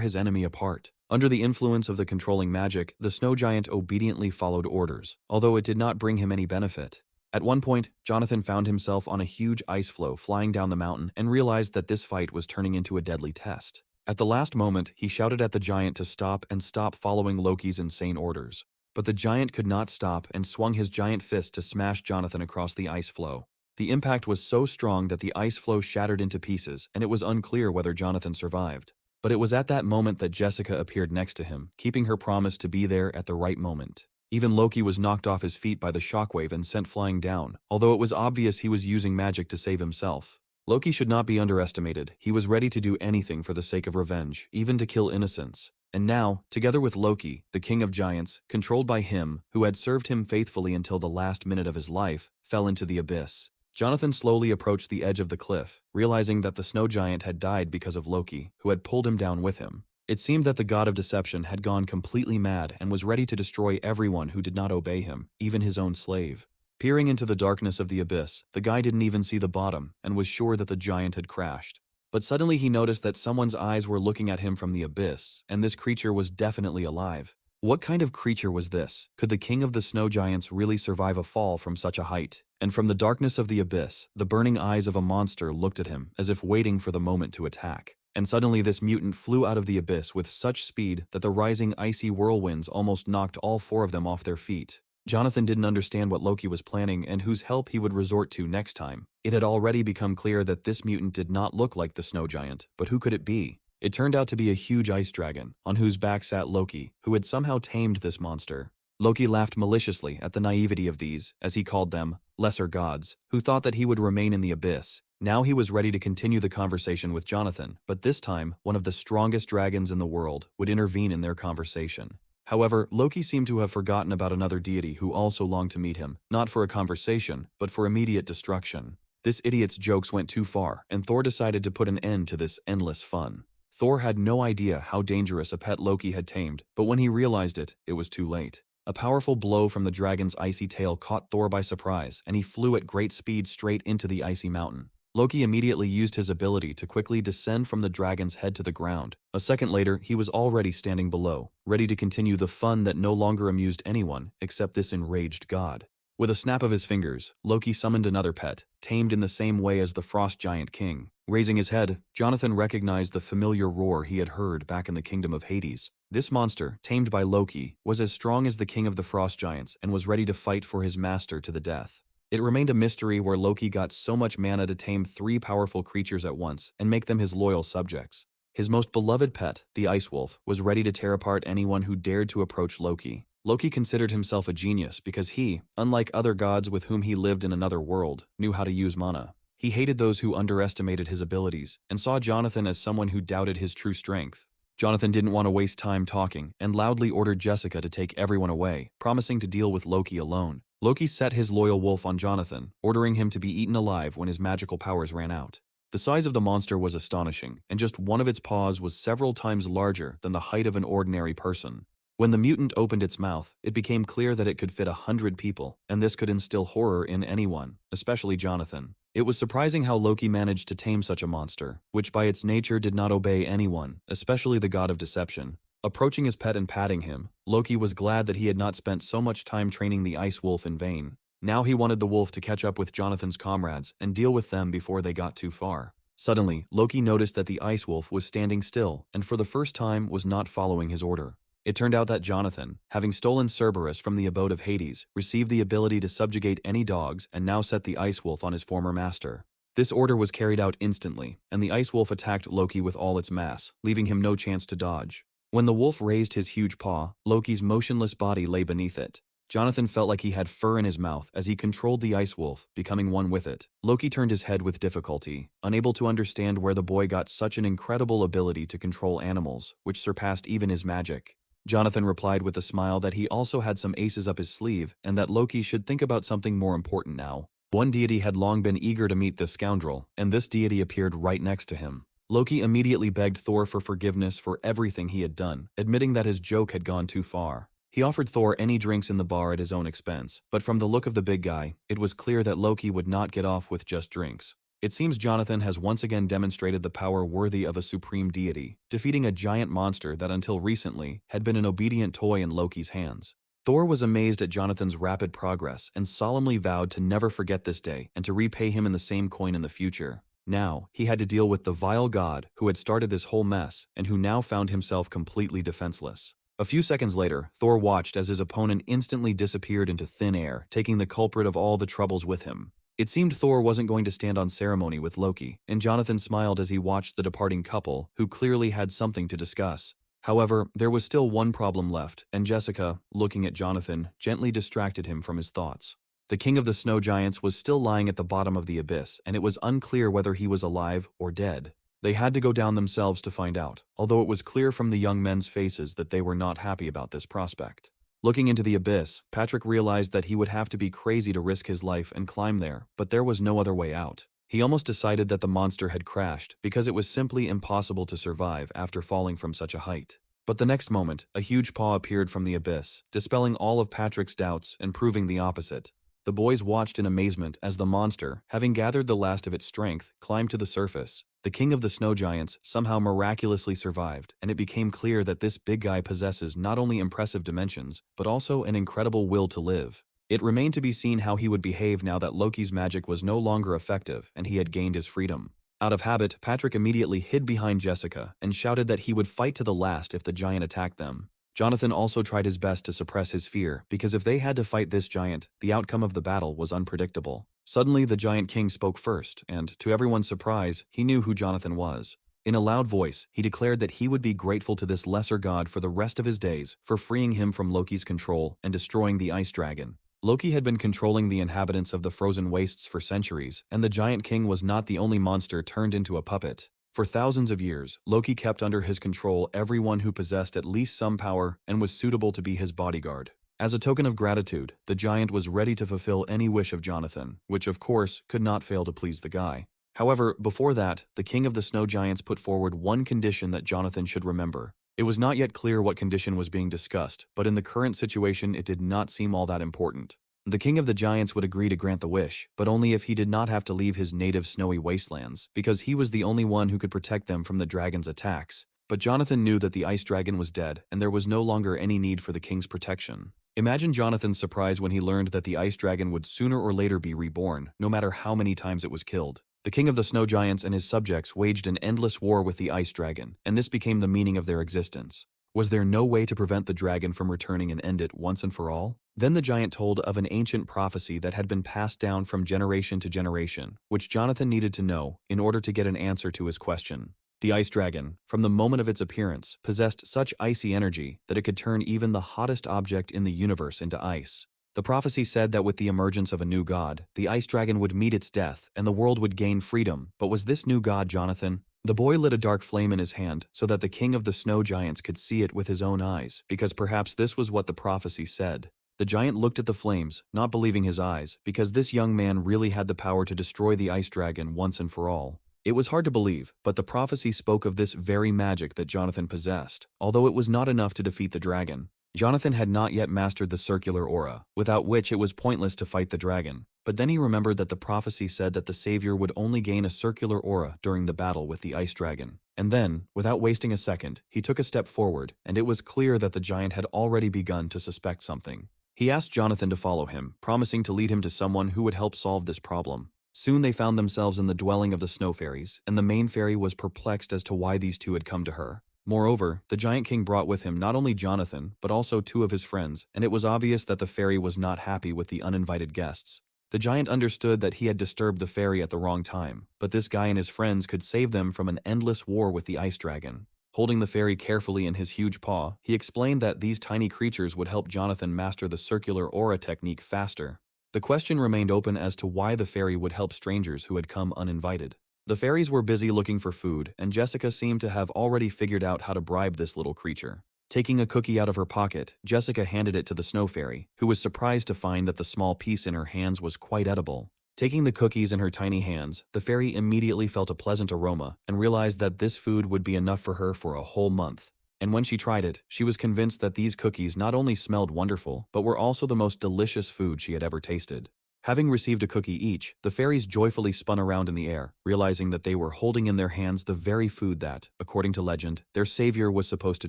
his enemy apart. Under the influence of the controlling magic, the snow giant obediently followed orders, although it did not bring him any benefit. At one point, Jonathan found himself on a huge ice floe flying down the mountain and realized that this fight was turning into a deadly test. At the last moment, he shouted at the giant to stop following Loki's insane orders. But the giant could not stop and swung his giant fist to smash Jonathan across the ice floe. The impact was so strong that the ice floe shattered into pieces, and it was unclear whether Jonathan survived. But it was at that moment that Jessica appeared next to him, keeping her promise to be there at the right moment. Even Loki was knocked off his feet by the shockwave and sent flying down, although it was obvious he was using magic to save himself. Loki should not be underestimated. He was ready to do anything for the sake of revenge, even to kill innocents. And now, together with Loki, the king of giants, controlled by him, who had served him faithfully until the last minute of his life, fell into the abyss. Jonathan slowly approached the edge of the cliff, realizing that the snow giant had died because of Loki, who had pulled him down with him. It seemed that the god of deception had gone completely mad and was ready to destroy everyone who did not obey him, even his own slave. Peering into the darkness of the abyss, the guy didn't even see the bottom and was sure that the giant had crashed. But suddenly he noticed that someone's eyes were looking at him from the abyss, and this creature was definitely alive. What kind of creature was this? Could the king of the snow giants really survive a fall from such a height? And from the darkness of the abyss, the burning eyes of a monster looked at him, as if waiting for the moment to attack. And suddenly this mutant flew out of the abyss with such speed that the rising icy whirlwinds almost knocked all four of them off their feet. Jonathan didn't understand what Loki was planning and whose help he would resort to next time. It had already become clear that this mutant did not look like the snow giant, but who could it be? It turned out to be a huge ice dragon, on whose back sat Loki, who had somehow tamed this monster. Loki laughed maliciously at the naivety of these, as he called them, lesser gods, who thought that he would remain in the abyss. Now he was ready to continue the conversation with Jonathan, but this time, one of the strongest dragons in the world would intervene in their conversation. However, Loki seemed to have forgotten about another deity who also longed to meet him, not for a conversation, but for immediate destruction. This idiot's jokes went too far, and Thor decided to put an end to this endless fun. Thor had no idea how dangerous a pet Loki had tamed, but when he realized it, it was too late. A powerful blow from the dragon's icy tail caught Thor by surprise, and he flew at great speed straight into the icy mountain. Loki immediately used his ability to quickly descend from the dragon's head to the ground. A second later, he was already standing below, ready to continue the fun that no longer amused anyone except this enraged god. With a snap of his fingers, Loki summoned another pet, tamed in the same way as the Frost Giant King. Raising his head, Jonathan recognized the familiar roar he had heard back in the kingdom of Hades. This monster, tamed by Loki, was as strong as the king of the Frost Giants and was ready to fight for his master to the death. It remained a mystery where Loki got so much mana to tame 3 powerful creatures at once and make them his loyal subjects. His most beloved pet, the Ice Wolf, was ready to tear apart anyone who dared to approach Loki. Loki considered himself a genius because he, unlike other gods with whom he lived in another world, knew how to use mana. He hated those who underestimated his abilities and saw Jonathan as someone who doubted his true strength. Jonathan didn't want to waste time talking and loudly ordered Jessica to take everyone away, promising to deal with Loki alone. Loki set his loyal wolf on Jonathan, ordering him to be eaten alive when his magical powers ran out. The size of the monster was astonishing, and just one of its paws was several times larger than the height of an ordinary person. When the mutant opened its mouth, it became clear that it could fit 100 people, and this could instill horror in anyone, especially Jonathan. It was surprising how Loki managed to tame such a monster, which by its nature did not obey anyone, especially the god of deception. Approaching his pet and patting him, Loki was glad that he had not spent so much time training the Ice Wolf in vain. Now he wanted the wolf to catch up with Jonathan's comrades and deal with them before they got too far. Suddenly, Loki noticed that the Ice Wolf was standing still and for the first time was not following his order. It turned out that Jonathan, having stolen Cerberus from the abode of Hades, received the ability to subjugate any dogs and now set the Ice Wolf on his former master. This order was carried out instantly, and the Ice Wolf attacked Loki with all its mass, leaving him no chance to dodge. When the wolf raised his huge paw, Loki's motionless body lay beneath it. Jonathan felt like he had fur in his mouth as he controlled the ice wolf, becoming one with it. Loki turned his head with difficulty, unable to understand where the boy got such an incredible ability to control animals, which surpassed even his magic. Jonathan replied with a smile that he also had some aces up his sleeve and that Loki should think about something more important now. One deity had long been eager to meet this scoundrel, and this deity appeared right next to him. Loki immediately begged Thor for forgiveness for everything he had done, admitting that his joke had gone too far. He offered Thor any drinks in the bar at his own expense, but from the look of the big guy, it was clear that Loki would not get off with just drinks. It seems Jonathan has once again demonstrated the power worthy of a supreme deity, defeating a giant monster that until recently had been an obedient toy in Loki's hands. Thor was amazed at Jonathan's rapid progress and solemnly vowed to never forget this day and to repay him in the same coin in the future. Now, he had to deal with the vile god who had started this whole mess and who now found himself completely defenseless. A few seconds later, Thor watched as his opponent instantly disappeared into thin air, taking the culprit of all the troubles with him. It seemed Thor wasn't going to stand on ceremony with Loki, and Jonathan smiled as he watched the departing couple, who clearly had something to discuss. However, there was still one problem left, and Jessica, looking at Jonathan, gently distracted him from his thoughts. The king of the snow giants was still lying at the bottom of the abyss, and it was unclear whether he was alive or dead. They had to go down themselves to find out, although it was clear from the young men's faces that they were not happy about this prospect. Looking into the abyss, Patrick realized that he would have to be crazy to risk his life and climb there, but there was no other way out. He almost decided that the monster had crashed because it was simply impossible to survive after falling from such a height. But the next moment, a huge paw appeared from the abyss, dispelling all of Patrick's doubts and proving the opposite. The boys watched in amazement as the monster, having gathered the last of its strength, climbed to the surface. The king of the snow giants somehow miraculously survived, and it became clear that this big guy possesses not only impressive dimensions, but also an incredible will to live. It remained to be seen how he would behave now that Loki's magic was no longer effective and he had gained his freedom. Out of habit, Patrick immediately hid behind Jessica and shouted that he would fight to the last if the giant attacked them. Jonathan also tried his best to suppress his fear, because if they had to fight this giant, the outcome of the battle was unpredictable. Suddenly, the giant king spoke first, and, to everyone's surprise, he knew who Jonathan was. In a loud voice, he declared that he would be grateful to this lesser god for the rest of his days for freeing him from Loki's control and destroying the ice dragon. Loki had been controlling the inhabitants of the frozen wastes for centuries, and the giant king was not the only monster turned into a puppet. For thousands of years, Loki kept under his control everyone who possessed at least some power and was suitable to be his bodyguard. As a token of gratitude, the giant was ready to fulfill any wish of Jonathan, which of course could not fail to please the guy. However, before that, the king of the snow giants put forward one condition that Jonathan should remember. It was not yet clear what condition was being discussed, but in the current situation it did not seem all that important. The king of the giants would agree to grant the wish, but only if he did not have to leave his native snowy wastelands, because he was the only one who could protect them from the dragon's attacks. But Jonathan knew that the ice dragon was dead, and there was no longer any need for the king's protection. Imagine Jonathan's surprise when he learned that the ice dragon would sooner or later be reborn, no matter how many times it was killed. The king of the snow giants and his subjects waged an endless war with the ice dragon, and this became the meaning of their existence. Was there no way to prevent the dragon from returning and end it once and for all? Then the giant told of an ancient prophecy that had been passed down from generation to generation, which Jonathan needed to know in order to get an answer to his question. The ice dragon, from the moment of its appearance, possessed such icy energy that it could turn even the hottest object in the universe into ice. The prophecy said that with the emergence of a new god, the ice dragon would meet its death and the world would gain freedom. But was this new god Jonathan? The boy lit a dark flame in his hand so that the king of the snow giants could see it with his own eyes, because perhaps this was what the prophecy said. The giant looked at the flames, not believing his eyes, because this young man really had the power to destroy the ice dragon once and for all. It was hard to believe, but the prophecy spoke of this very magic that Jonathan possessed, although it was not enough to defeat the dragon. Jonathan had not yet mastered the circular aura, without which it was pointless to fight the dragon. But then he remembered that the prophecy said that the savior would only gain a circular aura during the battle with the ice dragon. And then, without wasting a second, he took a step forward, and it was clear that the giant had already begun to suspect something. He asked Jonathan to follow him, promising to lead him to someone who would help solve this problem. Soon they found themselves in the dwelling of the snow fairies, and the main fairy was perplexed as to why these two had come to her. Moreover, the giant king brought with him not only Jonathan, but also two of his friends, and it was obvious that the fairy was not happy with the uninvited guests. The giant understood that he had disturbed the fairy at the wrong time, but this guy and his friends could save them from an endless war with the ice dragon. Holding the fairy carefully in his huge paw, he explained that these tiny creatures would help Jonathan master the circular aura technique faster. The question remained open as to why the fairy would help strangers who had come uninvited. The fairies were busy looking for food, and Jessica seemed to have already figured out how to bribe this little creature. Taking a cookie out of her pocket, Jessica handed it to the snow fairy, who was surprised to find that the small piece in her hands was quite edible. Taking the cookies in her tiny hands, the fairy immediately felt a pleasant aroma and realized that this food would be enough for her for a whole month. And when she tried it, she was convinced that these cookies not only smelled wonderful, but were also the most delicious food she had ever tasted. Having received a cookie each, the fairies joyfully spun around in the air, realizing that they were holding in their hands the very food that, according to legend, their savior was supposed to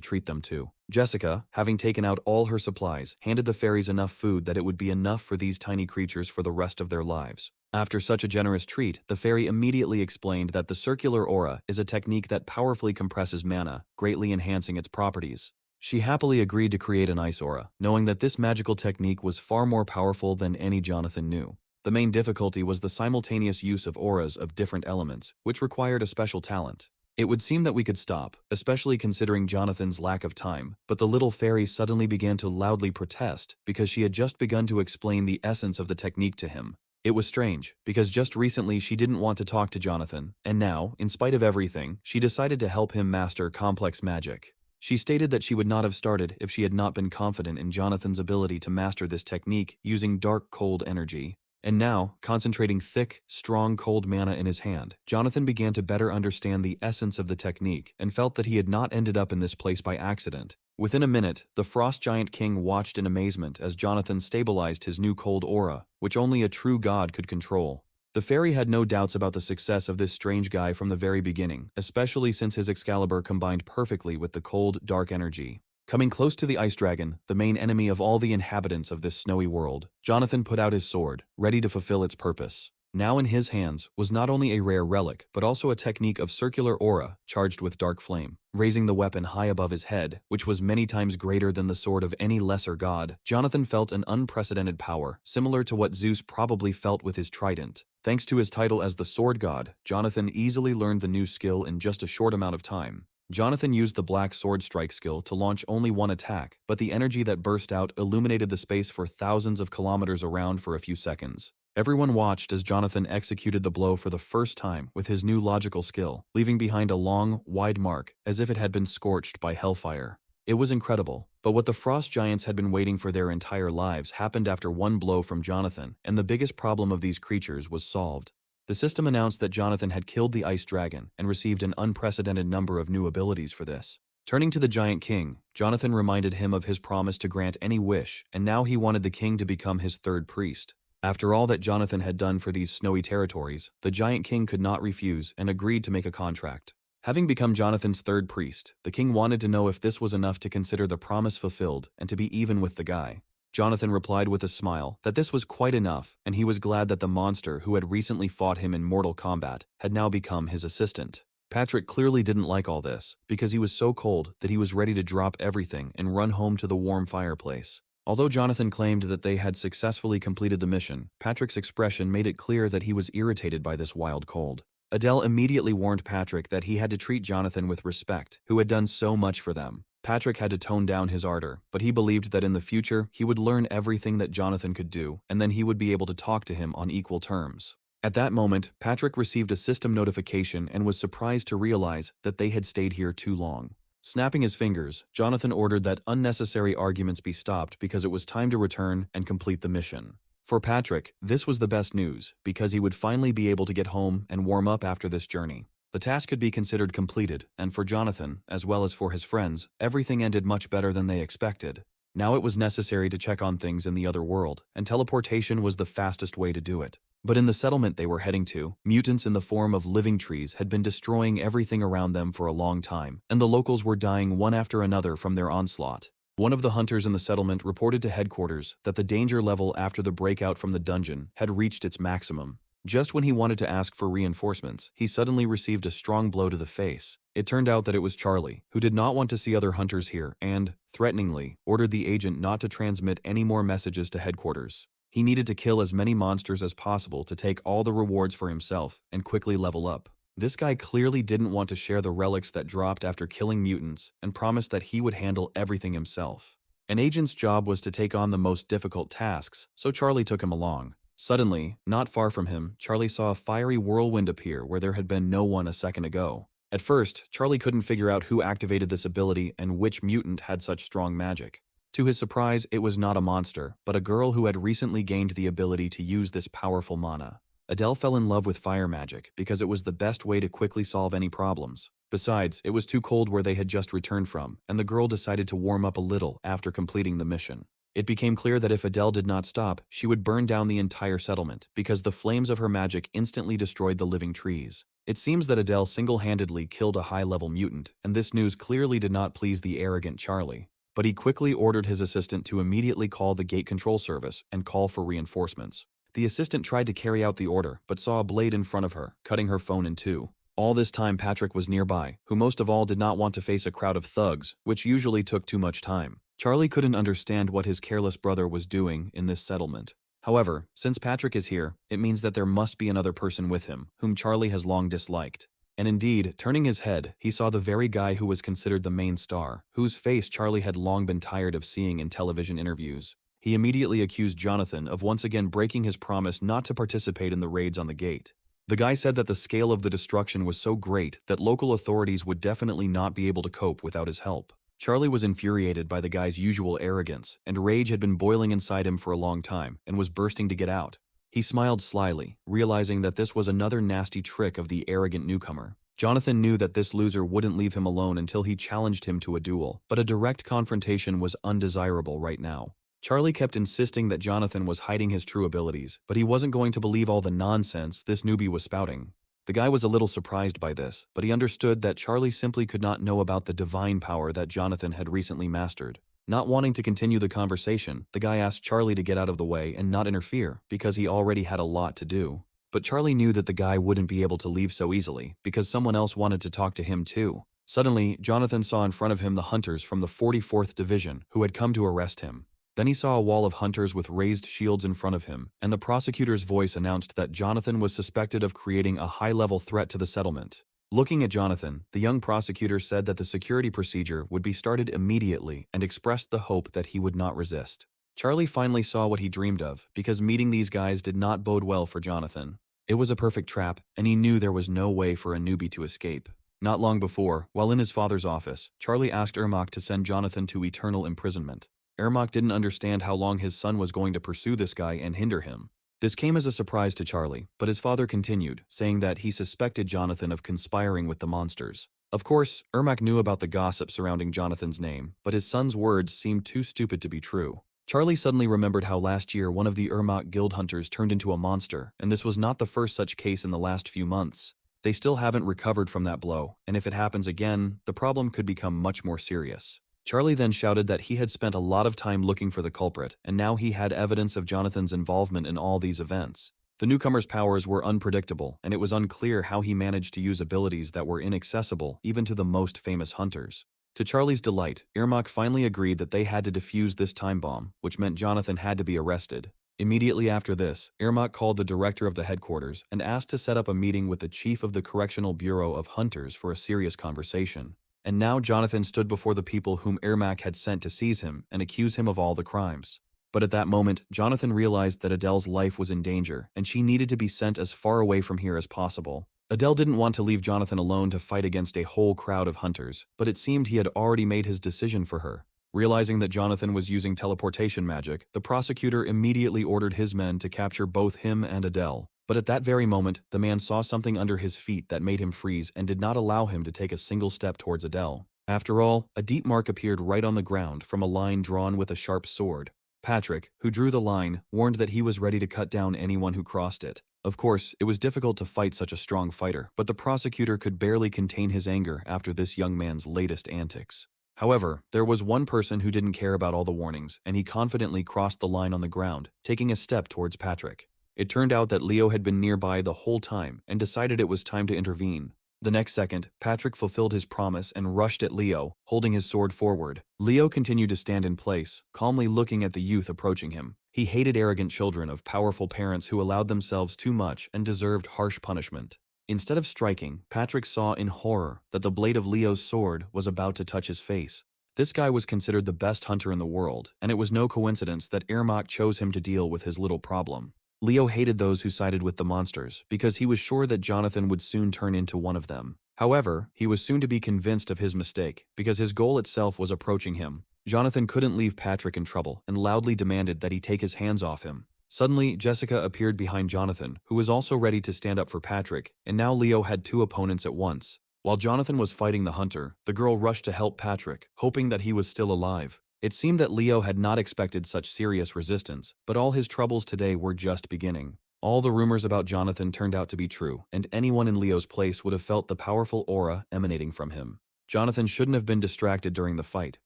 treat them to. Jessica, having taken out all her supplies, handed the fairies enough food that it would be enough for these tiny creatures for the rest of their lives. After such a generous treat, the fairy immediately explained that the circular aura is a technique that powerfully compresses mana, greatly enhancing its properties. She happily agreed to create an ice aura, knowing that this magical technique was far more powerful than any Jonathan knew. The main difficulty was the simultaneous use of auras of different elements, which required a special talent. It would seem that we could stop, especially considering Jonathan's lack of time, but the little fairy suddenly began to loudly protest because she had just begun to explain the essence of the technique to him. It was strange, because just recently she didn't want to talk to Jonathan, and now, in spite of everything, she decided to help him master complex magic. She stated that she would not have started if she had not been confident in Jonathan's ability to master this technique using dark cold energy. And now, concentrating thick, strong cold mana in his hand, Jonathan began to better understand the essence of the technique and felt that he had not ended up in this place by accident. Within a minute, the Frost Giant King watched in amazement as Jonathan stabilized his new cold aura, which only a true god could control. The fairy had no doubts about the success of this strange guy from the very beginning, especially since his Excalibur combined perfectly with the cold, dark energy. Coming close to the ice dragon, the main enemy of all the inhabitants of this snowy world, Jonathan put out his sword, ready to fulfill its purpose. Now in his hands was not only a rare relic, but also a technique of circular aura charged with dark flame. Raising the weapon high above his head, which was many times greater than the sword of any lesser god, Jonathan felt an unprecedented power, similar to what Zeus probably felt with his trident. Thanks to his title as the Sword God, Jonathan easily learned the new skill in just a short amount of time. Jonathan used the Black Sword Strike skill to launch only one attack, but the energy that burst out illuminated the space for thousands of kilometers around for a few seconds. Everyone watched as Jonathan executed the blow for the first time with his new logical skill, leaving behind a long, wide mark as if it had been scorched by hellfire. It was incredible, but what the Frost Giants had been waiting for their entire lives happened after one blow from Jonathan, and the biggest problem of these creatures was solved. The system announced that Jonathan had killed the Ice Dragon and received an unprecedented number of new abilities for this. Turning to the Giant King, Jonathan reminded him of his promise to grant any wish, and now he wanted the king to become his third priest. After all that Jonathan had done for these snowy territories, the Giant King could not refuse and agreed to make a contract. Having become Jonathan's third priest, the king wanted to know if this was enough to consider the promise fulfilled and to be even with the guy. Jonathan replied with a smile that this was quite enough, and he was glad that the monster who had recently fought him in mortal combat had now become his assistant. Patrick clearly didn't like all this, because he was so cold that he was ready to drop everything and run home to the warm fireplace. Although Jonathan claimed that they had successfully completed the mission, Patrick's expression made it clear that he was irritated by this wild cold. Adele immediately warned Patrick that he had to treat Jonathan with respect, who had done so much for them. Patrick had to tone down his ardor, but he believed that in the future he would learn everything that Jonathan could do, and then he would be able to talk to him on equal terms. At that moment, Patrick received a system notification and was surprised to realize that they had stayed here too long. Snapping his fingers, Jonathan ordered that unnecessary arguments be stopped because it was time to return and complete the mission. For Patrick, this was the best news, because he would finally be able to get home and warm up after this journey. The task could be considered completed, and for Jonathan, as well as for his friends, everything ended much better than they expected. Now it was necessary to check on things in the other world, and teleportation was the fastest way to do it. But in the settlement they were heading to, mutants in the form of living trees had been destroying everything around them for a long time, and the locals were dying one after another from their onslaught. One of the hunters in the settlement reported to headquarters that the danger level after the breakout from the dungeon had reached its maximum. Just when he wanted to ask for reinforcements, he suddenly received a strong blow to the face. It turned out that it was Charlie, who did not want to see other hunters here and, threateningly, ordered the agent not to transmit any more messages to headquarters. He needed to kill as many monsters as possible to take all the rewards for himself and quickly level up. This guy clearly didn't want to share the relics that dropped after killing mutants and promised that he would handle everything himself. An agent's job was to take on the most difficult tasks, so Charlie took him along. Suddenly, not far from him, Charlie saw a fiery whirlwind appear where there had been no one a second ago. At first, Charlie couldn't figure out who activated this ability and which mutant had such strong magic. To his surprise, it was not a monster, but a girl who had recently gained the ability to use this powerful mana. Adele fell in love with fire magic because it was the best way to quickly solve any problems. Besides, it was too cold where they had just returned from, and the girl decided to warm up a little after completing the mission. It became clear that if Adele did not stop, she would burn down the entire settlement because the flames of her magic instantly destroyed the living trees. It seems that Adele single-handedly killed a high-level mutant, and this news clearly did not please the arrogant Charlie. But he quickly ordered his assistant to immediately call the gate control service and call for reinforcements. The assistant tried to carry out the order, but saw a blade in front of her, cutting her phone in two. All this time Patrick was nearby, who most of all did not want to face a crowd of thugs, which usually took too much time. Charlie couldn't understand what his careless brother was doing in this settlement. However, since Patrick is here, it means that there must be another person with him, whom Charlie has long disliked. And indeed, turning his head, he saw the very guy who was considered the main star, whose face Charlie had long been tired of seeing in television interviews. He immediately accused Jonathan of once again breaking his promise not to participate in the raids on the gate. The guy said that the scale of the destruction was so great that local authorities would definitely not be able to cope without his help. Charlie was infuriated by the guy's usual arrogance, and rage had been boiling inside him for a long time and was bursting to get out. He smiled slyly, realizing that this was another nasty trick of the arrogant newcomer. Jonathan knew that this loser wouldn't leave him alone until he challenged him to a duel, but a direct confrontation was undesirable right now. Charlie kept insisting that Jonathan was hiding his true abilities, but he wasn't going to believe all the nonsense this newbie was spouting. The guy was a little surprised by this, but he understood that Charlie simply could not know about the divine power that Jonathan had recently mastered. Not wanting to continue the conversation, the guy asked Charlie to get out of the way and not interfere because he already had a lot to do. But Charlie knew that the guy wouldn't be able to leave so easily because someone else wanted to talk to him too. Suddenly, Jonathan saw in front of him the hunters from the 44th Division who had come to arrest him. Then he saw a wall of hunters with raised shields in front of him, and the prosecutor's voice announced that Jonathan was suspected of creating a high-level threat to the settlement. Looking at Jonathan, the young prosecutor said that the security procedure would be started immediately and expressed the hope that he would not resist. Charlie finally saw what he dreamed of, because meeting these guys did not bode well for Jonathan. It was a perfect trap, and he knew there was no way for a newbie to escape. Not long before, while in his father's office, Charlie asked Ermac to send Jonathan to eternal imprisonment. Ermac didn't understand how long his son was going to pursue this guy and hinder him. This came as a surprise to Charlie, but his father continued, saying that he suspected Jonathan of conspiring with the monsters. Of course, Ermac knew about the gossip surrounding Jonathan's name, but his son's words seemed too stupid to be true. Charlie suddenly remembered how last year one of the Ermac guild hunters turned into a monster, and this was not the first such case in the last few months. They still haven't recovered from that blow, and if it happens again, the problem could become much more serious. Charlie then shouted that he had spent a lot of time looking for the culprit, and now he had evidence of Jonathan's involvement in all these events. The newcomer's powers were unpredictable, and it was unclear how he managed to use abilities that were inaccessible even to the most famous hunters. To Charlie's delight, Ermac finally agreed that they had to defuse this time bomb, which meant Jonathan had to be arrested. Immediately after this, Ermac called the director of the headquarters and asked to set up a meeting with the chief of the Correctional Bureau of Hunters for a serious conversation. And now Jonathan stood before the people whom Ermac had sent to seize him and accuse him of all the crimes. But at that moment, Jonathan realized that Adele's life was in danger, and she needed to be sent as far away from here as possible. Adele didn't want to leave Jonathan alone to fight against a whole crowd of hunters, but it seemed he had already made his decision for her. Realizing that Jonathan was using teleportation magic, the prosecutor immediately ordered his men to capture both him and Adele. But at that very moment, the man saw something under his feet that made him freeze and did not allow him to take a single step towards Adele. After all, a deep mark appeared right on the ground from a line drawn with a sharp sword. Patrick, who drew the line, warned that he was ready to cut down anyone who crossed it. Of course, it was difficult to fight such a strong fighter, but the prosecutor could barely contain his anger after this young man's latest antics. However, there was one person who didn't care about all the warnings, and he confidently crossed the line on the ground, taking a step towards Patrick. It turned out that Leo had been nearby the whole time and decided it was time to intervene. The next second, Patrick fulfilled his promise and rushed at Leo, holding his sword forward. Leo continued to stand in place, calmly looking at the youth approaching him. He hated arrogant children of powerful parents who allowed themselves too much and deserved harsh punishment. Instead of striking, Patrick saw in horror that the blade of Leo's sword was about to touch his face. This guy was considered the best hunter in the world, and it was no coincidence that Irmak chose him to deal with his little problem. Leo hated those who sided with the monsters, because he was sure that Jonathan would soon turn into one of them. However, he was soon to be convinced of his mistake, because his goal itself was approaching him. Jonathan couldn't leave Patrick in trouble, and loudly demanded that he take his hands off him. Suddenly, Jessica appeared behind Jonathan, who was also ready to stand up for Patrick, and now Leo had two opponents at once. While Jonathan was fighting the hunter, the girl rushed to help Patrick, hoping that he was still alive. It seemed that Leo had not expected such serious resistance, but all his troubles today were just beginning. All the rumors about Jonathan turned out to be true, and anyone in Leo's place would have felt the powerful aura emanating from him. Jonathan shouldn't have been distracted during the fight,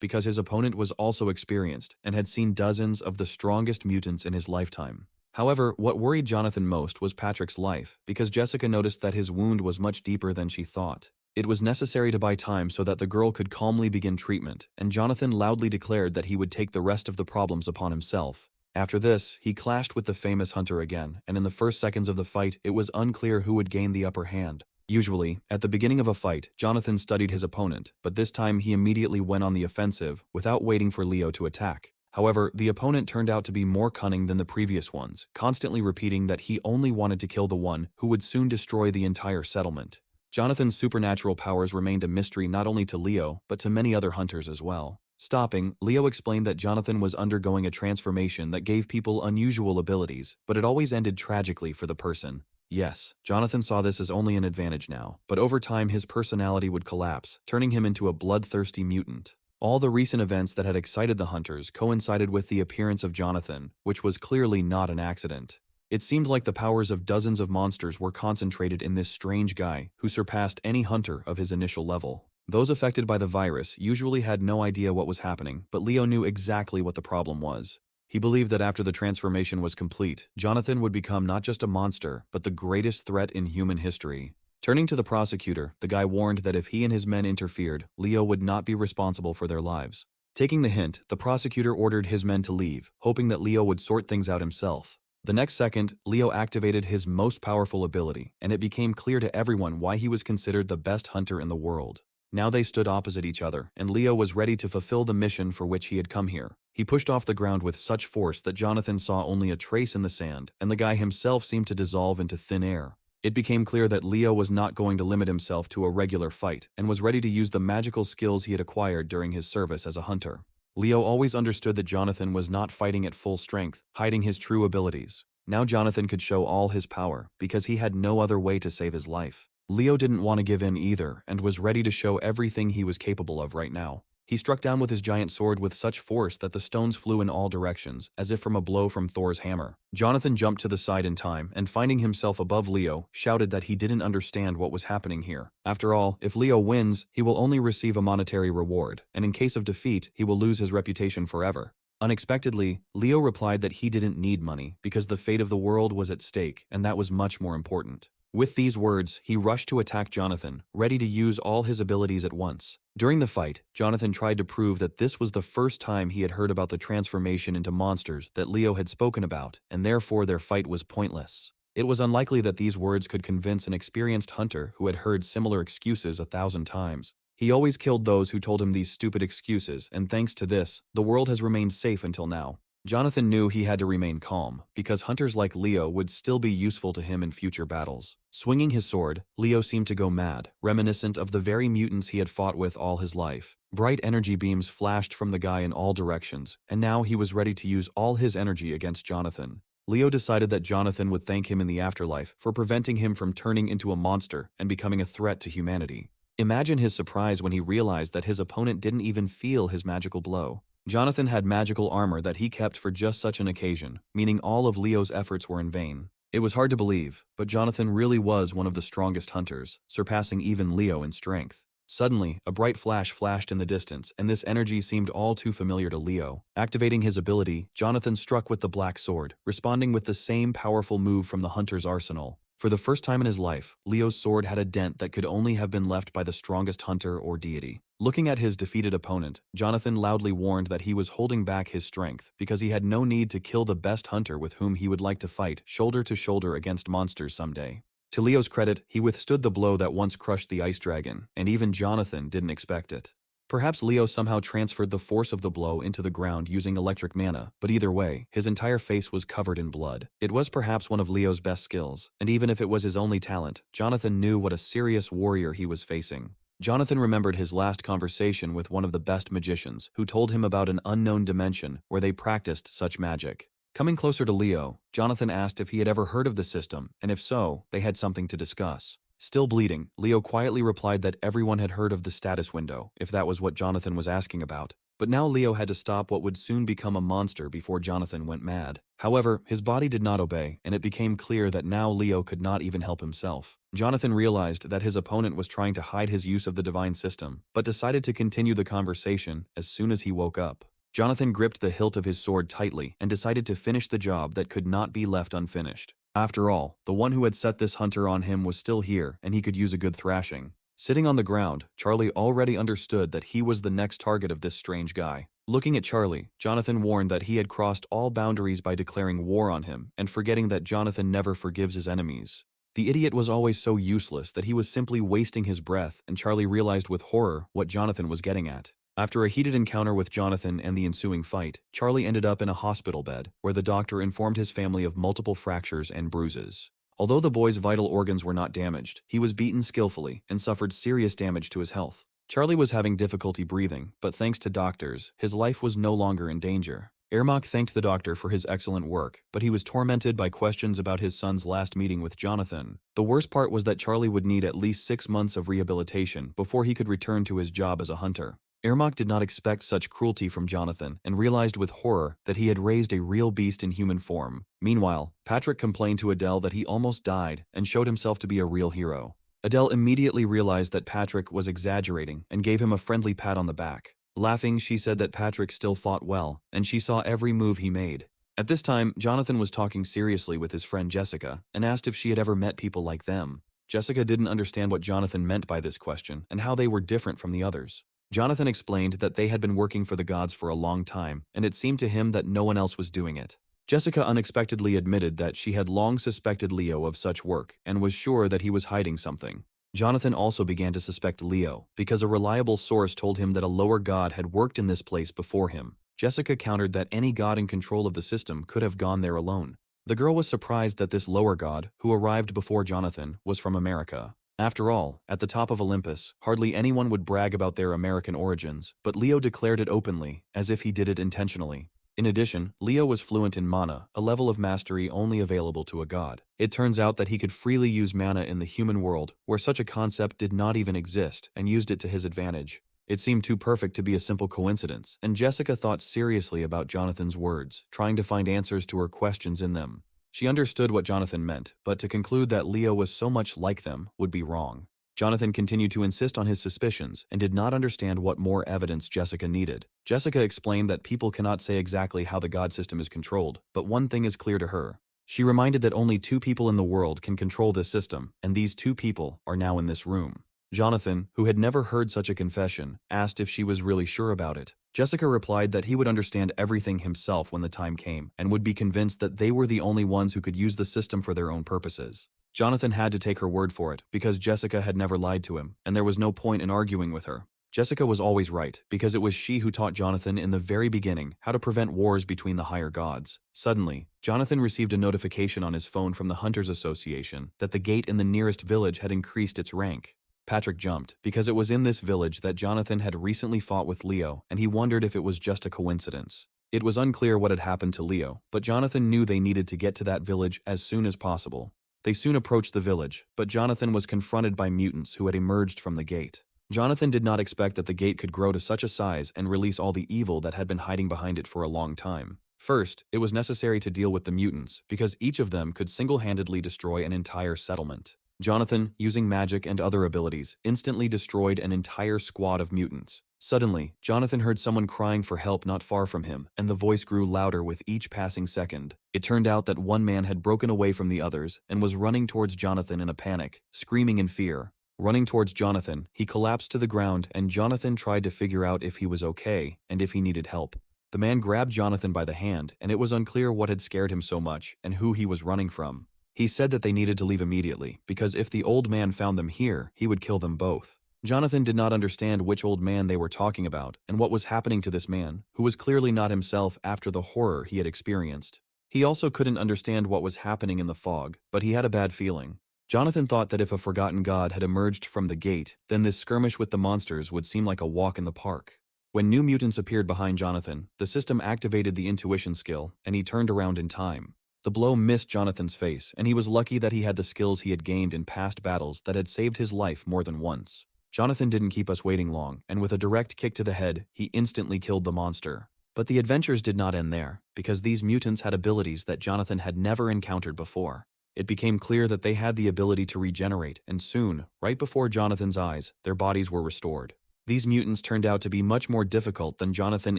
because his opponent was also experienced and had seen dozens of the strongest mutants in his lifetime. However, what worried Jonathan most was Patrick's life, because Jessica noticed that his wound was much deeper than she thought. It was necessary to buy time so that the girl could calmly begin treatment, and Jonathan loudly declared that he would take the rest of the problems upon himself. After this, he clashed with the famous hunter again, and in the first seconds of the fight, it was unclear who would gain the upper hand. Usually, at the beginning of a fight, Jonathan studied his opponent, but this time he immediately went on the offensive without waiting for Leo to attack. However, the opponent turned out to be more cunning than the previous ones, constantly repeating that he only wanted to kill the one who would soon destroy the entire settlement. Jonathan's supernatural powers remained a mystery not only to Leo, but to many other hunters as well. Stopping, Leo explained that Jonathan was undergoing a transformation that gave people unusual abilities, but it always ended tragically for the person. Yes, Jonathan saw this as only an advantage now, but over time his personality would collapse, turning him into a bloodthirsty mutant. All the recent events that had excited the hunters coincided with the appearance of Jonathan, which was clearly not an accident. It seemed like the powers of dozens of monsters were concentrated in this strange guy who surpassed any hunter of his initial level. Those affected by the virus usually had no idea what was happening, but Leo knew exactly what the problem was. He believed that after the transformation was complete, Jonathan would become not just a monster, but the greatest threat in human history. Turning to the prosecutor, the guy warned that if he and his men interfered, Leo would not be responsible for their lives. Taking the hint, the prosecutor ordered his men to leave, hoping that Leo would sort things out himself. The next second, Leo activated his most powerful ability, and it became clear to everyone why he was considered the best hunter in the world. Now they stood opposite each other, and Leo was ready to fulfill the mission for which he had come here. He pushed off the ground with such force that Jonathan saw only a trace in the sand, and the guy himself seemed to dissolve into thin air. It became clear that Leo was not going to limit himself to a regular fight, and was ready to use the magical skills he had acquired during his service as a hunter. Leo always understood that Jonathan was not fighting at full strength, hiding his true abilities. Now Jonathan could show all his power, because he had no other way to save his life. Leo didn't want to give in either, and was ready to show everything he was capable of right now. He struck down with his giant sword with such force that the stones flew in all directions, as if from a blow from Thor's hammer. Jonathan jumped to the side in time, and finding himself above Leo, shouted that he didn't understand what was happening here. After all, if Leo wins, he will only receive a monetary reward, and in case of defeat, he will lose his reputation forever. Unexpectedly, Leo replied that he didn't need money, because the fate of the world was at stake, and that was much more important. With these words, he rushed to attack Jonathan, ready to use all his abilities at once. During the fight, Jonathan tried to prove that this was the first time he had heard about the transformation into monsters that Leo had spoken about, and therefore their fight was pointless. It was unlikely that these words could convince an experienced hunter who had heard similar excuses 1,000 times. He always killed those who told him these stupid excuses, and thanks to this, the world has remained safe until now. Jonathan knew he had to remain calm, because hunters like Leo would still be useful to him in future battles. Swinging his sword, Leo seemed to go mad, reminiscent of the very mutants he had fought with all his life. Bright energy beams flashed from the guy in all directions, and now he was ready to use all his energy against Jonathan. Leo decided that Jonathan would thank him in the afterlife for preventing him from turning into a monster and becoming a threat to humanity. Imagine his surprise when he realized that his opponent didn't even feel his magical blow. Jonathan had magical armor that he kept for just such an occasion, meaning all of Leo's efforts were in vain. It was hard to believe, but Jonathan really was one of the strongest hunters, surpassing even Leo in strength. Suddenly, a bright flash flashed in the distance, and this energy seemed all too familiar to Leo. Activating his ability, Jonathan struck with the black sword, responding with the same powerful move from the hunter's arsenal. For the first time in his life, Leo's sword had a dent that could only have been left by the strongest hunter or deity. Looking at his defeated opponent, Jonathan loudly warned that he was holding back his strength because he had no need to kill the best hunter with whom he would like to fight shoulder to shoulder against monsters someday. To Leo's credit, he withstood the blow that once crushed the ice dragon, and even Jonathan didn't expect it. Perhaps Leo somehow transferred the force of the blow into the ground using electric mana, but either way, his entire face was covered in blood. It was perhaps one of Leo's best skills, and even if it was his only talent, Jonathan knew what a serious warrior he was facing. Jonathan remembered his last conversation with one of the best magicians, who told him about an unknown dimension where they practiced such magic. Coming closer to Leo, Jonathan asked if he had ever heard of the system, and if so, they had something to discuss. Still bleeding, Leo quietly replied that everyone had heard of the status window, if that was what Jonathan was asking about. But now Leo had to stop what would soon become a monster before Jonathan went mad. However, his body did not obey, and it became clear that now Leo could not even help himself. Jonathan realized that his opponent was trying to hide his use of the divine system, but decided to continue the conversation as soon as he woke up. Jonathan gripped the hilt of his sword tightly and decided to finish the job that could not be left unfinished. After all, the one who had set this hunter on him was still here, and he could use a good thrashing. Sitting on the ground, Charlie already understood that he was the next target of this strange guy. Looking at Charlie, Jonathan warned that he had crossed all boundaries by declaring war on him and forgetting that Jonathan never forgives his enemies. The idiot was always so useless that he was simply wasting his breath, and Charlie realized with horror what Jonathan was getting at. After a heated encounter with Jonathan and the ensuing fight, Charlie ended up in a hospital bed, where the doctor informed his family of multiple fractures and bruises. Although the boy's vital organs were not damaged, he was beaten skillfully and suffered serious damage to his health. Charlie was having difficulty breathing, but thanks to doctors, his life was no longer in danger. Ermak thanked the doctor for his excellent work, but he was tormented by questions about his son's last meeting with Jonathan. The worst part was that Charlie would need at least 6 months of rehabilitation before he could return to his job as a hunter. Ermak did not expect such cruelty from Jonathan and realized with horror that he had raised a real beast in human form. Meanwhile, Patrick complained to Adele that he almost died and showed himself to be a real hero. Adele immediately realized that Patrick was exaggerating and gave him a friendly pat on the back. Laughing, she said that Patrick still fought well, and she saw every move he made. At this time, Jonathan was talking seriously with his friend Jessica and asked if she had ever met people like them. Jessica didn't understand what Jonathan meant by this question and how they were different from the others. Jonathan explained that they had been working for the gods for a long time, and it seemed to him that no one else was doing it. Jessica unexpectedly admitted that she had long suspected Leo of such work and was sure that he was hiding something. Jonathan also began to suspect Leo, because a reliable source told him that a lower god had worked in this place before him. Jessica countered that any god in control of the system could have gone there alone. The girl was surprised that this lower god, who arrived before Jonathan, was from America. After all, at the top of Olympus, hardly anyone would brag about their American origins, but Leo declared it openly, as if he did it intentionally. In addition, Leo was fluent in mana, a level of mastery only available to a god. It turns out that he could freely use mana in the human world, where such a concept did not even exist, and used it to his advantage. It seemed too perfect to be a simple coincidence, and Jessica thought seriously about Jonathan's words, trying to find answers to her questions in them. She understood what Jonathan meant, but to conclude that Leo was so much like them would be wrong. Jonathan continued to insist on his suspicions and did not understand what more evidence Jessica needed. Jessica explained that people cannot say exactly how the god system is controlled, but one thing is clear to her. She reminded that only 2 people in the world can control this system, and these 2 people are now in this room. Jonathan, who had never heard such a confession, asked if she was really sure about it. Jessica replied that he would understand everything himself when the time came, and would be convinced that they were the only ones who could use the system for their own purposes. Jonathan had to take her word for it, because Jessica had never lied to him, and there was no point in arguing with her. Jessica was always right, because it was she who taught Jonathan in the very beginning how to prevent wars between the higher gods. Suddenly, Jonathan received a notification on his phone from the Hunters Association that the gate in the nearest village had increased its rank. Patrick jumped, because it was in this village that Jonathan had recently fought with Leo, and he wondered if it was just a coincidence. It was unclear what had happened to Leo, but Jonathan knew they needed to get to that village as soon as possible. They soon approached the village, but Jonathan was confronted by mutants who had emerged from the gate. Jonathan did not expect that the gate could grow to such a size and release all the evil that had been hiding behind it for a long time. First, it was necessary to deal with the mutants, because each of them could single-handedly destroy an entire settlement. Jonathan, using magic and other abilities, instantly destroyed an entire squad of mutants. Suddenly, Jonathan heard someone crying for help not far from him, and the voice grew louder with each passing second. It turned out that one man had broken away from the others and was running towards Jonathan in a panic, screaming in fear. Running towards Jonathan, he collapsed to the ground, and Jonathan tried to figure out if he was okay and if he needed help. The man grabbed Jonathan by the hand, and it was unclear what had scared him so much and who he was running from. He said that they needed to leave immediately, because if the old man found them here, he would kill them both. Jonathan did not understand which old man they were talking about and what was happening to this man, who was clearly not himself after the horror he had experienced. He also couldn't understand what was happening in the fog, but he had a bad feeling. Jonathan thought that if a forgotten god had emerged from the gate, then this skirmish with the monsters would seem like a walk in the park. When new mutants appeared behind Jonathan, the system activated the intuition skill, and he turned around in time. The blow missed Jonathan's face, and he was lucky that he had the skills he had gained in past battles that had saved his life more than once. Jonathan didn't keep us waiting long, and with a direct kick to the head, he instantly killed the monster. But the adventures did not end there, because these mutants had abilities that Jonathan had never encountered before. It became clear that they had the ability to regenerate, and soon, right before Jonathan's eyes, their bodies were restored. These mutants turned out to be much more difficult than Jonathan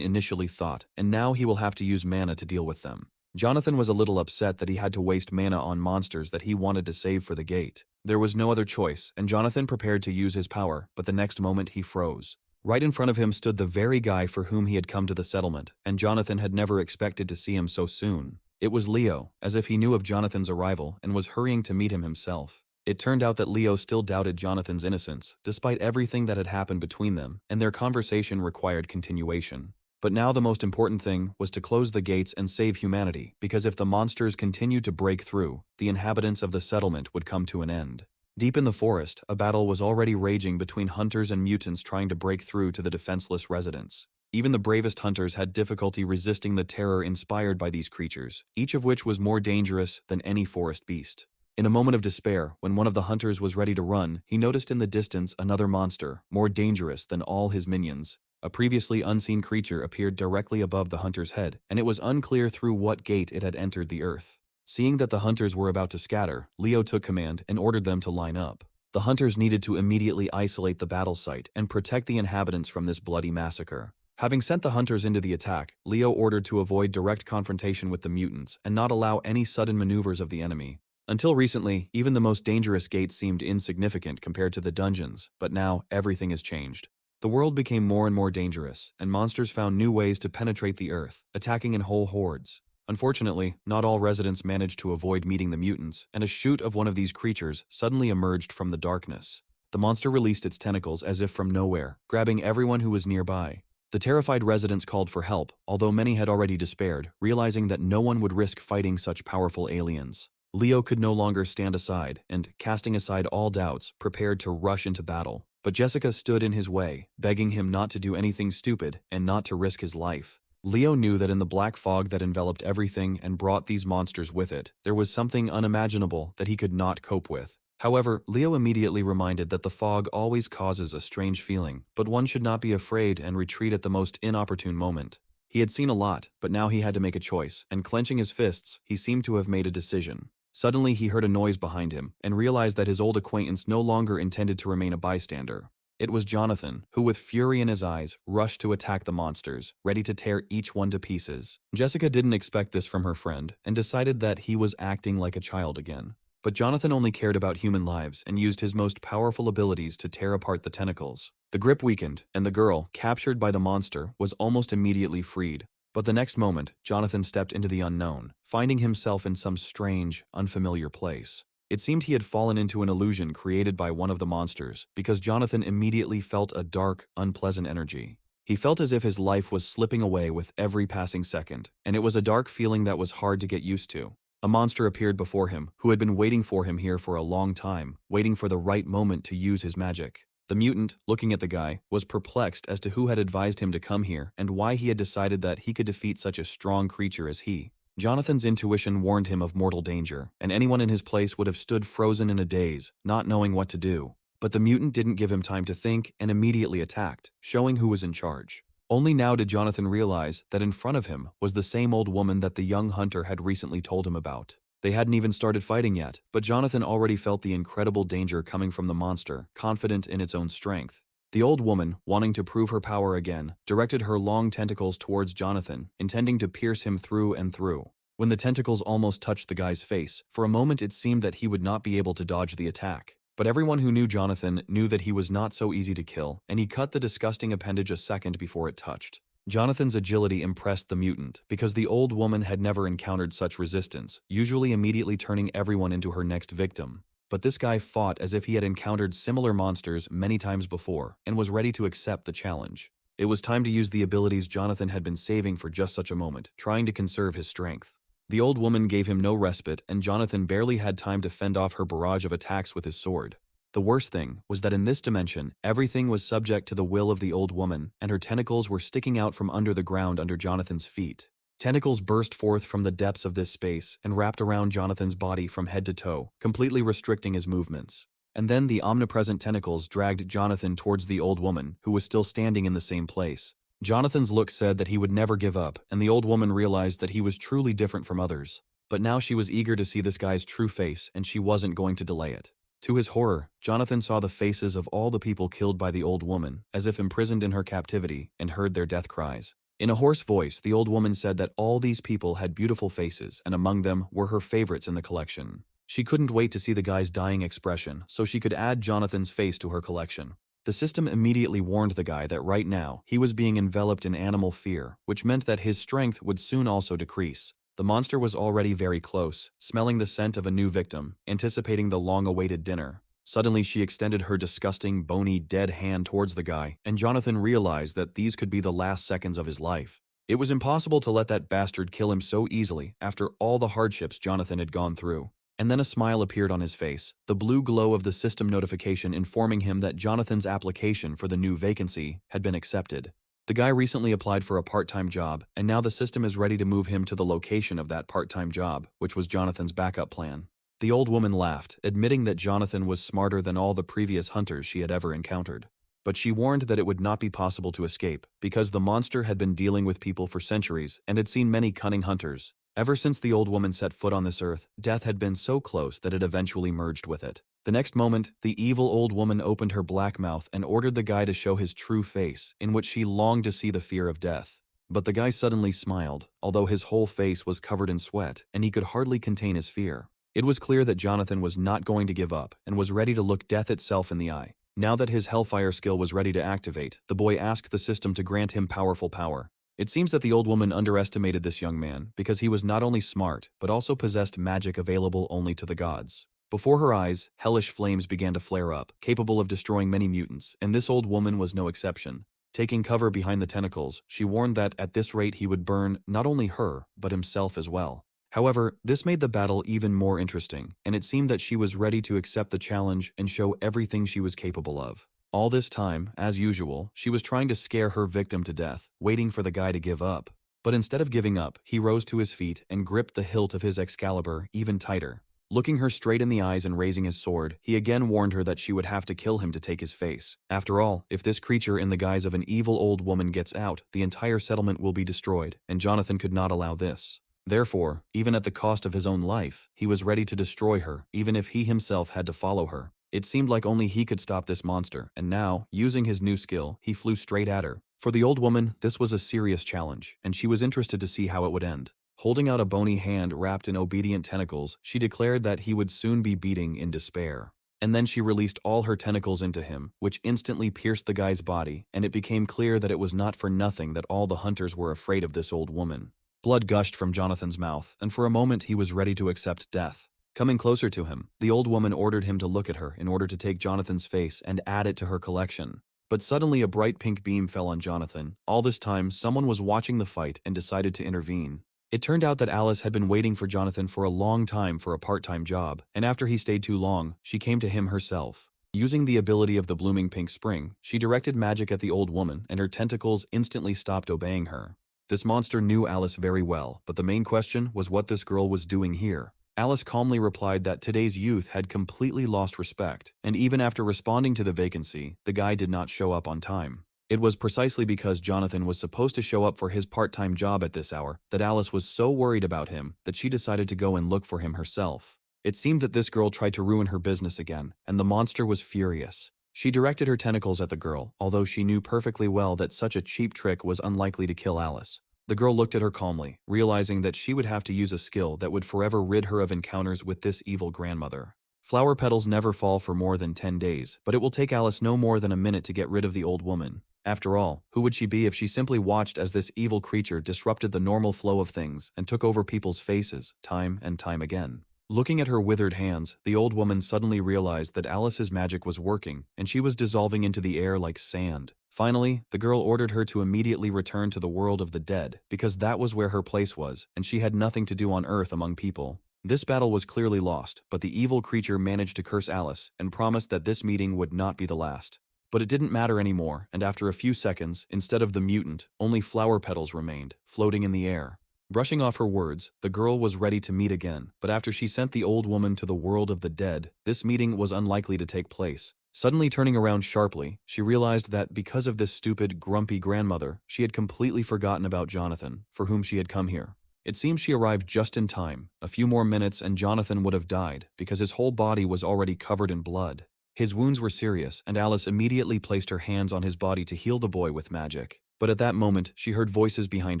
initially thought, and now he will have to use mana to deal with them. Jonathan was a little upset that he had to waste mana on monsters that he wanted to save for the gate. There was no other choice, and Jonathan prepared to use his power, but the next moment he froze. Right in front of him stood the very guy for whom he had come to the settlement, and Jonathan had never expected to see him so soon. It was Leo, as if he knew of Jonathan's arrival and was hurrying to meet him himself. It turned out that Leo still doubted Jonathan's innocence, despite everything that had happened between them, and their conversation required continuation. But now the most important thing was to close the gates and save humanity, because if the monsters continued to break through, the inhabitants of the settlement would come to an end. Deep in the forest, a battle was already raging between hunters and mutants trying to break through to the defenseless residents. Even the bravest hunters had difficulty resisting the terror inspired by these creatures, each of which was more dangerous than any forest beast. In a moment of despair, when one of the hunters was ready to run, he noticed in the distance another monster, more dangerous than all his minions. A previously unseen creature appeared directly above the hunter's head, and it was unclear through what gate it had entered the earth. Seeing that the hunters were about to scatter, Leo took command and ordered them to line up. The hunters needed to immediately isolate the battle site and protect the inhabitants from this bloody massacre. Having sent the hunters into the attack, Leo ordered to avoid direct confrontation with the mutants and not allow any sudden maneuvers of the enemy. Until recently, even the most dangerous gates seemed insignificant compared to the dungeons, but now everything has changed. The world became more and more dangerous, and monsters found new ways to penetrate the earth, attacking in whole hordes. Unfortunately, not all residents managed to avoid meeting the mutants, and a shoot of one of these creatures suddenly emerged from the darkness. The monster released its tentacles as if from nowhere, grabbing everyone who was nearby. The terrified residents called for help, although many had already despaired, realizing that no one would risk fighting such powerful aliens. Leo could no longer stand aside, and, casting aside all doubts, prepared to rush into battle. But Jessica stood in his way, begging him not to do anything stupid and not to risk his life. Leo knew that in the black fog that enveloped everything and brought these monsters with it, there was something unimaginable that he could not cope with. However, Leo immediately reminded that the fog always causes a strange feeling, but one should not be afraid and retreat at the most inopportune moment. He had seen a lot, but now he had to make a choice, and clenching his fists, he seemed to have made a decision. Suddenly he heard a noise behind him, and realized that his old acquaintance no longer intended to remain a bystander. It was Jonathan, who with fury in his eyes, rushed to attack the monsters, ready to tear each one to pieces. Jessica didn't expect this from her friend, and decided that he was acting like a child again. But Jonathan only cared about human lives and used his most powerful abilities to tear apart the tentacles. The grip weakened, and the girl, captured by the monster, was almost immediately freed. But the next moment, Jonathan stepped into the unknown, finding himself in some strange, unfamiliar place. It seemed he had fallen into an illusion created by one of the monsters, because Jonathan immediately felt a dark, unpleasant energy. He felt as if his life was slipping away with every passing second, and it was a dark feeling that was hard to get used to. A monster appeared before him, who had been waiting for him here for a long time, waiting for the right moment to use his magic. The mutant, looking at the guy, was perplexed as to who had advised him to come here and why he had decided that he could defeat such a strong creature as he. Jonathan's intuition warned him of mortal danger, and anyone in his place would have stood frozen in a daze, not knowing what to do. But the mutant didn't give him time to think and immediately attacked, showing who was in charge. Only now did Jonathan realize that in front of him was the same old woman that the young hunter had recently told him about. They hadn't even started fighting yet, but Jonathan already felt the incredible danger coming from the monster, confident in its own strength. The old woman, wanting to prove her power again, directed her long tentacles towards Jonathan, intending to pierce him through and through. When the tentacles almost touched the guy's face, for a moment it seemed that he would not be able to dodge the attack. But everyone who knew Jonathan knew that he was not so easy to kill, and he cut the disgusting appendage a second before it touched. Jonathan's agility impressed the mutant because the old woman had never encountered such resistance, usually immediately turning everyone into her next victim. But this guy fought as if he had encountered similar monsters many times before and was ready to accept the challenge. It was time to use the abilities Jonathan had been saving for just such a moment, trying to conserve his strength. The old woman gave him no respite, and Jonathan barely had time to fend off her barrage of attacks with his sword. The worst thing was that in this dimension, everything was subject to the will of the old woman, and her tentacles were sticking out from under the ground under Jonathan's feet. Tentacles burst forth from the depths of this space and wrapped around Jonathan's body from head to toe, completely restricting his movements. And then the omnipresent tentacles dragged Jonathan towards the old woman, who was still standing in the same place. Jonathan's look said that he would never give up, and the old woman realized that he was truly different from others. But now she was eager to see this guy's true face, and she wasn't going to delay it. To his horror, Jonathan saw the faces of all the people killed by the old woman, as if imprisoned in her captivity, and heard their death cries. In a hoarse voice, the old woman said that all these people had beautiful faces, and among them were her favorites in the collection. She couldn't wait to see the guy's dying expression, so she could add Jonathan's face to her collection. The system immediately warned the guy that right now, he was being enveloped in animal fear, which meant that his strength would soon also decrease. The monster was already very close, smelling the scent of a new victim, anticipating the long-awaited dinner. Suddenly she extended her disgusting, bony, dead hand towards the guy, and Jonathan realized that these could be the last seconds of his life. It was impossible to let that bastard kill him so easily after all the hardships Jonathan had gone through. And then a smile appeared on his face, the blue glow of the system notification informing him that Jonathan's application for the new vacancy had been accepted. The guy recently applied for a part-time job, and now the system is ready to move him to the location of that part-time job, which was Jonathan's backup plan. The old woman laughed, admitting that Jonathan was smarter than all the previous hunters she had ever encountered. But she warned that it would not be possible to escape, because the monster had been dealing with people for centuries and had seen many cunning hunters. Ever since the old woman set foot on this earth, death had been so close that it eventually merged with it. The next moment, the evil old woman opened her black mouth and ordered the guy to show his true face, in which she longed to see the fear of death. But the guy suddenly smiled, although his whole face was covered in sweat, and he could hardly contain his fear. It was clear that Jonathan was not going to give up, and was ready to look death itself in the eye. Now that his Hellfire skill was ready to activate, the boy asked the system to grant him powerful power. It seems that the old woman underestimated this young man, because he was not only smart, but also possessed magic available only to the gods. Before her eyes, hellish flames began to flare up, capable of destroying many mutants, and this old woman was no exception. Taking cover behind the tentacles, she warned that at this rate he would burn not only her, but himself as well. However, this made the battle even more interesting, and it seemed that she was ready to accept the challenge and show everything she was capable of. All this time, as usual, she was trying to scare her victim to death, waiting for the guy to give up. But instead of giving up, he rose to his feet and gripped the hilt of his Excalibur even tighter. Looking her straight in the eyes and raising his sword, he again warned her that she would have to kill him to take his face. After all, if this creature in the guise of an evil old woman gets out, the entire settlement will be destroyed, and Jonathan could not allow this. Therefore, even at the cost of his own life, he was ready to destroy her, even if he himself had to follow her. It seemed like only he could stop this monster, and now, using his new skill, he flew straight at her. For the old woman, this was a serious challenge, and she was interested to see how it would end. Holding out a bony hand wrapped in obedient tentacles, she declared that he would soon be beating in despair. And then she released all her tentacles into him, which instantly pierced the guy's body, and it became clear that it was not for nothing that all the hunters were afraid of this old woman. Blood gushed from Jonathan's mouth, and for a moment he was ready to accept death. Coming closer to him, the old woman ordered him to look at her in order to take Jonathan's face and add it to her collection. But suddenly a bright pink beam fell on Jonathan. All this time, someone was watching the fight and decided to intervene. It turned out that Alice had been waiting for Jonathan for a long time for a part-time job, and after he stayed too long, she came to him herself. Using the ability of the blooming pink spring, she directed magic at the old woman, and her tentacles instantly stopped obeying her. This monster knew Alice very well, but the main question was what this girl was doing here. Alice calmly replied that today's youth had completely lost respect, and even after responding to the vacancy, the guy did not show up on time. It was precisely because Jonathan was supposed to show up for his part-time job at this hour that Alice was so worried about him that she decided to go and look for him herself. It seemed that this girl tried to ruin her business again, and the monster was furious. She directed her tentacles at the girl, although she knew perfectly well that such a cheap trick was unlikely to kill Alice. The girl looked at her calmly, realizing that she would have to use a skill that would forever rid her of encounters with this evil grandmother. Flower petals never fall for more than 10 days, but it will take Alice no more than a minute to get rid of the old woman. After all, who would she be if she simply watched as this evil creature disrupted the normal flow of things and took over people's faces, time and time again? Looking at her withered hands, the old woman suddenly realized that Alice's magic was working, and she was dissolving into the air like sand. Finally, the girl ordered her to immediately return to the world of the dead, because that was where her place was, and she had nothing to do on Earth among people. This battle was clearly lost, but the evil creature managed to curse Alice and promised that this meeting would not be the last. But it didn't matter anymore, and after a few seconds, instead of the mutant, only flower petals remained, floating in the air. Brushing off her words, the girl was ready to meet again, but after she sent the old woman to the world of the dead, this meeting was unlikely to take place. Suddenly turning around sharply, she realized that because of this stupid, grumpy grandmother, she had completely forgotten about Jonathan, for whom she had come here. It seems she arrived just in time. A few more minutes and Jonathan would have died, because his whole body was already covered in blood. His wounds were serious, and Alice immediately placed her hands on his body to heal the boy with magic. But at that moment, she heard voices behind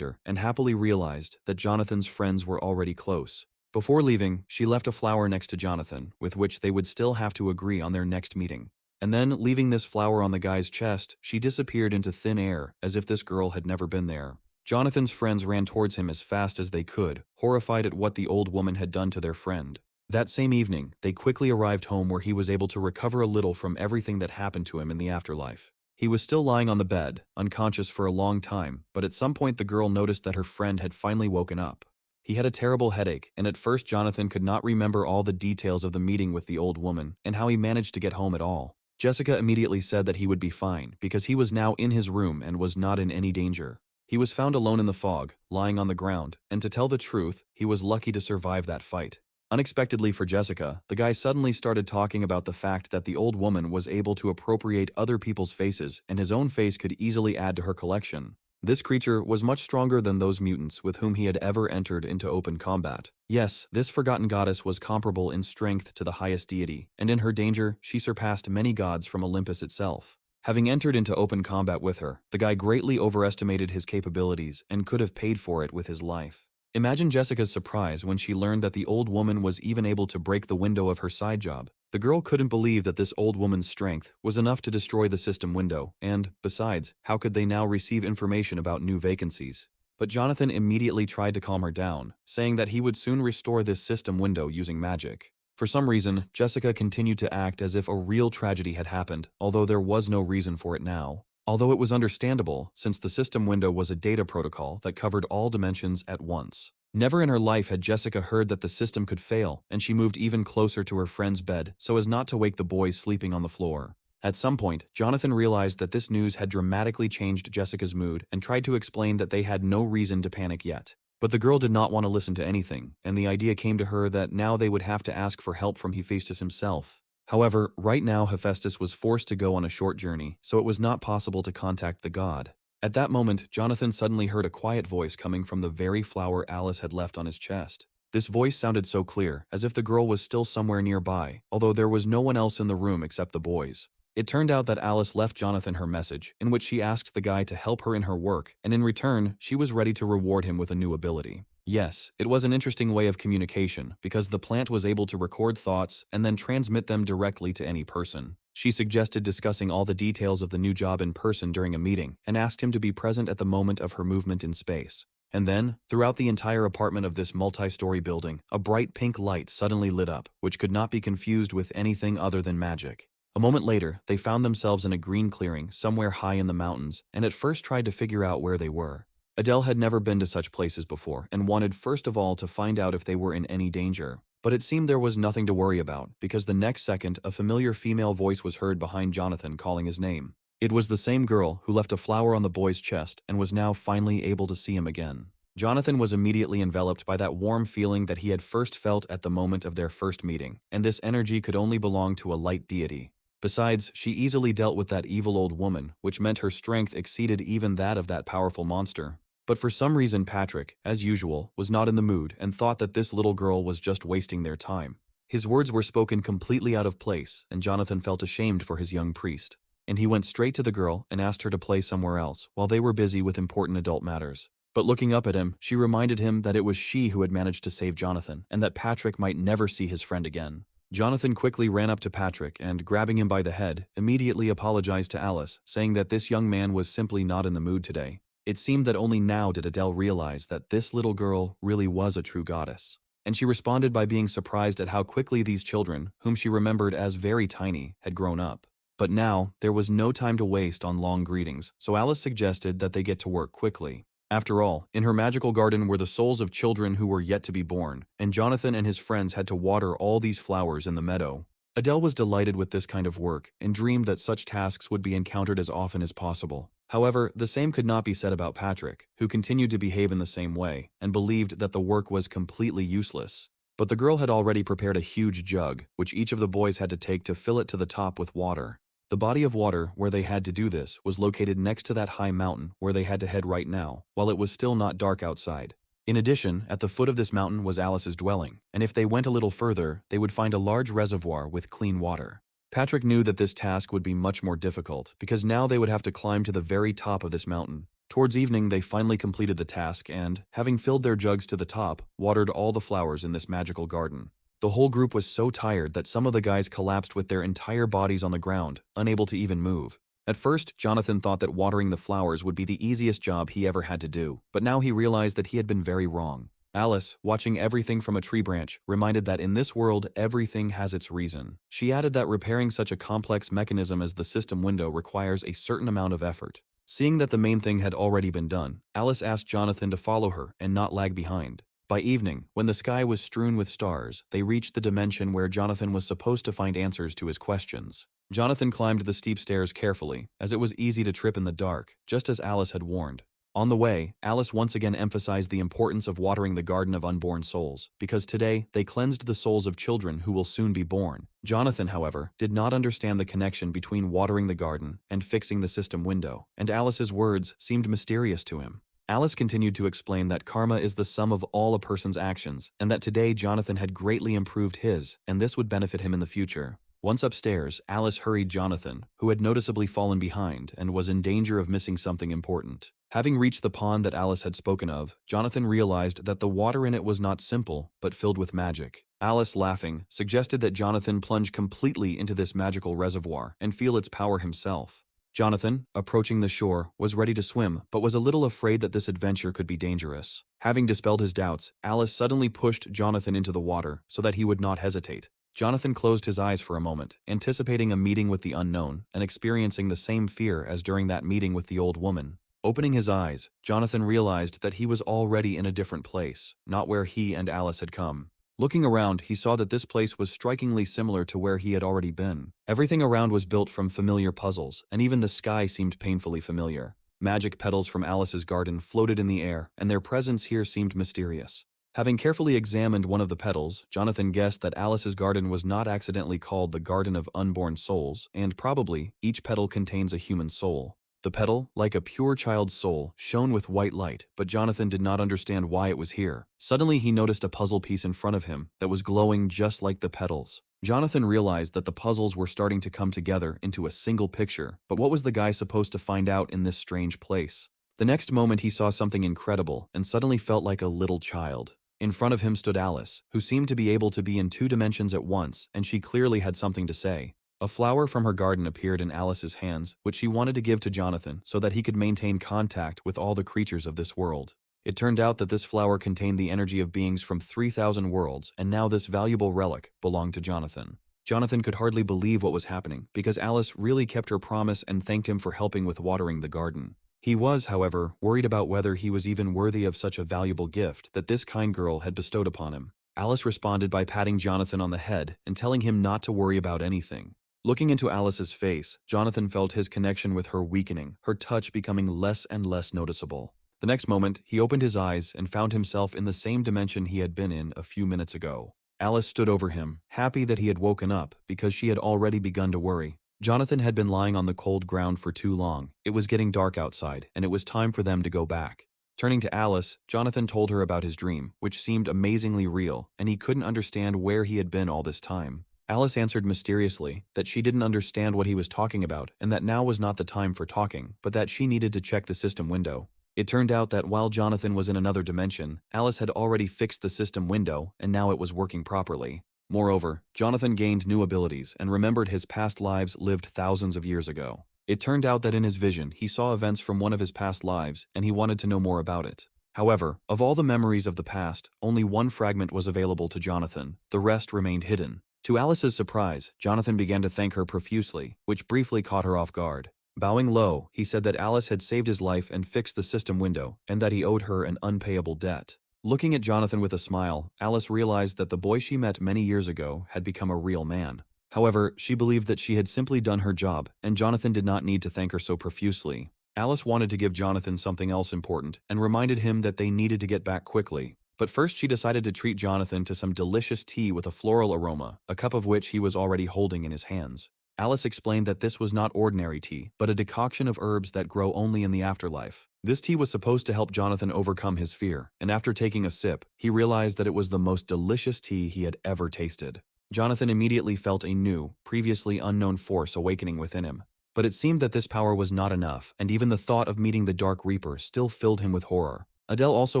her and happily realized that Jonathan's friends were already close. Before leaving, she left a flower next to Jonathan, with which they would still have to agree on their next meeting. And then, leaving this flower on the guy's chest, she disappeared into thin air, as if this girl had never been there. Jonathan's friends ran towards him as fast as they could, horrified at what the old woman had done to their friend. That same evening, they quickly arrived home where he was able to recover a little from everything that happened to him in the afterlife. He was still lying on the bed, unconscious for a long time, but at some point the girl noticed that her friend had finally woken up. He had a terrible headache, and at first Jonathan could not remember all the details of the meeting with the old woman and how he managed to get home at all. Jessica immediately said that he would be fine, because he was now in his room and was not in any danger. He was found alone in the fog, lying on the ground, and to tell the truth, he was lucky to survive that fight. Unexpectedly for Jessica, the guy suddenly started talking about the fact that the old woman was able to appropriate other people's faces, and his own face could easily add to her collection. This creature was much stronger than those mutants with whom he had ever entered into open combat. Yes, this forgotten goddess was comparable in strength to the highest deity, and in her danger, she surpassed many gods from Olympus itself. Having entered into open combat with her, the guy greatly overestimated his capabilities and could have paid for it with his life. Imagine Jessica's surprise when she learned that the old woman was even able to break the window of her side job. The girl couldn't believe that this old woman's strength was enough to destroy the system window, and, besides, how could they now receive information about new vacancies? But Jonathan immediately tried to calm her down, saying that he would soon restore this system window using magic. For some reason, Jessica continued to act as if a real tragedy had happened, although there was no reason for it now. Although it was understandable, since the system window was a data protocol that covered all dimensions at once. Never in her life had Jessica heard that the system could fail, and she moved even closer to her friend's bed so as not to wake the boys sleeping on the floor. At some point, Jonathan realized that this news had dramatically changed Jessica's mood and tried to explain that they had no reason to panic yet. But the girl did not want to listen to anything, and the idea came to her that now they would have to ask for help from Hephaestus himself. However, right now Hephaestus was forced to go on a short journey, so it was not possible to contact the god. At that moment, Jonathan suddenly heard a quiet voice coming from the very flower Alice had left on his chest. This voice sounded so clear, as if the girl was still somewhere nearby, although there was no one else in the room except the boys. It turned out that Alice left Jonathan her message, in which she asked the guy to help her in her work, and in return, she was ready to reward him with a new ability. Yes, it was an interesting way of communication, because the plant was able to record thoughts and then transmit them directly to any person. She suggested discussing all the details of the new job in person during a meeting, and asked him to be present at the moment of her movement in space. And then, throughout the entire apartment of this multi-story building, a bright pink light suddenly lit up, which could not be confused with anything other than magic. A moment later, they found themselves in a green clearing somewhere high in the mountains, and at first tried to figure out where they were. Adele had never been to such places before, and wanted first of all to find out if they were in any danger. But it seemed there was nothing to worry about, because the next second a familiar female voice was heard behind Jonathan calling his name. It was the same girl who left a flower on the boy's chest and was now finally able to see him again. Jonathan was immediately enveloped by that warm feeling that he had first felt at the moment of their first meeting, and this energy could only belong to a light deity. Besides, she easily dealt with that evil old woman, which meant her strength exceeded even that of that powerful monster. But for some reason Patrick, as usual, was not in the mood and thought that this little girl was just wasting their time. His words were spoken completely out of place, and Jonathan felt ashamed for his young priest. And he went straight to the girl and asked her to play somewhere else, while they were busy with important adult matters. But looking up at him, she reminded him that it was she who had managed to save Jonathan, and that Patrick might never see his friend again. Jonathan quickly ran up to Patrick and, grabbing him by the head, immediately apologized to Alice, saying that this young man was simply not in the mood today. It seemed that only now did Adele realize that this little girl really was a true goddess. And she responded by being surprised at how quickly these children, whom she remembered as very tiny, had grown up. But now, there was no time to waste on long greetings, so Alice suggested that they get to work quickly. After all, in her magical garden were the souls of children who were yet to be born, and Jonathan and his friends had to water all these flowers in the meadow. Adele was delighted with this kind of work and dreamed that such tasks would be encountered as often as possible. However, the same could not be said about Patrick, who continued to behave in the same way and believed that the work was completely useless. But the girl had already prepared a huge jug, which each of the boys had to take to fill it to the top with water. The body of water where they had to do this was located next to that high mountain where they had to head right now, while it was still not dark outside. In addition, at the foot of this mountain was Alice's dwelling, and if they went a little further, they would find a large reservoir with clean water. Patrick knew that this task would be much more difficult, because now they would have to climb to the very top of this mountain. Towards evening, they finally completed the task and, having filled their jugs to the top, watered all the flowers in this magical garden. The whole group was so tired that some of the guys collapsed with their entire bodies on the ground, unable to even move. At first, Jonathan thought that watering the flowers would be the easiest job he ever had to do, but now he realized that he had been very wrong. Alice, watching everything from a tree branch, reminded that in this world everything has its reason. She added that repairing such a complex mechanism as the system window requires a certain amount of effort. Seeing that the main thing had already been done, Alice asked Jonathan to follow her and not lag behind. By evening, when the sky was strewn with stars, they reached the dimension where Jonathan was supposed to find answers to his questions. Jonathan climbed the steep stairs carefully, as it was easy to trip in the dark, just as Alice had warned. On the way, Alice once again emphasized the importance of watering the garden of unborn souls, because today they cleansed the souls of children who will soon be born. Jonathan, however, did not understand the connection between watering the garden and fixing the system window, and Alice's words seemed mysterious to him. Alice continued to explain that karma is the sum of all a person's actions, and that today Jonathan had greatly improved his, and this would benefit him in the future. Once upstairs, Alice hurried Jonathan, who had noticeably fallen behind and was in danger of missing something important. Having reached the pond that Alice had spoken of, Jonathan realized that the water in it was not simple, but filled with magic. Alice, laughing, suggested that Jonathan plunge completely into this magical reservoir and feel its power himself. Jonathan, approaching the shore, was ready to swim, but was a little afraid that this adventure could be dangerous. Having dispelled his doubts, Alice suddenly pushed Jonathan into the water so that he would not hesitate. Jonathan closed his eyes for a moment, anticipating a meeting with the unknown and experiencing the same fear as during that meeting with the old woman. Opening his eyes, Jonathan realized that he was already in a different place, not where he and Alice had come. Looking around, he saw that this place was strikingly similar to where he had already been. Everything around was built from familiar puzzles, and even the sky seemed painfully familiar. Magic petals from Alice's garden floated in the air, and their presence here seemed mysterious. Having carefully examined one of the petals, Jonathan guessed that Alice's garden was not accidentally called the Garden of Unborn Souls, and probably each petal contains a human soul. The petal, like a pure child's soul, shone with white light, but Jonathan did not understand why it was here. Suddenly he noticed a puzzle piece in front of him that was glowing just like the petals. Jonathan realized that the puzzles were starting to come together into a single picture, but what was the guy supposed to find out in this strange place? The next moment he saw something incredible and suddenly felt like a little child. In front of him stood Alice, who seemed to be able to be in 2 dimensions at once, and she clearly had something to say. A flower from her garden appeared in Alice's hands, which she wanted to give to Jonathan so that he could maintain contact with all the creatures of this world. It turned out that this flower contained the energy of beings from 3,000 worlds, and now this valuable relic belonged to Jonathan. Jonathan could hardly believe what was happening, because Alice really kept her promise and thanked him for helping with watering the garden. He was, however, worried about whether he was even worthy of such a valuable gift that this kind girl had bestowed upon him. Alice responded by patting Jonathan on the head and telling him not to worry about anything. Looking into Alice's face, Jonathan felt his connection with her weakening, her touch becoming less and less noticeable. The next moment, he opened his eyes and found himself in the same dimension he had been in a few minutes ago. Alice stood over him, happy that he had woken up because she had already begun to worry. Jonathan had been lying on the cold ground for too long. It was getting dark outside, and it was time for them to go back. Turning to Alice, Jonathan told her about his dream, which seemed amazingly real, and he couldn't understand where he had been all this time. Alice answered mysteriously that she didn't understand what he was talking about and that now was not the time for talking, but that she needed to check the system window. It turned out that while Jonathan was in another dimension, Alice had already fixed the system window and now it was working properly. Moreover, Jonathan gained new abilities and remembered his past lives lived thousands of years ago. It turned out that in his vision, he saw events from one of his past lives and he wanted to know more about it. However, of all the memories of the past, only one fragment was available to Jonathan, the rest remained hidden. To Alice's surprise, Jonathan began to thank her profusely, which briefly caught her off guard. Bowing low, he said that Alice had saved his life and fixed the system window, and that he owed her an unpayable debt. Looking at Jonathan with a smile, Alice realized that the boy she met many years ago had become a real man. However, she believed that she had simply done her job, and Jonathan did not need to thank her so profusely. Alice wanted to give Jonathan something else important, and reminded him that they needed to get back quickly. But first she decided to treat Jonathan to some delicious tea with a floral aroma, a cup of which he was already holding in his hands. Alice explained that this was not ordinary tea, but a decoction of herbs that grow only in the afterlife. This tea was supposed to help Jonathan overcome his fear, and after taking a sip, he realized that it was the most delicious tea he had ever tasted. Jonathan immediately felt a new, previously unknown force awakening within him. But it seemed that this power was not enough, and even the thought of meeting the Dark Reaper still filled him with horror. Adele also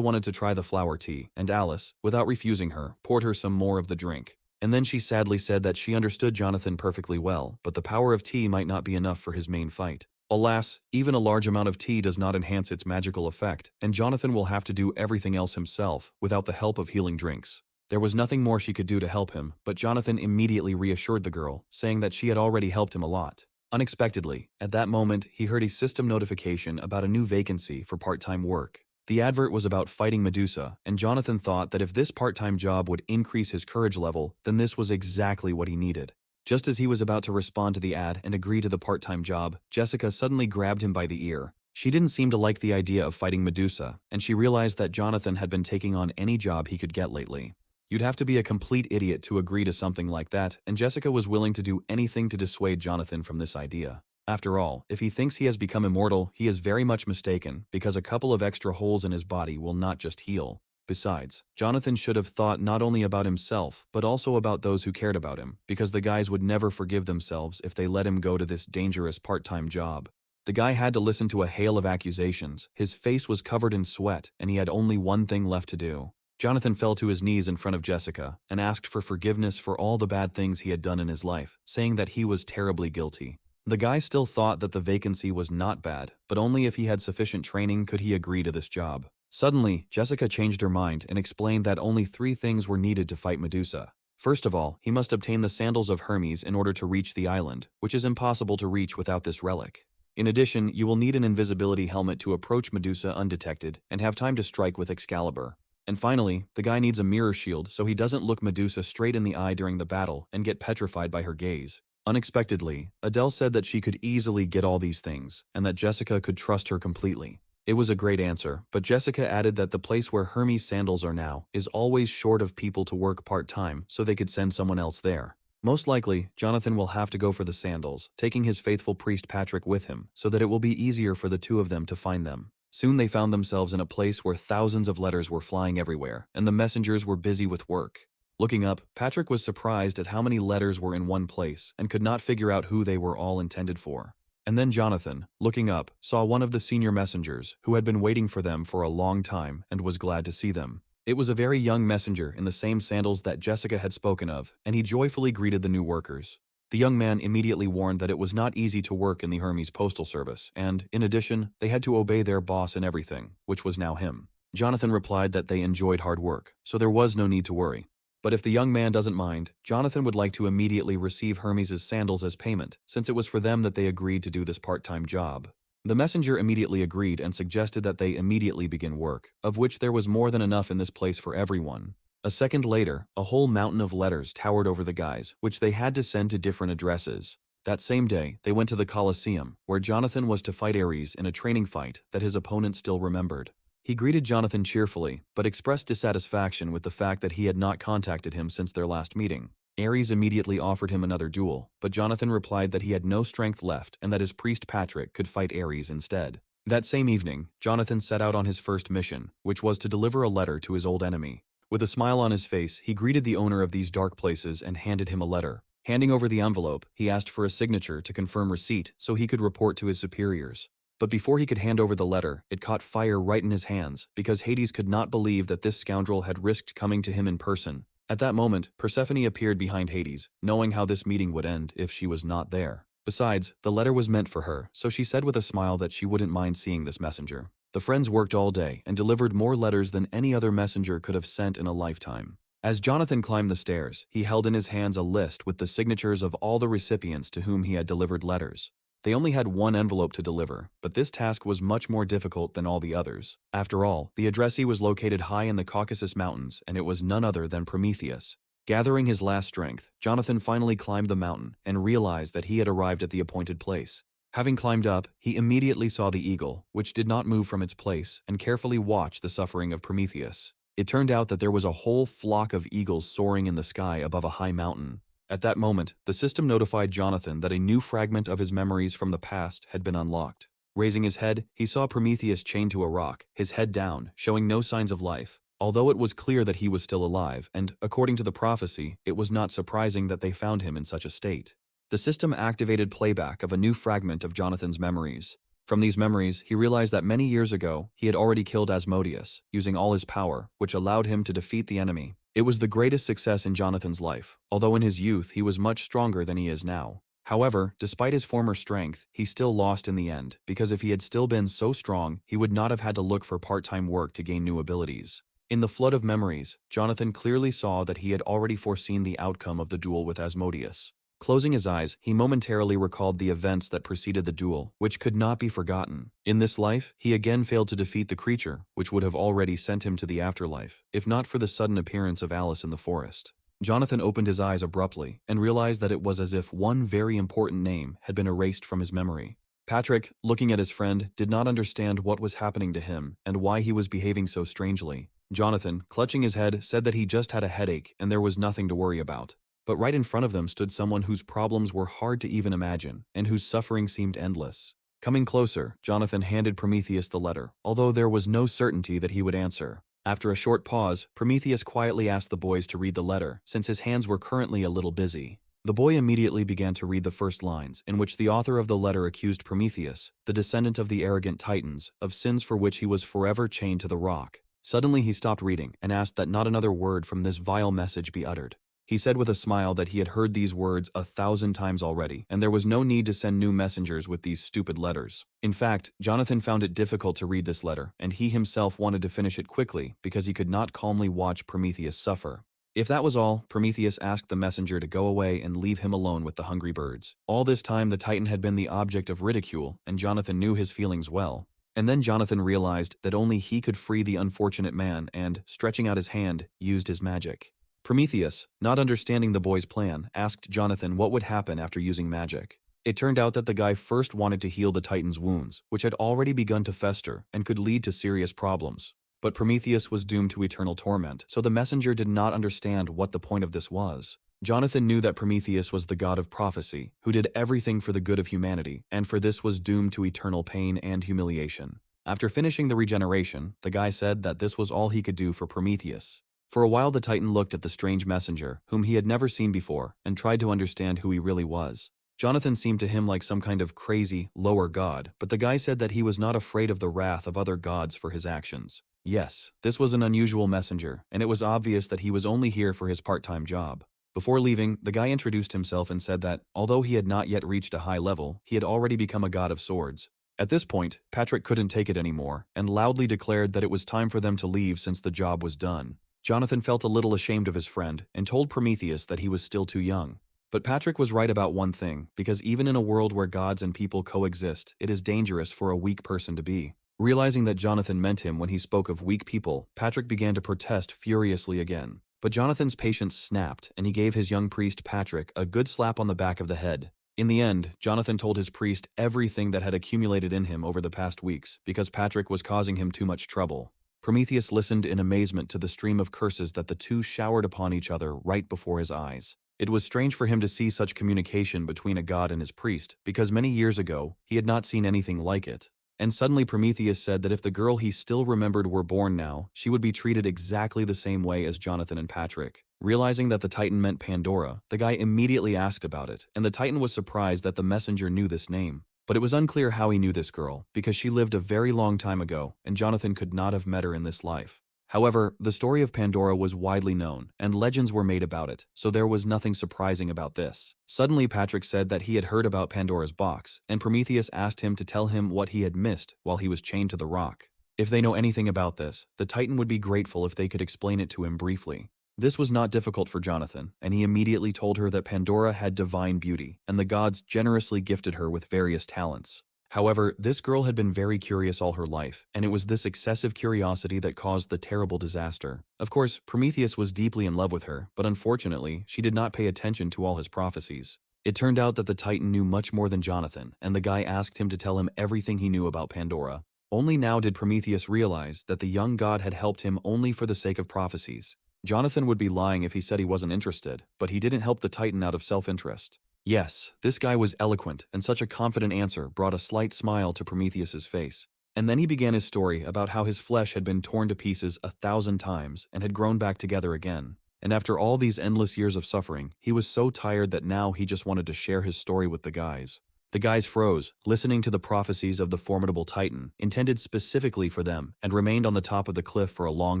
wanted to try the flower tea, and Alice, without refusing her, poured her some more of the drink. And then she sadly said that she understood Jonathan perfectly well, but the power of tea might not be enough for his main fight. Alas, even a large amount of tea does not enhance its magical effect, and Jonathan will have to do everything else himself, without the help of healing drinks. There was nothing more she could do to help him, but Jonathan immediately reassured the girl, saying that she had already helped him a lot. Unexpectedly, at that moment, he heard a system notification about a new vacancy for part-time work. The advert was about fighting Medusa, and Jonathan thought that if this part-time job would increase his courage level, then this was exactly what he needed. Just as he was about to respond to the ad and agree to the part-time job, Jessica suddenly grabbed him by the ear. She didn't seem to like the idea of fighting Medusa, and she realized that Jonathan had been taking on any job he could get lately. You'd have to be a complete idiot to agree to something like that, and Jessica was willing to do anything to dissuade Jonathan from this idea. After all, if he thinks he has become immortal, he is very much mistaken, because a couple of extra holes in his body will not just heal. Besides, Jonathan should have thought not only about himself, but also about those who cared about him, because the guys would never forgive themselves if they let him go to this dangerous part-time job. The guy had to listen to a hail of accusations, his face was covered in sweat, and he had only one thing left to do. Jonathan fell to his knees in front of Jessica, and asked for forgiveness for all the bad things he had done in his life, saying that he was terribly guilty. The guy still thought that the vacancy was not bad, but only if he had sufficient training could he agree to this job. Suddenly, Jessica changed her mind and explained that only 3 things were needed to fight Medusa. First of all, he must obtain the sandals of Hermes in order to reach the island, which is impossible to reach without this relic. In addition, you will need an invisibility helmet to approach Medusa undetected and have time to strike with Excalibur. And finally, the guy needs a mirror shield so he doesn't look Medusa straight in the eye during the battle and get petrified by her gaze. Unexpectedly, Adele said that she could easily get all these things, and that Jessica could trust her completely. It was a great answer, but Jessica added that the place where Hermes' sandals are now is always short of people to work part-time, so they could send someone else there. Most likely, Jonathan will have to go for the sandals, taking his faithful priest Patrick with him, so that it will be easier for the two of them to find them. Soon they found themselves in a place where thousands of letters were flying everywhere, and the messengers were busy with work. Looking up, Patrick was surprised at how many letters were in one place and could not figure out who they were all intended for. And then Jonathan, looking up, saw one of the senior messengers who had been waiting for them for a long time and was glad to see them. It was a very young messenger in the same sandals that Jessica had spoken of, and he joyfully greeted the new workers. The young man immediately warned that it was not easy to work in the Hermes Postal Service, and, in addition, they had to obey their boss in everything, which was now him. Jonathan replied that they enjoyed hard work, so there was no need to worry. But if the young man doesn't mind, Jonathan would like to immediately receive Hermes' sandals as payment, since it was for them that they agreed to do this part-time job. The messenger immediately agreed and suggested that they immediately begin work, of which there was more than enough in this place for everyone. A second later, a whole mountain of letters towered over the guys, which they had to send to different addresses. That same day, they went to the Colosseum, where Jonathan was to fight Ares in a training fight that his opponent still remembered. He greeted Jonathan cheerfully, but expressed dissatisfaction with the fact that he had not contacted him since their last meeting. Ares immediately offered him another duel, but Jonathan replied that he had no strength left and that his priest Patrick could fight Ares instead. That same evening, Jonathan set out on his first mission, which was to deliver a letter to his old enemy. With a smile on his face, he greeted the owner of these dark places and handed him a letter. Handing over the envelope, he asked for a signature to confirm receipt so he could report to his superiors. But before he could hand over the letter, it caught fire right in his hands, because Hades could not believe that this scoundrel had risked coming to him in person. At that moment, Persephone appeared behind Hades, knowing how this meeting would end if she was not there. Besides, the letter was meant for her, so she said with a smile that she wouldn't mind seeing this messenger. The friends worked all day and delivered more letters than any other messenger could have sent in a lifetime. As Jonathan climbed the stairs, he held in his hands a list with the signatures of all the recipients to whom he had delivered letters. They only had one envelope to deliver, but this task was much more difficult than all the others. After all, the addressee was located high in the Caucasus Mountains, and it was none other than Prometheus. Gathering his last strength, Jonathan finally climbed the mountain and realized that he had arrived at the appointed place. Having climbed up, he immediately saw the eagle, which did not move from its place, and carefully watched the suffering of Prometheus. It turned out that there was a whole flock of eagles soaring in the sky above a high mountain. At that moment, the system notified Jonathan that a new fragment of his memories from the past had been unlocked. Raising his head, he saw Prometheus chained to a rock, his head down, showing no signs of life. Although it was clear that he was still alive, and, according to the prophecy, it was not surprising that they found him in such a state. The system activated playback of a new fragment of Jonathan's memories. From these memories, he realized that many years ago, he had already killed Asmodeus, using all his power, which allowed him to defeat the enemy. It was the greatest success in Jonathan's life, although in his youth he was much stronger than he is now. However, despite his former strength, he still lost in the end, because if he had still been so strong, he would not have had to look for part-time work to gain new abilities. In the flood of memories, Jonathan clearly saw that he had already foreseen the outcome of the duel with Asmodeus. Closing his eyes, he momentarily recalled the events that preceded the duel, which could not be forgotten. In this life, he again failed to defeat the creature, which would have already sent him to the afterlife, if not for the sudden appearance of Alice in the forest. Jonathan opened his eyes abruptly and realized that it was as if one very important name had been erased from his memory. Patrick, looking at his friend, did not understand what was happening to him and why he was behaving so strangely. Jonathan, clutching his head, said that he just had a headache and there was nothing to worry about. But right in front of them stood someone whose problems were hard to even imagine, and whose suffering seemed endless. Coming closer, Jonathan handed Prometheus the letter, although there was no certainty that he would answer. After a short pause, Prometheus quietly asked the boys to read the letter, since his hands were currently a little busy. The boy immediately began to read the first lines, in which the author of the letter accused Prometheus, the descendant of the arrogant Titans, of sins for which he was forever chained to the rock. Suddenly he stopped reading and asked that not another word from this vile message be uttered. He said with a smile that he had heard these words 1,000 times already, and there was no need to send new messengers with these stupid letters. In fact, Jonathan found it difficult to read this letter, and he himself wanted to finish it quickly because he could not calmly watch Prometheus suffer. If that was all, Prometheus asked the messenger to go away and leave him alone with the hungry birds. All this time, the Titan had been the object of ridicule, and Jonathan knew his feelings well. And then Jonathan realized that only he could free the unfortunate man and, stretching out his hand, used his magic. Prometheus, not understanding the boy's plan, asked Jonathan what would happen after using magic. It turned out that the guy first wanted to heal the Titan's wounds, which had already begun to fester and could lead to serious problems. But Prometheus was doomed to eternal torment, so the messenger did not understand what the point of this was. Jonathan knew that Prometheus was the god of prophecy, who did everything for the good of humanity, and for this was doomed to eternal pain and humiliation. After finishing the regeneration, the guy said that this was all he could do for Prometheus. For a while the Titan looked at the strange messenger, whom he had never seen before, and tried to understand who he really was. Jonathan seemed to him like some kind of crazy, lower god, but the guy said that he was not afraid of the wrath of other gods for his actions. Yes, this was an unusual messenger, and it was obvious that he was only here for his part-time job. Before leaving, the guy introduced himself and said that, although he had not yet reached a high level, he had already become a god of swords. At this point, Patrick couldn't take it anymore, and loudly declared that it was time for them to leave since the job was done. Jonathan felt a little ashamed of his friend, and told Prometheus that he was still too young. But Patrick was right about one thing, because even in a world where gods and people coexist, it is dangerous for a weak person to be. Realizing that Jonathan meant him when he spoke of weak people, Patrick began to protest furiously again. But Jonathan's patience snapped, and he gave his young priest Patrick a good slap on the back of the head. In the end, Jonathan told his priest everything that had accumulated in him over the past weeks, because Patrick was causing him too much trouble. Prometheus listened in amazement to the stream of curses that the two showered upon each other right before his eyes. It was strange for him to see such communication between a god and his priest, because many years ago, he had not seen anything like it. And suddenly Prometheus said that if the girl he still remembered were born now, she would be treated exactly the same way as Jonathan and Patrick. Realizing that the Titan meant Pandora, the guy immediately asked about it, and the Titan was surprised that the messenger knew this name. But it was unclear how he knew this girl, because she lived a very long time ago, and Jonathan could not have met her in this life. However, the story of Pandora was widely known, and legends were made about it, so there was nothing surprising about this. Suddenly, Patrick said that he had heard about Pandora's box, and Prometheus asked him to tell him what he had missed while he was chained to the rock. If they know anything about this, the Titan would be grateful if they could explain it to him briefly. This was not difficult for Jonathan, and he immediately told her that Pandora had divine beauty, and the gods generously gifted her with various talents. However, this girl had been very curious all her life, and it was this excessive curiosity that caused the terrible disaster. Of course, Prometheus was deeply in love with her, but unfortunately, she did not pay attention to all his prophecies. It turned out that the Titan knew much more than Jonathan, and the guy asked him to tell him everything he knew about Pandora. Only now did Prometheus realize that the young god had helped him only for the sake of prophecies. Jonathan would be lying if he said he wasn't interested, but he didn't help the Titan out of self-interest. Yes, this guy was eloquent, and such a confident answer brought a slight smile to Prometheus's face. And then he began his story about how his flesh had been torn to pieces 1,000 times and had grown back together again. And after all these endless years of suffering, he was so tired that now he just wanted to share his story with the guys. The guys froze, listening to the prophecies of the formidable Titan, intended specifically for them, and remained on the top of the cliff for a long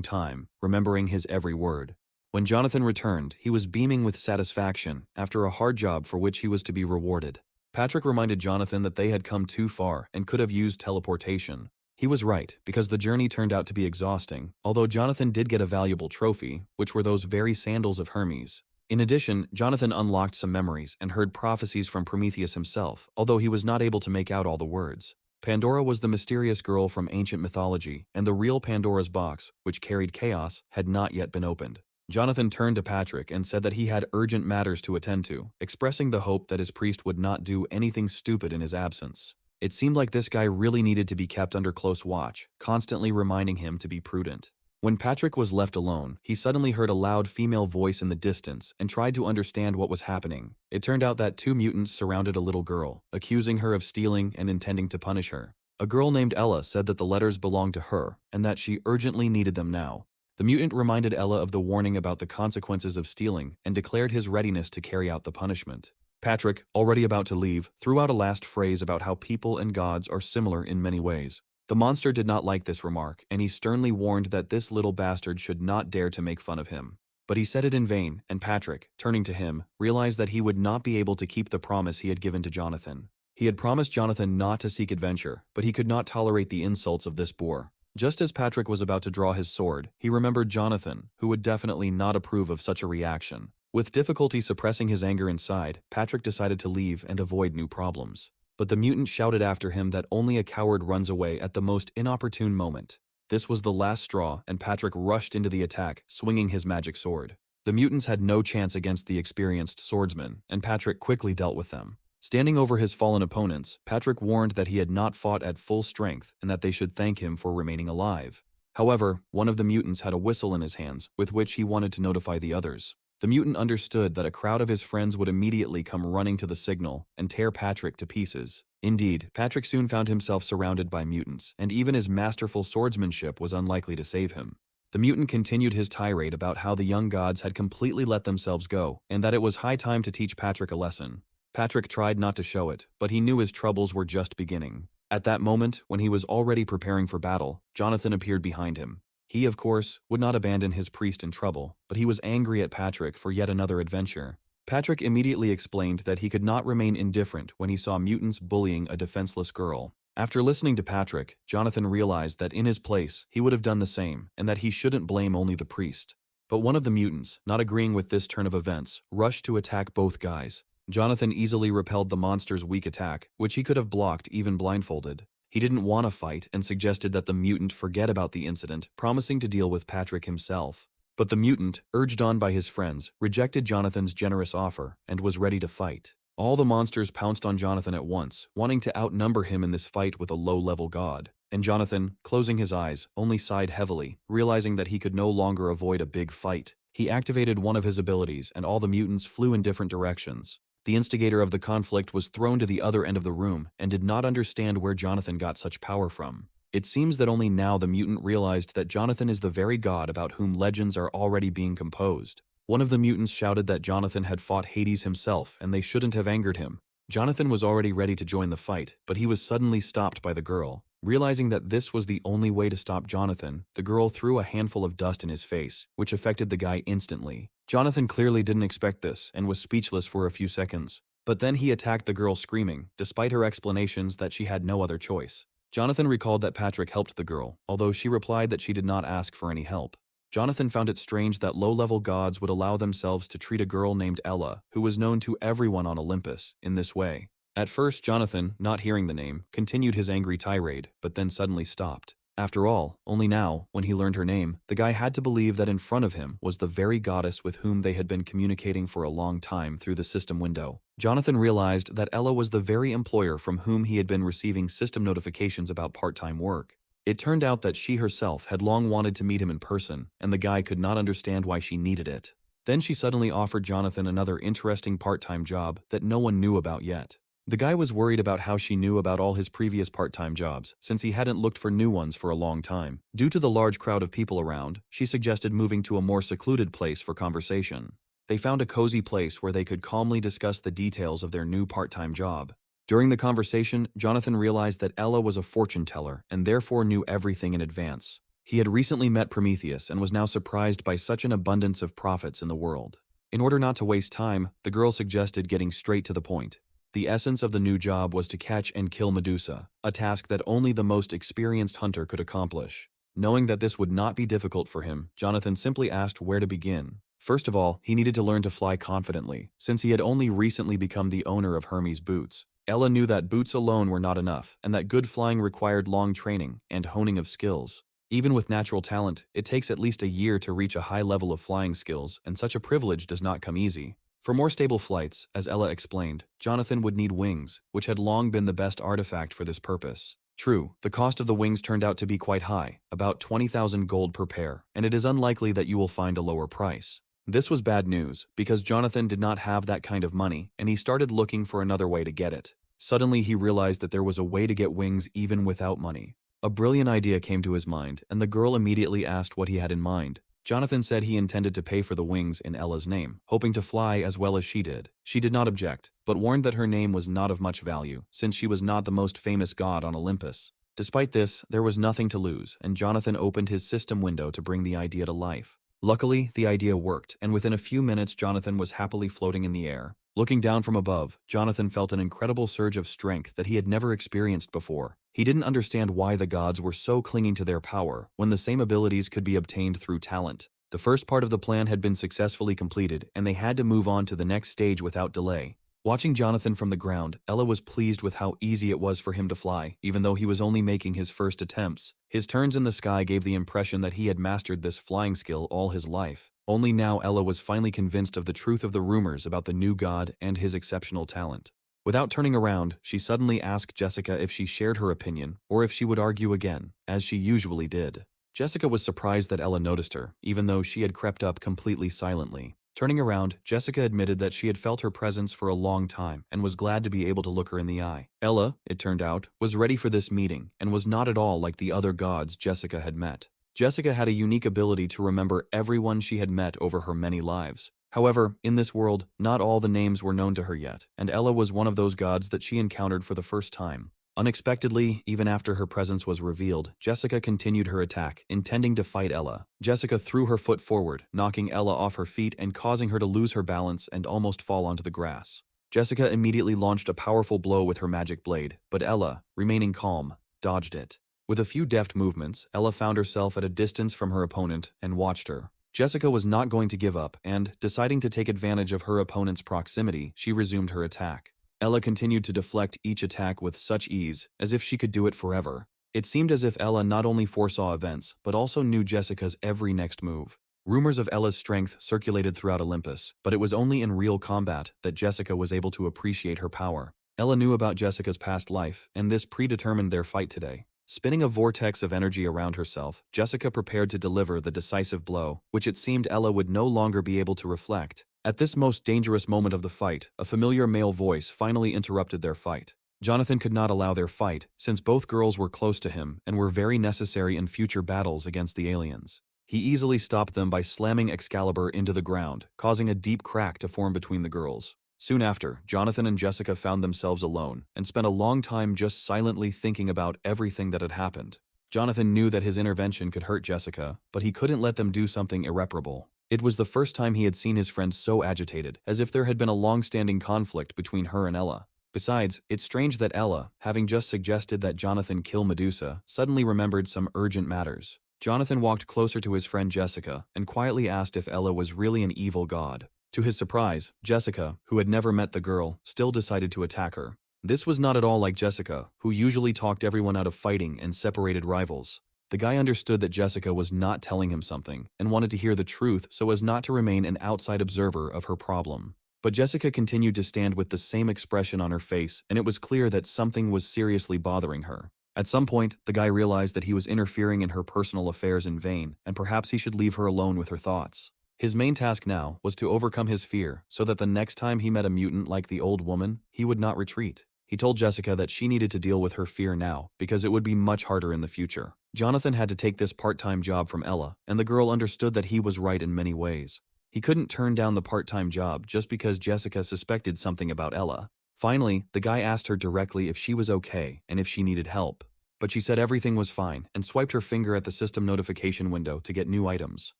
time, remembering his every word. When Jonathan returned, he was beaming with satisfaction after a hard job for which he was to be rewarded. Patrick reminded Jonathan that they had come too far and could have used teleportation. He was right, because the journey turned out to be exhausting, although Jonathan did get a valuable trophy, which were those very sandals of Hermes. In addition, Jonathan unlocked some memories and heard prophecies from Prometheus himself, although he was not able to make out all the words. Pandora was the mysterious girl from ancient mythology, and the real Pandora's box, which carried chaos, had not yet been opened. Jonathan turned to Patrick and said that he had urgent matters to attend to, expressing the hope that his priest would not do anything stupid in his absence. It seemed like this guy really needed to be kept under close watch, constantly reminding him to be prudent. When Patrick was left alone, he suddenly heard a loud female voice in the distance and tried to understand what was happening. It turned out that 2 mutants surrounded a little girl, accusing her of stealing and intending to punish her. A girl named Ella said that the letters belonged to her and that she urgently needed them now. The mutant reminded Ella of the warning about the consequences of stealing and declared his readiness to carry out the punishment. Patrick, already about to leave, threw out a last phrase about how people and gods are similar in many ways. The monster did not like this remark, and he sternly warned that this little bastard should not dare to make fun of him. But he said it in vain, and Patrick, turning to him, realized that he would not be able to keep the promise he had given to Jonathan. He had promised Jonathan not to seek adventure, but he could not tolerate the insults of this boor. Just as Patrick was about to draw his sword, he remembered Jonathan, who would definitely not approve of such a reaction. With difficulty suppressing his anger inside, Patrick decided to leave and avoid new problems. But the mutant shouted after him that only a coward runs away at the most inopportune moment. This was the last straw, and Patrick rushed into the attack, swinging his magic sword. The mutants had no chance against the experienced swordsman, and Patrick quickly dealt with them. Standing over his fallen opponents, Patrick warned that he had not fought at full strength and that they should thank him for remaining alive. However, one of the mutants had a whistle in his hands, with which he wanted to notify the others. The mutant understood that a crowd of his friends would immediately come running to the signal and tear Patrick to pieces. Indeed, Patrick soon found himself surrounded by mutants, and even his masterful swordsmanship was unlikely to save him. The mutant continued his tirade about how the young gods had completely let themselves go, and that it was high time to teach Patrick a lesson. Patrick tried not to show it, but he knew his troubles were just beginning. At that moment, when he was already preparing for battle, Jonathan appeared behind him. He, of course, would not abandon his priest in trouble, but he was angry at Patrick for yet another adventure. Patrick immediately explained that he could not remain indifferent when he saw mutants bullying a defenseless girl. After listening to Patrick, Jonathan realized that in his place, he would have done the same, and that he shouldn't blame only the priest. But one of the mutants, not agreeing with this turn of events, rushed to attack both guys. Jonathan easily repelled the monster's weak attack, which he could have blocked even blindfolded. He didn't want to fight and suggested that the mutant forget about the incident, promising to deal with Patrick himself. But the mutant, urged on by his friends, rejected Jonathan's generous offer and was ready to fight. All the monsters pounced on Jonathan at once, wanting to outnumber him in this fight with a low-level god. And Jonathan, closing his eyes, only sighed heavily, realizing that he could no longer avoid a big fight. He activated one of his abilities, and all the mutants flew in different directions. The instigator of the conflict was thrown to the other end of the room and did not understand where Jonathan got such power from. It seems that only now the mutant realized that Jonathan is the very god about whom legends are already being composed. One of the mutants shouted that Jonathan had fought Hades himself and they shouldn't have angered him. Jonathan was already ready to join the fight, but he was suddenly stopped by the girl. Realizing that this was the only way to stop Jonathan, the girl threw a handful of dust in his face, which affected the guy instantly. Jonathan clearly didn't expect this and was speechless for a few seconds. But then he attacked the girl screaming, despite her explanations that she had no other choice. Jonathan recalled that Patrick helped the girl, although she replied that she did not ask for any help. Jonathan found it strange that low-level gods would allow themselves to treat a girl named Ella, who was known to everyone on Olympus, in this way. At first, Jonathan, not hearing the name, continued his angry tirade, but then suddenly stopped. After all, only now, when he learned her name, the guy had to believe that in front of him was the very goddess with whom they had been communicating for a long time through the system window. Jonathan realized that Ella was the very employer from whom he had been receiving system notifications about part-time work. It turned out that she herself had long wanted to meet him in person, and the guy could not understand why she needed it. Then she suddenly offered Jonathan another interesting part-time job that no one knew about yet. The guy was worried about how she knew about all his previous part-time jobs, since he hadn't looked for new ones for a long time. Due to the large crowd of people around, she suggested moving to a more secluded place for conversation. They found a cozy place where they could calmly discuss the details of their new part-time job. During the conversation, Jonathan realized that Ella was a fortune teller and therefore knew everything in advance. He had recently met Prometheus and was now surprised by such an abundance of profits in the world. In order not to waste time, the girl suggested getting straight to the point. The essence of the new job was to catch and kill Medusa, a task that only the most experienced hunter could accomplish. Knowing that this would not be difficult for him, Jonathan simply asked where to begin. First of all, he needed to learn to fly confidently, since he had only recently become the owner of Hermes' boots. Ella knew that boots alone were not enough, and that good flying required long training and honing of skills. Even with natural talent, it takes at least a year to reach a high level of flying skills, and such a privilege does not come easy. For more stable flights, as Ella explained, Jonathan would need wings, which had long been the best artifact for this purpose. True, the cost of the wings turned out to be quite high, about 20,000 gold per pair, and it is unlikely that you will find a lower price. This was bad news, because Jonathan did not have that kind of money, and he started looking for another way to get it. Suddenly he realized that there was a way to get wings even without money. A brilliant idea came to his mind, and the girl immediately asked what he had in mind. Jonathan said he intended to pay for the wings in Ella's name, hoping to fly as well as she did. She did not object, but warned that her name was not of much value, since she was not the most famous god on Olympus. Despite this, there was nothing to lose, and Jonathan opened his system window to bring the idea to life. Luckily, the idea worked, and within a few minutes Jonathan was happily floating in the air. Looking down from above, Jonathan felt an incredible surge of strength that he had never experienced before. He didn't understand why the gods were so clinging to their power when the same abilities could be obtained through talent. The first part of the plan had been successfully completed, and they had to move on to the next stage without delay. Watching Jonathan from the ground, Ella was pleased with how easy it was for him to fly, even though he was only making his first attempts. His turns in the sky gave the impression that he had mastered this flying skill all his life. Only now Ella was finally convinced of the truth of the rumors about the new god and his exceptional talent. Without turning around, she suddenly asked Jessica if she shared her opinion, or if she would argue again, as she usually did. Jessica was surprised that Ella noticed her, even though she had crept up completely silently. Turning around, Jessica admitted that she had felt her presence for a long time and was glad to be able to look her in the eye. Ella, it turned out, was ready for this meeting and was not at all like the other gods Jessica had met. Jessica had a unique ability to remember everyone she had met over her many lives. However, in this world, not all the names were known to her yet, and Ella was one of those gods that she encountered for the first time. Unexpectedly, even after her presence was revealed, Jessica continued her attack, intending to fight Ella. Jessica threw her foot forward, knocking Ella off her feet and causing her to lose her balance and almost fall onto the grass. Jessica immediately launched a powerful blow with her magic blade, but Ella, remaining calm, dodged it. With a few deft movements, Ella found herself at a distance from her opponent and watched her. Jessica was not going to give up, and, deciding to take advantage of her opponent's proximity, she resumed her attack. Ella continued to deflect each attack with such ease, as if she could do it forever. It seemed as if Ella not only foresaw events, but also knew Jessica's every next move. Rumors of Ella's strength circulated throughout Olympus, but it was only in real combat that Jessica was able to appreciate her power. Ella knew about Jessica's past life, and this predetermined their fight today. Spinning a vortex of energy around herself, Jessica prepared to deliver the decisive blow, which it seemed Ella would no longer be able to reflect. At this most dangerous moment of the fight, a familiar male voice finally interrupted their fight. Jonathan could not allow their fight, since both girls were close to him and were very necessary in future battles against the aliens. He easily stopped them by slamming Excalibur into the ground, causing a deep crack to form between the girls. Soon after, Jonathan and Jessica found themselves alone and spent a long time just silently thinking about everything that had happened. Jonathan knew that his intervention could hurt Jessica, but he couldn't let them do something irreparable. It was the first time he had seen his friend so agitated, as if there had been a long-standing conflict between her and Ella. Besides, it's strange that Ella, having just suggested that Jonathan kill Medusa, suddenly remembered some urgent matters. Jonathan walked closer to his friend Jessica and quietly asked if Ella was really an evil god. To his surprise, Jessica, who had never met the girl, still decided to attack her. This was not at all like Jessica, who usually talked everyone out of fighting and separated rivals. The guy understood that Jessica was not telling him something and wanted to hear the truth so as not to remain an outside observer of her problem. But Jessica continued to stand with the same expression on her face, and it was clear that something was seriously bothering her. At some point, the guy realized that he was interfering in her personal affairs in vain, and perhaps he should leave her alone with her thoughts. His main task now was to overcome his fear so that the next time he met a mutant like the old woman, he would not retreat. He told Jessica that she needed to deal with her fear now because it would be much harder in the future. Jonathan had to take this part-time job from Ella, and the girl understood that he was right in many ways. He couldn't turn down the part-time job just because Jessica suspected something about Ella. Finally, the guy asked her directly if she was okay and if she needed help. But she said everything was fine and swiped her finger at the system notification window to get new items.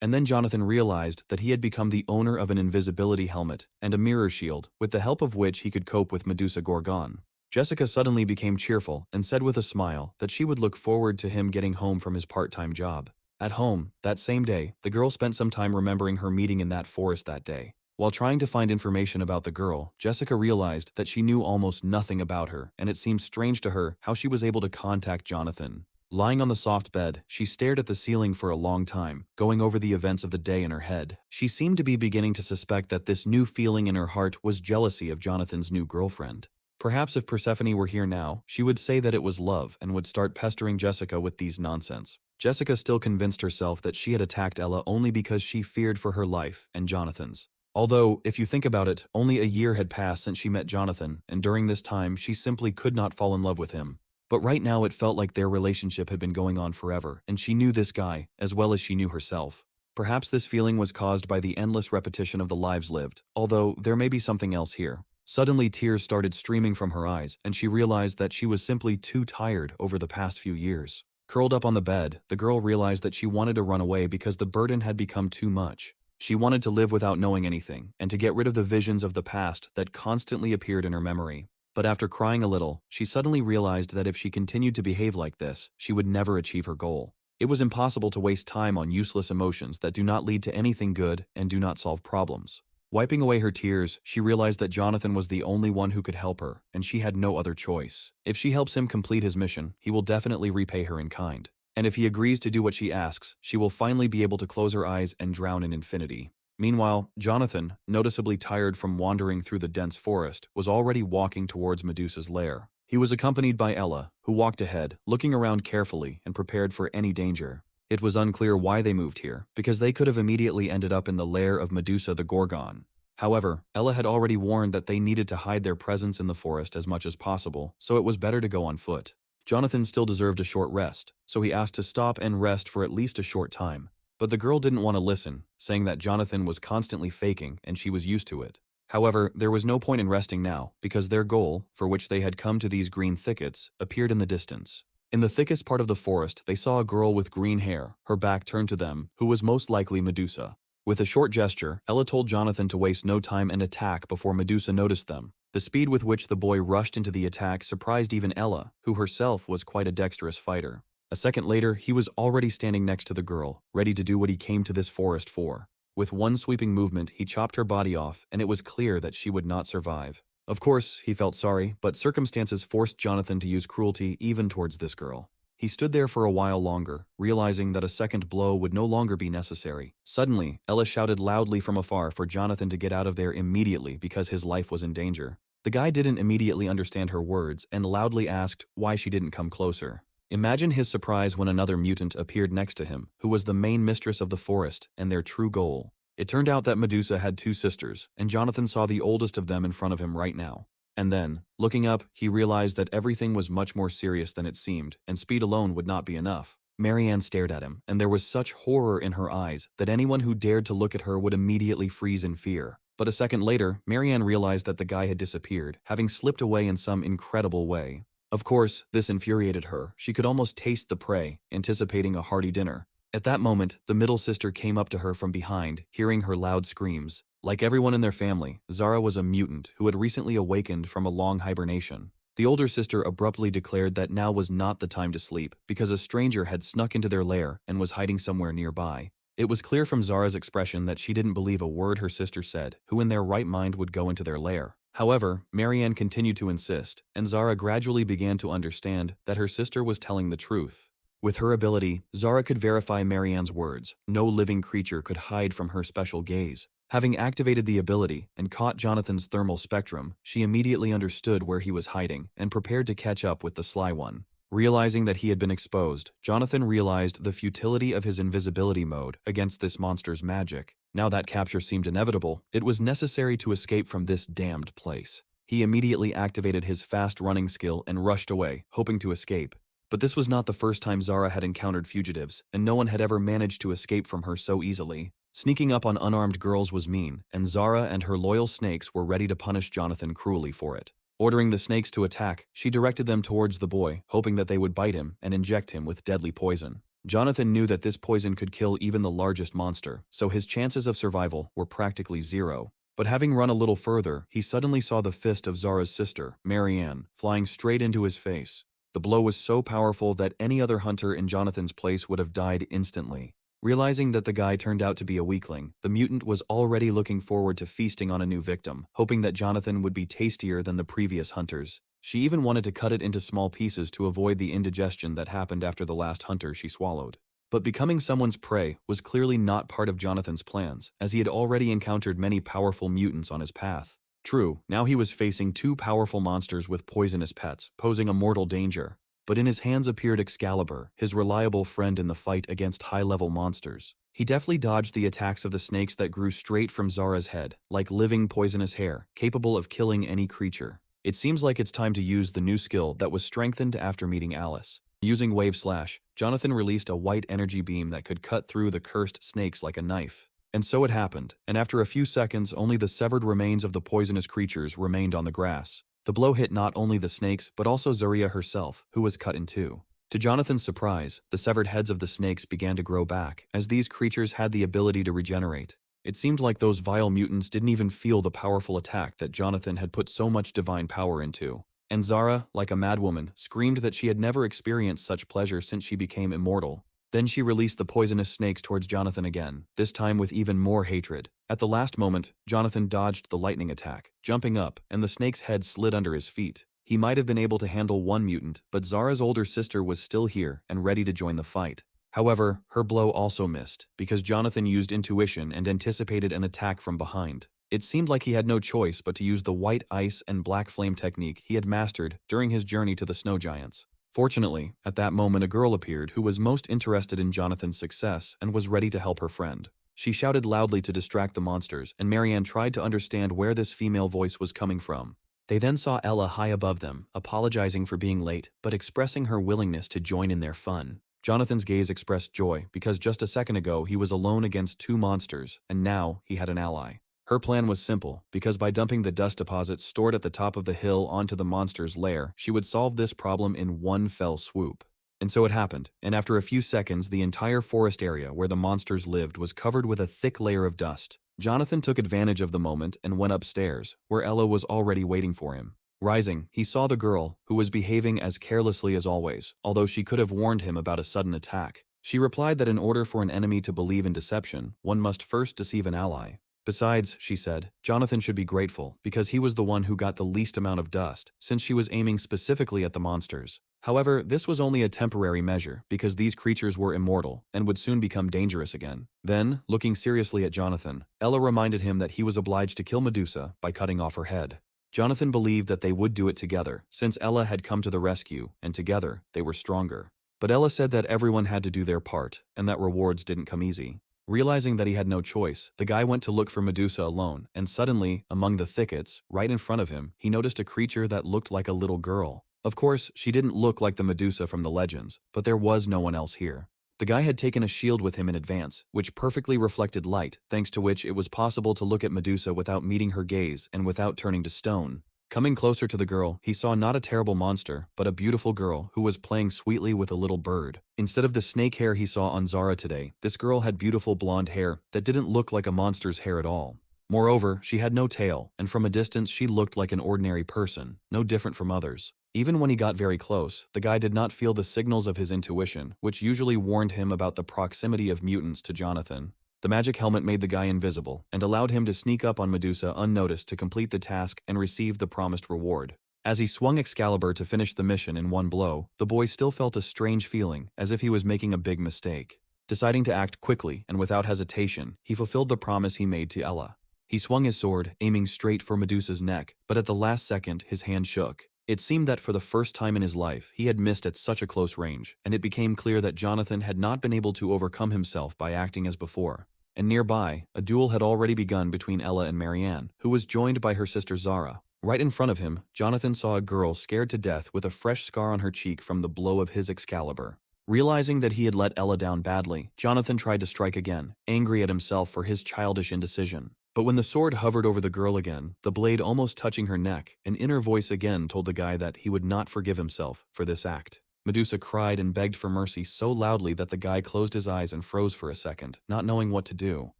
And then Jonathan realized that he had become the owner of an invisibility helmet and a mirror shield, with the help of which he could cope with Medusa Gorgon. Jessica suddenly became cheerful and said with a smile that she would look forward to him getting home from his part-time job. At home, that same day, the girl spent some time remembering her meeting in that forest that day. While trying to find information about the girl, Jessica realized that she knew almost nothing about her, and it seemed strange to her how she was able to contact Jonathan. Lying on the soft bed, she stared at the ceiling for a long time, going over the events of the day in her head. She seemed to be beginning to suspect that this new feeling in her heart was jealousy of Jonathan's new girlfriend. Perhaps if Persephone were here now, she would say that it was love and would start pestering Jessica with these nonsense. Jessica still convinced herself that she had attacked Ella only because she feared for her life and Jonathan's. Although, if you think about it, only a year had passed since she met Jonathan, and during this time she simply could not fall in love with him. But right now it felt like their relationship had been going on forever, and she knew this guy, as well as she knew herself. Perhaps this feeling was caused by the endless repetition of the lives lived, although there may be something else here. Suddenly tears started streaming from her eyes, and she realized that she was simply too tired over the past few years. Curled up on the bed, the girl realized that she wanted to run away because the burden had become too much. She wanted to live without knowing anything, and to get rid of the visions of the past that constantly appeared in her memory. But after crying a little, she suddenly realized that if she continued to behave like this, she would never achieve her goal. It was impossible to waste time on useless emotions that do not lead to anything good and do not solve problems. Wiping away her tears, she realized that Jonathan was the only one who could help her, and she had no other choice. If she helps him complete his mission, he will definitely repay her in kind. And if he agrees to do what she asks, she will finally be able to close her eyes and drown in infinity. Meanwhile, Jonathan, noticeably tired from wandering through the dense forest, was already walking towards Medusa's lair. He was accompanied by Ella, who walked ahead, looking around carefully and prepared for any danger. It was unclear why they moved here, because they could have immediately ended up in the lair of Medusa the Gorgon. However, Ella had already warned that they needed to hide their presence in the forest as much as possible, so it was better to go on foot. Jonathan still deserved a short rest, so he asked to stop and rest for at least a short time. But the girl didn't want to listen, saying that Jonathan was constantly faking and she was used to it. However, there was no point in resting now, because their goal, for which they had come to these green thickets, appeared in the distance. In the thickest part of the forest, they saw a girl with green hair, her back turned to them, who was most likely Medusa. With a short gesture, Ella told Jonathan to waste no time and attack before Medusa noticed them. The speed with which the boy rushed into the attack surprised even Ella, who herself was quite a dexterous fighter. A second later, he was already standing next to the girl, ready to do what he came to this forest for. With one sweeping movement, he chopped her body off, and it was clear that she would not survive. Of course, he felt sorry, but circumstances forced Jonathan to use cruelty even towards this girl. He stood there for a while longer, realizing that a second blow would no longer be necessary. Suddenly, Ella shouted loudly from afar for Jonathan to get out of there immediately because his life was in danger. The guy didn't immediately understand her words and loudly asked why she didn't come closer. Imagine his surprise when another mutant appeared next to him, who was the main mistress of the forest and their true goal. It turned out that Medusa had two sisters, and Jonathan saw the oldest of them in front of him right now. And then, looking up, he realized that everything was much more serious than it seemed, and speed alone would not be enough. Marianne stared at him, and there was such horror in her eyes that anyone who dared to look at her would immediately freeze in fear. But a second later, Marianne realized that the guy had disappeared, having slipped away in some incredible way. Of course, this infuriated her. She could almost taste the prey, anticipating a hearty dinner. At that moment, the middle sister came up to her from behind, hearing her loud screams. Like everyone in their family, Zara was a mutant who had recently awakened from a long hibernation. The older sister abruptly declared that now was not the time to sleep because a stranger had snuck into their lair and was hiding somewhere nearby. It was clear from Zara's expression that she didn't believe a word her sister said. Who in their right mind would go into their lair? However, Marianne continued to insist, and Zara gradually began to understand that her sister was telling the truth. With her ability, Zara could verify Marianne's words. No living creature could hide from her special gaze. Having activated the ability and caught Jonathan's thermal spectrum, she immediately understood where he was hiding and prepared to catch up with the sly one. Realizing that he had been exposed, Jonathan realized the futility of his invisibility mode against this monster's magic. Now that capture seemed inevitable, it was necessary to escape from this damned place. He immediately activated his fast running skill and rushed away, hoping to escape. But this was not the first time Zara had encountered fugitives, and no one had ever managed to escape from her so easily. Sneaking up on unarmed girls was mean, and Zara and her loyal snakes were ready to punish Jonathan cruelly for it. Ordering the snakes to attack, she directed them towards the boy, hoping that they would bite him and inject him with deadly poison. Jonathan knew that this poison could kill even the largest monster, so his chances of survival were practically zero. But having run a little further, he suddenly saw the fist of Zara's sister, Marianne, flying straight into his face. The blow was so powerful that any other hunter in Jonathan's place would have died instantly. Realizing that the guy turned out to be a weakling, the mutant was already looking forward to feasting on a new victim, hoping that Jonathan would be tastier than the previous hunters. She even wanted to cut it into small pieces to avoid the indigestion that happened after the last hunter she swallowed. But becoming someone's prey was clearly not part of Jonathan's plans, as he had already encountered many powerful mutants on his path. True, now he was facing two powerful monsters with poisonous pets, posing a mortal danger. But in his hands appeared Excalibur, his reliable friend in the fight against high-level monsters. He deftly dodged the attacks of the snakes that grew straight from Zara's head, like living poisonous hair, capable of killing any creature. It seems like it's time to use the new skill that was strengthened after meeting Alice. Using Wave Slash, Jonathan released a white energy beam that could cut through the cursed snakes like a knife. And so it happened, and after a few seconds, only the severed remains of the poisonous creatures remained on the grass. The blow hit not only the snakes, but also Zuria herself, who was cut in two. To Jonathan's surprise, the severed heads of the snakes began to grow back, as these creatures had the ability to regenerate. It seemed like those vile mutants didn't even feel the powerful attack that Jonathan had put so much divine power into. And Zara, like a madwoman, screamed that she had never experienced such pleasure since she became immortal. Then she released the poisonous snakes towards Jonathan again, this time with even more hatred. At the last moment, Jonathan dodged the lightning attack, jumping up, and the snake's head slid under his feet. He might have been able to handle one mutant, but Zara's older sister was still here and ready to join the fight. However, her blow also missed, because Jonathan used intuition and anticipated an attack from behind. It seemed like he had no choice but to use the white ice and black flame technique he had mastered during his journey to the snow giants. Fortunately, at that moment a girl appeared who was most interested in Jonathan's success and was ready to help her friend. She shouted loudly to distract the monsters, and Marianne tried to understand where this female voice was coming from. They then saw Ella high above them, apologizing for being late, but expressing her willingness to join in their fun. Jonathan's gaze expressed joy, because just a second ago he was alone against two monsters, and now he had an ally. Her plan was simple, because by dumping the dust deposits stored at the top of the hill onto the monster's lair, she would solve this problem in one fell swoop. And so it happened, and after a few seconds, the entire forest area where the monsters lived was covered with a thick layer of dust. Jonathan took advantage of the moment and went upstairs, where Ella was already waiting for him. Rising, he saw the girl, who was behaving as carelessly as always, although she could have warned him about a sudden attack. She replied that in order for an enemy to believe in deception, one must first deceive an ally. Besides, she said, Jonathan should be grateful, because he was the one who got the least amount of dust, since she was aiming specifically at the monsters. However, this was only a temporary measure, because these creatures were immortal, and would soon become dangerous again. Then, looking seriously at Jonathan, Ella reminded him that he was obliged to kill Medusa by cutting off her head. Jonathan believed that they would do it together, since Ella had come to the rescue, and together, they were stronger. But Ella said that everyone had to do their part, and that rewards didn't come easy. Realizing that he had no choice, the guy went to look for Medusa alone, and suddenly, among the thickets, right in front of him, he noticed a creature that looked like a little girl. Of course, she didn't look like the Medusa from the legends, but there was no one else here. The guy had taken a shield with him in advance, which perfectly reflected light, thanks to which it was possible to look at Medusa without meeting her gaze and without turning to stone. Coming closer to the girl, he saw not a terrible monster, but a beautiful girl who was playing sweetly with a little bird. Instead of the snake hair he saw on Zara today, this girl had beautiful blonde hair that didn't look like a monster's hair at all. Moreover, she had no tail, and from a distance she looked like an ordinary person, no different from others. Even when he got very close, the guy did not feel the signals of his intuition, which usually warned him about the proximity of mutants to Jonathan. The magic helmet made the guy invisible and allowed him to sneak up on Medusa unnoticed to complete the task and receive the promised reward. As he swung Excalibur to finish the mission in one blow, the boy still felt a strange feeling, as if he was making a big mistake. Deciding to act quickly and without hesitation, he fulfilled the promise he made to Ella. He swung his sword, aiming straight for Medusa's neck, but at the last second his hand shook. It seemed that for the first time in his life, he had missed at such a close range, and it became clear that Jonathan had not been able to overcome himself by acting as before. And nearby, a duel had already begun between Ella and Marianne, who was joined by her sister Zara. Right in front of him, Jonathan saw a girl scared to death with a fresh scar on her cheek from the blow of his Excalibur. Realizing that he had let Ella down badly, Jonathan tried to strike again, angry at himself for his childish indecision. But when the sword hovered over the girl again, the blade almost touching her neck, an inner voice again told the guy that he would not forgive himself for this act. Medusa cried and begged for mercy so loudly that the guy closed his eyes and froze for a second, not knowing what to do.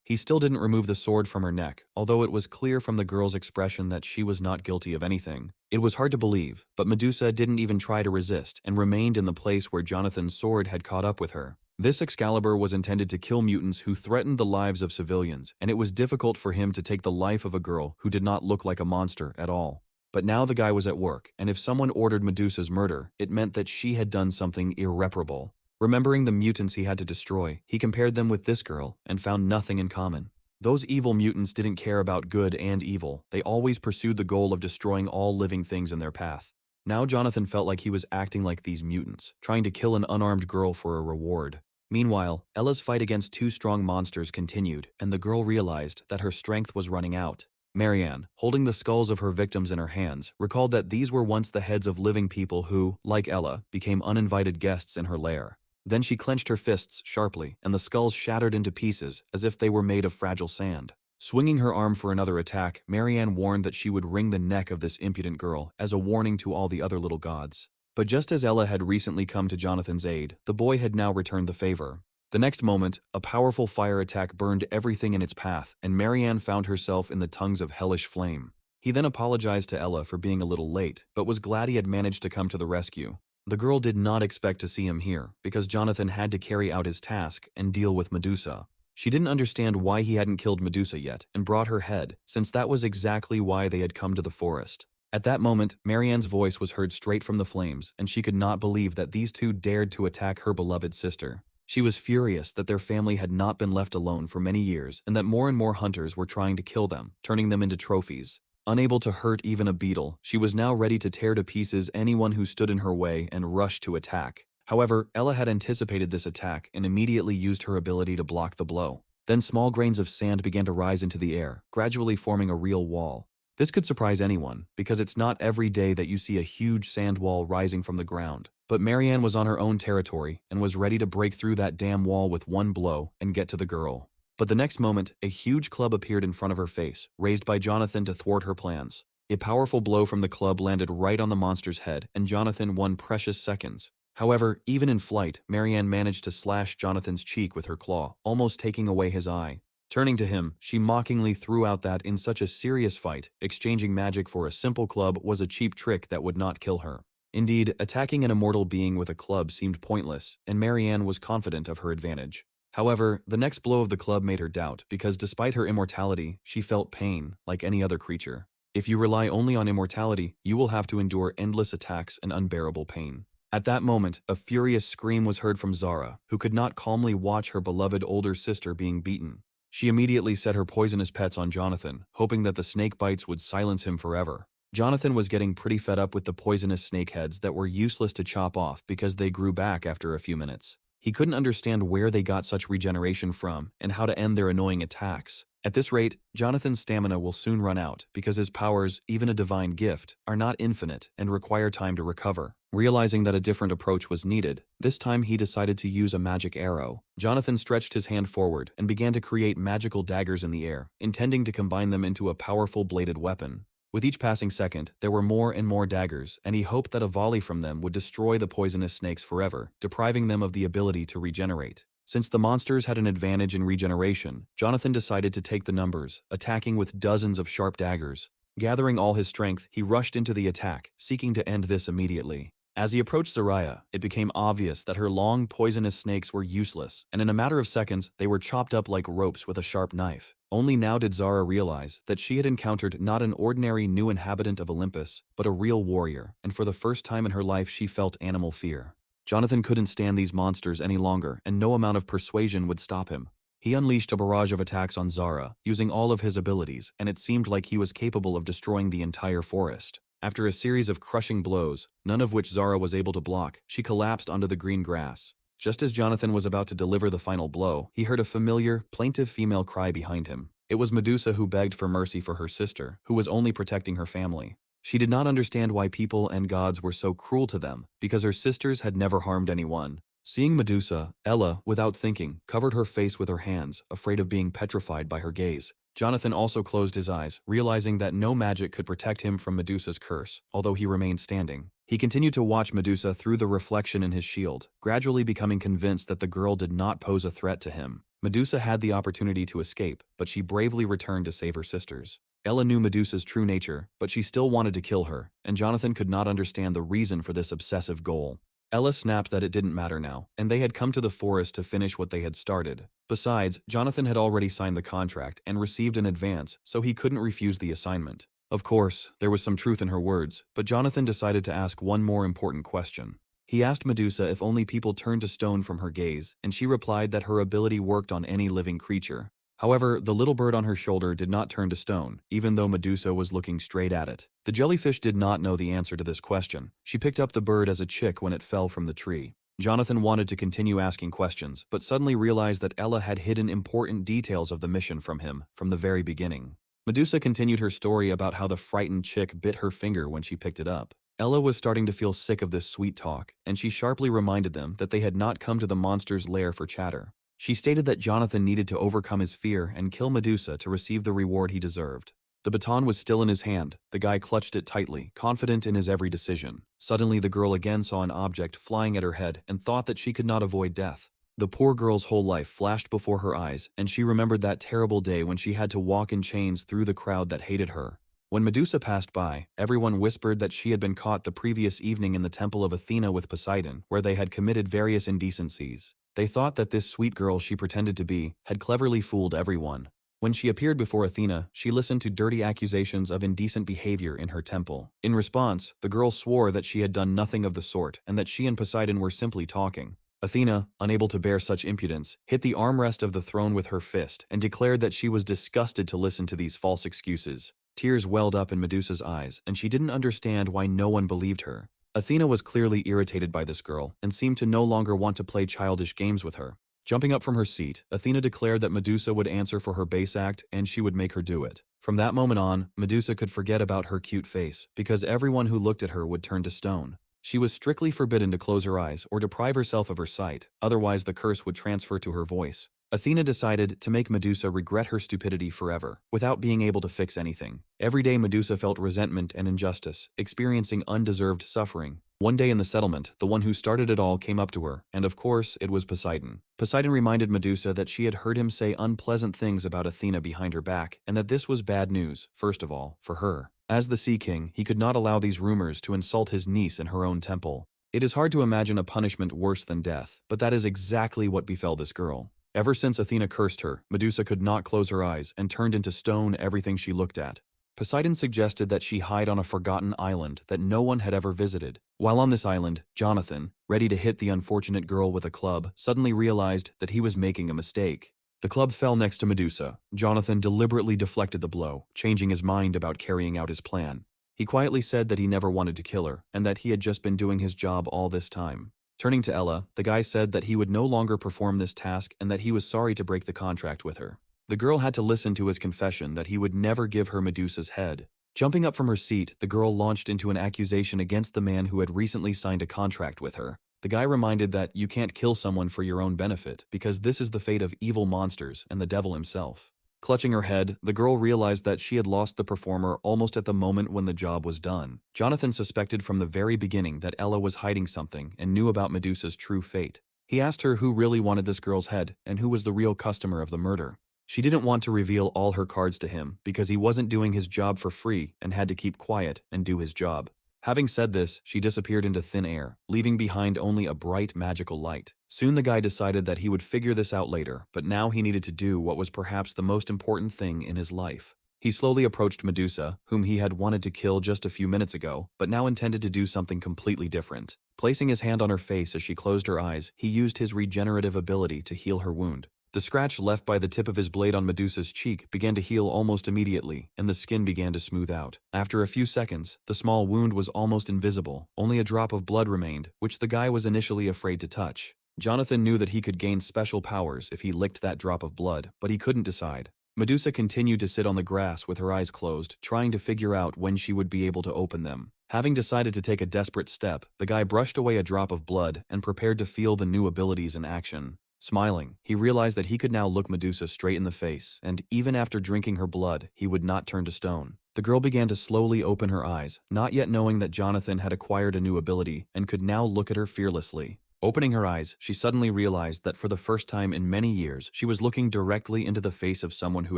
He still didn't remove the sword from her neck, although it was clear from the girl's expression that she was not guilty of anything. It was hard to believe, but Medusa didn't even try to resist and remained in the place where Jonathan's sword had caught up with her. This Excalibur was intended to kill mutants who threatened the lives of civilians, and it was difficult for him to take the life of a girl who did not look like a monster at all. But now the guy was at work, and if someone ordered Medusa's murder, it meant that she had done something irreparable. Remembering the mutants he had to destroy, he compared them with this girl and found nothing in common. Those evil mutants didn't care about good and evil. They always pursued the goal of destroying all living things in their path. Now Jonathan felt like he was acting like these mutants, trying to kill an unarmed girl for a reward. Meanwhile, Ella's fight against two strong monsters continued, and the girl realized that her strength was running out. Marianne, holding the skulls of her victims in her hands, recalled that these were once the heads of living people who, like Ella, became uninvited guests in her lair. Then she clenched her fists sharply, and the skulls shattered into pieces as if they were made of fragile sand. Swinging her arm for another attack, Marianne warned that she would wring the neck of this impudent girl as a warning to all the other little gods. But just as Ella had recently come to Jonathan's aid, the boy had now returned the favor. The next moment, a powerful fire attack burned everything in its path, and Marianne found herself in the tongues of hellish flame. He then apologized to Ella for being a little late, but was glad he had managed to come to the rescue. The girl did not expect to see him here, because Jonathan had to carry out his task and deal with Medusa. She didn't understand why he hadn't killed Medusa yet and brought her head, since that was exactly why they had come to the forest. At that moment, Marianne's voice was heard straight from the flames, and she could not believe that these two dared to attack her beloved sister. She was furious that their family had not been left alone for many years and that more and more hunters were trying to kill them, turning them into trophies. Unable to hurt even a beetle, she was now ready to tear to pieces anyone who stood in her way and rush to attack. However, Ella had anticipated this attack and immediately used her ability to block the blow. Then small grains of sand began to rise into the air, gradually forming a real wall. This could surprise anyone, because it's not every day that you see a huge sand wall rising from the ground. But Marianne was on her own territory and was ready to break through that damn wall with one blow and get to the girl. But the next moment, a huge club appeared in front of her face, raised by Jonathan to thwart her plans. A powerful blow from the club landed right on the monster's head, and Jonathan won precious seconds. However, even in flight, Marianne managed to slash Jonathan's cheek with her claw, almost taking away his eye. Turning to him, she mockingly threw out that in such a serious fight, exchanging magic for a simple club was a cheap trick that would not kill her. Indeed, attacking an immortal being with a club seemed pointless, and Marianne was confident of her advantage. However, the next blow of the club made her doubt, because despite her immortality, she felt pain, like any other creature. If you rely only on immortality, you will have to endure endless attacks and unbearable pain. At that moment, a furious scream was heard from Zara, who could not calmly watch her beloved older sister being beaten. She immediately set her poisonous pets on Jonathan, hoping that the snake bites would silence him forever. Jonathan was getting pretty fed up with the poisonous snakeheads that were useless to chop off because they grew back after a few minutes. He couldn't understand where they got such regeneration from and how to end their annoying attacks. At this rate, Jonathan's stamina will soon run out because his powers, even a divine gift, are not infinite and require time to recover. Realizing that a different approach was needed, this time he decided to use a magic arrow. Jonathan stretched his hand forward and began to create magical daggers in the air, intending to combine them into a powerful bladed weapon. With each passing second, there were more and more daggers, and he hoped that a volley from them would destroy the poisonous snakes forever, depriving them of the ability to regenerate. Since the monsters had an advantage in regeneration, Jonathan decided to take the numbers, attacking with dozens of sharp daggers. Gathering all his strength, he rushed into the attack, seeking to end this immediately. As he approached Zaraya, it became obvious that her long, poisonous snakes were useless, and in a matter of seconds, they were chopped up like ropes with a sharp knife. Only now did Zara realize that she had encountered not an ordinary new inhabitant of Olympus, but a real warrior, and for the first time in her life she felt animal fear. Jonathan couldn't stand these monsters any longer, and no amount of persuasion would stop him. He unleashed a barrage of attacks on Zara, using all of his abilities, and it seemed like he was capable of destroying the entire forest. After a series of crushing blows, none of which Zara was able to block, she collapsed onto the green grass. Just as Jonathan was about to deliver the final blow, he heard a familiar, plaintive female cry behind him. It was Medusa, who begged for mercy for her sister, who was only protecting her family. She did not understand why people and gods were so cruel to them, because her sisters had never harmed anyone. Seeing Medusa, Ella, without thinking, covered her face with her hands, afraid of being petrified by her gaze. Jonathan also closed his eyes, realizing that no magic could protect him from Medusa's curse, although he remained standing. He continued to watch Medusa through the reflection in his shield, gradually becoming convinced that the girl did not pose a threat to him. Medusa had the opportunity to escape, but she bravely returned to save her sisters. Ella knew Medusa's true nature, but she still wanted to kill her, and Jonathan could not understand the reason for this obsessive goal. Ella snapped that it didn't matter now, and they had come to the forest to finish what they had started. Besides, Jonathan had already signed the contract and received an advance, so he couldn't refuse the assignment. Of course, there was some truth in her words, but Jonathan decided to ask one more important question. He asked Medusa if only people turned to stone from her gaze, and she replied that her ability worked on any living creature. However, the little bird on her shoulder did not turn to stone, even though Medusa was looking straight at it. The jellyfish did not know the answer to this question. She picked up the bird as a chick when it fell from the tree. Jonathan wanted to continue asking questions, but suddenly realized that Ella had hidden important details of the mission from him from the very beginning. Medusa continued her story about how the frightened chick bit her finger when she picked it up. Ella was starting to feel sick of this sweet talk, and she sharply reminded them that they had not come to the monster's lair for chatter. She stated that Jonathan needed to overcome his fear and kill Medusa to receive the reward he deserved. The baton was still in his hand. The guy clutched it tightly, confident in his every decision. Suddenly, the girl again saw an object flying at her head and thought that she could not avoid death. The poor girl's whole life flashed before her eyes, and she remembered that terrible day when she had to walk in chains through the crowd that hated her. When Medusa passed by, everyone whispered that she had been caught the previous evening in the temple of Athena with Poseidon, where they had committed various indecencies. They thought that this sweet girl she pretended to be had cleverly fooled everyone. When she appeared before Athena, she listened to dirty accusations of indecent behavior in her temple. In response, the girl swore that she had done nothing of the sort and that she and Poseidon were simply talking. Athena, unable to bear such impudence, hit the armrest of the throne with her fist and declared that she was disgusted to listen to these false excuses. Tears welled up in Medusa's eyes, and she didn't understand why no one believed her. Athena was clearly irritated by this girl and seemed to no longer want to play childish games with her. Jumping up from her seat, Athena declared that Medusa would answer for her base act and she would make her do it. From that moment on, Medusa could forget about her cute face because everyone who looked at her would turn to stone. She was strictly forbidden to close her eyes or deprive herself of her sight, otherwise the curse would transfer to her voice. Athena decided to make Medusa regret her stupidity forever, without being able to fix anything. Every day Medusa felt resentment and injustice, experiencing undeserved suffering. One day in the settlement, the one who started it all came up to her, and of course, it was Poseidon. Poseidon reminded Medusa that she had heard him say unpleasant things about Athena behind her back, and that this was bad news, first of all, for her. As the Sea King, he could not allow these rumors to insult his niece in her own temple. It is hard to imagine a punishment worse than death, but that is exactly what befell this girl. Ever since Athena cursed her, Medusa could not close her eyes and turned into stone everything she looked at. Poseidon suggested that she hide on a forgotten island that no one had ever visited. While on this island, Jonathan, ready to hit the unfortunate girl with a club, suddenly realized that he was making a mistake. The club fell next to Medusa. Jonathan deliberately deflected the blow, changing his mind about carrying out his plan. He quietly said that he never wanted to kill her, and that he had just been doing his job all this time. Turning to Ella, the guy said that he would no longer perform this task and that he was sorry to break the contract with her. The girl had to listen to his confession that he would never give her Medusa's head. Jumping up from her seat, the girl launched into an accusation against the man who had recently signed a contract with her. The guy reminded that you can't kill someone for your own benefit because this is the fate of evil monsters and the devil himself. Clutching her head, the girl realized that she had lost the performer almost at the moment when the job was done. Jonathan suspected from the very beginning that Ella was hiding something and knew about Medusa's true fate. He asked her who really wanted this girl's head and who was the real customer of the murder. She didn't want to reveal all her cards to him because he wasn't doing his job for free and had to keep quiet and do his job. Having said this, she disappeared into thin air, leaving behind only a bright, magical light. Soon the guy decided that he would figure this out later, but now he needed to do what was perhaps the most important thing in his life. He slowly approached Medusa, whom he had wanted to kill just a few minutes ago, but now intended to do something completely different. Placing his hand on her face as she closed her eyes, he used his regenerative ability to heal her wound. The scratch left by the tip of his blade on Medusa's cheek began to heal almost immediately, and the skin began to smooth out. After a few seconds, the small wound was almost invisible. Only a drop of blood remained, which the guy was initially afraid to touch. Jonathan knew that he could gain special powers if he licked that drop of blood, but he couldn't decide. Medusa continued to sit on the grass with her eyes closed, trying to figure out when she would be able to open them. Having decided to take a desperate step, the guy brushed away a drop of blood and prepared to feel the new abilities in action. Smiling, he realized that he could now look Medusa straight in the face, and even after drinking her blood, he would not turn to stone. The girl began to slowly open her eyes, not yet knowing that Jonathan had acquired a new ability and could now look at her fearlessly. Opening her eyes, she suddenly realized that for the first time in many years, she was looking directly into the face of someone who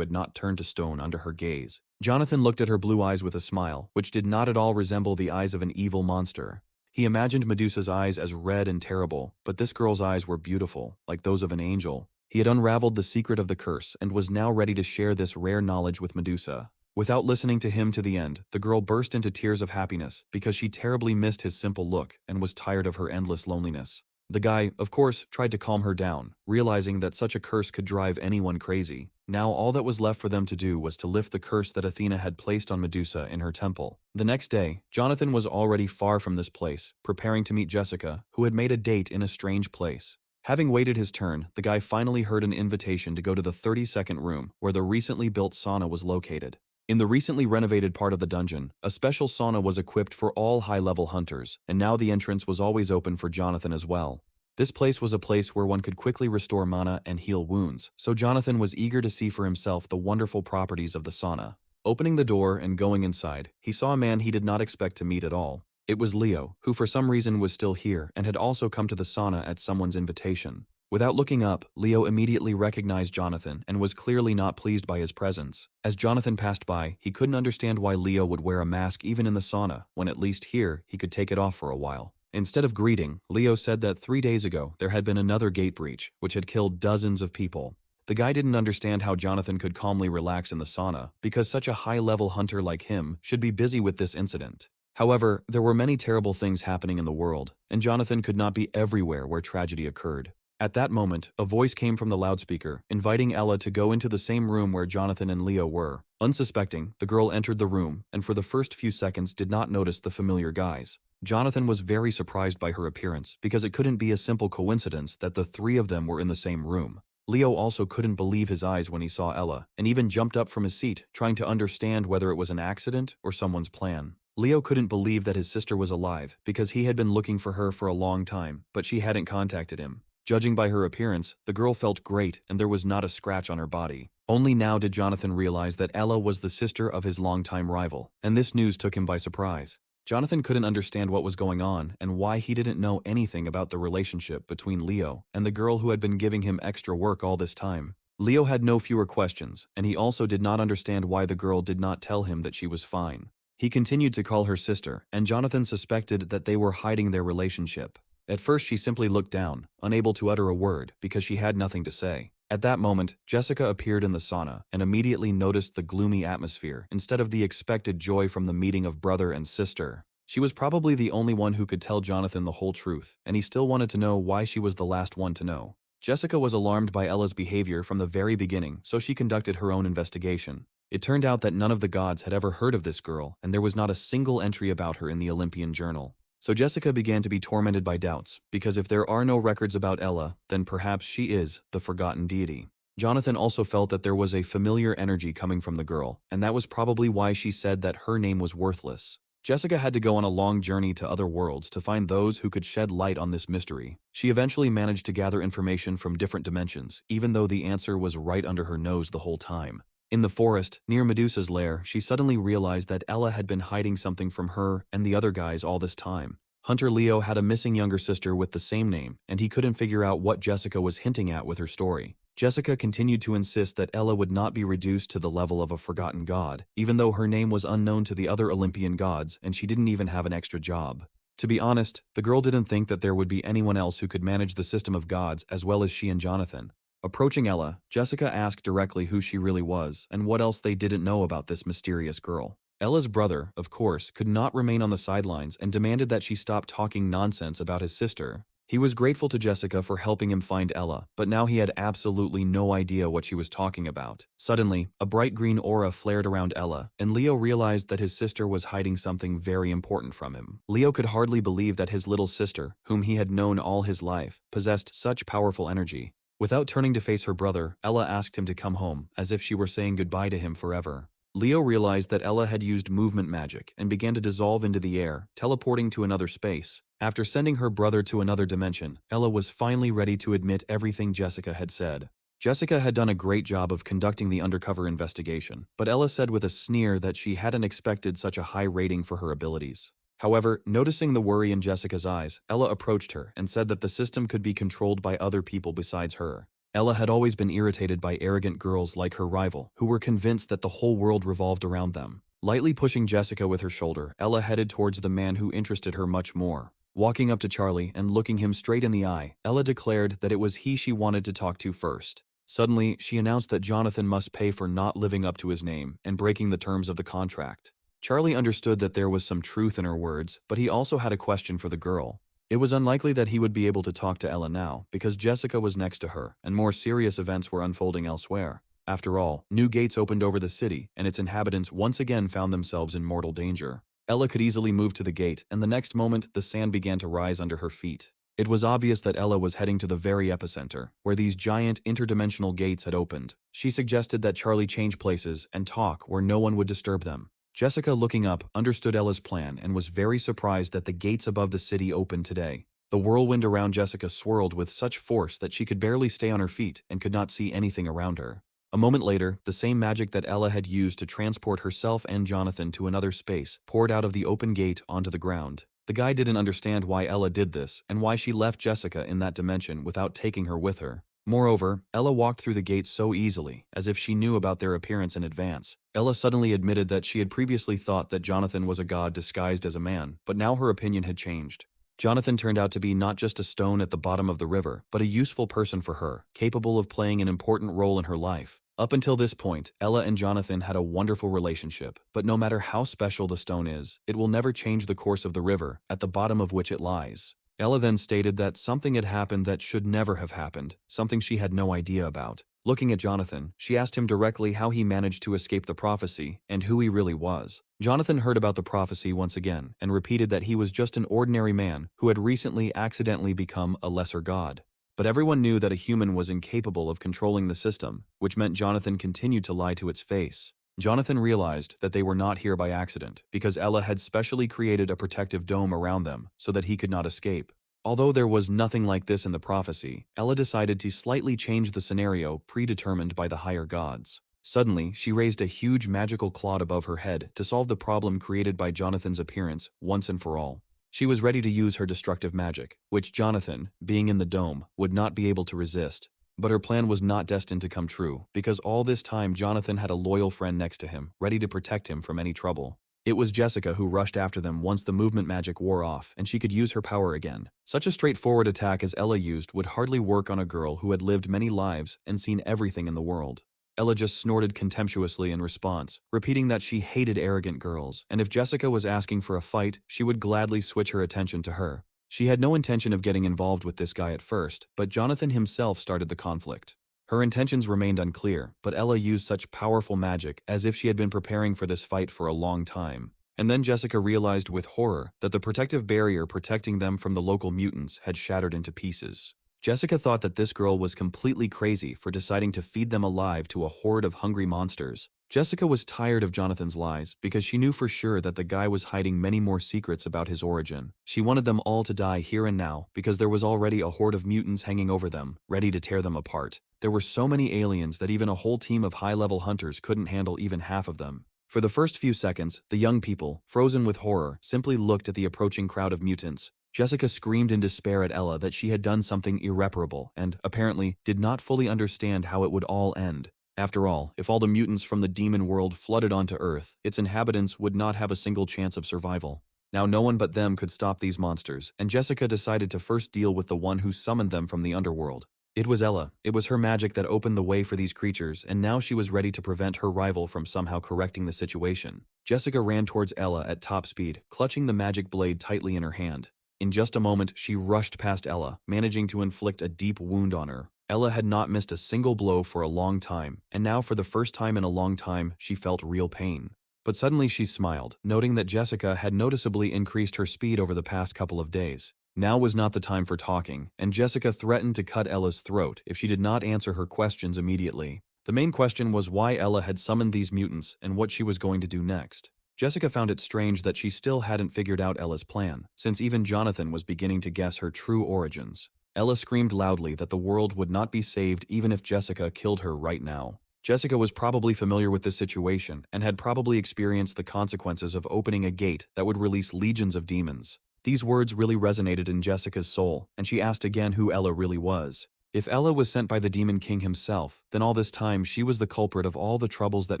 had not turned to stone under her gaze. Jonathan looked at her blue eyes with a smile, which did not at all resemble the eyes of an evil monster. He imagined Medusa's eyes as red and terrible, but this girl's eyes were beautiful, like those of an angel. He had unraveled the secret of the curse and was now ready to share this rare knowledge with Medusa. Without listening to him to the end, the girl burst into tears of happiness because she terribly missed his simple look and was tired of her endless loneliness. The guy, of course, tried to calm her down, realizing that such a curse could drive anyone crazy. Now all that was left for them to do was to lift the curse that Athena had placed on Medusa in her temple. The next day, Jonathan was already far from this place, preparing to meet Jessica, who had made a date in a strange place. Having waited his turn, the guy finally heard an invitation to go to the 32nd room, where the recently built sauna was located. In the recently renovated part of the dungeon, a special sauna was equipped for all high-level hunters, and now the entrance was always open for Jonathan as well. This place was a place where one could quickly restore mana and heal wounds, so Jonathan was eager to see for himself the wonderful properties of the sauna. Opening the door and going inside, he saw a man he did not expect to meet at all. It was Leo, who for some reason was still here and had also come to the sauna at someone's invitation. Without looking up, Leo immediately recognized Jonathan and was clearly not pleased by his presence. As Jonathan passed by, he couldn't understand why Leo would wear a mask even in the sauna, when at least here he could take it off for a while. Instead of greeting, Leo said that 3 days ago there had been another gate breach, which had killed dozens of people. The guy didn't understand how Jonathan could calmly relax in the sauna, because such a high-level hunter like him should be busy with this incident. However, there were many terrible things happening in the world, and Jonathan could not be everywhere where tragedy occurred. At that moment, a voice came from the loudspeaker, inviting Ella to go into the same room where Jonathan and Leo were. Unsuspecting, the girl entered the room, and for the first few seconds did not notice the familiar guys. Jonathan was very surprised by her appearance, because it couldn't be a simple coincidence that the three of them were in the same room. Leo also couldn't believe his eyes when he saw Ella, and even jumped up from his seat, trying to understand whether it was an accident or someone's plan. Leo couldn't believe that his sister was alive, because he had been looking for her for a long time, but she hadn't contacted him. Judging by her appearance, the girl felt great and there was not a scratch on her body. Only now did Jonathan realize that Ella was the sister of his longtime rival, and this news took him by surprise. Jonathan couldn't understand what was going on and why he didn't know anything about the relationship between Leo and the girl who had been giving him extra work all this time. Leo had no fewer questions, and he also did not understand why the girl did not tell him that she was fine. He continued to call her sister, and Jonathan suspected that they were hiding their relationship. At first she simply looked down, unable to utter a word because she had nothing to say. At that moment, Jessica appeared in the sauna and immediately noticed the gloomy atmosphere instead of the expected joy from the meeting of brother and sister. She was probably the only one who could tell Jonathan the whole truth, and he still wanted to know why she was the last one to know. Jessica was alarmed by Ella's behavior from the very beginning, so she conducted her own investigation. It turned out that none of the gods had ever heard of this girl, and there was not a single entry about her in the Olympian journal. So Jessica began to be tormented by doubts, because if there are no records about Ella, then perhaps she is the forgotten deity. Jonathan also felt that there was a familiar energy coming from the girl, and that was probably why she said that her name was worthless. Jessica had to go on a long journey to other worlds to find those who could shed light on this mystery. She eventually managed to gather information from different dimensions, even though the answer was right under her nose the whole time. In the forest, near Medusa's lair, she suddenly realized that Ella had been hiding something from her and the other guys all this time. Hunter Leo had a missing younger sister with the same name, and he couldn't figure out what Jessica was hinting at with her story. Jessica continued to insist that Ella would not be reduced to the level of a forgotten god, even though her name was unknown to the other Olympian gods and she didn't even have an extra job. To be honest, the girl didn't think that there would be anyone else who could manage the system of gods as well as she and Jonathan. Approaching Ella, Jessica asked directly who she really was and what else they didn't know about this mysterious girl. Ella's brother, of course, could not remain on the sidelines and demanded that she stop talking nonsense about his sister. He was grateful to Jessica for helping him find Ella, but now he had absolutely no idea what she was talking about. Suddenly, a bright green aura flared around Ella, and Leo realized that his sister was hiding something very important from him. Leo could hardly believe that his little sister, whom he had known all his life, possessed such powerful energy. Without turning to face her brother, Ella asked him to come home, as if she were saying goodbye to him forever. Leo realized that Ella had used movement magic and began to dissolve into the air, teleporting to another space. After sending her brother to another dimension, Ella was finally ready to admit everything Jessica had said. Jessica had done a great job of conducting the undercover investigation, but Ella said with a sneer that she hadn't expected such a high rating for her abilities. However, noticing the worry in Jessica's eyes, Ella approached her and said that the system could be controlled by other people besides her. Ella had always been irritated by arrogant girls like her rival, who were convinced that the whole world revolved around them. Lightly pushing Jessica with her shoulder, Ella headed towards the man who interested her much more. Walking up to Charlie and looking him straight in the eye, Ella declared that it was he she wanted to talk to first. Suddenly, she announced that Jonathan must pay for not living up to his name and breaking the terms of the contract. Charlie understood that there was some truth in her words, but he also had a question for the girl. It was unlikely that he would be able to talk to Ella now, because Jessica was next to her, and more serious events were unfolding elsewhere. After all, new gates opened over the city, and its inhabitants once again found themselves in mortal danger. Ella could easily move to the gate, and the next moment, the sand began to rise under her feet. It was obvious that Ella was heading to the very epicenter, where these giant interdimensional gates had opened. She suggested that Charlie change places and talk where no one would disturb them. Jessica, looking up, understood Ella's plan and was very surprised that the gates above the city opened today. The whirlwind around Jessica swirled with such force that she could barely stay on her feet and could not see anything around her. A moment later, the same magic that Ella had used to transport herself and Jonathan to another space poured out of the open gate onto the ground. The guy didn't understand why Ella did this and why she left Jessica in that dimension without taking her with her. Moreover, Ella walked through the gate so easily, as if she knew about their appearance in advance. Ella suddenly admitted that she had previously thought that Jonathan was a god disguised as a man, but now her opinion had changed. Jonathan turned out to be not just a stone at the bottom of the river, but a useful person for her, capable of playing an important role in her life. Up until this point, Ella and Jonathan had a wonderful relationship, but no matter how special the stone is, it will never change the course of the river, at the bottom of which it lies. Ella then stated that something had happened that should never have happened, something she had no idea about. Looking at Jonathan, she asked him directly how he managed to escape the prophecy and who he really was. Jonathan heard about the prophecy once again and repeated that he was just an ordinary man who had recently accidentally become a lesser god. But everyone knew that a human was incapable of controlling the system, which meant Jonathan continued to lie to its face. Jonathan realized that they were not here by accident, because Ella had specially created a protective dome around them so that he could not escape. Although there was nothing like this in the prophecy, Ella decided to slightly change the scenario predetermined by the higher gods. Suddenly, she raised a huge magical cloud above her head to solve the problem created by Jonathan's appearance once and for all. She was ready to use her destructive magic, which Jonathan, being in the dome, would not be able to resist. But her plan was not destined to come true, because all this time Jonathan had a loyal friend next to him, ready to protect him from any trouble. It was Jessica who rushed after them once the movement magic wore off and she could use her power again. Such a straightforward attack as Ella used would hardly work on a girl who had lived many lives and seen everything in the world. Ella just snorted contemptuously in response, repeating that she hated arrogant girls, and if Jessica was asking for a fight, she would gladly switch her attention to her. She had no intention of getting involved with this guy at first, but Jonathan himself started the conflict. Her intentions remained unclear, but Ella used such powerful magic as if she had been preparing for this fight for a long time. And then Jessica realized with horror that the protective barrier protecting them from the local mutants had shattered into pieces. Jessica thought that this girl was completely crazy for deciding to feed them alive to a horde of hungry monsters. Jessica was tired of Jonathan's lies because she knew for sure that the guy was hiding many more secrets about his origin. She wanted them all to die here and now because there was already a horde of mutants hanging over them, ready to tear them apart. There were so many aliens that even a whole team of high-level hunters couldn't handle even half of them. For the first few seconds, the young people, frozen with horror, simply looked at the approaching crowd of mutants. Jessica screamed in despair at Ella that she had done something irreparable and, apparently, did not fully understand how it would all end. After all, if all the mutants from the demon world flooded onto Earth, its inhabitants would not have a single chance of survival. Now no one but them could stop these monsters, and Jessica decided to first deal with the one who summoned them from the underworld. It was Ella. It was her magic that opened the way for these creatures, and now she was ready to prevent her rival from somehow correcting the situation. Jessica ran towards Ella at top speed, clutching the magic blade tightly in her hand. In just a moment, she rushed past Ella, managing to inflict a deep wound on her. Ella had not missed a single blow for a long time, and now for the first time in a long time, she felt real pain. But suddenly she smiled, noting that Jessica had noticeably increased her speed over the past couple of days. Now was not the time for talking, and Jessica threatened to cut Ella's throat if she did not answer her questions immediately. The main question was why Ella had summoned these mutants and what she was going to do next. Jessica found it strange that she still hadn't figured out Ella's plan, since even Jonathan was beginning to guess her true origins. Ella screamed loudly that the world would not be saved even if Jessica killed her right now. Jessica was probably familiar with this situation and had probably experienced the consequences of opening a gate that would release legions of demons. These words really resonated in Jessica's soul, and she asked again who Ella really was. If Ella was sent by the Demon King himself, then all this time she was the culprit of all the troubles that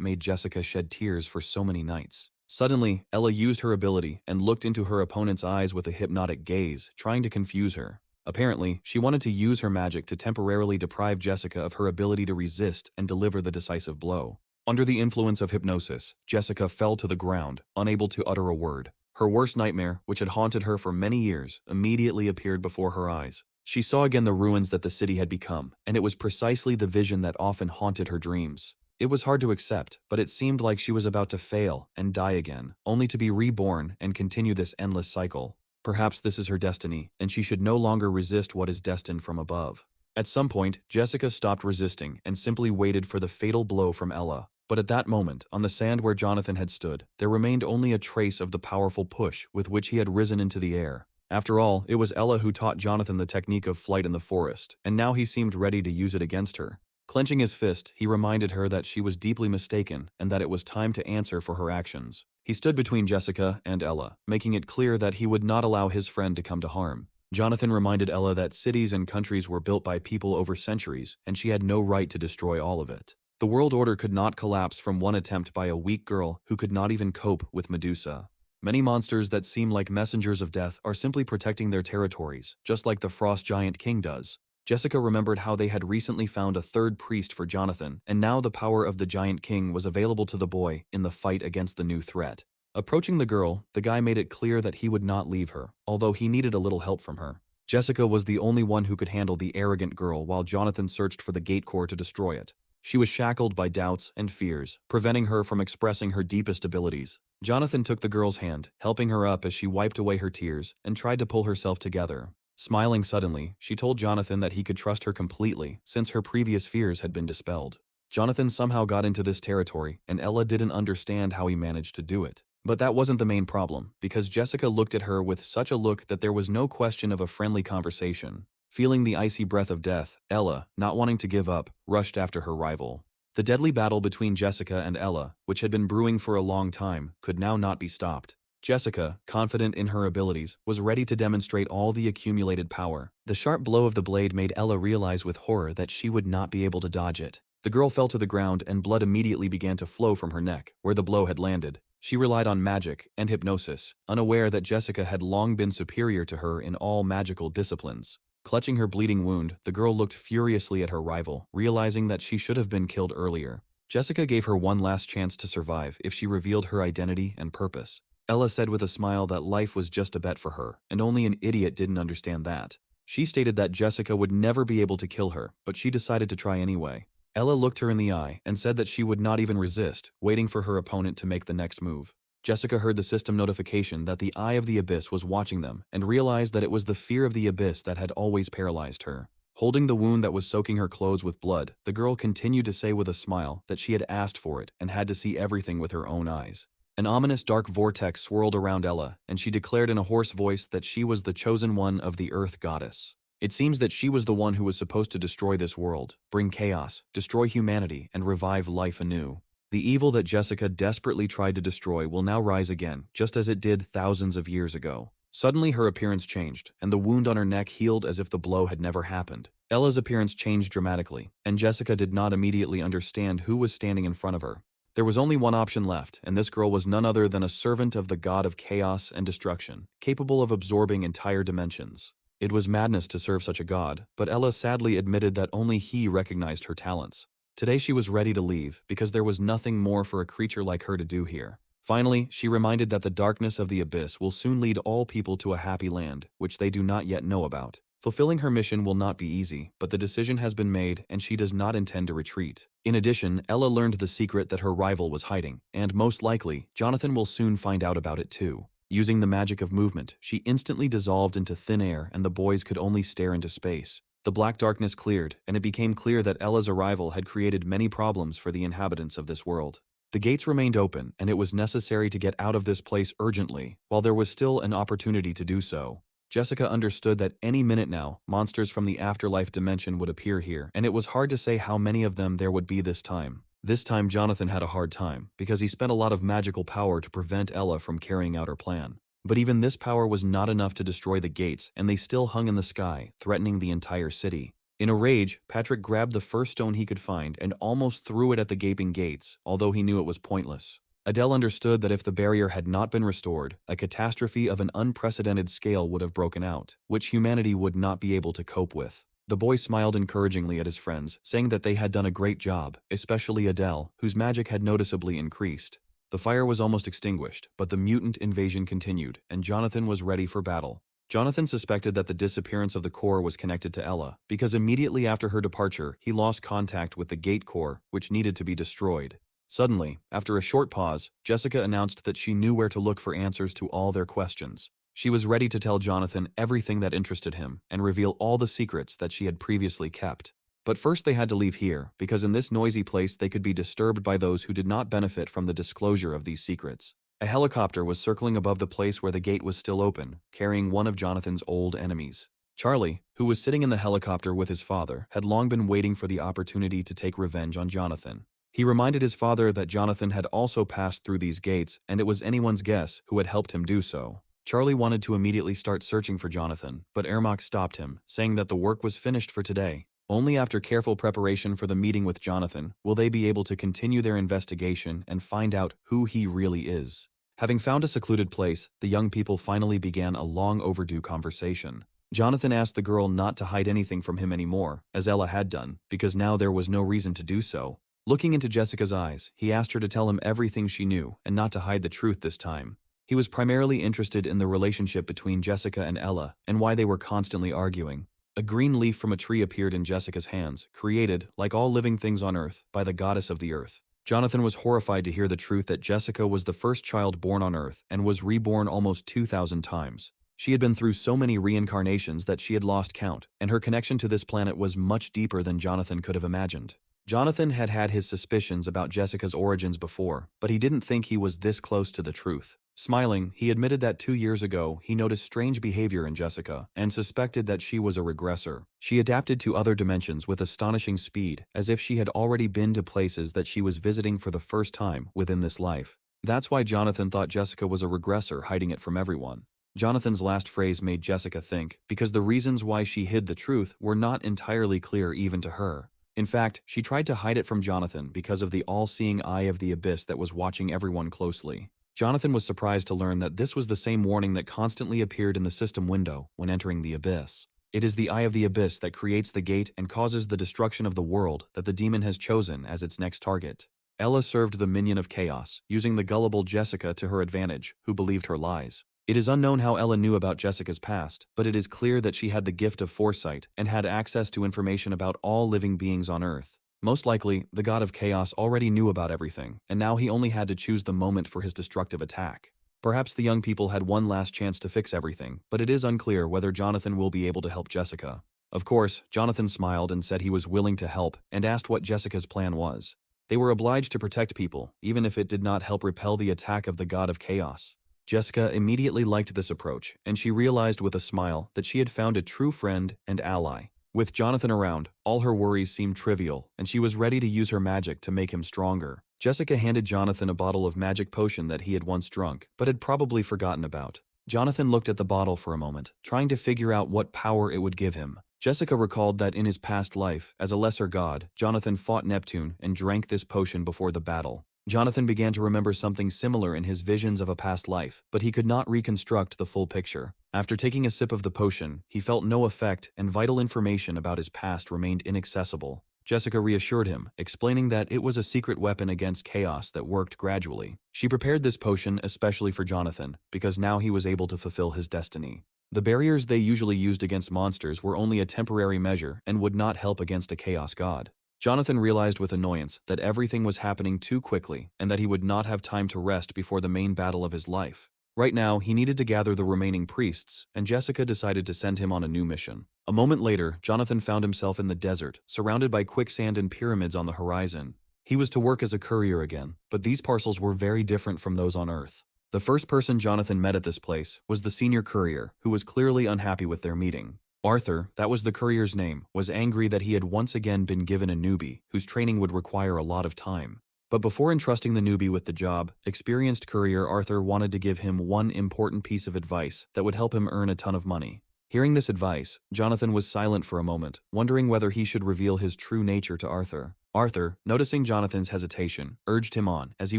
made Jessica shed tears for so many nights. Suddenly, Ella used her ability and looked into her opponent's eyes with a hypnotic gaze, trying to confuse her. Apparently, she wanted to use her magic to temporarily deprive Jessica of her ability to resist and deliver the decisive blow. Under the influence of hypnosis, Jessica fell to the ground, unable to utter a word. Her worst nightmare, which had haunted her for many years, immediately appeared before her eyes. She saw again the ruins that the city had become, and it was precisely the vision that often haunted her dreams. It was hard to accept, but it seemed like she was about to fail and die again, only to be reborn and continue this endless cycle. Perhaps this is her destiny, and she should no longer resist what is destined from above. At some point, Jessica stopped resisting and simply waited for the fatal blow from Ella. But at that moment, on the sand where Jonathan had stood, there remained only a trace of the powerful push with which he had risen into the air. After all, it was Ella who taught Jonathan the technique of flight in the forest, and now he seemed ready to use it against her. Clenching his fist, he reminded her that she was deeply mistaken and that it was time to answer for her actions. He stood between Jessica and Ella, making it clear that he would not allow his friend to come to harm. Jonathan reminded Ella that cities and countries were built by people over centuries, and she had no right to destroy all of it. The world order could not collapse from one attempt by a weak girl who could not even cope with Medusa. Many monsters that seem like messengers of death are simply protecting their territories, just like the Frost Giant King does. Jessica remembered how they had recently found a third priest for Jonathan, and now the power of the Giant King was available to the boy in the fight against the new threat. Approaching the girl, the guy made it clear that he would not leave her, although he needed a little help from her. Jessica was the only one who could handle the arrogant girl while Jonathan searched for the gate core to destroy it. She was shackled by doubts and fears, preventing her from expressing her deepest abilities. Jonathan took the girl's hand, helping her up as she wiped away her tears and tried to pull herself together. Smiling suddenly, she told Jonathan that he could trust her completely since her previous fears had been dispelled. Jonathan somehow got into this territory, and Ella didn't understand how he managed to do it. But that wasn't the main problem, because Jessica looked at her with such a look that there was no question of a friendly conversation. Feeling the icy breath of death, Ella, not wanting to give up, rushed after her rival. The deadly battle between Jessica and Ella, which had been brewing for a long time, could now not be stopped. Jessica, confident in her abilities, was ready to demonstrate all the accumulated power. The sharp blow of the blade made Ella realize with horror that she would not be able to dodge it. The girl fell to the ground and blood immediately began to flow from her neck, where the blow had landed. She relied on magic and hypnosis, unaware that Jessica had long been superior to her in all magical disciplines. Clutching her bleeding wound, the girl looked furiously at her rival, realizing that she should have been killed earlier. Jessica gave her one last chance to survive if she revealed her identity and purpose. Ella said with a smile that life was just a bet for her, and only an idiot didn't understand that. She stated that Jessica would never be able to kill her, but she decided to try anyway. Ella looked her in the eye and said that she would not even resist, waiting for her opponent to make the next move. Jessica heard the system notification that the Eye of the Abyss was watching them and realized that it was the fear of the abyss that had always paralyzed her. Holding the wound that was soaking her clothes with blood, the girl continued to say with a smile that she had asked for it and had to see everything with her own eyes. An ominous dark vortex swirled around Ella, and she declared in a hoarse voice that she was the chosen one of the Earth Goddess. It seems that she was the one who was supposed to destroy this world, bring chaos, destroy humanity, and revive life anew. The evil that Jessica desperately tried to destroy will now rise again, just as it did thousands of years ago. Suddenly her appearance changed, and the wound on her neck healed as if the blow had never happened. Ella's appearance changed dramatically, and Jessica did not immediately understand who was standing in front of her. There was only one option left, and this girl was none other than a servant of the god of chaos and destruction, capable of absorbing entire dimensions. It was madness to serve such a god, but Ella sadly admitted that only he recognized her talents. Today she was ready to leave, because there was nothing more for a creature like her to do here. Finally, she reminded that the darkness of the abyss will soon lead all people to a happy land, which they do not yet know about. Fulfilling her mission will not be easy, but the decision has been made and she does not intend to retreat. In addition, Ella learned the secret that her rival was hiding, and most likely, Jonathan will soon find out about it too. Using the magic of movement, she instantly dissolved into thin air and the boys could only stare into space. The black darkness cleared, and it became clear that Ella's arrival had created many problems for the inhabitants of this world. The gates remained open, and it was necessary to get out of this place urgently, while there was still an opportunity to do so. Jessica understood that any minute now, monsters from the afterlife dimension would appear here, and it was hard to say how many of them there would be this time. This time Jonathan had a hard time, because he spent a lot of magical power to prevent Ella from carrying out her plan. But even this power was not enough to destroy the gates, and they still hung in the sky, threatening the entire city. In a rage, Patrick grabbed the first stone he could find and almost threw it at the gaping gates, although he knew it was pointless. Adele understood that if the barrier had not been restored, a catastrophe of an unprecedented scale would have broken out, which humanity would not be able to cope with. The boy smiled encouragingly at his friends, saying that they had done a great job, especially Adele, whose magic had noticeably increased. The fire was almost extinguished, but the mutant invasion continued, and Jonathan was ready for battle. Jonathan suspected that the disappearance of the core was connected to Ella, because immediately after her departure, he lost contact with the gate core, which needed to be destroyed. Suddenly, after a short pause, Jessica announced that she knew where to look for answers to all their questions. She was ready to tell Jonathan everything that interested him and reveal all the secrets that she had previously kept. But first they had to leave here, because in this noisy place they could be disturbed by those who did not benefit from the disclosure of these secrets. A helicopter was circling above the place where the gate was still open, carrying one of Jonathan's old enemies. Charlie, who was sitting in the helicopter with his father, had long been waiting for the opportunity to take revenge on Jonathan. He reminded his father that Jonathan had also passed through these gates, and it was anyone's guess who had helped him do so. Charlie wanted to immediately start searching for Jonathan, but Ermac stopped him, saying that the work was finished for today. Only after careful preparation for the meeting with Jonathan will they be able to continue their investigation and find out who he really is. Having found a secluded place, the young people finally began a long overdue conversation. Jonathan asked the girl not to hide anything from him anymore, as Ella had done, because now there was no reason to do so. Looking into Jessica's eyes, he asked her to tell him everything she knew and not to hide the truth this time. He was primarily interested in the relationship between Jessica and Ella and why they were constantly arguing. A green leaf from a tree appeared in Jessica's hands, created, like all living things on Earth, by the goddess of the earth. Jonathan was horrified to hear the truth that Jessica was the first child born on Earth and was reborn almost 2,000 times. She had been through so many reincarnations that she had lost count, and her connection to this planet was much deeper than Jonathan could have imagined. Jonathan had had his suspicions about Jessica's origins before, but he didn't think he was this close to the truth. Smiling, he admitted that 2 years ago he noticed strange behavior in Jessica and suspected that she was a regressor. She adapted to other dimensions with astonishing speed, as if she had already been to places that she was visiting for the first time within this life. That's why Jonathan thought Jessica was a regressor hiding it from everyone. Jonathan's last phrase made Jessica think, because the reasons why she hid the truth were not entirely clear even to her. In fact, she tried to hide it from Jonathan because of the all-seeing eye of the abyss that was watching everyone closely. Jonathan was surprised to learn that this was the same warning that constantly appeared in the system window when entering the abyss. It is the eye of the abyss that creates the gate and causes the destruction of the world that the demon has chosen as its next target. Ella served the minion of chaos, using the gullible Jessica to her advantage, who believed her lies. It is unknown how Ella knew about Jessica's past, but it is clear that she had the gift of foresight and had access to information about all living beings on Earth. Most likely, the god of chaos already knew about everything, and now he only had to choose the moment for his destructive attack. Perhaps the young people had one last chance to fix everything, but it is unclear whether Jonathan will be able to help Jessica. Of course, Jonathan smiled and said he was willing to help and asked what Jessica's plan was. They were obliged to protect people, even if it did not help repel the attack of the god of chaos. Jessica immediately liked this approach, and she realized with a smile that she had found a true friend and ally. With Jonathan around, all her worries seemed trivial, and she was ready to use her magic to make him stronger. Jessica handed Jonathan a bottle of magic potion that he had once drunk, but had probably forgotten about. Jonathan looked at the bottle for a moment, trying to figure out what power it would give him. Jessica recalled that in his past life, as a lesser god, Jonathan fought Neptune and drank this potion before the battle. Jonathan began to remember something similar in his visions of a past life, but he could not reconstruct the full picture. After taking a sip of the potion, he felt no effect and vital information about his past remained inaccessible. Jessica reassured him, explaining that it was a secret weapon against chaos that worked gradually. She prepared this potion especially for Jonathan, because now he was able to fulfill his destiny. The barriers they usually used against monsters were only a temporary measure and would not help against a chaos god. Jonathan realized with annoyance that everything was happening too quickly and that he would not have time to rest before the main battle of his life. Right now, he needed to gather the remaining priests, and Jessica decided to send him on a new mission. A moment later, Jonathan found himself in the desert, surrounded by quicksand and pyramids on the horizon. He was to work as a courier again, but these parcels were very different from those on Earth. The first person Jonathan met at this place was the senior courier, who was clearly unhappy with their meeting. Arthur, that was the courier's name, was angry that he had once again been given a newbie, whose training would require a lot of time. But before entrusting the newbie with the job, experienced courier Arthur wanted to give him one important piece of advice that would help him earn a ton of money. Hearing this advice, Jonathan was silent for a moment, wondering whether he should reveal his true nature to Arthur. Arthur, noticing Jonathan's hesitation, urged him on as he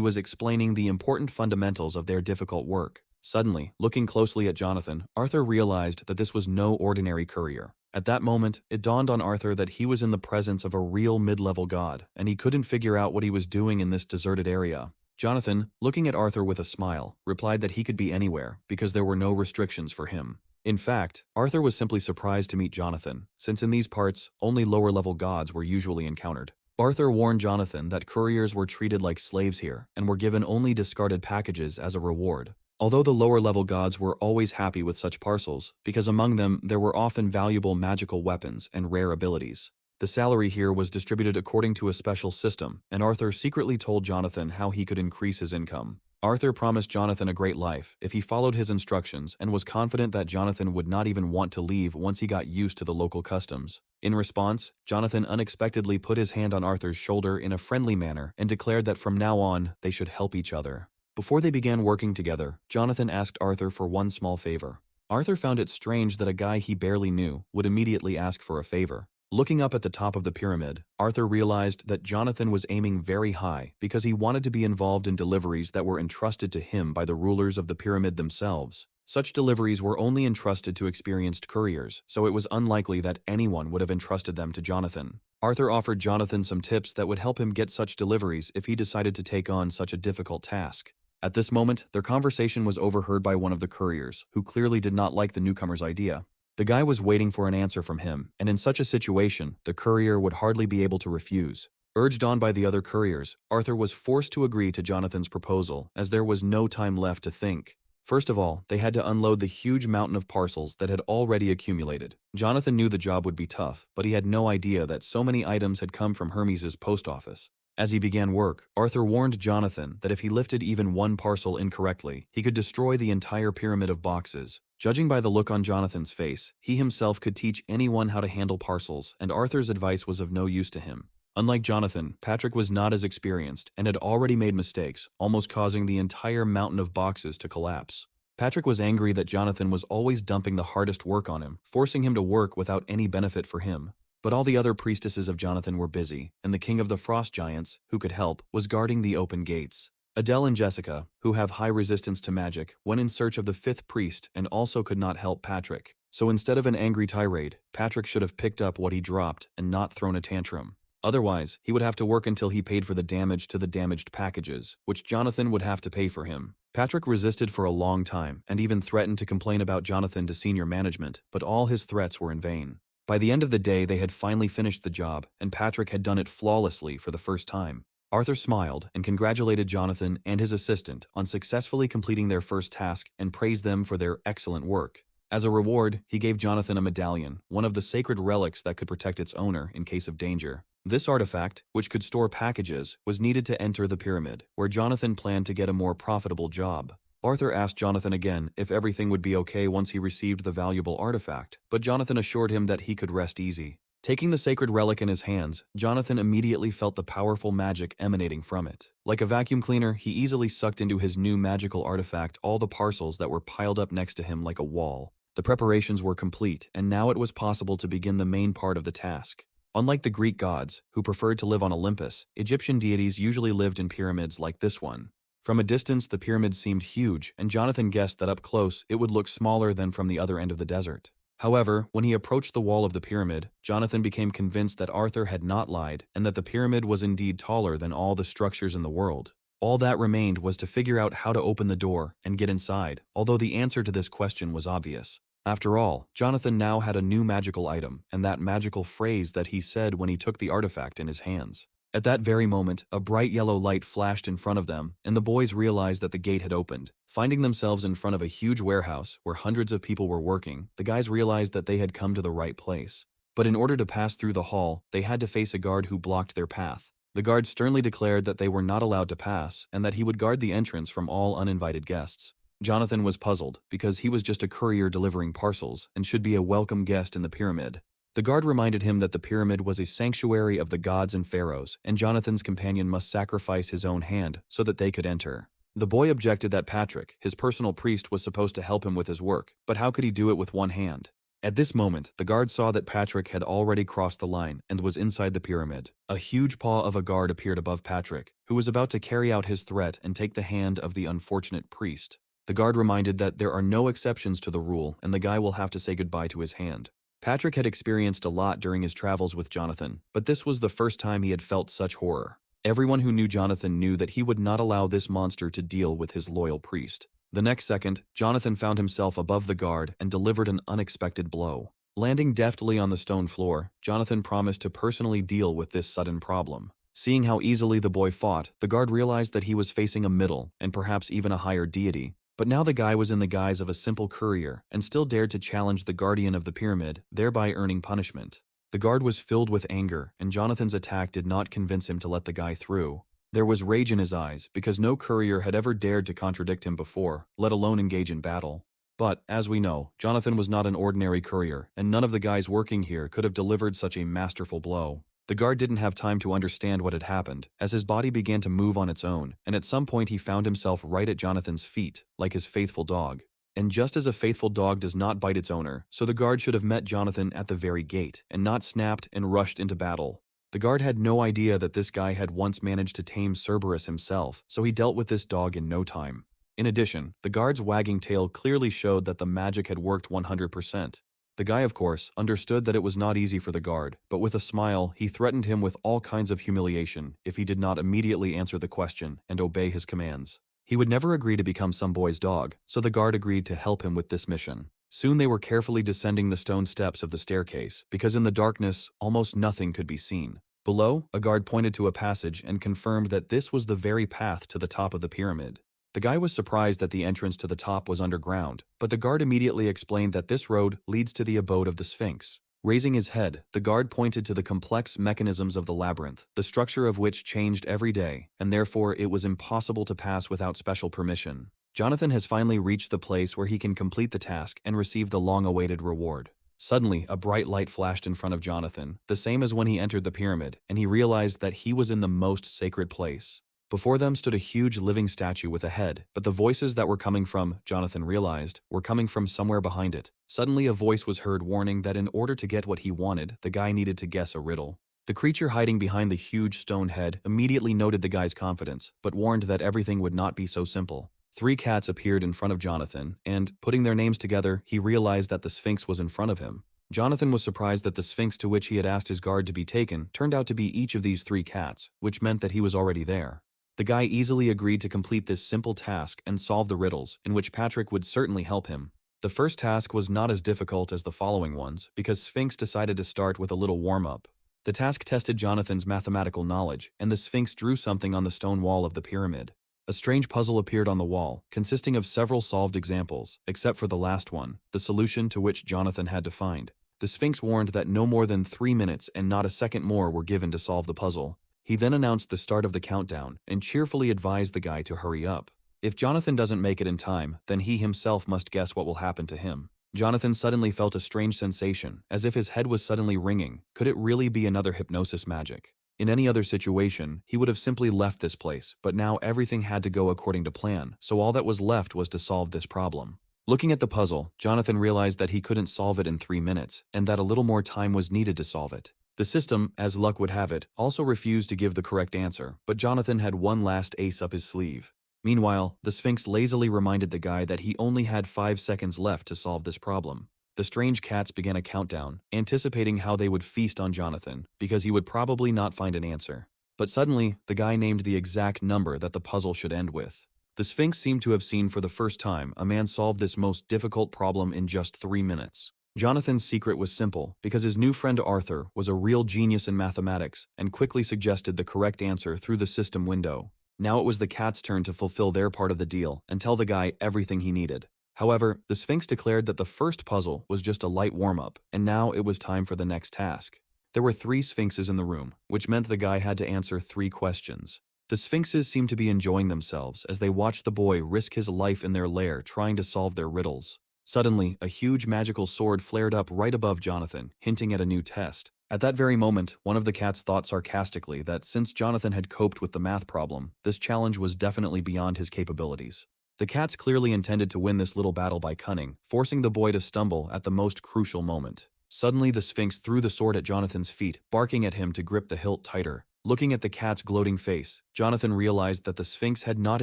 was explaining the important fundamentals of their difficult work. Suddenly, looking closely at Jonathan, Arthur realized that this was no ordinary courier. At that moment, it dawned on Arthur that he was in the presence of a real mid-level god, and he couldn't figure out what he was doing in this deserted area. Jonathan, looking at Arthur with a smile, replied that he could be anywhere because there were no restrictions for him. In fact, Arthur was simply surprised to meet Jonathan, since in these parts, only lower-level gods were usually encountered. Arthur warned Jonathan that couriers were treated like slaves here and were given only discarded packages as a reward. Although the lower-level gods were always happy with such parcels, because among them there were often valuable magical weapons and rare abilities. The salary here was distributed according to a special system, and Arthur secretly told Jonathan how he could increase his income. Arthur promised Jonathan a great life if he followed his instructions and was confident that Jonathan would not even want to leave once he got used to the local customs. In response, Jonathan unexpectedly put his hand on Arthur's shoulder in a friendly manner and declared that from now on, they should help each other. Before they began working together, Jonathan asked Arthur for one small favor. Arthur found it strange that a guy he barely knew would immediately ask for a favor. Looking up at the top of the pyramid, Arthur realized that Jonathan was aiming very high because he wanted to be involved in deliveries that were entrusted to him by the rulers of the pyramid themselves. Such deliveries were only entrusted to experienced couriers, so it was unlikely that anyone would have entrusted them to Jonathan. Arthur offered Jonathan some tips that would help him get such deliveries if he decided to take on such a difficult task. At this moment, their conversation was overheard by one of the couriers, who clearly did not like the newcomer's idea. The guy was waiting for an answer from him, and in such a situation, the courier would hardly be able to refuse. Urged on by the other couriers, Arthur was forced to agree to Jonathan's proposal, as there was no time left to think. First of all, they had to unload the huge mountain of parcels that had already accumulated. Jonathan knew the job would be tough, but he had no idea that so many items had come from Hermes's post office. As he began work, Arthur warned Jonathan that if he lifted even one parcel incorrectly, he could destroy the entire pyramid of boxes. Judging by the look on Jonathan's face, he himself could teach anyone how to handle parcels, and Arthur's advice was of no use to him. Unlike Jonathan, Patrick was not as experienced and had already made mistakes, almost causing the entire mountain of boxes to collapse. Patrick was angry that Jonathan was always dumping the hardest work on him, forcing him to work without any benefit for him. But all the other priestesses of Jonathan were busy, and the king of the frost giants, who could help, was guarding the open gates. Adele and Jessica, who have high resistance to magic, went in search of the fifth priest and also could not help Patrick. So instead of an angry tirade, Patrick should have picked up what he dropped and not thrown a tantrum. Otherwise, he would have to work until he paid for the damage to the damaged packages, which Jonathan would have to pay for him. Patrick resisted for a long time and even threatened to complain about Jonathan to senior management, but all his threats were in vain. By the end of the day, they had finally finished the job, and Patrick had done it flawlessly for the first time. Arthur smiled and congratulated Jonathan and his assistant on successfully completing their first task and praised them for their excellent work. As a reward, he gave Jonathan a medallion, one of the sacred relics that could protect its owner in case of danger. This artifact, which could store packages, was needed to enter the pyramid, where Jonathan planned to get a more profitable job. Arthur asked Jonathan again if everything would be okay once he received the valuable artifact, but Jonathan assured him that he could rest easy. Taking the sacred relic in his hands, Jonathan immediately felt the powerful magic emanating from it. Like a vacuum cleaner, he easily sucked into his new magical artifact all the parcels that were piled up next to him like a wall. The preparations were complete, and now it was possible to begin the main part of the task. Unlike the Greek gods, who preferred to live on Olympus, Egyptian deities usually lived in pyramids like this one. From a distance, the pyramid seemed huge, and Jonathan guessed that up close it would look smaller than from the other end of the desert. However, when he approached the wall of the pyramid, Jonathan became convinced that Arthur had not lied and that the pyramid was indeed taller than all the structures in the world. All that remained was to figure out how to open the door and get inside, although the answer to this question was obvious. After all, Jonathan now had a new magical item, and that magical phrase that he said when he took the artifact in his hands. At that very moment, a bright yellow light flashed in front of them, and the boys realized that the gate had opened. Finding themselves in front of a huge warehouse where hundreds of people were working, the guys realized that they had come to the right place. But in order to pass through the hall, they had to face a guard who blocked their path. The guard sternly declared that they were not allowed to pass, and that he would guard the entrance from all uninvited guests. Jonathan was puzzled, because he was just a courier delivering parcels, and should be a welcome guest in the pyramid. The guard reminded him that the pyramid was a sanctuary of the gods and pharaohs, and Jonathan's companion must sacrifice his own hand so that they could enter. The boy objected that Patrick, his personal priest, was supposed to help him with his work, but how could he do it with one hand? At this moment, the guard saw that Patrick had already crossed the line and was inside the pyramid. A huge paw of a guard appeared above Patrick, who was about to carry out his threat and take the hand of the unfortunate priest. The guard reminded that there are no exceptions to the rule, and the guy will have to say goodbye to his hand. Patrick had experienced a lot during his travels with Jonathan, but this was the first time he had felt such horror. Everyone who knew Jonathan knew that he would not allow this monster to deal with his loyal priest. The next second, Jonathan found himself above the guard and delivered an unexpected blow. Landing deftly on the stone floor, Jonathan promised to personally deal with this sudden problem. Seeing how easily the boy fought, the guard realized that he was facing a middle, and perhaps even a higher deity. But now the guy was in the guise of a simple courier and still dared to challenge the guardian of the pyramid, thereby earning punishment. The guard was filled with anger, and Jonathan's attack did not convince him to let the guy through. There was rage in his eyes because no courier had ever dared to contradict him before, let alone engage in battle. But, as we know, Jonathan was not an ordinary courier, and none of the guys working here could have delivered such a masterful blow. The guard didn't have time to understand what had happened, as his body began to move on its own, and at some point he found himself right at Jonathan's feet, like his faithful dog. And just as a faithful dog does not bite its owner, so the guard should have met Jonathan at the very gate, and not snapped and rushed into battle. The guard had no idea that this guy had once managed to tame Cerberus himself, so he dealt with this dog in no time. In addition, the guard's wagging tail clearly showed that the magic had worked 100%. The guy, of course, understood that it was not easy for the guard, but with a smile, he threatened him with all kinds of humiliation if he did not immediately answer the question and obey his commands. He would never agree to become some boy's dog, so the guard agreed to help him with this mission. Soon they were carefully descending the stone steps of the staircase, because in the darkness, almost nothing could be seen. Below, a guard pointed to a passage and confirmed that this was the very path to the top of the pyramid. The guy was surprised that the entrance to the top was underground, but the guard immediately explained that this road leads to the abode of the Sphinx. Raising his head, the guard pointed to the complex mechanisms of the labyrinth, the structure of which changed every day, and therefore it was impossible to pass without special permission. Jonathan has finally reached the place where he can complete the task and receive the long-awaited reward. Suddenly, a bright light flashed in front of Jonathan, the same as when he entered the pyramid, and he realized that he was in the most sacred place. Before them stood a huge living statue with a head, but the voices that were coming from, Jonathan realized, were coming from somewhere behind it. Suddenly a voice was heard warning that in order to get what he wanted, the guy needed to guess a riddle. The creature hiding behind the huge stone head immediately noted the guy's confidence, but warned that everything would not be so simple. 3 cats appeared in front of Jonathan, and, putting their names together, he realized that the Sphinx was in front of him. Jonathan was surprised that the Sphinx to which he had asked his guard to be taken turned out to be each of these 3 cats, which meant that he was already there. The guy easily agreed to complete this simple task and solve the riddles, in which Patrick would certainly help him. The first task was not as difficult as the following ones, because Sphinx decided to start with a little warm-up. The task tested Jonathan's mathematical knowledge, and the Sphinx drew something on the stone wall of the pyramid. A strange puzzle appeared on the wall, consisting of several solved examples, except for the last one, the solution to which Jonathan had to find. The Sphinx warned that no more than 3 minutes and not a second more were given to solve the puzzle. He then announced the start of the countdown and cheerfully advised the guy to hurry up. If Jonathan doesn't make it in time, then he himself must guess what will happen to him. Jonathan suddenly felt a strange sensation, as if his head was suddenly ringing. Could it really be another hypnosis magic? In any other situation, he would have simply left this place, but now everything had to go according to plan, so all that was left was to solve this problem. Looking at the puzzle, Jonathan realized that he couldn't solve it in 3 minutes, and that a little more time was needed to solve it. The system, as luck would have it, also refused to give the correct answer, but Jonathan had one last ace up his sleeve. Meanwhile, the Sphinx lazily reminded the guy that he only had 5 seconds left to solve this problem. The strange cats began a countdown, anticipating how they would feast on Jonathan, because he would probably not find an answer. But suddenly, the guy named the exact number that the puzzle should end with. The Sphinx seemed to have seen for the first time a man solve this most difficult problem in just 3 minutes. Jonathan's secret was simple, because his new friend Arthur was a real genius in mathematics and quickly suggested the correct answer through the system window. Now it was the cat's turn to fulfill their part of the deal and tell the guy everything he needed. However, the Sphinx declared that the first puzzle was just a light warm-up, and now it was time for the next task. There were 3 Sphinxes in the room, which meant the guy had to answer 3 questions. The Sphinxes seemed to be enjoying themselves as they watched the boy risk his life in their lair trying to solve their riddles. Suddenly, a huge magical sword flared up right above Jonathan, hinting at a new test. At that very moment, one of the cats thought sarcastically that since Jonathan had coped with the math problem, this challenge was definitely beyond his capabilities. The cats clearly intended to win this little battle by cunning, forcing the boy to stumble at the most crucial moment. Suddenly, the Sphinx threw the sword at Jonathan's feet, barking at him to grip the hilt tighter. Looking at the cat's gloating face, Jonathan realized that the Sphinx had not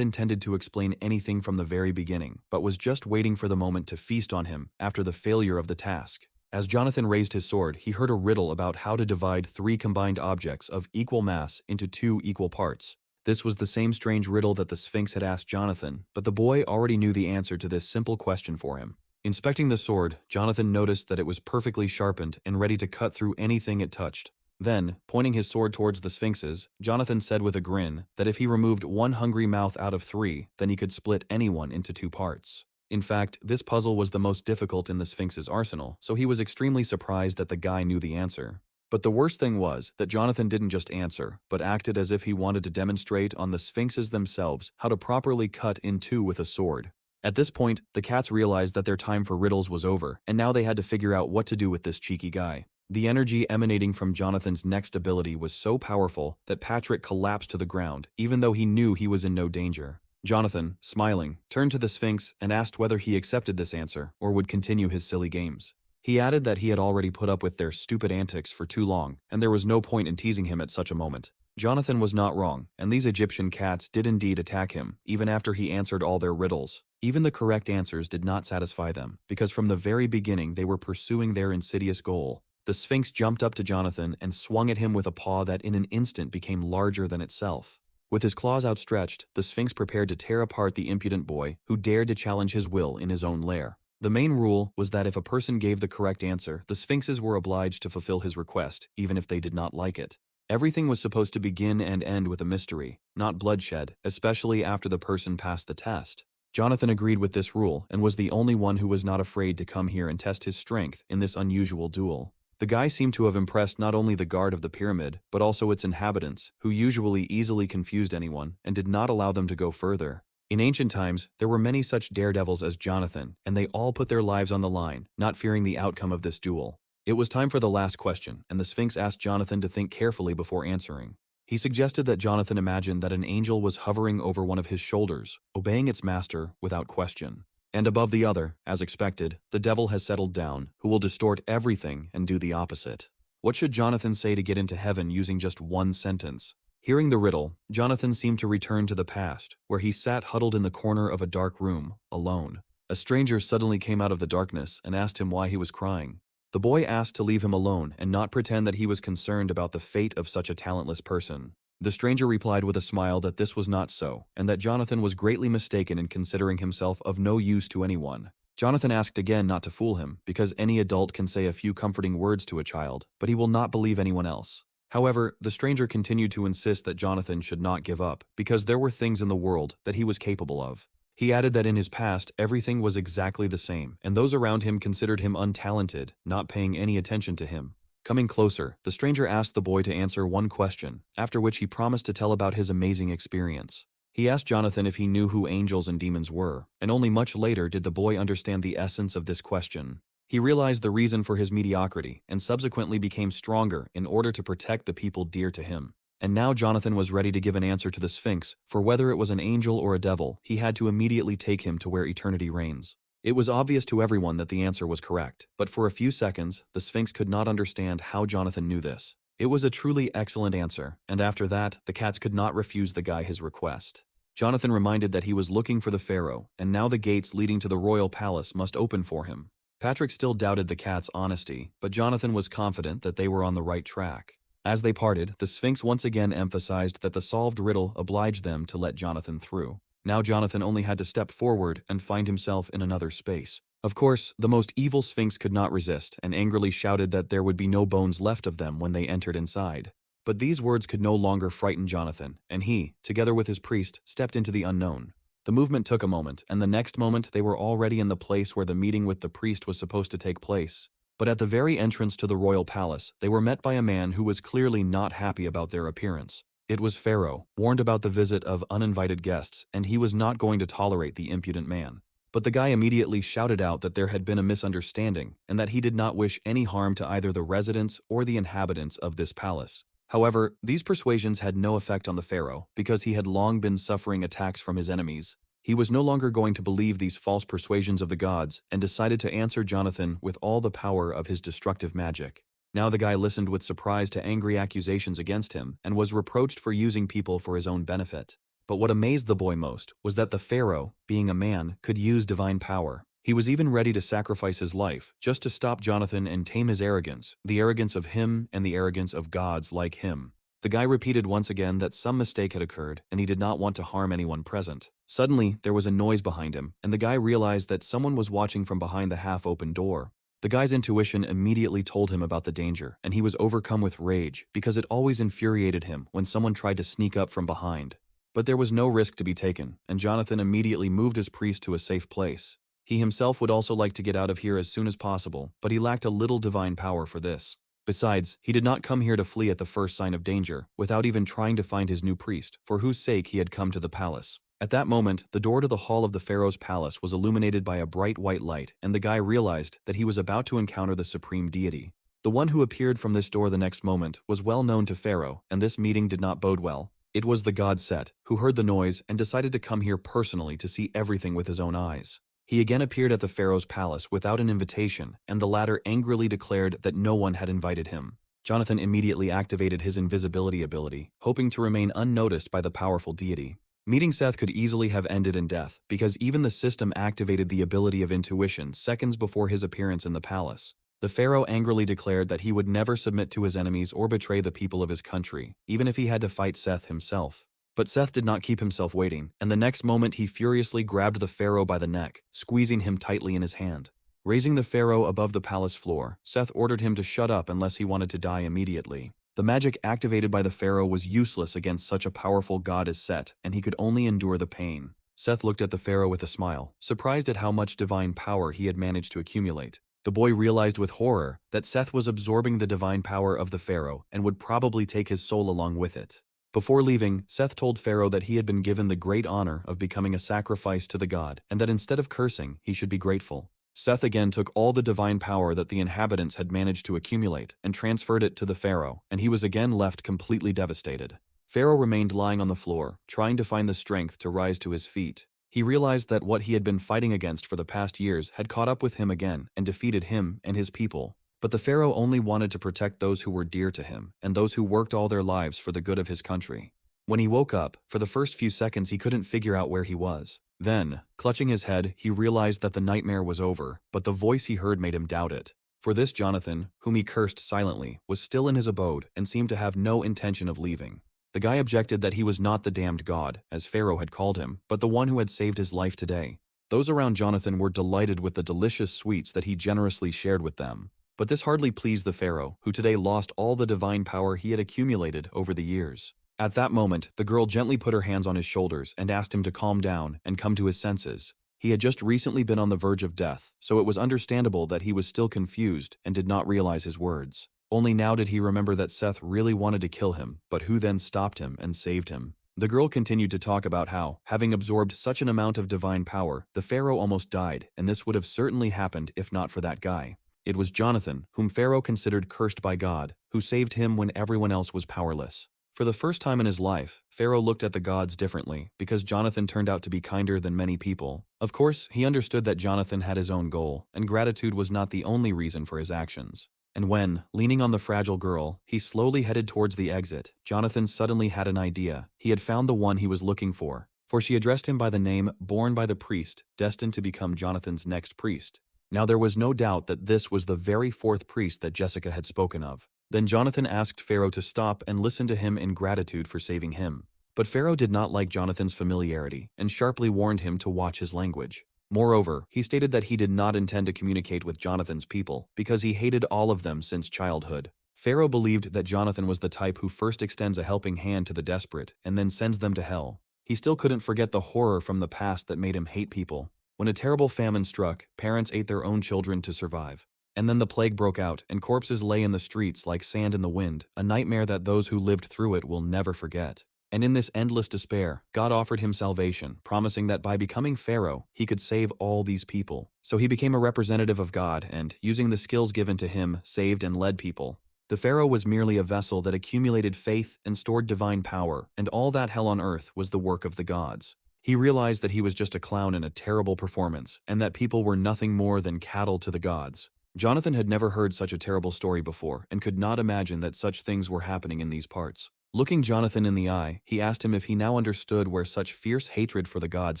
intended to explain anything from the very beginning, but was just waiting for the moment to feast on him after the failure of the task. As Jonathan raised his sword, he heard a riddle about how to divide 3 combined objects of equal mass into 2 equal parts. This was the same strange riddle that the Sphinx had asked Jonathan, but the boy already knew the answer to this simple question for him. Inspecting the sword, Jonathan noticed that it was perfectly sharpened and ready to cut through anything it touched. Then, pointing his sword towards the Sphinxes, Jonathan said with a grin that if he removed 1 hungry mouth out of 3, then he could split anyone into 2 parts. In fact, this puzzle was the most difficult in the Sphinx's arsenal, so he was extremely surprised that the guy knew the answer. But the worst thing was that Jonathan didn't just answer, but acted as if he wanted to demonstrate on the Sphinxes themselves how to properly cut in 2 with a sword. At this point, the cats realized that their time for riddles was over, and now they had to figure out what to do with this cheeky guy. The energy emanating from Jonathan's next ability was so powerful that Patrick collapsed to the ground, even though he knew he was in no danger. Jonathan, smiling, turned to the Sphinx and asked whether he accepted this answer or would continue his silly games. He added that he had already put up with their stupid antics for too long, and there was no point in teasing him at such a moment. Jonathan was not wrong, and these Egyptian cats did indeed attack him, even after he answered all their riddles. Even the correct answers did not satisfy them, because from the very beginning they were pursuing their insidious goal. The Sphinx jumped up to Jonathan and swung at him with a paw that in an instant became larger than itself. With his claws outstretched, the Sphinx prepared to tear apart the impudent boy who dared to challenge his will in his own lair. The main rule was that if a person gave the correct answer, the Sphinxes were obliged to fulfill his request, even if they did not like it. Everything was supposed to begin and end with a mystery, not bloodshed, especially after the person passed the test. Jonathan agreed with this rule and was the only one who was not afraid to come here and test his strength in this unusual duel. The guy seemed to have impressed not only the guard of the pyramid, but also its inhabitants, who usually easily confused anyone and did not allow them to go further. In ancient times, there were many such daredevils as Jonathan, and they all put their lives on the line, not fearing the outcome of this duel. It was time for the last question, and the Sphinx asked Jonathan to think carefully before answering. He suggested that Jonathan imagine that an angel was hovering over one of his shoulders, obeying its master without question. And above the other, as expected, the devil has settled down, who will distort everything and do the opposite. What should Jonathan say to get into heaven using just 1 sentence? Hearing the riddle, Jonathan seemed to return to the past, where he sat huddled in the corner of a dark room, alone. A stranger suddenly came out of the darkness and asked him why he was crying. The boy asked to leave him alone and not pretend that he was concerned about the fate of such a talentless person. The stranger replied with a smile that this was not so, and that Jonathan was greatly mistaken in considering himself of no use to anyone. Jonathan asked again not to fool him, because any adult can say a few comforting words to a child, but he will not believe anyone else. However, the stranger continued to insist that Jonathan should not give up, because there were things in the world that he was capable of. He added that in his past, everything was exactly the same, and those around him considered him untalented, not paying any attention to him. Coming closer, the stranger asked the boy to answer one question, after which he promised to tell about his amazing experience. He asked Jonathan if he knew who angels and demons were, and only much later did the boy understand the essence of this question. He realized the reason for his mediocrity, and subsequently became stronger in order to protect the people dear to him. And now Jonathan was ready to give an answer to the Sphinx, for whether it was an angel or a devil, he had to immediately take him to where eternity reigns. It was obvious to everyone that the answer was correct, but for a few seconds, the Sphinx could not understand how Jonathan knew this. It was a truly excellent answer, and after that, the cats could not refuse the guy his request. Jonathan reminded that he was looking for the pharaoh, and now the gates leading to the royal palace must open for him. Patrick still doubted the cat's honesty, but Jonathan was confident that they were on the right track. As they parted, the Sphinx once again emphasized that the solved riddle obliged them to let Jonathan through. Now Jonathan only had to step forward and find himself in another space. Of course, the most evil Sphinx could not resist and angrily shouted that there would be no bones left of them when they entered inside. But these words could no longer frighten Jonathan, and he, together with his priest, stepped into the unknown. The movement took a moment, and the next moment they were already in the place where the meeting with the priest was supposed to take place. But at the very entrance to the royal palace, they were met by a man who was clearly not happy about their appearance. It was Pharaoh, warned about the visit of uninvited guests, and he was not going to tolerate the impudent man. But the guy immediately shouted out that there had been a misunderstanding, and that he did not wish any harm to either the residents or the inhabitants of this palace. However, these persuasions had no effect on the pharaoh, because he had long been suffering attacks from his enemies. He was no longer going to believe these false persuasions of the gods, and decided to answer Jonathan with all the power of his destructive magic. Now the guy listened with surprise to angry accusations against him, and was reproached for using people for his own benefit. But what amazed the boy most was that the pharaoh, being a man, could use divine power. He was even ready to sacrifice his life, just to stop Jonathan and tame his arrogance, the arrogance of him and the arrogance of gods like him. The guy repeated once again that some mistake had occurred, and he did not want to harm anyone present. Suddenly, there was a noise behind him, and the guy realized that someone was watching from behind the half-open door. The guy's intuition immediately told him about the danger, and he was overcome with rage, because it always infuriated him when someone tried to sneak up from behind. But there was no risk to be taken, and Jonathan immediately moved his priest to a safe place. He himself would also like to get out of here as soon as possible, but he lacked a little divine power for this. Besides, he did not come here to flee at the first sign of danger, without even trying to find his new priest, for whose sake he had come to the palace. At that moment, the door to the hall of the pharaoh's palace was illuminated by a bright white light, and the guy realized that he was about to encounter the supreme deity. The one who appeared from this door the next moment was well known to Pharaoh, and this meeting did not bode well. It was the god Set, who heard the noise and decided to come here personally to see everything with his own eyes. He again appeared at the pharaoh's palace without an invitation, and the latter angrily declared that no one had invited him. Jonathan immediately activated his invisibility ability, hoping to remain unnoticed by the powerful deity. Meeting Seth could easily have ended in death, because even the system activated the ability of intuition seconds before his appearance in the palace. The pharaoh angrily declared that he would never submit to his enemies or betray the people of his country, even if he had to fight Seth himself. But Seth did not keep himself waiting, and the next moment he furiously grabbed the pharaoh by the neck, squeezing him tightly in his hand. Raising the pharaoh above the palace floor, Seth ordered him to shut up unless he wanted to die immediately. The magic activated by the pharaoh was useless against such a powerful god as Set, and he could only endure the pain. Seth looked at the pharaoh with a smile, surprised at how much divine power he had managed to accumulate. The boy realized with horror that Seth was absorbing the divine power of the pharaoh and would probably take his soul along with it. Before leaving, Seth told Pharaoh that he had been given the great honor of becoming a sacrifice to the god, and that instead of cursing, he should be grateful. Seth again took all the divine power that the inhabitants had managed to accumulate and transferred it to the pharaoh, and he was again left completely devastated. Pharaoh remained lying on the floor, trying to find the strength to rise to his feet. He realized that what he had been fighting against for the past years had caught up with him again and defeated him and his people. But the pharaoh only wanted to protect those who were dear to him and those who worked all their lives for the good of his country. When he woke up, for the first few seconds he couldn't figure out where he was. Then, clutching his head, he realized that the nightmare was over, but the voice he heard made him doubt it. For this Jonathan, whom he cursed silently, was still in his abode and seemed to have no intention of leaving. The guy objected that he was not the damned god, as Pharaoh had called him, but the one who had saved his life today. Those around Jonathan were delighted with the delicious sweets that he generously shared with them. But this hardly pleased the pharaoh, who today lost all the divine power he had accumulated over the years. At that moment, the girl gently put her hands on his shoulders and asked him to calm down and come to his senses. He had just recently been on the verge of death, so it was understandable that he was still confused and did not realize his words. Only now did he remember that Seth really wanted to kill him, but who then stopped him and saved him. The girl continued to talk about how, having absorbed such an amount of divine power, the pharaoh almost died, and this would have certainly happened if not for that guy. It was Jonathan, whom Pharaoh considered cursed by God, who saved him when everyone else was powerless. For the first time in his life, Pharaoh looked at the gods differently because Jonathan turned out to be kinder than many people. Of course, he understood that Jonathan had his own goal, and gratitude was not the only reason for his actions. And when, leaning on the fragile girl, he slowly headed towards the exit, Jonathan suddenly had an idea. He had found the one he was looking for she addressed him by the name borne by the priest, destined to become Jonathan's next priest. Now there was no doubt that this was the very fourth priest that Jessica had spoken of. Then Jonathan asked Pharaoh to stop and listen to him in gratitude for saving him. But Pharaoh did not like Jonathan's familiarity and sharply warned him to watch his language. Moreover, he stated that he did not intend to communicate with Jonathan's people because he hated all of them since childhood. Pharaoh believed that Jonathan was the type who first extends a helping hand to the desperate and then sends them to hell. He still couldn't forget the horror from the past that made him hate people. When a terrible famine struck, parents ate their own children to survive. And then the plague broke out, and corpses lay in the streets like sand in the wind, a nightmare that those who lived through it will never forget. And in this endless despair, God offered him salvation, promising that by becoming Pharaoh, he could save all these people. So he became a representative of God and, using the skills given to him, saved and led people. The Pharaoh was merely a vessel that accumulated faith and stored divine power, and all that hell on earth was the work of the gods. He realized that he was just a clown in a terrible performance, and that people were nothing more than cattle to the gods. Jonathan had never heard such a terrible story before and could not imagine that such things were happening in these parts. Looking Jonathan in the eye, he asked him if he now understood where such fierce hatred for the gods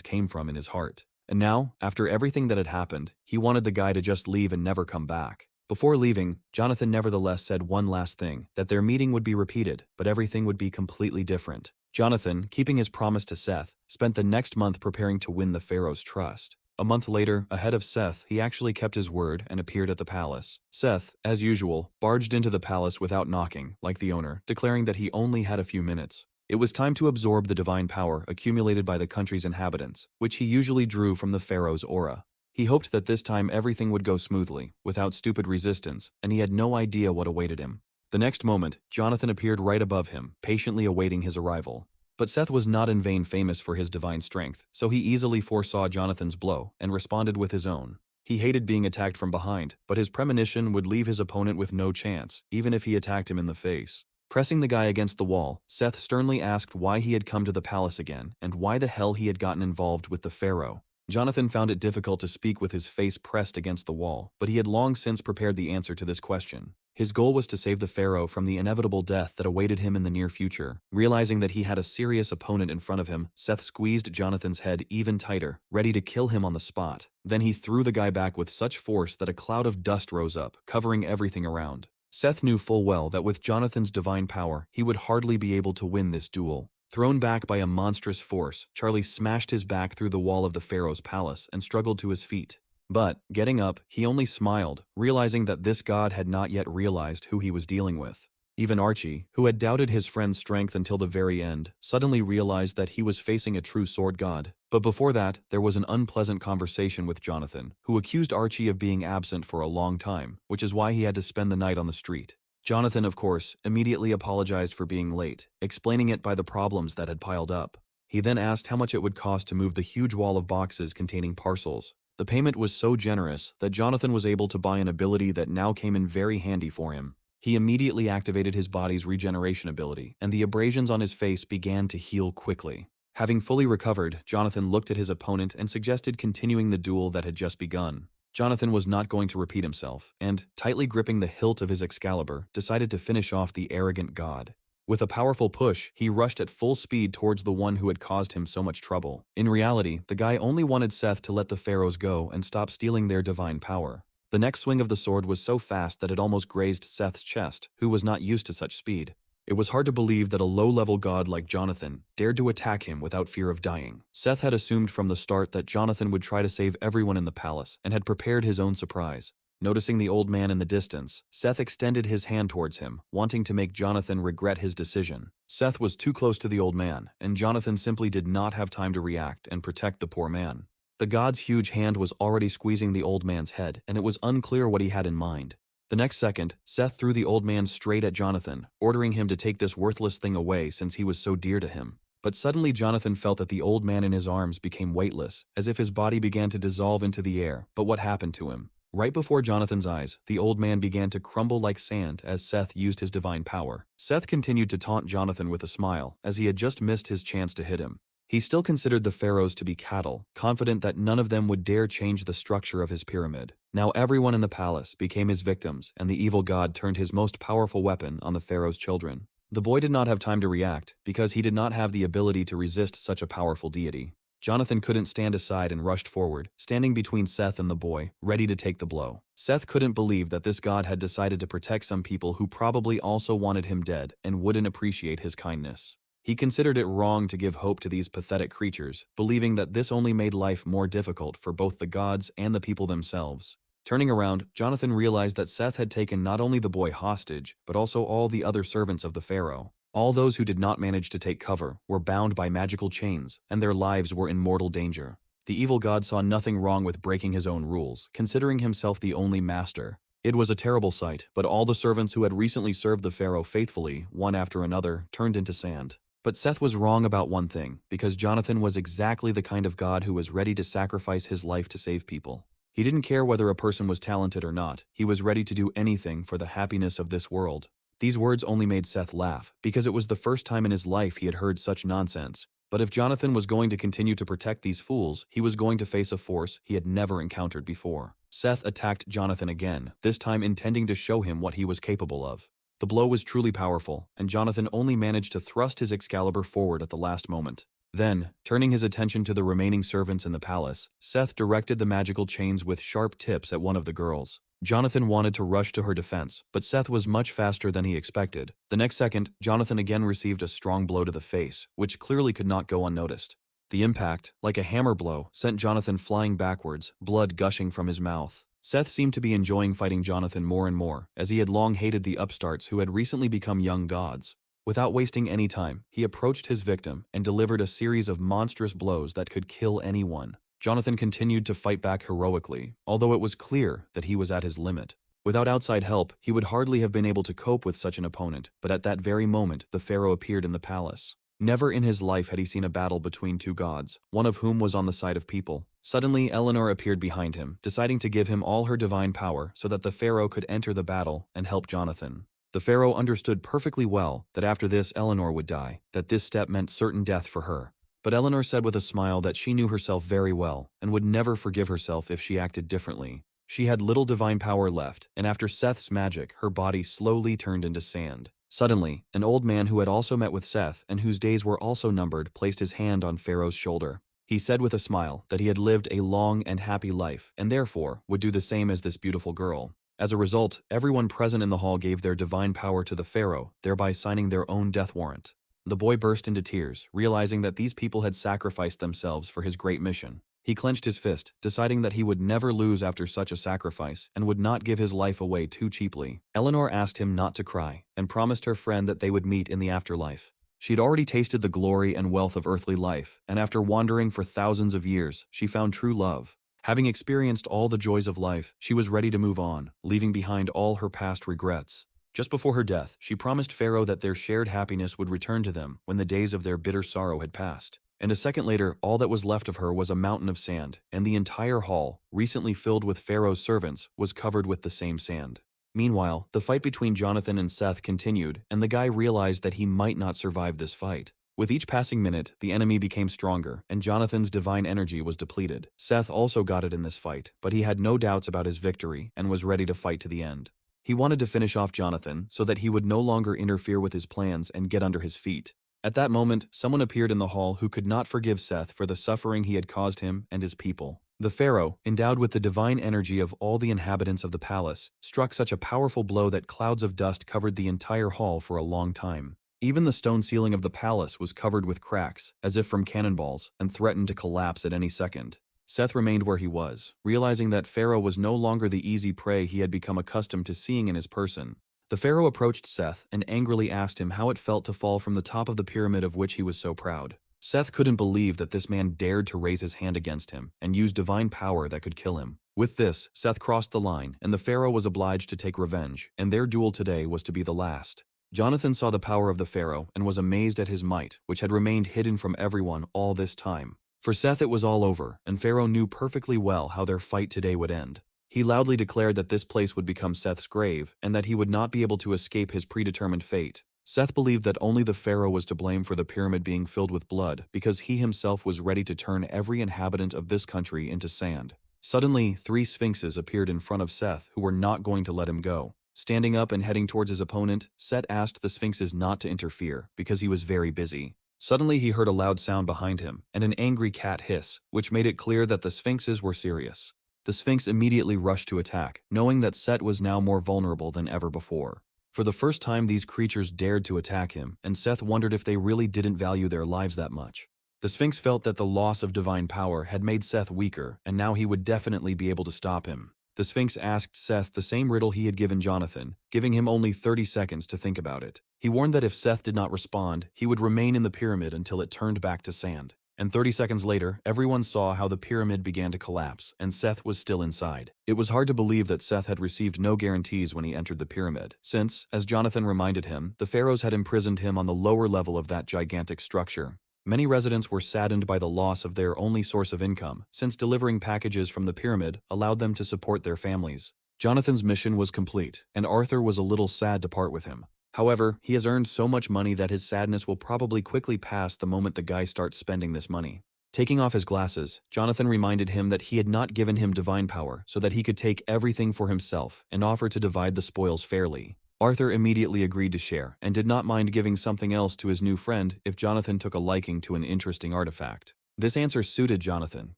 came from in his heart. And now, after everything that had happened, he wanted the guy to just leave and never come back. Before leaving, Jonathan nevertheless said one last thing, that their meeting would be repeated, but everything would be completely different. Jonathan, keeping his promise to Seth, spent the next month preparing to win the Pharaoh's trust. A month later, ahead of Seth, he actually kept his word and appeared at the palace. Seth, as usual, barged into the palace without knocking, like the owner, declaring that he only had a few minutes. It was time to absorb the divine power accumulated by the country's inhabitants, which he usually drew from the pharaoh's aura. He hoped that this time everything would go smoothly, without stupid resistance, and he had no idea what awaited him. The next moment, Jonathan appeared right above him, patiently awaiting his arrival. But Seth was not in vain famous for his divine strength, so he easily foresaw Jonathan's blow and responded with his own. He hated being attacked from behind, but his premonition would leave his opponent with no chance, even if he attacked him in the face. Pressing the guy against the wall, Seth sternly asked why he had come to the palace again and why the hell he had gotten involved with the pharaoh. Jonathan found it difficult to speak with his face pressed against the wall, but he had long since prepared the answer to this question. His goal was to save the pharaoh from the inevitable death that awaited him in the near future. Realizing that he had a serious opponent in front of him, Seth squeezed Jonathan's head even tighter, ready to kill him on the spot. Then he threw the guy back with such force that a cloud of dust rose up, covering everything around. Seth knew full well that with Jonathan's divine power, he would hardly be able to win this duel. Thrown back by a monstrous force, Charlie smashed his back through the wall of the pharaoh's palace and struggled to his feet. But, getting up, he only smiled, realizing that this god had not yet realized who he was dealing with. Even Archie, who had doubted his friend's strength until the very end, suddenly realized that he was facing a true sword god. But before that, there was an unpleasant conversation with Jonathan, who accused Archie of being absent for a long time, which is why he had to spend the night on the street. Jonathan, of course, immediately apologized for being late, explaining it by the problems that had piled up. He then asked how much it would cost to move the huge wall of boxes containing parcels. The payment was so generous that Jonathan was able to buy an ability that now came in very handy for him. He immediately activated his body's regeneration ability, and the abrasions on his face began to heal quickly. Having fully recovered, Jonathan looked at his opponent and suggested continuing the duel that had just begun. Jonathan was not going to repeat himself, and, tightly gripping the hilt of his Excalibur, decided to finish off the arrogant god. With a powerful push, he rushed at full speed towards the one who had caused him so much trouble. In reality, the guy only wanted Seth to let the pharaohs go and stop stealing their divine power. The next swing of the sword was so fast that it almost grazed Seth's chest, who was not used to such speed. It was hard to believe that a low-level god like Jonathan dared to attack him without fear of dying. Seth had assumed from the start that Jonathan would try to save everyone in the palace and had prepared his own surprise. Noticing the old man in the distance, Seth extended his hand towards him, wanting to make Jonathan regret his decision. Seth was too close to the old man, and Jonathan simply did not have time to react and protect the poor man. The god's huge hand was already squeezing the old man's head, and it was unclear what he had in mind. The next second, Seth threw the old man straight at Jonathan, ordering him to take this worthless thing away since he was so dear to him. But suddenly Jonathan felt that the old man in his arms became weightless, as if his body began to dissolve into the air. But what happened to him? Right before Jonathan's eyes, the old man began to crumble like sand as Seth used his divine power. Seth continued to taunt Jonathan with a smile, as he had just missed his chance to hit him. He still considered the pharaohs to be cattle, confident that none of them would dare change the structure of his pyramid. Now everyone in the palace became his victims, and the evil god turned his most powerful weapon on the pharaoh's children. The boy did not have time to react, because he did not have the ability to resist such a powerful deity. Jonathan couldn't stand aside and rushed forward, standing between Seth and the boy, ready to take the blow. Seth couldn't believe that this god had decided to protect some people who probably also wanted him dead and wouldn't appreciate his kindness. He considered it wrong to give hope to these pathetic creatures, believing that this only made life more difficult for both the gods and the people themselves. Turning around, Jonathan realized that Seth had taken not only the boy hostage, but also all the other servants of the pharaoh. All those who did not manage to take cover were bound by magical chains, and their lives were in mortal danger. The evil god saw nothing wrong with breaking his own rules, considering himself the only master. It was a terrible sight, but all the servants who had recently served the pharaoh faithfully, one after another, turned into sand. But Seth was wrong about one thing, because Jonathan was exactly the kind of god who was ready to sacrifice his life to save people. He didn't care whether a person was talented or not. He was ready to do anything for the happiness of this world. These words only made Seth laugh, because it was the first time in his life he had heard such nonsense. But if Jonathan was going to continue to protect these fools, he was going to face a force he had never encountered before. Seth attacked Jonathan again, this time intending to show him what he was capable of. The blow was truly powerful, and Jonathan only managed to thrust his Excalibur forward at the last moment. Then, turning his attention to the remaining servants in the palace, Seth directed the magical chains with sharp tips at one of the girls. Jonathan wanted to rush to her defense, but Seth was much faster than he expected. The next second, Jonathan again received a strong blow to the face, which clearly could not go unnoticed. The impact, like a hammer blow, sent Jonathan flying backwards, blood gushing from his mouth. Seth seemed to be enjoying fighting Jonathan more and more, as he had long hated the upstarts who had recently become young gods. Without wasting any time, he approached his victim and delivered a series of monstrous blows that could kill anyone. Jonathan continued to fight back heroically, although it was clear that he was at his limit. Without outside help, he would hardly have been able to cope with such an opponent, but at that very moment, the pharaoh appeared in the palace. Never in his life had he seen a battle between two gods, one of whom was on the side of people. Suddenly, Eleanor appeared behind him, deciding to give him all her divine power so that the pharaoh could enter the battle and help Jonathan. The pharaoh understood perfectly well that after this Eleanor would die, that this step meant certain death for her. But Eleanor said with a smile that she knew herself very well and would never forgive herself if she acted differently. She had little divine power left, and after Seth's magic, her body slowly turned into sand. Suddenly, an old man who had also met with Seth and whose days were also numbered placed his hand on Pharaoh's shoulder. He said with a smile that he had lived a long and happy life and therefore would do the same as this beautiful girl. As a result, everyone present in the hall gave their divine power to the pharaoh, thereby signing their own death warrant. The boy burst into tears, realizing that these people had sacrificed themselves for his great mission. He clenched his fist, deciding that he would never lose after such a sacrifice and would not give his life away too cheaply. Eleanor asked him not to cry and promised her friend that they would meet in the afterlife. She'd already tasted the glory and wealth of earthly life, and after wandering for thousands of years, she found true love. Having experienced all the joys of life, she was ready to move on, leaving behind all her past regrets. Just before her death, she promised Pharaoh that their shared happiness would return to them when the days of their bitter sorrow had passed. And a second later, all that was left of her was a mountain of sand, and the entire hall, recently filled with Pharaoh's servants, was covered with the same sand. Meanwhile, the fight between Jonathan and Seth continued, and the guy realized that he might not survive this fight. With each passing minute, the enemy became stronger, and Jonathan's divine energy was depleted. Seth also got it in this fight, but he had no doubts about his victory and was ready to fight to the end. He wanted to finish off Jonathan so that he would no longer interfere with his plans and get under his feet. At that moment, someone appeared in the hall who could not forgive Seth for the suffering he had caused him and his people. The pharaoh, endowed with the divine energy of all the inhabitants of the palace, struck such a powerful blow that clouds of dust covered the entire hall for a long time. Even the stone ceiling of the palace was covered with cracks, as if from cannonballs, and threatened to collapse at any second. Seth remained where he was, realizing that Pharaoh was no longer the easy prey he had become accustomed to seeing in his person. The Pharaoh approached Seth and angrily asked him how it felt to fall from the top of the pyramid of which he was so proud. Seth couldn't believe that this man dared to raise his hand against him and use divine power that could kill him. With this, Seth crossed the line, and the Pharaoh was obliged to take revenge, and their duel today was to be the last. Jonathan saw the power of the Pharaoh and was amazed at his might, which had remained hidden from everyone all this time. For Seth it was all over, and Pharaoh knew perfectly well how their fight today would end. He loudly declared that this place would become Seth's grave, and that he would not be able to escape his predetermined fate. Seth believed that only the Pharaoh was to blame for the pyramid being filled with blood, because he himself was ready to turn every inhabitant of this country into sand. Suddenly, 3 sphinxes appeared in front of Seth who were not going to let him go. Standing up and heading towards his opponent, Seth asked the sphinxes not to interfere, because he was very busy. Suddenly he heard a loud sound behind him, and an angry cat hiss, which made it clear that the sphinxes were serious. The sphinx immediately rushed to attack, knowing that Seth was now more vulnerable than ever before. For the first time, these creatures dared to attack him, and Seth wondered if they really didn't value their lives that much. The Sphinx felt that the loss of divine power had made Seth weaker, and now he would definitely be able to stop him. The Sphinx asked Seth the same riddle he had given Jonathan, giving him only 30 seconds to think about it. He warned that if Seth did not respond, he would remain in the pyramid until it turned back to sand. And 30 seconds later, everyone saw how the pyramid began to collapse, and Seth was still inside. It was hard to believe that Seth had received no guarantees when he entered the pyramid, since, as Jonathan reminded him, the pharaohs had imprisoned him on the lower level of that gigantic structure. Many residents were saddened by the loss of their only source of income, since delivering packages from the pyramid allowed them to support their families. Jonathan's mission was complete, and Arthur was a little sad to part with him. However, he has earned so much money that his sadness will probably quickly pass the moment the guy starts spending this money. Taking off his glasses, Jonathan reminded him that he had not given him divine power so that he could take everything for himself and offer to divide the spoils fairly. Arthur immediately agreed to share and did not mind giving something else to his new friend if Jonathan took a liking to an interesting artifact. This answer suited Jonathan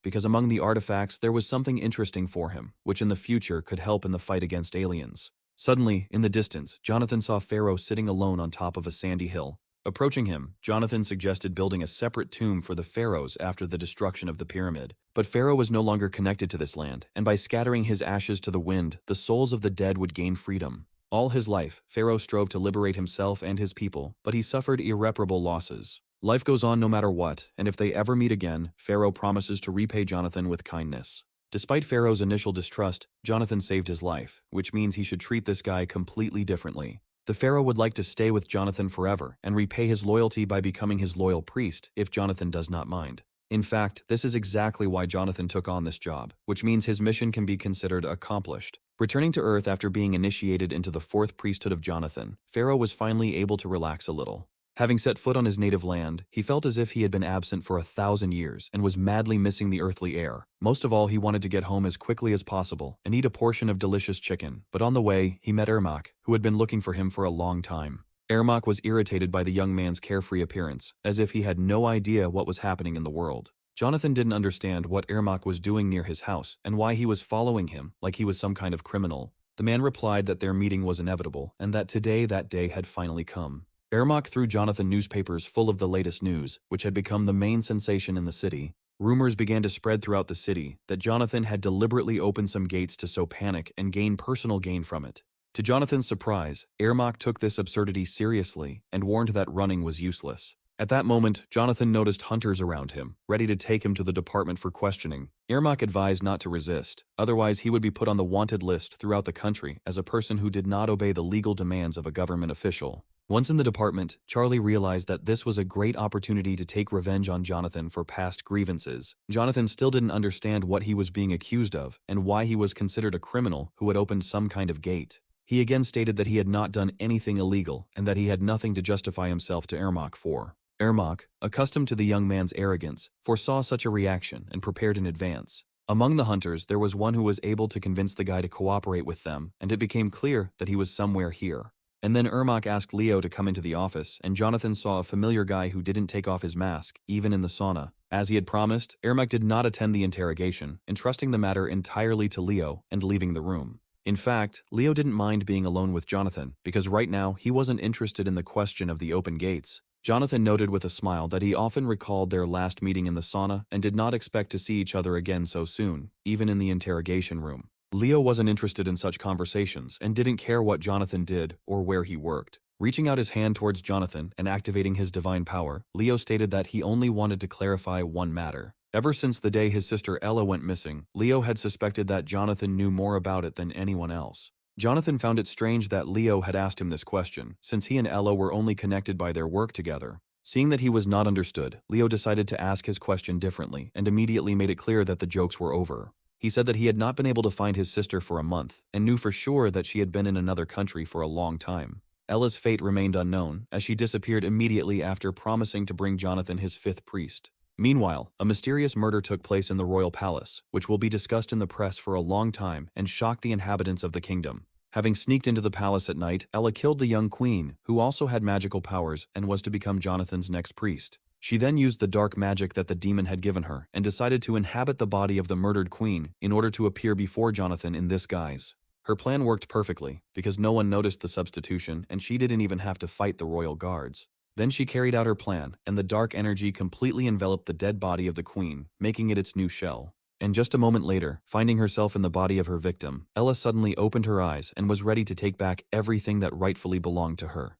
because among the artifacts there was something interesting for him, which in the future could help in the fight against aliens. Suddenly, in the distance, Jonathan saw Pharaoh sitting alone on top of a sandy hill. Approaching him, Jonathan suggested building a separate tomb for the pharaohs after the destruction of the pyramid. But Pharaoh was no longer connected to this land, and by scattering his ashes to the wind, the souls of the dead would gain freedom. All his life, Pharaoh strove to liberate himself and his people, but he suffered irreparable losses. Life goes on no matter what, and if they ever meet again, Pharaoh promises to repay Jonathan with kindness. Despite Pharaoh's initial distrust, Jonathan saved his life, which means he should treat this guy completely differently. The Pharaoh would like to stay with Jonathan forever and repay his loyalty by becoming his loyal priest if Jonathan does not mind. In fact, this is exactly why Jonathan took on this job, which means his mission can be considered accomplished. Returning to Earth after being initiated into the 4th priesthood of Jonathan, Pharaoh was finally able to relax a little. Having set foot on his native land, he felt as if he had been absent for 1,000 years and was madly missing the earthly air. Most of all, he wanted to get home as quickly as possible and eat a portion of delicious chicken, but on the way, he met Ermak, who had been looking for him for a long time. Ermak was irritated by the young man's carefree appearance, as if he had no idea what was happening in the world. Jonathan didn't understand what Ermak was doing near his house and why he was following him like he was some kind of criminal. The man replied that their meeting was inevitable and that today that day had finally come. Ermak threw Jonathan newspapers full of the latest news, which had become the main sensation in the city. Rumors began to spread throughout the city that Jonathan had deliberately opened some gates to sow panic and gain personal gain from it. To Jonathan's surprise, Ermak took this absurdity seriously and warned that running was useless. At that moment, Jonathan noticed hunters around him, ready to take him to the department for questioning. Ermak advised not to resist, otherwise he would be put on the wanted list throughout the country as a person who did not obey the legal demands of a government official. Once in the department, Charlie realized that this was a great opportunity to take revenge on Jonathan for past grievances. Jonathan still didn't understand what he was being accused of and why he was considered a criminal who had opened some kind of gate. He again stated that he had not done anything illegal and that he had nothing to justify himself to Ermak for. Ermak, accustomed to the young man's arrogance, foresaw such a reaction and prepared in advance. Among the hunters, there was one who was able to convince the guy to cooperate with them, and it became clear that he was somewhere here. And then Ermak asked Leo to come into the office, and Jonathan saw a familiar guy who didn't take off his mask, even in the sauna. As he had promised, Ermak did not attend the interrogation, entrusting the matter entirely to Leo and leaving the room. In fact, Leo didn't mind being alone with Jonathan, because right now he wasn't interested in the question of the open gates. Jonathan noted with a smile that he often recalled their last meeting in the sauna and did not expect to see each other again so soon, even in the interrogation room. Leo wasn't interested in such conversations and didn't care what Jonathan did or where he worked. Reaching out his hand towards Jonathan and activating his divine power, Leo stated that he only wanted to clarify one matter. Ever since the day his sister Ella went missing, Leo had suspected that Jonathan knew more about it than anyone else. Jonathan found it strange that Leo had asked him this question, since he and Ella were only connected by their work together. Seeing that he was not understood, Leo decided to ask his question differently and immediately made it clear that the jokes were over. He said that he had not been able to find his sister for a month and knew for sure that she had been in another country for a long time. Ella's fate remained unknown, as she disappeared immediately after promising to bring Jonathan his fifth priest. Meanwhile, a mysterious murder took place in the royal palace, which will be discussed in the press for a long time and shocked the inhabitants of the kingdom. Having sneaked into the palace at night, Ella killed the young queen, who also had magical powers and was to become Jonathan's next priest. She then used the dark magic that the demon had given her and decided to inhabit the body of the murdered queen in order to appear before Jonathan in this guise. Her plan worked perfectly, because no one noticed the substitution and she didn't even have to fight the royal guards. Then she carried out her plan, and the dark energy completely enveloped the dead body of the queen, making it its new shell. And just a moment later, finding herself in the body of her victim, Ella suddenly opened her eyes and was ready to take back everything that rightfully belonged to her.